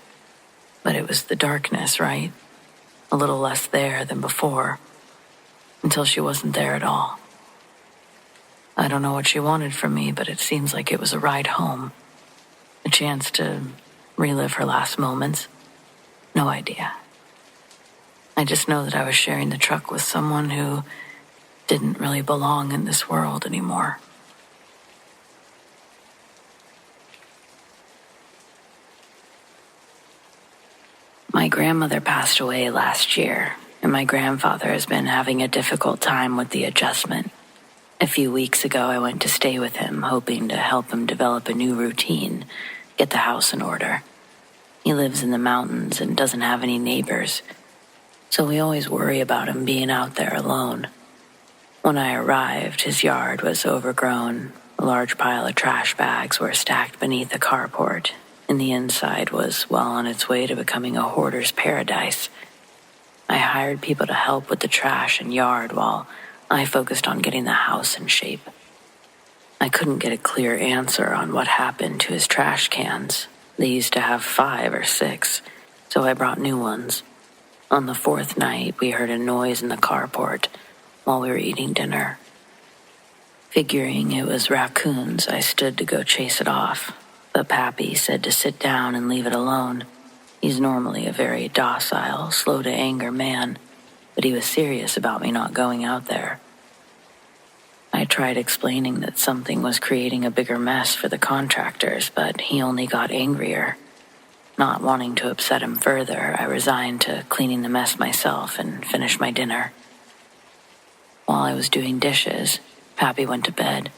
But it was the darkness, right? A little less there than before, until she wasn't there at all. I don't know what she wanted from me, but it seems like it was a ride home. A chance to relive her last moments. No idea. I just know that I was sharing the truck with someone who didn't really belong in this world anymore. My grandmother passed away last year, and my grandfather has been having a difficult time with the adjustment. A few weeks ago, I went to stay with him, hoping to help him develop a new routine, get the house in order. He lives in the mountains and doesn't have any neighbors, so we always worry about him being out there alone. When I arrived, his yard was overgrown, A large pile of trash bags were stacked beneath the carport, and the inside was well on its way to becoming a hoarder's paradise. I hired people to help with the trash and yard while I focused on getting the house in shape. I couldn't get a clear answer on what happened to his trash cans. They used to have 5 or 6, so I brought new ones. On the 4th night, we heard a noise in the carport while we were eating dinner. Figuring it was raccoons, I stood to go chase it off, but Pappy said to sit down and leave it alone. He's normally a very docile, slow-to-anger man, but he was serious about me not going out there. I tried explaining that something was creating a bigger mess for the contractors, but he only got angrier. Not wanting to upset him further, I resigned to cleaning the mess myself and finished my dinner. While I was doing dishes, Pappy went to bed,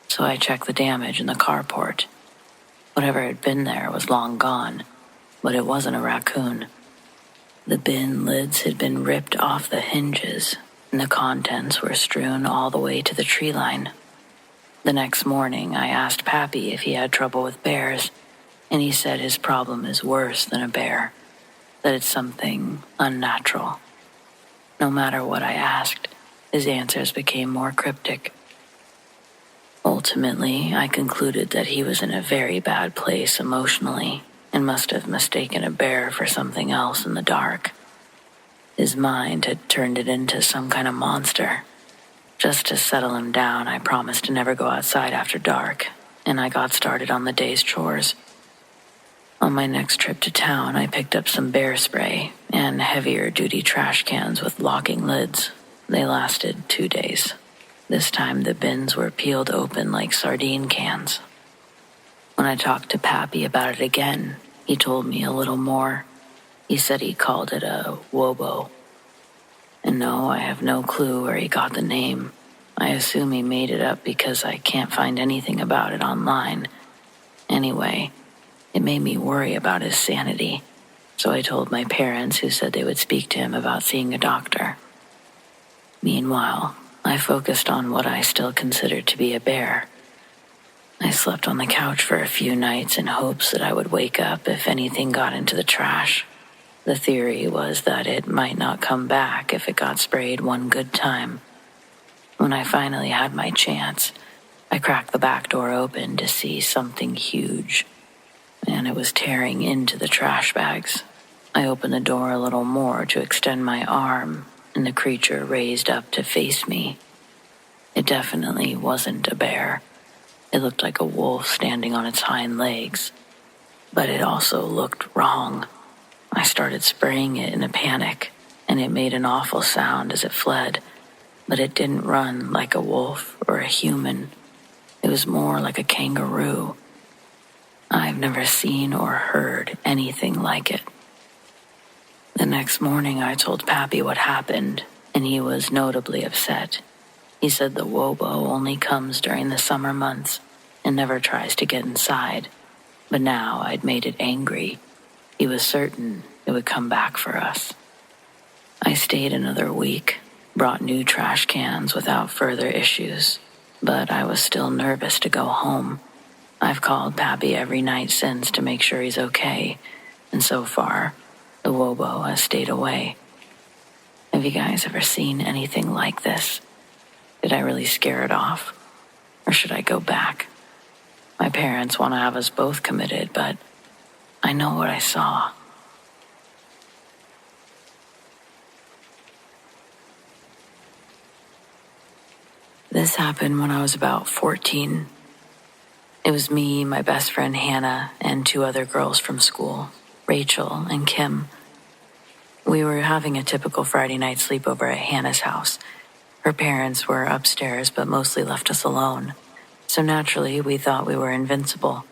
so I checked the damage in the carport. Whatever had been there was long gone, but it wasn't a raccoon. The bin lids had been ripped off the hinges, and the contents were strewn all the way to the tree line. The next morning, I asked Pappy if he had trouble with bears, and he said his problem is worse than a bear, that it's something unnatural. No matter what I asked, his answers became more cryptic. Ultimately, I concluded that he was in a very bad place emotionally and must have mistaken a bear for something else in the dark. His mind had turned it into some kind of monster. Just to settle him down, I promised to never go outside after dark, and I got started on the day's chores. On my next trip to town, I picked up some bear spray and heavier-duty trash cans with locking lids. They lasted 2 days. This time, the bins were peeled open like sardine cans. When I talked to Pappy about it again, he told me a little more. He said he called it a wobo. And no, I have no clue where he got the name. I assume he made it up because I can't find anything about it online. Anyway, it made me worry about his sanity, so I told my parents, who said they would speak to him about seeing a doctor. Meanwhile, I focused on what I still considered to be a bear. I slept on the couch for a few nights in hopes that I would wake up if anything got into the trash. The theory was that it might not come back if it got sprayed one good time. When I finally had my chance, I cracked the back door open to see something huge, and it was tearing into the trash bags. I opened the door a little more to extend my arm, and the creature raised up to face me. It definitely wasn't a bear. It looked like a wolf standing on its hind legs, but it also looked wrong. I started spraying it in a panic, and it made an awful sound as it fled, but it didn't run like a wolf or a human. It was more like a kangaroo. I've never seen or heard anything like it. The next morning, I told Pappy what happened, and he was notably upset. He said the wobo only comes during the summer months and never tries to get inside. But now I'd made it angry. He was certain it would come back for us. I stayed another week, brought new trash cans without further issues, but I was still nervous to go home. I've called Pappy every night since to make sure he's okay, and so far, the wobo has stayed away. Have you guys ever seen anything like this? Did I really scare it off? Or should I go back? My parents want to have us both committed, but I know what I saw. This happened when I was about 14. It was me, my best friend Hannah, and 2 other girls from school, Rachel and Kim. We were having a typical Friday night sleepover at Hannah's house. Her parents were upstairs but mostly left us alone, so naturally we thought we were invincible.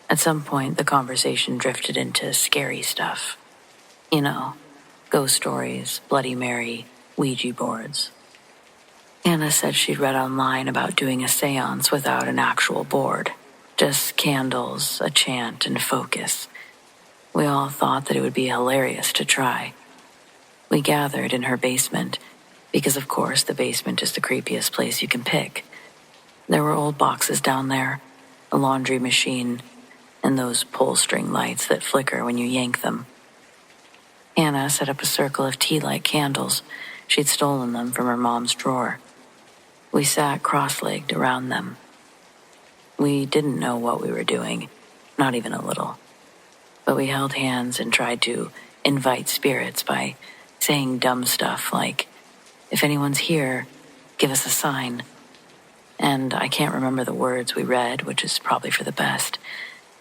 At some point, the conversation drifted into scary stuff. You know, ghost stories, Bloody Mary, Ouija boards. Hannah said she'd read online about doing a seance without an actual board, just candles, a chant, and focus. We all thought that it would be hilarious to try. We gathered in her basement, because of course the basement is the creepiest place you can pick. There were old boxes down there, a laundry machine, and those pull-string lights that flicker when you yank them. Hannah set up a circle of tea-light candles. She'd stolen them from her mom's drawer. We sat cross-legged around them. We didn't know what we were doing, not even a little. But we held hands and tried to invite spirits by saying dumb stuff like, "If anyone's here, give us a sign." And I can't remember the words we read, which is probably for the best,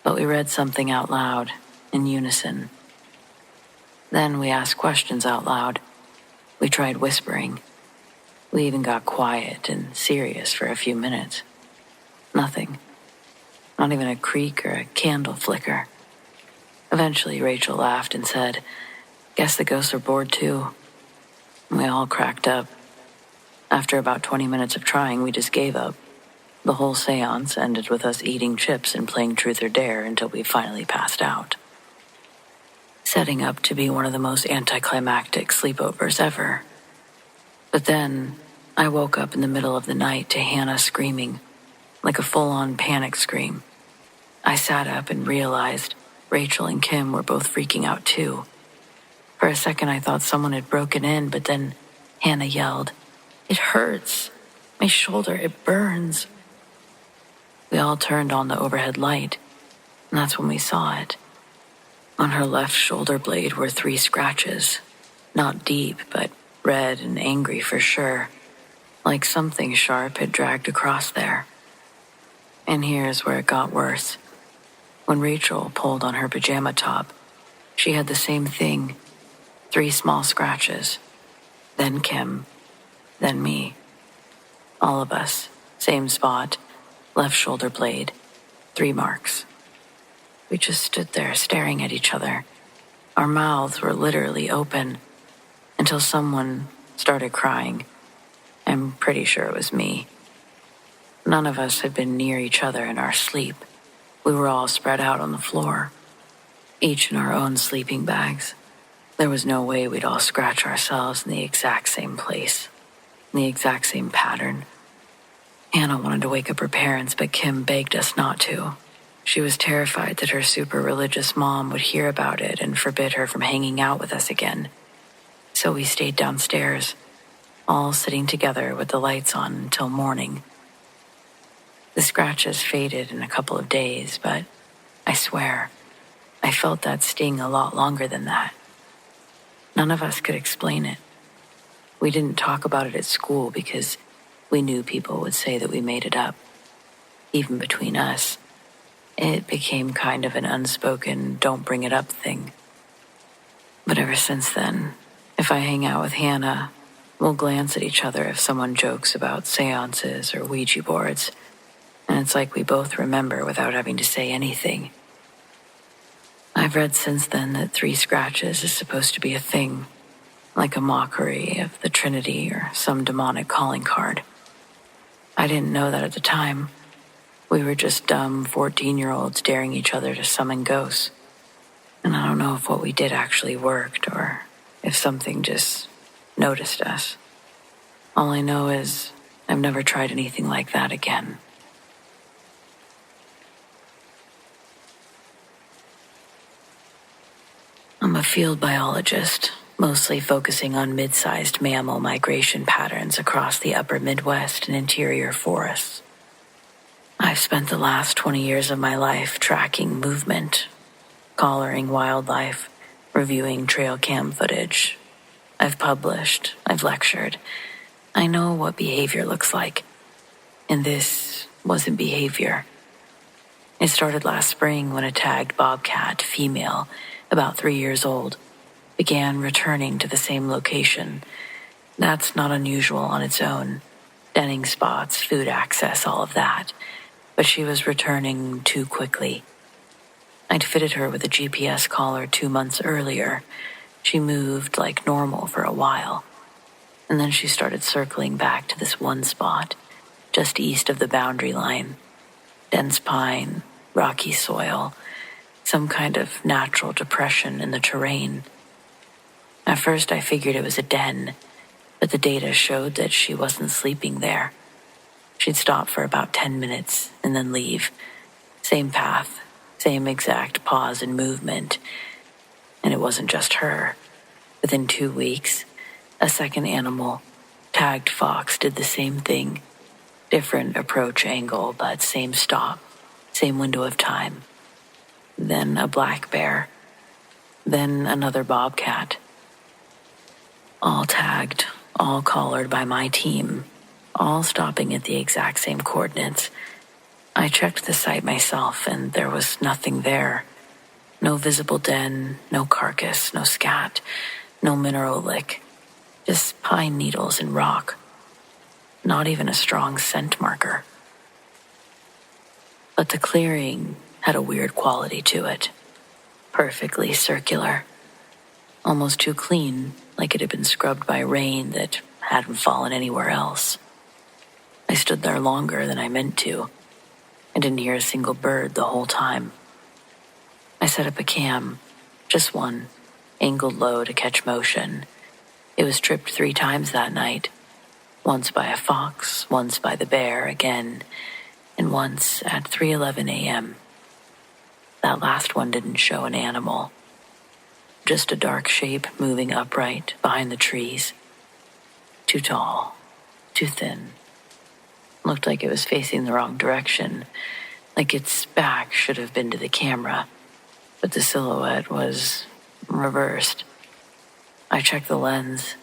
but we read something out loud, in unison. Then we asked questions out loud. We tried whispering. We even got quiet and serious for a few minutes. Nothing. Not even a creak or a candle flicker. Eventually, Rachel laughed and said, "Guess the ghosts are bored too." We all cracked up. After about 20 minutes of trying, we just gave up. The whole seance ended with us eating chips and playing Truth or Dare until we finally passed out. Setting up to be one of the most anticlimactic sleepovers ever. But then, I woke up in the middle of the night to Hannah screaming, like a full-on panic scream. I sat up and realized Rachel and Kim were both freaking out too. For a second I thought someone had broken in, but then Hannah yelled, "It hurts. My shoulder, it burns." We all turned on the overhead light, and that's when we saw it. On her left shoulder blade were 3 scratches. Not deep, but red and angry for sure. Like something sharp had dragged across there. And here's where it got worse. When Rachel pulled on her pajama top, she had the same thing. 3 small scratches. Then Kim. Then me. All of us. Same spot. Left shoulder blade. 3 marks. We just stood there staring at each other. Our mouths were literally open until someone started crying. I'm pretty sure it was me. None of us had been near each other in our sleep. We were all spread out on the floor, each in our own sleeping bags. There was no way we'd all scratch ourselves in the exact same place, in the exact same pattern. Hannah wanted to wake up her parents, but Kim begged us not to. She was terrified that her super religious mom would hear about it and forbid her from hanging out with us again. So we stayed downstairs, all sitting together with the lights on until morning. The scratches faded in a couple of days, but I swear, I felt that sting a lot longer than that. None of us could explain it. We didn't talk about it at school because we knew people would say that we made it up. Even between us, it became kind of an unspoken don't bring it up thing. But ever since then, if I hang out with Hannah, we'll glance at each other if someone jokes about seances or Ouija boards, and it's like we both remember without having to say anything. I've read since then that 3 scratches is supposed to be a thing, like a mockery of the Trinity or some demonic calling card. I didn't know that at the time. We were just dumb 14-year-olds daring each other to summon ghosts. And I don't know if what we did actually worked or if something just noticed us. All I know is I've never tried anything like that again. I'm a field biologist, mostly focusing on mid-sized mammal migration patterns across the upper Midwest and interior forests. I've spent the last 20 years of my life tracking movement, collaring wildlife, reviewing trail cam footage. I've published, I've lectured. I know what behavior looks like. And this wasn't behavior. It started last spring when a tagged bobcat, female, about 3 years old, began returning to the same location. That's not unusual on its own. Denning spots, food access, all of that. But she was returning too quickly. I'd fitted her with a GPS collar 2 months earlier. She moved like normal for a while. And then she started circling back to this one spot, just east of the boundary line. Dense pine, rocky soil, some kind of natural depression in the terrain. At first I figured it was a den, but the data showed that she wasn't sleeping there. She'd stop for about 10 minutes and then leave. Same path, same exact pause and movement. And it wasn't just her. Within 2 weeks, a second animal, tagged fox, did the same thing. Different approach angle, but same stop, same window of time. Then a black bear. Then another bobcat. All tagged, all collared by my team, all stopping at the exact same coordinates. I checked the site myself, and there was nothing there. No visible den, no carcass, no scat, no mineral lick. Just pine needles and rock. Not even a strong scent marker. But the clearing had a weird quality to it. Perfectly circular. Almost too clean, like it had been scrubbed by rain that hadn't fallen anywhere else. I stood there longer than I meant to. I didn't hear a single bird the whole time. I set up a cam, just one, angled low to catch motion. It was tripped 3 times that night. Once by a fox, once by the bear again, and once at 3:11 a.m. That last one didn't show an animal. Just a dark shape moving upright behind the trees. Too tall, too thin. Looked like it was facing the wrong direction, like its back should have been to the camera, but the silhouette was reversed. I checked the lens.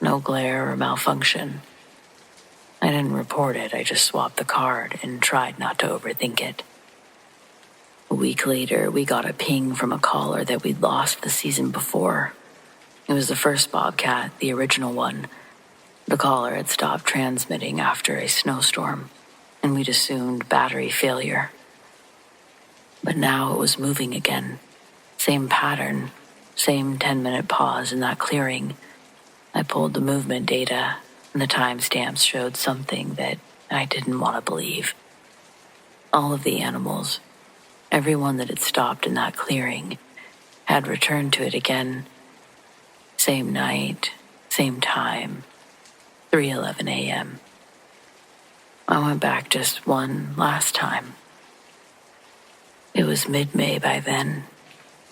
No glare or malfunction. I didn't report it, I just swapped the card and tried not to overthink it. A week later, we got a ping from a caller that we'd lost the season before. It was the first bobcat, the original one. The caller had stopped transmitting after a snowstorm, and we'd assumed battery failure. But now it was moving again. Same pattern, same 10-minute pause in that clearing. I pulled the movement data, and the timestamps showed something that I didn't want to believe. All of the animals, everyone that had stopped in that clearing, had returned to it again. Same night, same time, 3:11 a.m. I went back just one last time. It was mid-May by then.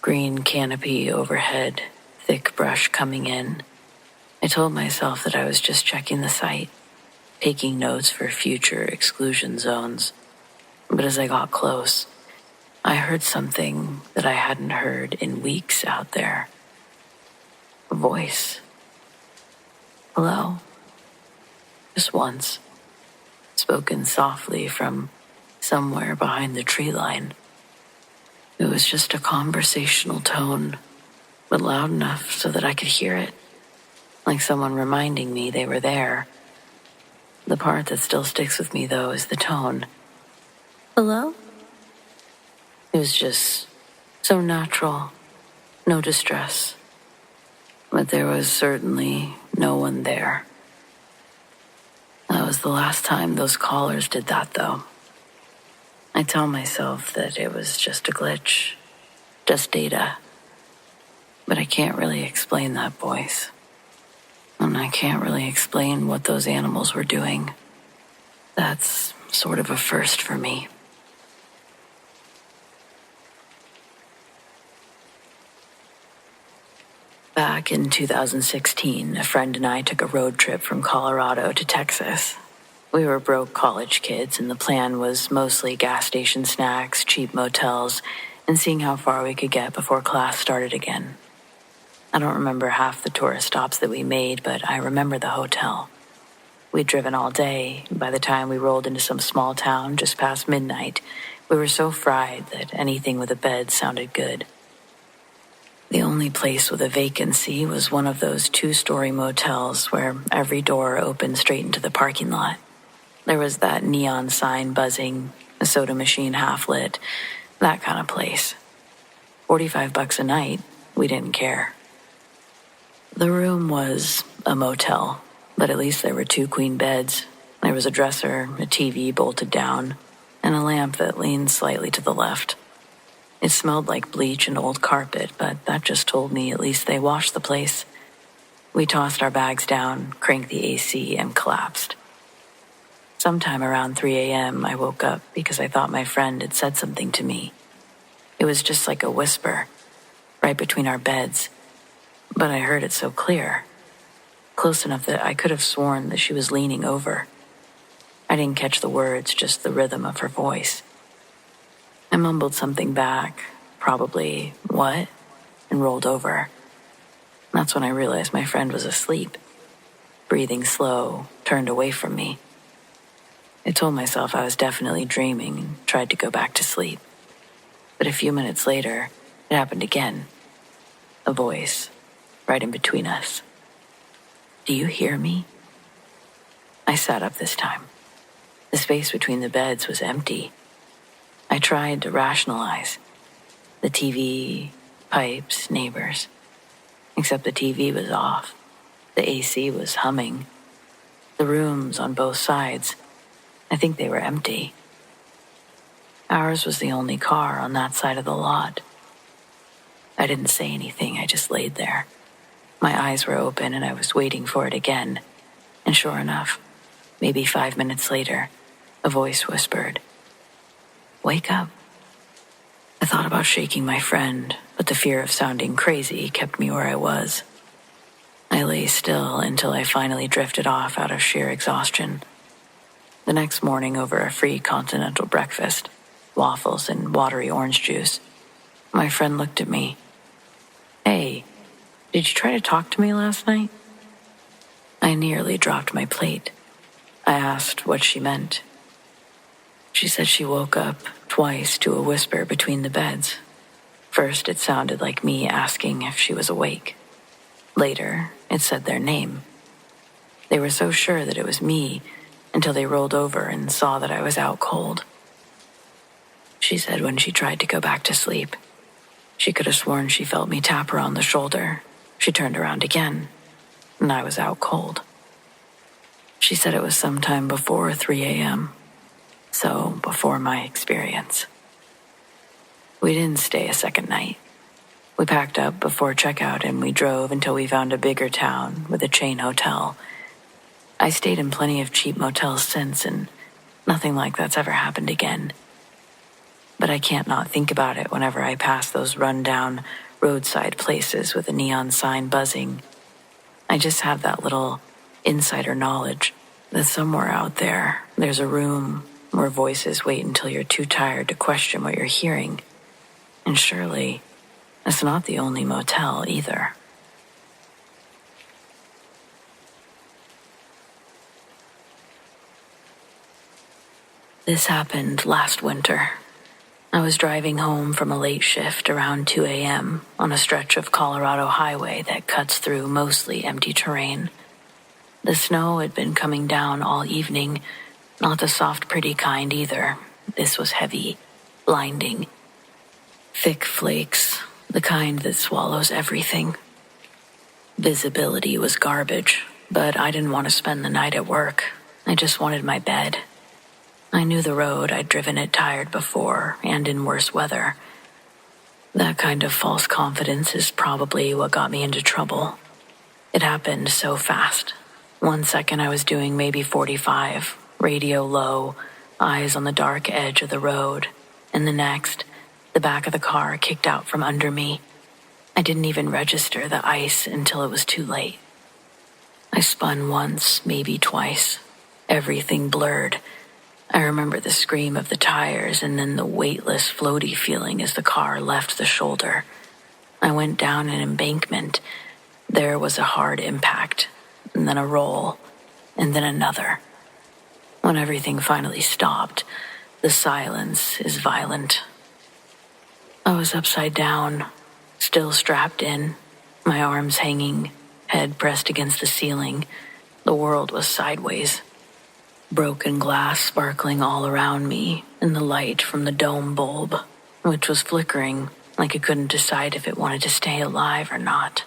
Green canopy overhead, thick brush coming in. I told myself that I was just checking the site, taking notes for future exclusion zones. But as I got close, I heard something that I hadn't heard in weeks out there. A voice. Hello. Just once. Spoken softly from somewhere behind the tree line. It was just a conversational tone, but loud enough so that I could hear it. Like someone reminding me they were there. The part that still sticks with me, though, is the tone. Hello? It was just so natural, no distress. But there was certainly no one there. That was the last time those callers did that, though. I tell myself that it was just a glitch, just data. But I can't really explain that voice. And I can't really explain what those animals were doing. That's sort of a first for me. Back in 2016, a friend and I took a road trip from Colorado to Texas. We were broke college kids, and the plan was mostly gas station snacks, cheap motels, and seeing how far we could get before class started again. I don't remember half the tourist stops that we made, but I remember the hotel. We'd driven all day, and by the time we rolled into some small town just past midnight, we were so fried that anything with a bed sounded good. The only place with a vacancy was one of those 2-story motels where every door opened straight into the parking lot. There was that neon sign buzzing, a soda machine half lit, that kind of place. $45 a night, we didn't care. The room was a motel, but at least there were 2 queen beds. There was a dresser, a TV bolted down, and a lamp that leaned slightly to the left. It smelled like bleach and old carpet, but that just told me at least they washed the place. We tossed our bags down, cranked the AC, and collapsed. Sometime around 3 a.m., I woke up because I thought my friend had said something to me. It was just like a whisper, right between our beds, but I heard it so clear, close enough that I could have sworn that she was leaning over. I didn't catch the words, just the rhythm of her voice. I mumbled something back, probably, "What?" and rolled over. That's when I realized my friend was asleep, breathing slow, turned away from me. I told myself I was definitely dreaming and tried to go back to sleep. But a few minutes later, it happened again. A voice, right in between us. "Do you hear me?" I sat up this time. The space between the beds was empty. I tried to rationalize. The TV, pipes, neighbors. Except the TV was off. The AC was humming. The rooms on both sides, I think they were empty. Ours was the only car on that side of the lot. I didn't say anything, I just laid there. My eyes were open and I was waiting for it again. And sure enough, maybe 5 minutes later, a voice whispered, "Wake up." I thought about shaking my friend, but the fear of sounding crazy kept me where I was. I lay still until I finally drifted off out of sheer exhaustion. The next morning, over a free continental breakfast, waffles and watery orange juice, my friend looked at me. "Hey, did you try to talk to me last night?" I nearly dropped my plate. I asked what she meant. She said she woke up twice to a whisper between the beds. First, it sounded like me asking if she was awake. Later, it said their name. They were so sure that it was me until they rolled over and saw that I was out cold. She said when she tried to go back to sleep, she could have sworn she felt me tap her on the shoulder. She turned around again, and I was out cold. She said it was sometime before 3 a.m., so before my experience. We didn't stay a second night. We packed up before checkout and we drove until we found a bigger town with a chain hotel. I stayed in plenty of cheap motels since, and nothing like that's ever happened again. But I can't not think about it whenever I pass those run-down roadside places with a neon sign buzzing. I just have that little insider knowledge that somewhere out there, there's a room where voices wait until you're too tired to question what you're hearing. And surely, that's not the only motel either. This happened last winter. I was driving home from a late shift around 2 a.m. on a stretch of Colorado highway that cuts through mostly empty terrain. The snow had been coming down all evening, not the soft, pretty kind either. This was heavy, blinding. Thick flakes, the kind that swallows everything. Visibility was garbage, but I didn't want to spend the night at work. I just wanted my bed. I knew the road. I'd driven it tired before, and in worse weather. That kind of false confidence is probably what got me into trouble. It happened so fast. 1 second I was doing maybe 45, radio low, eyes on the dark edge of the road, and the next, the back of the car kicked out from under me. I didn't even register the ice until it was too late. I spun once, maybe twice. Everything blurred. I remember the scream of the tires and then the weightless, floaty feeling as the car left the shoulder. I went down an embankment. There was a hard impact, and then a roll, and then another. When everything finally stopped, the silence is violent. I was upside down, still strapped in, my arms hanging, head pressed against the ceiling. The world was sideways. Broken glass sparkling all around me, and the light from the dome bulb, which was flickering like it couldn't decide if it wanted to stay alive or not.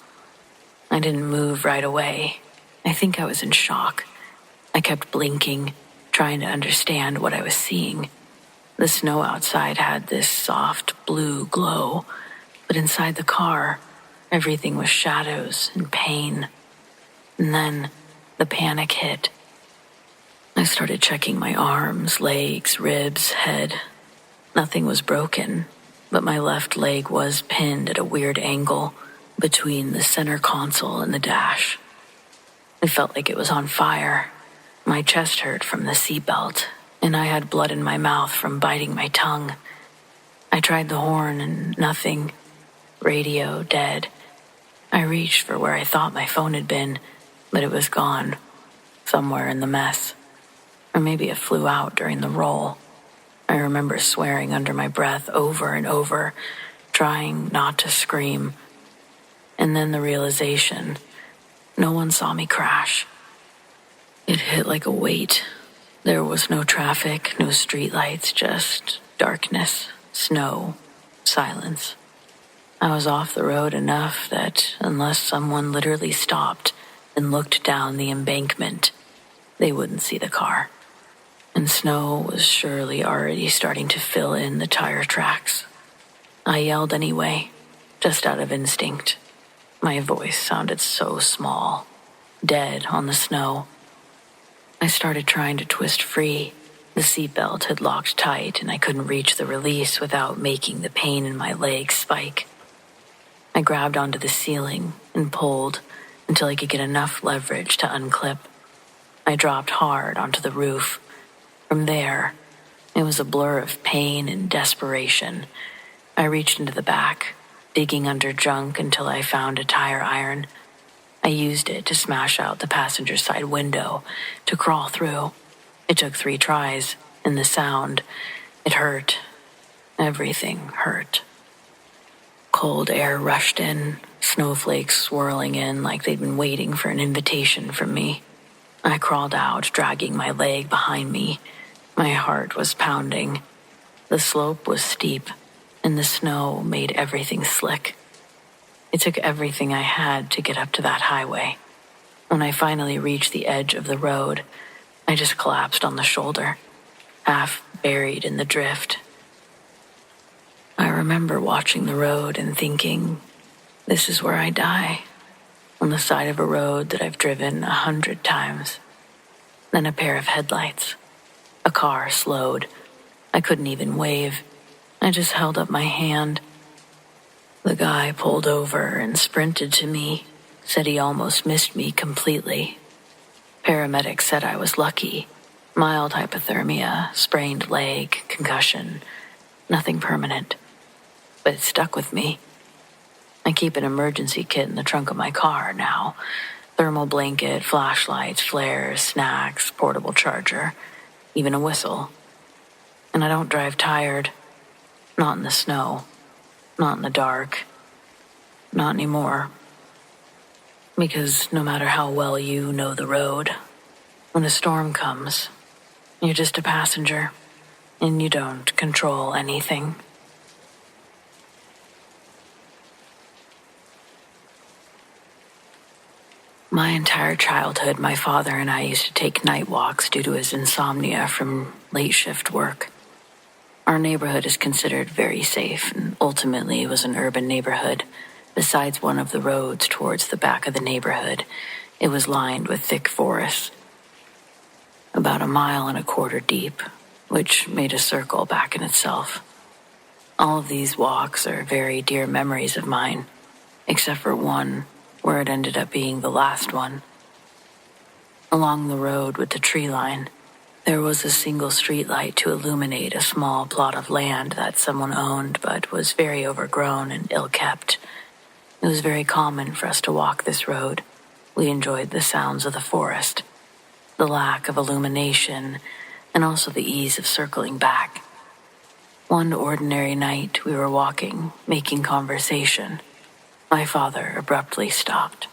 I didn't move right away. I think I was in shock. I kept blinking, trying to understand what I was seeing. The snow outside had this soft blue glow, but inside the car, everything was shadows and pain. And then the panic hit. I I started checking my arms, legs, ribs, head. Nothing was broken, but my left leg was pinned at a weird angle between the center console and the dash. It felt like it was on fire. My chest hurt from the seatbelt, and I had blood in my mouth from biting my tongue. I tried the horn and nothing. Radio dead. I reached for where I thought my phone had been, but it was gone, somewhere in the mess. Or maybe it flew out during the roll. I remember swearing under my breath over and over, trying not to scream. And then the realization, no one saw me crash. It hit like a weight. There was no traffic, no streetlights, just darkness, snow, silence. I was off the road enough that unless someone literally stopped and looked down the embankment, they wouldn't see the car. And snow was surely already starting to fill in the tire tracks. I yelled anyway, just out of instinct. My voice sounded so small, dead on the snow. I started trying to twist free. The seatbelt had locked tight and I couldn't reach the release without making the pain in my legs spike. I grabbed onto the ceiling and pulled until I could get enough leverage to unclip. I dropped hard onto the roof. From there, it was a blur of pain and desperation. I reached into the back, digging under junk until I found a tire iron. I used it to smash out the passenger side window, to crawl through. It took 3 tries, and the sound, it hurt. Everything hurt. Cold air rushed in, snowflakes swirling in like they'd been waiting for an invitation from me. I crawled out, dragging my leg behind me. My heart was pounding. The slope was steep, and the snow made everything slick. It took everything I had to get up to that highway. When I finally reached the edge of the road, I just collapsed on the shoulder, half buried in the drift. I remember watching the road and thinking, this is where I die, on the side of a road that I've driven 100 times. Then a pair of headlights. A car slowed. I couldn't even wave. I just held up my hand. The guy pulled over and sprinted to me, said he almost missed me completely. Paramedics said I was lucky. Mild hypothermia, sprained leg, concussion, nothing permanent. But it stuck with me. I keep an emergency kit in the trunk of my car now. Thermal blanket, flashlights, flares, snacks, portable charger, even a whistle. And I don't drive tired. Not in the snow. Not in the dark. Not anymore. Because no matter how well you know the road, when a storm comes, you're just a passenger, and you don't control anything. My entire childhood, my father and I used to take night walks due to his insomnia from late shift work. Our neighborhood is considered very safe, and ultimately it was an urban neighborhood. Besides one of the roads towards the back of the neighborhood, it was lined with thick forests, about 1.25 miles deep, which made a circle back in itself. All of these walks are very dear memories of mine, except for one where it ended up being the last one. Along the road with the tree line, there was a single streetlight to illuminate a small plot of land that someone owned but was very overgrown and ill-kept. It was very common for us to walk this road. We enjoyed the sounds of the forest, the lack of illumination, and also the ease of circling back. One ordinary night, we were walking, making conversation. My father abruptly stopped,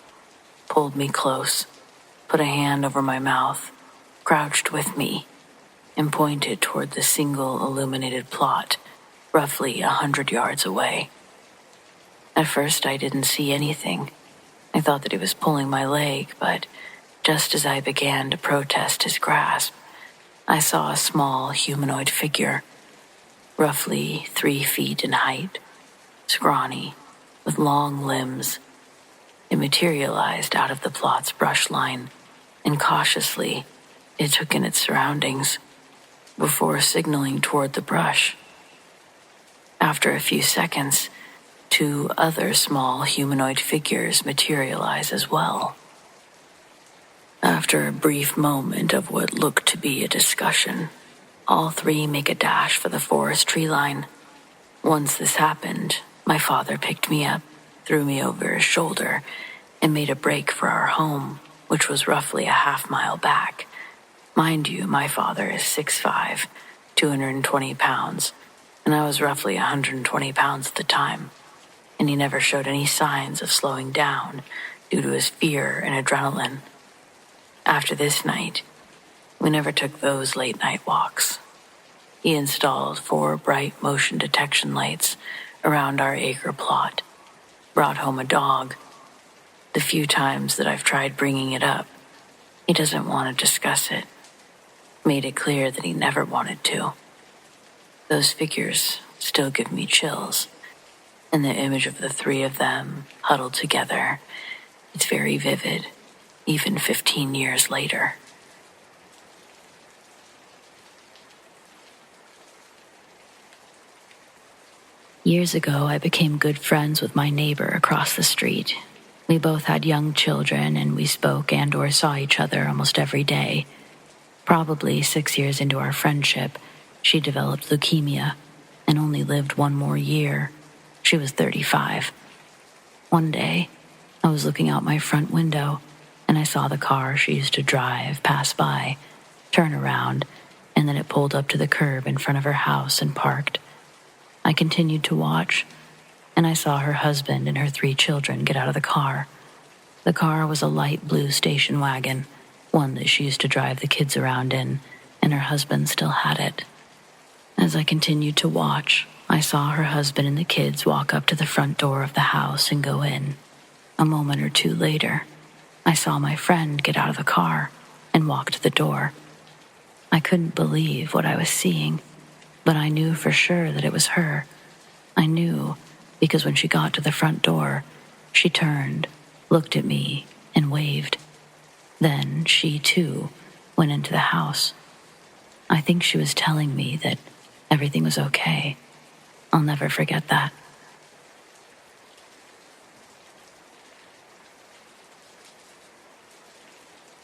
pulled me close, put a hand over my mouth, crouched with me, and pointed toward the single illuminated plot, roughly 100 yards away. At first, I didn't see anything. I thought that he was pulling my leg, but just as I began to protest his grasp, I saw a small humanoid figure, roughly 3 feet in height, scrawny, with long limbs. It materialized out of the plot's brush line, and cautiously, It took in its surroundings before signaling toward the brush. After a few seconds, 2 other small humanoid figures materialize as well. After a brief moment of what looked to be a discussion, all 3 make a dash for the forest tree line. Once this happened, my father picked me up, threw me over his shoulder, and made a break for our home, which was roughly a half-mile back. Mind you, my father is 6'5", 220 pounds, and I was roughly 120 pounds at the time, and he never showed any signs of slowing down due to his fear and adrenaline. After this night, we never took those late-night walks. He installed 4 bright motion detection lights around our acre plot, brought home a dog. The few times that I've tried bringing it up, he doesn't want to discuss it. Made it clear that he never wanted to. Those figures still give me chills, and the image of the 3 of them huddled together, it's very vivid, even 15 years later. Years ago, I became good friends with my neighbor across the street. We both had young children, and we spoke and or saw each other almost every day. Probably 6 years into our friendship, she developed leukemia and only lived 1 more year. She was 35. One day, I was looking out my front window, and I saw the car she used to drive pass by, turn around, and then it pulled up to the curb in front of her house and parked. I continued to watch, and I saw her husband and her 3 children get out of the car. The car was a light blue station wagon, one that she used to drive the kids around in, and her husband still had it. As I continued to watch, I saw her husband and the kids walk up to the front door of the house and go in. A moment or 2 later, I saw my friend get out of the car and walk to the door. I couldn't believe what I was seeing, but I knew for sure that it was her. I knew because when she got to the front door, she turned, looked at me, and waved. Then she, too, went into the house. I think she was telling me that everything was okay. I'll never forget that.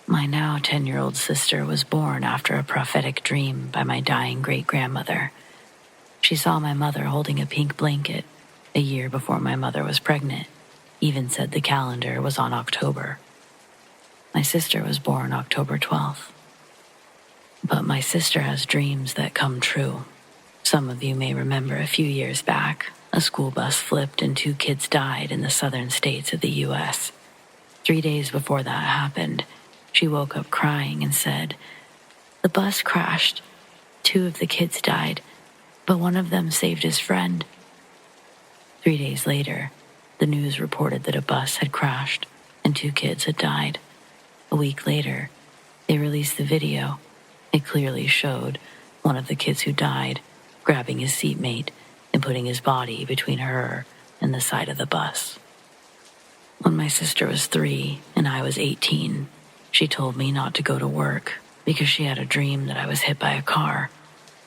My now 10-year-old sister was born after a prophetic dream by my dying great-grandmother. She saw my mother holding a pink blanket a year before my mother was pregnant, even said the calendar was on October. My sister was born October 12th. But my sister has dreams that come true. Some of you may remember a few years back, a school bus flipped and 2 kids died in the southern states of the U.S. 3 days before that happened, she woke up crying and said, "The bus crashed. 2 of the kids died, but one of them saved his friend." 3 days later, the news reported that a bus had crashed and 2 kids had died. A week later, they released the video. It clearly showed one of the kids who died grabbing his seatmate and putting his body between her and the side of the bus. When my sister was 3 and I was 18, she told me not to go to work because she had a dream that I was hit by a car.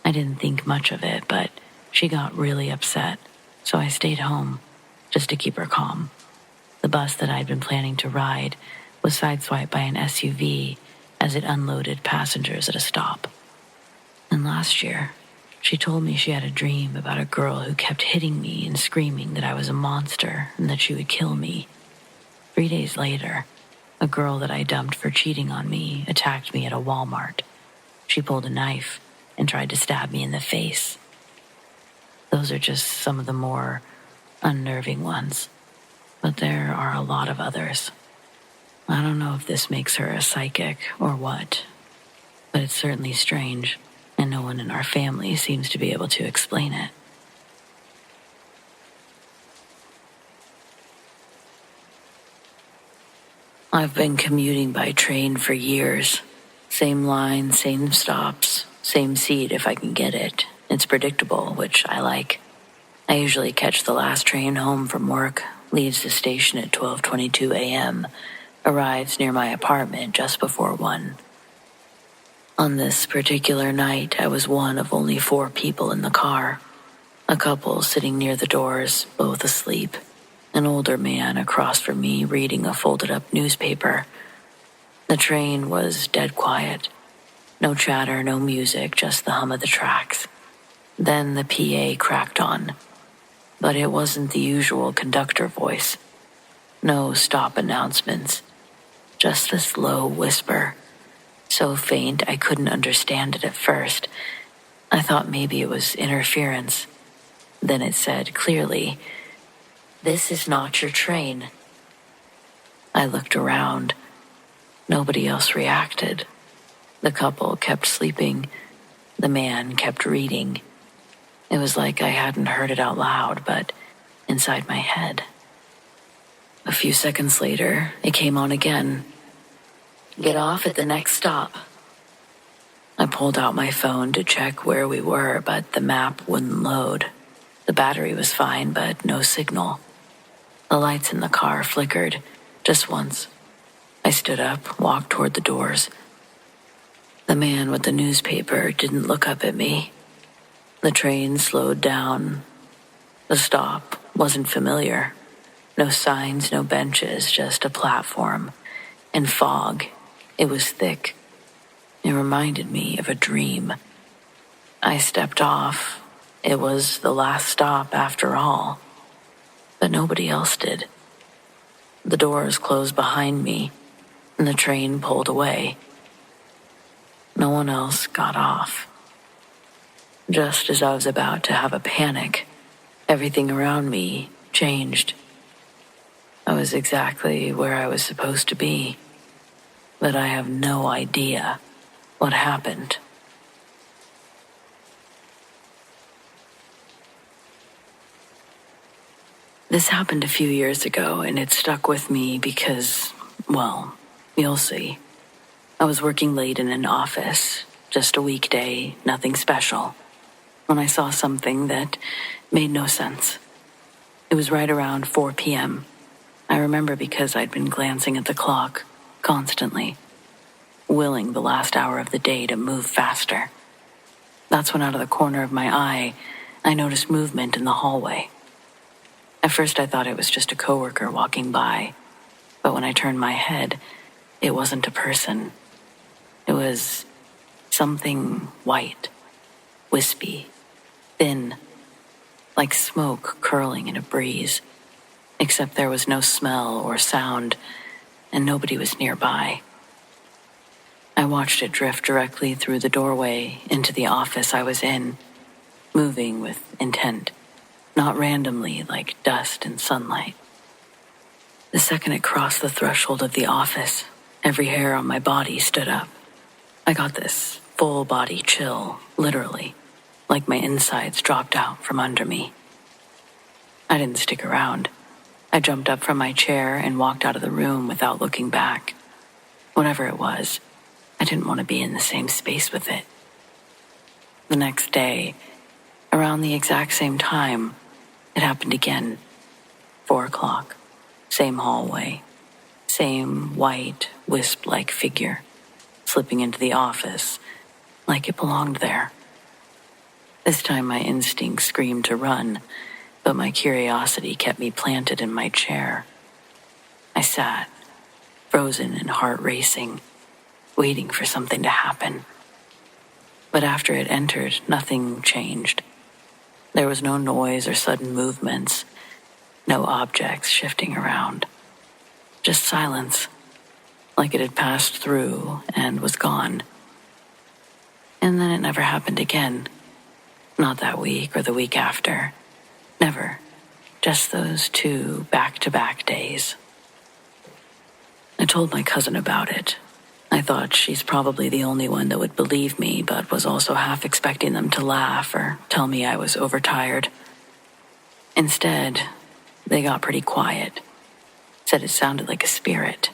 I didn't think much of it, but she got really upset, so I stayed home just to keep her calm. The bus that I'd been planning to ride was sideswiped by an SUV as it unloaded passengers at a stop. And last year, she told me she had a dream about a girl who kept hitting me and screaming that I was a monster and that she would kill me. 3 days later, a girl that I dumped for cheating on me attacked me at a Walmart. She pulled a knife and tried to stab me in the face. Those are just some of the more unnerving ones, but there are a lot of others. I don't know if this makes her a psychic or what, but it's certainly strange, and no one in our family seems to be able to explain it. I've been commuting by train for years. Same line, same stops, same seat if I can get it. It's predictable, which I like. I usually catch the last train home from work, leaves the station at 12:22 a.m., arrives near my apartment just before 1. On this particular night, I was one of only 4 people in the car. A couple sitting near the doors, both asleep. An older man across from me reading a folded-up newspaper. The train was dead quiet. No chatter, no music, just the hum of the tracks. Then the PA cracked on. But it wasn't the usual conductor voice. No stop announcements. Just this low whisper. So faint I couldn't understand it at first. I thought maybe it was interference. Then it said clearly, "This is not your train." I looked around. Nobody else reacted. The couple kept sleeping. The man kept reading. It was like I hadn't heard it out loud, but inside my head. A few seconds later, it came on again. "Get off at the next stop." I pulled out my phone to check where we were, but the map wouldn't load. The battery was fine, but no signal. The lights in the car flickered, just once. I stood up, walked toward the doors. The man with the newspaper didn't look up at me. The train slowed down. The stop wasn't familiar. No signs, no benches, just a platform. And fog. It was thick. It reminded me of a dream. I stepped off. It was the last stop after all. But nobody else did. The doors closed behind me, and the train pulled away. No one else got off. Just as I was about to have a panic, everything around me changed. I was exactly where I was supposed to be, but I have no idea what happened. This happened a few years ago, and it stuck with me because, well, you'll see. I was working late in an office, just a weekday, nothing special, when I saw something that made no sense. It was right around 4 p.m. I remember because I'd been glancing at the clock constantly, willing the last hour of the day to move faster. That's when out of the corner of my eye, I noticed movement in the hallway. At first I thought it was just a coworker walking by, but when I turned my head, it wasn't a person. It was something white, wispy, thin, like smoke curling in a breeze, except there was no smell or sound, and nobody was nearby. I watched it drift directly through the doorway into the office I was in, moving with intent, not randomly like dust and sunlight. The second it crossed the threshold of the office, every hair on my body stood up. I got this full-body chill, literally, like my insides dropped out from under me. I didn't stick around. I jumped up from my chair and walked out of the room without looking back. Whatever it was, I didn't want to be in the same space with it. The next day, around the exact same time, it happened again. 4 o'clock, same hallway, same white, wisp-like figure, slipping into the office like it belonged there. This time my instinct screamed to run, but my curiosity kept me planted in my chair. I sat, frozen and heart racing, waiting for something to happen. But after it entered, nothing changed. There was no noise or sudden movements, no objects shifting around. Just silence, like it had passed through and was gone. And then it never happened again. Not that week or the week after. Never. Just those 2 back-to-back days. I told my cousin about it. I thought she's probably the only one that would believe me, but was also half expecting them to laugh or tell me I was overtired. Instead, they got pretty quiet. Said it sounded like a spirit.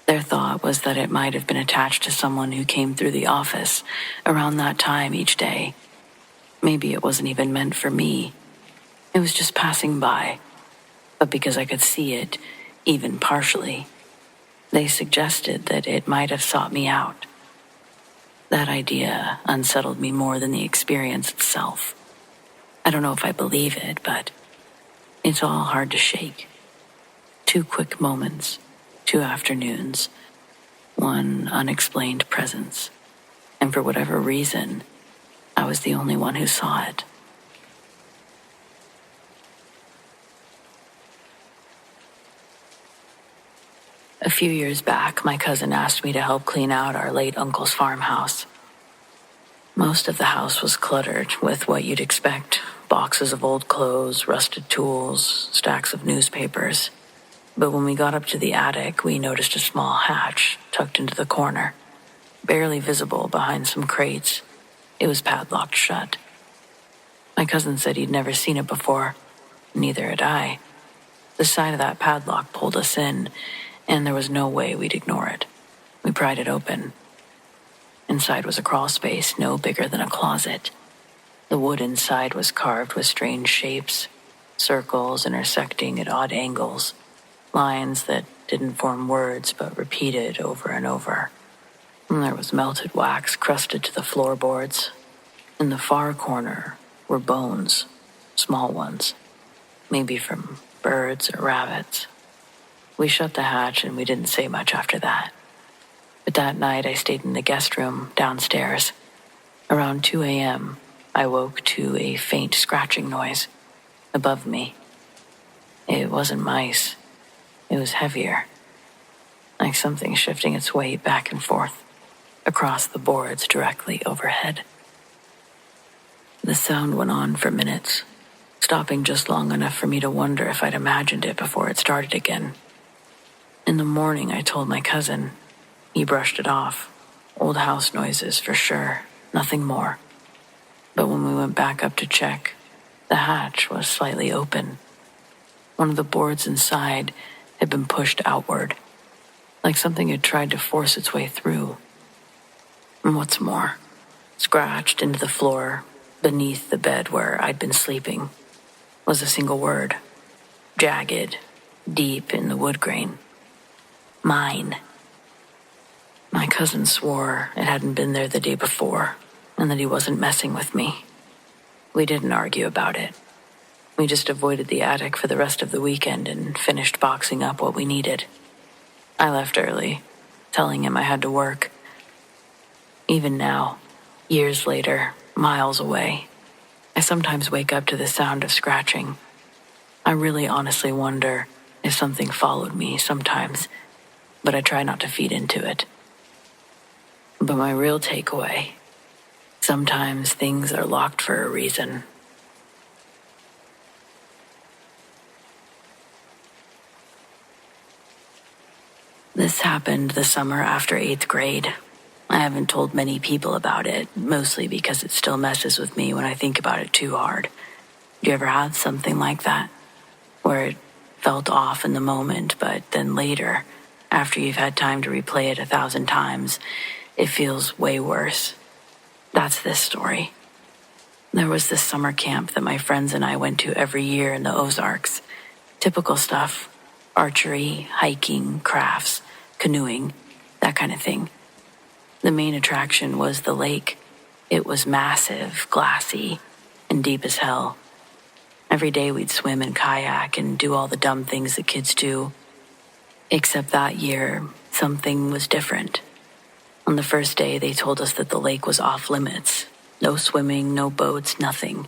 Their thought was that it might have been attached to someone who came through the office around that time each day. Maybe it wasn't even meant for me. It was just passing by. But because I could see it, even partially, they suggested that it might have sought me out. That idea unsettled me more than the experience itself. I don't know if I believe it, but it's all hard to shake. 2 quick moments, 2 afternoons, one unexplained presence. And for whatever reason, I was the only one who saw it. A few years back, my cousin asked me to help clean out our late uncle's farmhouse. Most of the house was cluttered with what you'd expect: boxes of old clothes, rusted tools, stacks of newspapers. But when we got up to the attic, we noticed a small hatch tucked into the corner, barely visible behind some crates. It was padlocked shut. My cousin said he'd never seen it before. Neither had I. The side of that padlock pulled us in, and there was no way we'd ignore it. We pried it open. Inside was a crawl space no bigger than a closet. The wood inside was carved with strange shapes, circles intersecting at odd angles, lines that didn't form words but repeated over and over. And there was melted wax crusted to the floorboards. In the far corner were bones, small ones, maybe from birds or rabbits. We shut the hatch and we didn't say much after that. But that night I stayed in the guest room downstairs. Around 2 a.m., I woke to a faint scratching noise above me. It wasn't mice. It was heavier, like something shifting its weight back and forth across the boards directly overhead. The sound went on for minutes, stopping just long enough for me to wonder if I'd imagined it before it started again. In the morning, I told my cousin. He brushed it off. Old house noises for sure, nothing more. But when we went back up to check, the hatch was slightly open. One of the boards inside had been pushed outward, like something had tried to force its way through. And what's more, scratched into the floor beneath the bed where I'd been sleeping was a single word, jagged, deep in the wood grain. Mine. My cousin swore it hadn't been there the day before, and that he wasn't messing with me. We didn't argue about it. We just avoided the attic for the rest of the weekend and finished boxing up what we needed. I left early, telling him I had to work. Even now, years later, miles away, I sometimes wake up to the sound of scratching. I really honestly wonder if something followed me sometimes, but I try not to feed into it. But my real takeaway, sometimes things are locked for a reason. This happened the summer after 8th grade. I haven't told many people about it, mostly because it still messes with me when I think about it too hard. Do you ever have something like that? Where it felt off in the moment, but then later, after you've had time to replay it 1,000 times, it feels way worse. That's this story. There was this summer camp that my friends and I went to every year in the Ozarks. Typical stuff: archery, hiking, crafts, canoeing, that kind of thing. The main attraction was the lake. It was massive, glassy, and deep as hell. Every day we'd swim and kayak and do all the dumb things that kids do. Except that year, something was different. On the first day, they told us that the lake was off limits. No swimming, no boats, nothing.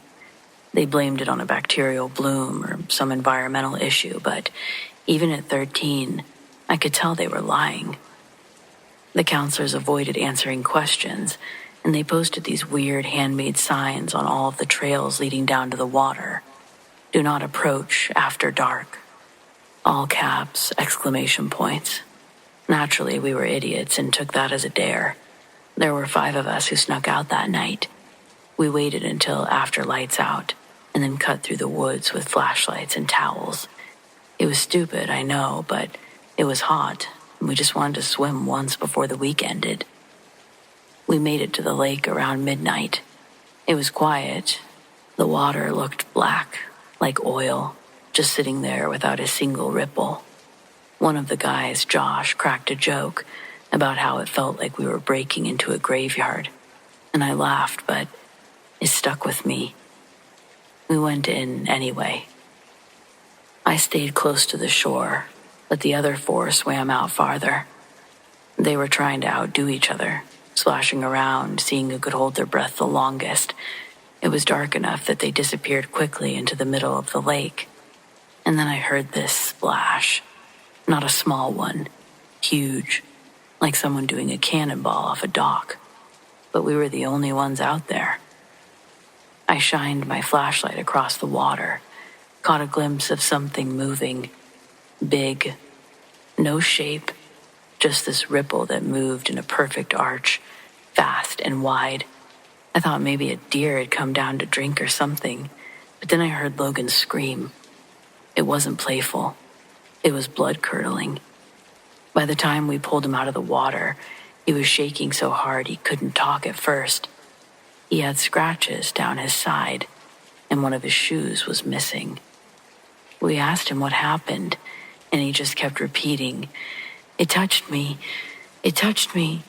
They blamed it on a bacterial bloom or some environmental issue, but even at 13, I could tell they were lying. The counselors avoided answering questions, and they posted these weird handmade signs on all of the trails leading down to the water. Do not approach after dark. All caps, exclamation points. Naturally, we were idiots and took that as a dare. There were 5 of us who snuck out that night. We waited until after lights out, and then cut through the woods with flashlights and towels. It was stupid, I know, but it was hot, and we just wanted to swim once before the week ended. We made it to the lake around midnight. It was quiet. The water looked black, like oil, just sitting there without a single ripple. One of the guys, Josh, cracked a joke, about how it felt like we were breaking into a graveyard, and I laughed, but it stuck with me. We went in anyway. I stayed close to the shore, but the other four swam out farther. They were trying to outdo each other, splashing around, seeing who could hold their breath the longest. It was dark enough that they disappeared quickly into the middle of the lake. And then I heard this splash. Not a small one, huge, like someone doing a cannonball off a dock. But we were the only ones out there. I shined my flashlight across the water, caught a glimpse of something moving, big, no shape, just this ripple that moved in a perfect arch, fast and wide. I thought maybe a deer had come down to drink or something, but then I heard Logan scream. It wasn't playful. It was blood-curdling. By the time we pulled him out of the water, he was shaking so hard he couldn't talk at first. He had scratches down his side, and one of his shoes was missing. We asked him what happened, and he just kept repeating, "It touched me. It touched me."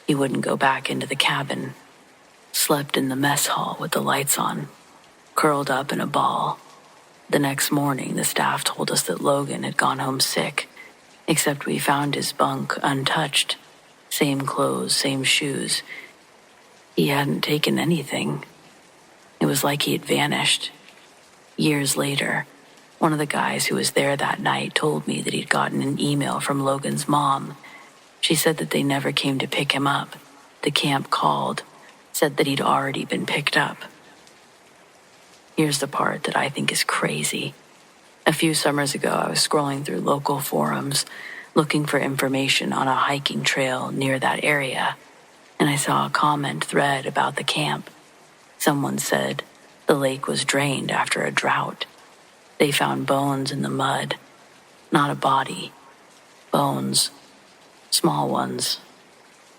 He wouldn't go back into the cabin. Slept in the mess hall with the lights on, curled up in a ball. The next morning, the staff told us that Logan had gone home sick, except we found his bunk untouched. Same clothes, same shoes. He hadn't taken anything. It was like he had vanished. Years later, one of the guys who was there that night told me that he'd gotten an email from Logan's mom. She said that they never came to pick him up. The camp called, said that he'd already been picked up. Here's the part that I think is crazy. A few summers ago, I was scrolling through local forums, looking for information on a hiking trail near that area, and I saw a comment thread about the camp. Someone said the lake was drained after a drought. They found bones in the mud, not a body. Bones, small ones,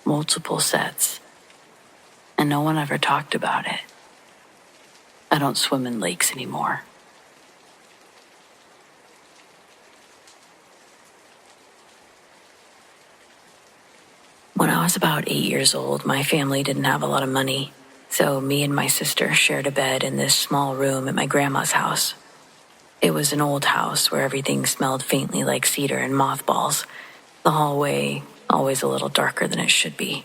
multiple sets. And no one ever talked about it. I don't swim in lakes anymore. When I was about 8 years old, my family didn't have a lot of money, so me and my sister shared a bed in this small room at my grandma's house. It was an old house where everything smelled faintly like cedar and mothballs. The hallway, always a little darker than it should be.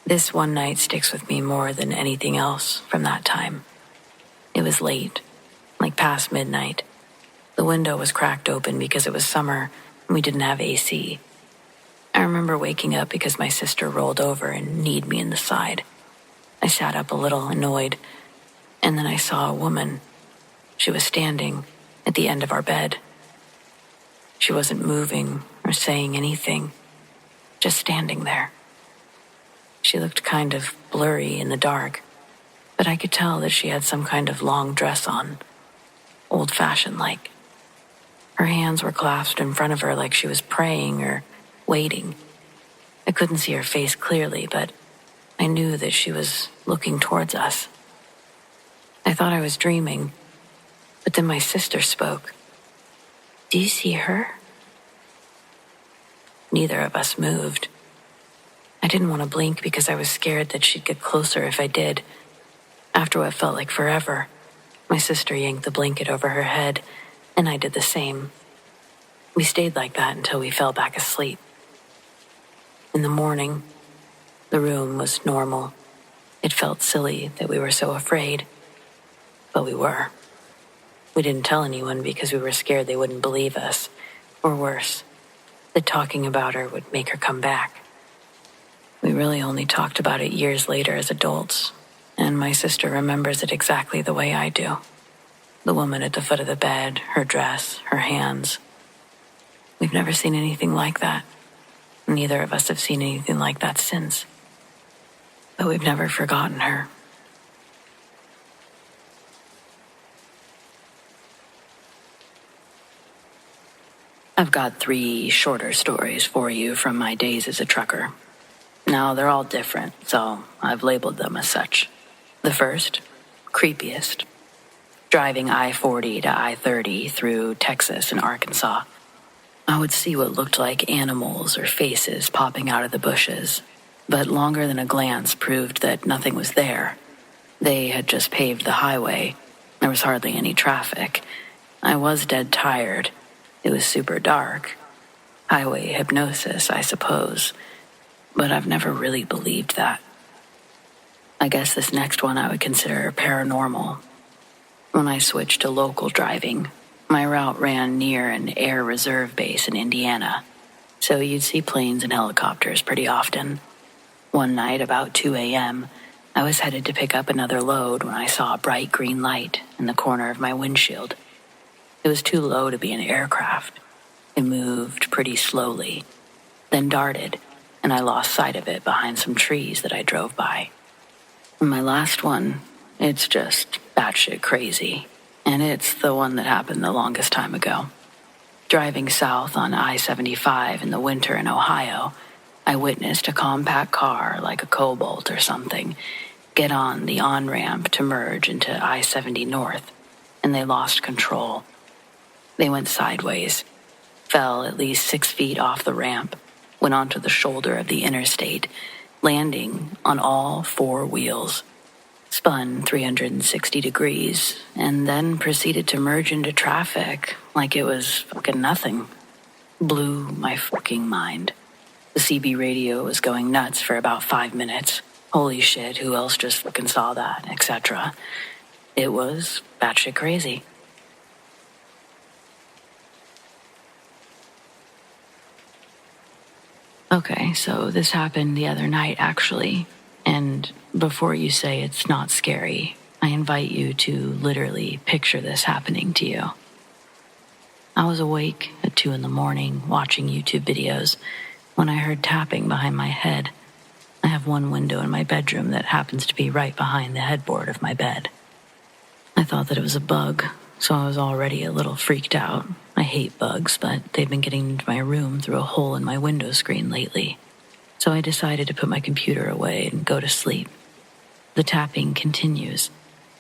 This one night sticks with me more than anything else from that time. It was late, like past midnight. The window was cracked open because it was summer and we didn't have AC. I remember waking up because my sister rolled over and kneed me in the side. I sat up a little, annoyed, and then I saw a woman. She was standing at the end of our bed. She wasn't moving or saying anything, just standing there. She looked kind of blurry in the dark, but I could tell that she had some kind of long dress on, old-fashioned like. Her hands were clasped in front of her like she was praying or waiting. I couldn't see her face clearly, but I knew that she was looking towards us. I thought I was dreaming, but then my sister spoke. "Do you see her?" Neither of us moved. I didn't want to blink because I was scared that she'd get closer if I did. After what felt like forever, my sister yanked the blanket over her head, and I did the same. We stayed like that until we fell back asleep. In the morning, the room was normal. It felt silly that we were so afraid, but we were. We didn't tell anyone because we were scared they wouldn't believe us, or worse, that talking about her would make her come back. We really only talked about it years later as adults, and my sister remembers it exactly the way I do. The woman at the foot of the bed, her dress, her hands. We've never seen anything like that. Neither of us have seen anything like that since. But we've never forgotten her. I've got 3 shorter stories for you from my days as a trucker. Now, they're all different, so I've labeled them as such. The first, creepiest. Driving I-40 to I-30 through Texas and Arkansas. I would see what looked like animals or faces popping out of the bushes, but longer than a glance proved that nothing was there. They had just paved the highway. There was hardly any traffic. I was dead tired. It was super dark. Highway hypnosis, I suppose. But I've never really believed that. I guess this next one I would consider paranormal. When I switched to local driving, my route ran near an air reserve base in Indiana, so you'd see planes and helicopters pretty often. One night, about 2 a.m., I was headed to pick up another load when I saw a bright green light in the corner of my windshield. It was too low to be an aircraft. It moved pretty slowly, then darted, and I lost sight of it behind some trees that I drove by. And my last one, it's just batshit crazy, and it's the one that happened the longest time ago. Driving south on I-75 in the winter in Ohio, I witnessed a compact car like a Cobalt or something get on the on-ramp to merge into I-70 North, and they lost control. They went sideways, fell at least 6 feet off the ramp, went onto the shoulder of the interstate, landing on all 4 wheels, spun 360 degrees, and then proceeded to merge into traffic like it was fucking nothing. Blew my fucking mind. The CB radio was going nuts for about 5 minutes. Holy shit, who else just fucking saw that, etc. It was batshit crazy. Okay, so this happened the other night, actually. And before you say it's not scary, I invite you to literally picture this happening to you. I was awake at 2 a.m. watching YouTube videos when I heard tapping behind my head. I have one window in my bedroom that happens to be right behind the headboard of my bed. I thought that it was a bug, so I was already a little freaked out. I hate bugs, but they've been getting into my room through a hole in my window screen lately. So I decided to put my computer away and go to sleep. The tapping continues,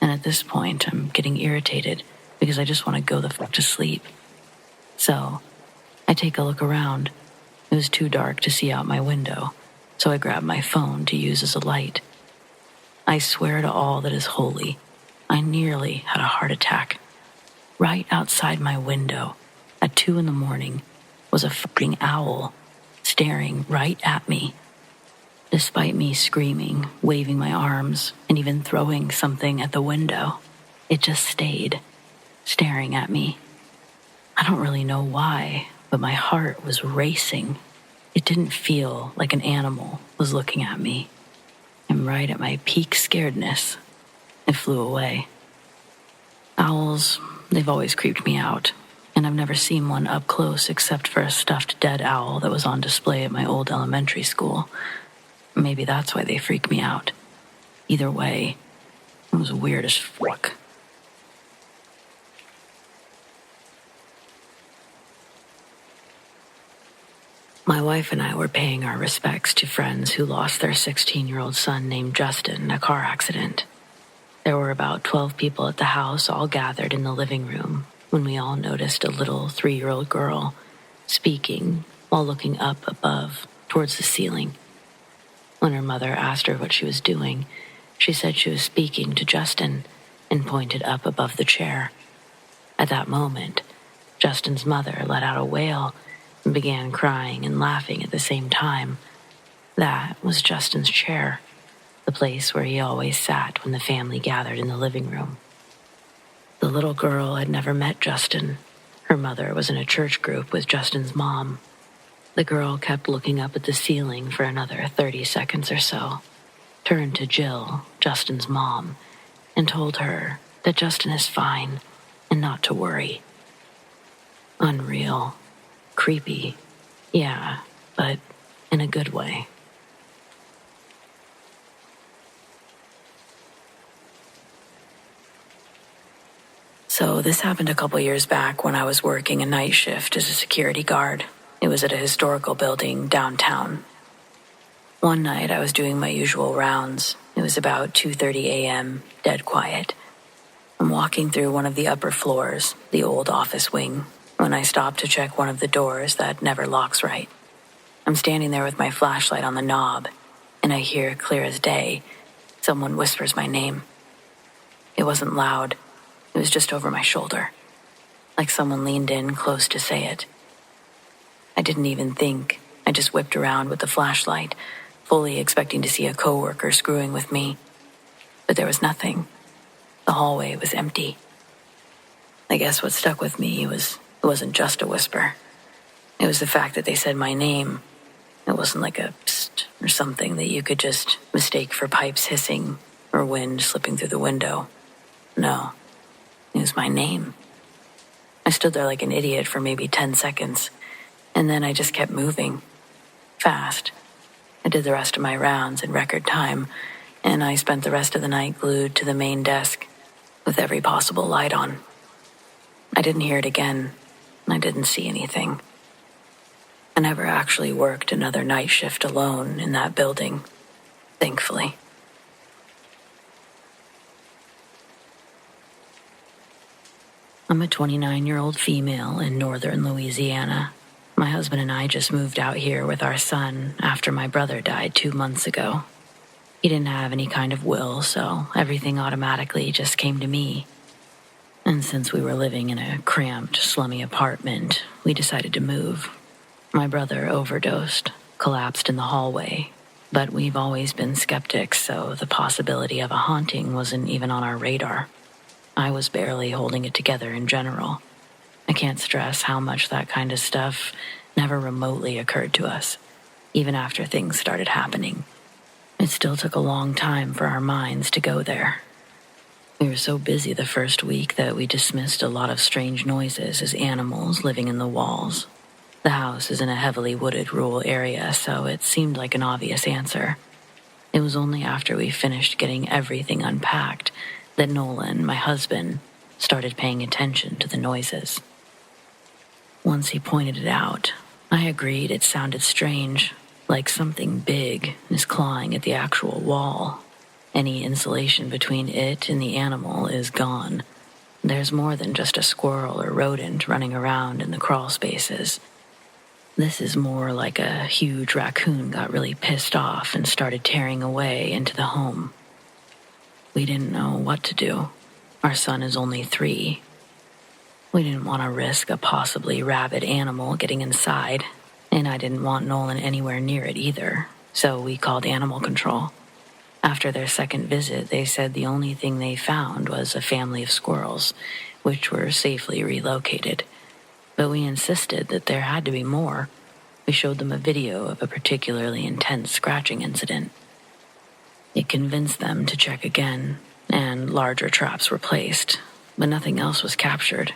and at this point I'm getting irritated because I just want to go the fuck to sleep. So I take a look around. It was too dark to see out my window, so I grabbed my phone to use as a light. I swear to all that is holy, I nearly had a heart attack. Right outside my window, at 2 a.m, was a fucking owl staring right at me. Despite me screaming, waving my arms, and even throwing something at the window, it just stayed, staring at me. I don't really know why, but my heart was racing. It didn't feel like an animal was looking at me. And right at my peak scaredness, it flew away. Owls, they've always creeped me out, and I've never seen one up close except for a stuffed dead owl that was on display at my old elementary school. Maybe that's why they freak me out. Either way, it was weird as fuck. My wife and I were paying our respects to friends who lost their 16-year-old son named Justin in a car accident. There were about 12 people at the house, all gathered in the living room, when we all noticed a little 3-year-old girl speaking while looking up above towards the ceiling. When her mother asked her what she was doing, she said she was speaking to Justin and pointed up above the chair. At that moment, Justin's mother let out a wail and began crying and laughing at the same time. That was Justin's chair, the place where he always sat when the family gathered in the living room. The little girl had never met Justin. Her mother was in a church group with Justin's mom. The girl kept looking up at the ceiling for another 30 seconds or so, turned to Jill, Justin's mom, and told her that Justin is fine and not to worry. Unreal. Creepy. Yeah, but in a good way. So this happened a couple years back when I was working a night shift as a security guard. It was at a historical building downtown. One night I was doing my usual rounds. It was about 2:30 a.m., dead quiet. I'm walking through one of the upper floors, the old office wing, when I stop to check one of the doors that never locks right. I'm standing there with my flashlight on the knob, and I hear, clear as day, someone whispers my name. It wasn't loud. It was just over my shoulder, like someone leaned in close to say it. I didn't even think. I just whipped around with the flashlight, fully expecting to see a coworker screwing with me. But there was nothing. The hallway was empty. I guess what stuck with me it wasn't just a whisper. It was the fact that they said my name. It wasn't like a psst or something that you could just mistake for pipes hissing or wind slipping through the window. No, it was my name. I stood there like an idiot for maybe 10 seconds, and then I just kept moving. Fast. I did the rest of my rounds in record time, and I spent the rest of the night glued to the main desk with every possible light on. I didn't hear it again. I didn't see anything. I never actually worked another night shift alone in that building, thankfully. I'm a 29-year-old female in northern Louisiana. My husband and I just moved out here with our son after my brother died 2 months ago. He didn't have any kind of will, so everything automatically just came to me. And since we were living in a cramped, slummy apartment, we decided to move. My brother overdosed, collapsed in the hallway, but we've always been skeptics, so the possibility of a haunting wasn't even on our radar. I was barely holding it together in general. I can't stress how much that kind of stuff never remotely occurred to us, even after things started happening. It still took a long time for our minds to go there. We were so busy the first week that we dismissed a lot of strange noises as animals living in the walls. The house is in a heavily wooded rural area, so it seemed like an obvious answer. It was only after we finished getting everything unpacked that Nolan, my husband, started paying attention to the noises. Once he pointed it out, I agreed it sounded strange, like something big is clawing at the actual wall. Any insulation between it and the animal is gone. There's more than just a squirrel or rodent running around in the crawl spaces. This is more like a huge raccoon got really pissed off and started tearing away into the home. We didn't know what to do. Our son is only 3. We didn't want to risk a possibly rabid animal getting inside, and I didn't want Nolan anywhere near it either, so we called animal control. After their second visit, they said the only thing they found was a family of squirrels, which were safely relocated. But we insisted that there had to be more. We showed them a video of a particularly intense scratching incident. It convinced them to check again, and larger traps were placed, but nothing else was captured.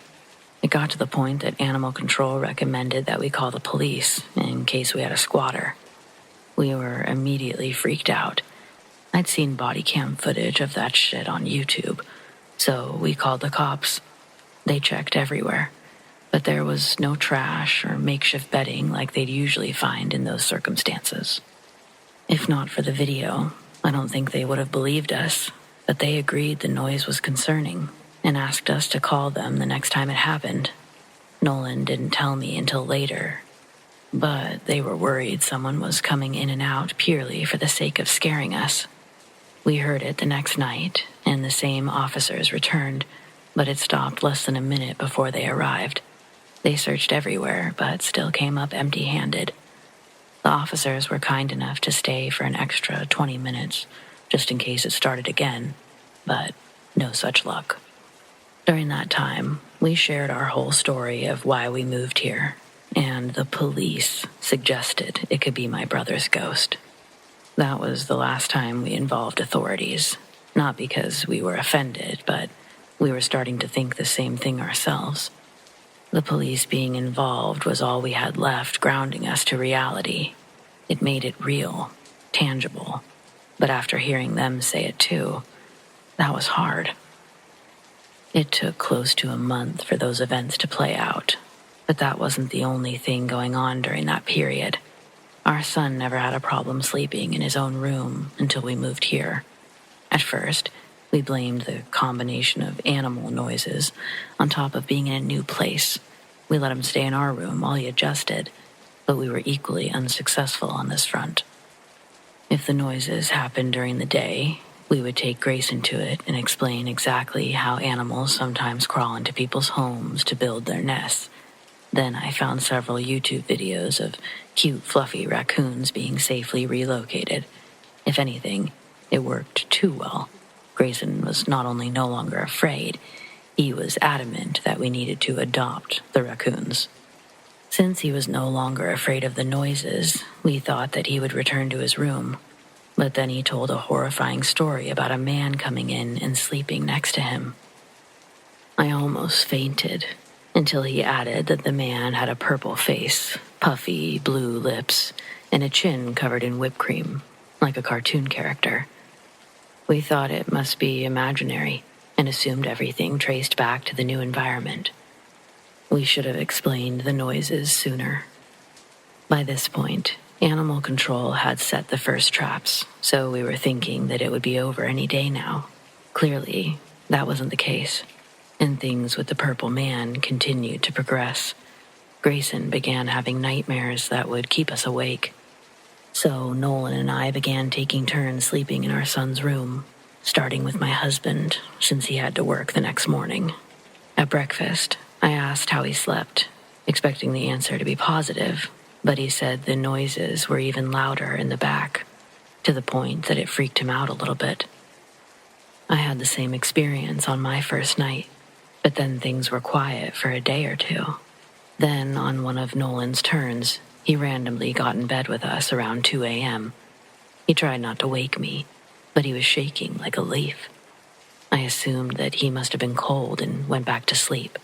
It got to the point that animal control recommended that we call the police in case we had a squatter. We were immediately freaked out. I'd seen body cam footage of that shit on YouTube, so we called the cops. They checked everywhere, but there was no trash or makeshift bedding like they'd usually find in those circumstances. If not for the video, I don't think they would have believed us, but they agreed the noise was concerning and asked us to call them the next time it happened. Nolan didn't tell me until later, but they were worried someone was coming in and out purely for the sake of scaring us. We heard it the next night, and the same officers returned, but it stopped less than a minute before they arrived. They searched everywhere, but still came up empty-handed. The officers were kind enough to stay for an extra 20 minutes, just in case it started again, but no such luck. During that time, we shared our whole story of why we moved here, and the police suggested it could be my brother's ghost. That was the last time we involved authorities, not because we were offended, but we were starting to think the same thing ourselves. The police being involved was all we had left grounding us to reality. It made it real, tangible, but after hearing them say it too, that was hard. It took close to a month for those events to play out, but that wasn't the only thing going on during that period. Our son never had a problem sleeping in his own room until we moved here. At first, we blamed the combination of animal noises on top of being in a new place, We let him stay in our room while he adjusted, but we were equally unsuccessful on this front. If the noises happened during the day, we would take Grayson to it and explain exactly how animals sometimes crawl into people's homes to build their nests. Then I found several YouTube videos of cute, fluffy raccoons being safely relocated. If anything, it worked too well. Grayson was not only no longer afraid, he was adamant that we needed to adopt the raccoons. Since he was no longer afraid of the noises, we thought that he would return to his room. But then he told a horrifying story about a man coming in and sleeping next to him. I almost fainted until he added that the man had a purple face, puffy blue lips, and a chin covered in whipped cream, like a cartoon character. We thought it must be imaginary and assumed everything traced back to the new environment. We should have explained the noises sooner. By this point, Animal Control had set the first traps, so we were thinking that it would be over any day now. Clearly, that wasn't the case, and things with the purple man continued to progress. Grayson began having nightmares that would keep us awake. So Nolan and I began taking turns sleeping in our son's room, starting with my husband, since he had to work the next morning. At breakfast, I asked how he slept, expecting the answer to be positive, but he said the noises were even louder in the back, to the point that it freaked him out a little bit. I had the same experience on my first night, but then things were quiet for a day or two. Then, on one of Nolan's turns, he randomly got in bed with us around 2 a.m. He tried not to wake me, but he was shaking like a leaf. I assumed that he must have been cold and went back to sleep.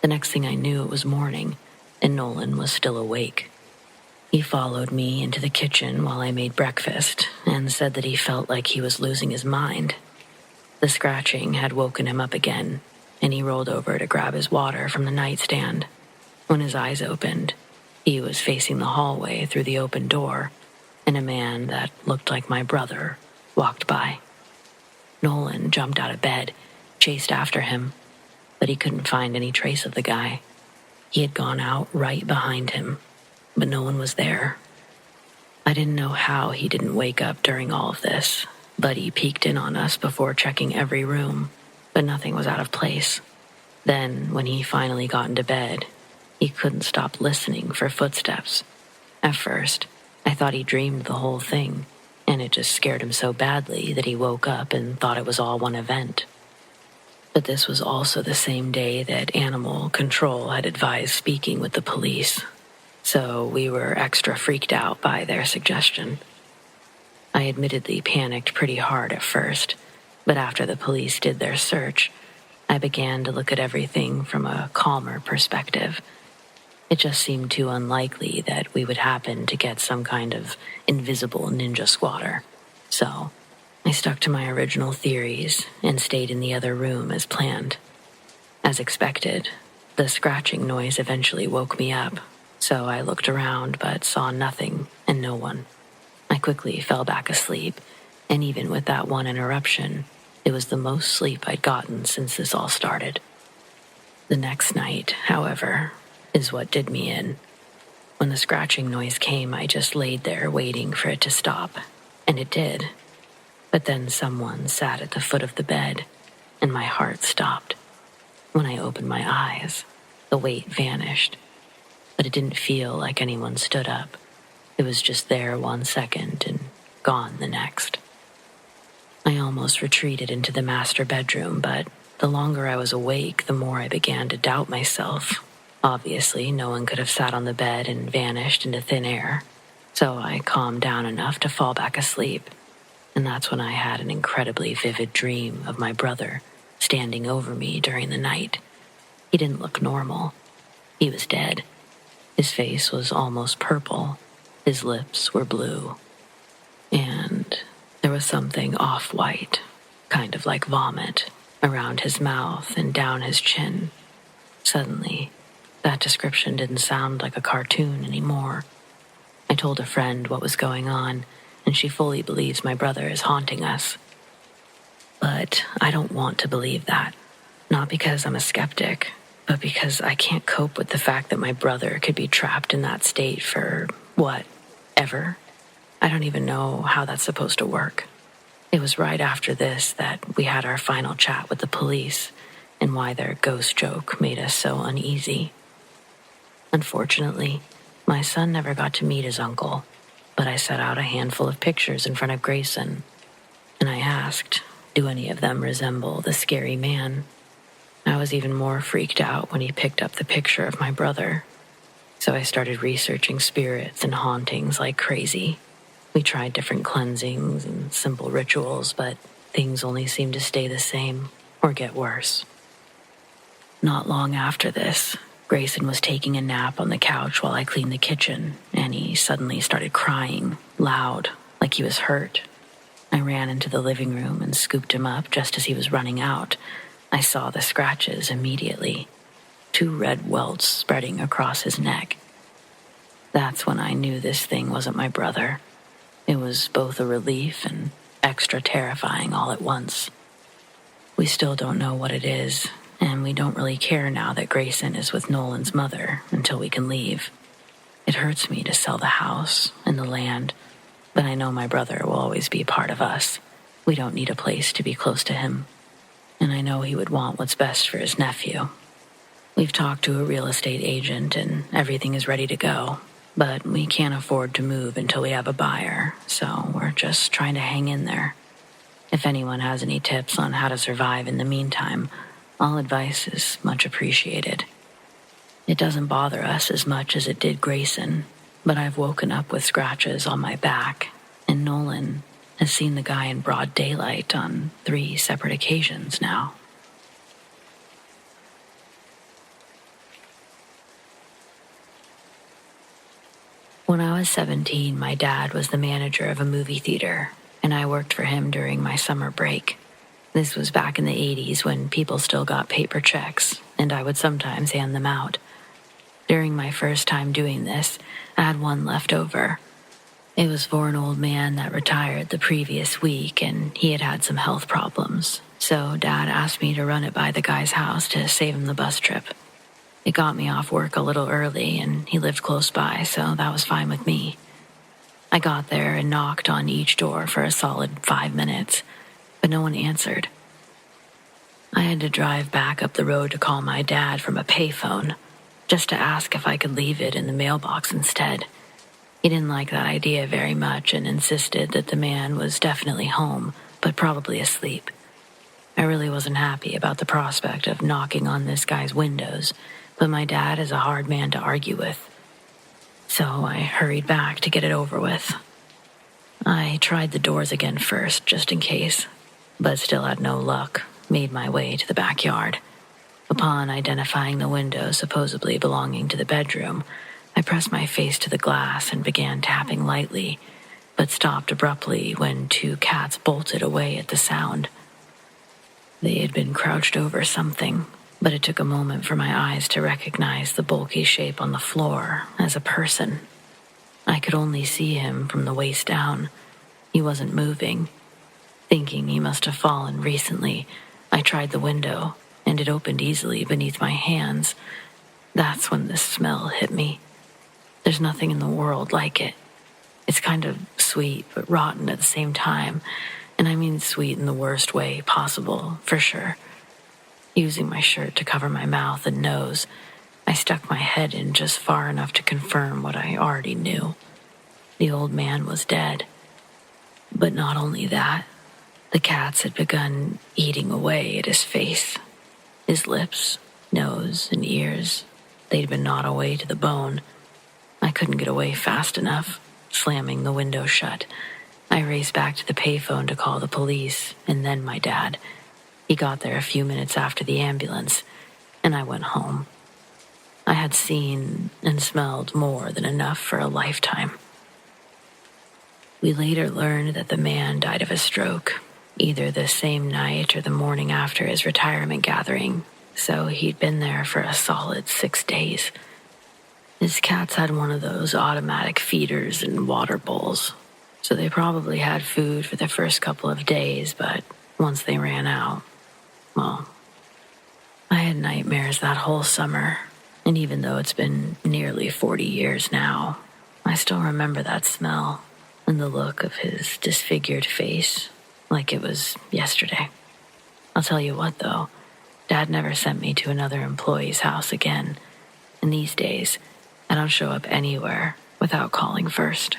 The next thing I knew, it was morning, and Nolan was still awake. He followed me into the kitchen while I made breakfast and said that he felt like he was losing his mind. The scratching had woken him up again, and he rolled over to grab his water from the nightstand. When his eyes opened, he was facing the hallway through the open door, and a man that looked like my brother walked by. Nolan jumped out of bed, chased after him, but he couldn't find any trace of the guy. He had gone out right behind him, but no one was there. I didn't know how he didn't wake up during all of this, but he peeked in on us before checking every room, but nothing was out of place. Then, when he finally got into bed, he couldn't stop listening for footsteps. At first, I thought he dreamed the whole thing, and it just scared him so badly that he woke up and thought it was all one event. But this was also the same day that Animal Control had advised speaking with the police, so we were extra freaked out by their suggestion. I admittedly panicked pretty hard at first, but after the police did their search, I began to look at everything from a calmer perspective. It just seemed too unlikely that we would happen to get some kind of invisible ninja squatter. So I stuck to my original theories and stayed in the other room as planned. As expected, the scratching noise eventually woke me up, so I looked around but saw nothing and no one. I quickly fell back asleep, and even with that one interruption, it was the most sleep I'd gotten since this all started. The next night, however, is what did me in. When the scratching noise came, I just laid there waiting for it to stop, and it did. But then someone sat at the foot of the bed, and my heart stopped. When I opened my eyes, the weight vanished, but it didn't feel like anyone stood up. It was just there 1 second and gone the next. I almost retreated into the master bedroom, but the longer I was awake, the more I began to doubt myself. Obviously, no one could have sat on the bed and vanished into thin air, so I calmed down enough to fall back asleep, and that's when I had an incredibly vivid dream of my brother standing over me during the night. He didn't look normal. He was dead. His face was almost purple. His lips were blue. And there was something off-white, kind of like vomit, around his mouth and down his chin. Suddenly, that description didn't sound like a cartoon anymore. I told a friend what was going on, and she fully believes my brother is haunting us. But I don't want to believe that. Not because I'm a skeptic, but because I can't cope with the fact that my brother could be trapped in that state for, ever? I don't even know how that's supposed to work. It was right after this that we had our final chat with the police and why their ghost joke made us so uneasy. Unfortunately, my son never got to meet his uncle, but I set out a handful of pictures in front of Grayson, and I asked, do any of them resemble the scary man? I was even more freaked out when he picked up the picture of my brother. So I started researching spirits and hauntings like crazy. We tried different cleansings and simple rituals, but things only seemed to stay the same or get worse. Not long after this, Grayson was taking a nap on the couch while I cleaned the kitchen, and he suddenly started crying, loud, like he was hurt. I ran into the living room and scooped him up just as he was running out. I saw the scratches immediately, 2 red welts spreading across his neck. That's when I knew this thing wasn't my brother. It was both a relief and extra terrifying all at once. We still don't know what it is, and we don't really care now that Grayson is with Nolan's mother until we can leave. It hurts me to sell the house and the land, but I know my brother will always be part of us. We don't need a place to be close to him, and I know he would want what's best for his nephew. We've talked to a real estate agent and everything is ready to go, but we can't afford to move until we have a buyer, so we're just trying to hang in there. If anyone has any tips on how to survive in the meantime, all advice is much appreciated. It doesn't bother us as much as it did Grayson, but I've woken up with scratches on my back, and Nolan has seen the guy in broad daylight on 3 separate occasions now. When I was 17, my dad was the manager of a movie theater, and I worked for him during my summer break. This was back in the 80s when people still got paper checks, and I would sometimes hand them out. During my first time doing this, I had one left over. It was for an old man that retired the previous week, and he had had some health problems, so Dad asked me to run it by the guy's house to save him the bus trip. It got me off work a little early, and he lived close by, so that was fine with me. I got there and knocked on each door for a solid 5 minutes, but no one answered. I had to drive back up the road to call my dad from a payphone, just to ask if I could leave it in the mailbox instead. He didn't like that idea very much and insisted that the man was definitely home, but probably asleep. I really wasn't happy about the prospect of knocking on this guy's windows, but my dad is a hard man to argue with. So I hurried back to get it over with. I tried the doors again first, just in case, but still had no luck, made my way to the backyard. Upon identifying the window supposedly belonging to the bedroom, I pressed my face to the glass and began tapping lightly, but stopped abruptly when 2 cats bolted away at the sound. They had been crouched over something, but it took a moment for my eyes to recognize the bulky shape on the floor as a person. I could only see him from the waist down. He wasn't moving. Thinking he must have fallen recently, I tried the window, and it opened easily beneath my hands. That's when the smell hit me. There's nothing in the world like it. It's kind of sweet, but rotten at the same time, and I mean sweet in the worst way possible, for sure. Using my shirt to cover my mouth and nose, I stuck my head in just far enough to confirm what I already knew. The old man was dead. But not only that, the cats had begun eating away at his face. His lips, nose, and ears, they'd been gnawed away to the bone. I couldn't get away fast enough, slamming the window shut. I raced back to the payphone to call the police, and then my dad. He got there a few minutes after the ambulance, and I went home. I had seen and smelled more than enough for a lifetime. We later learned that the man died of a stroke, either the same night or the morning after his retirement gathering, so he'd been there for a solid 6 days. His cats had one of those automatic feeders and water bowls, so they probably had food for the first couple of days, but once they ran out, well, I had nightmares that whole summer, and even though it's been nearly 40 years now, I still remember that smell and the look of his disfigured face like it was yesterday. I'll tell you what, though, Dad never sent me to another employee's house again, and these days, I don't show up anywhere without calling first.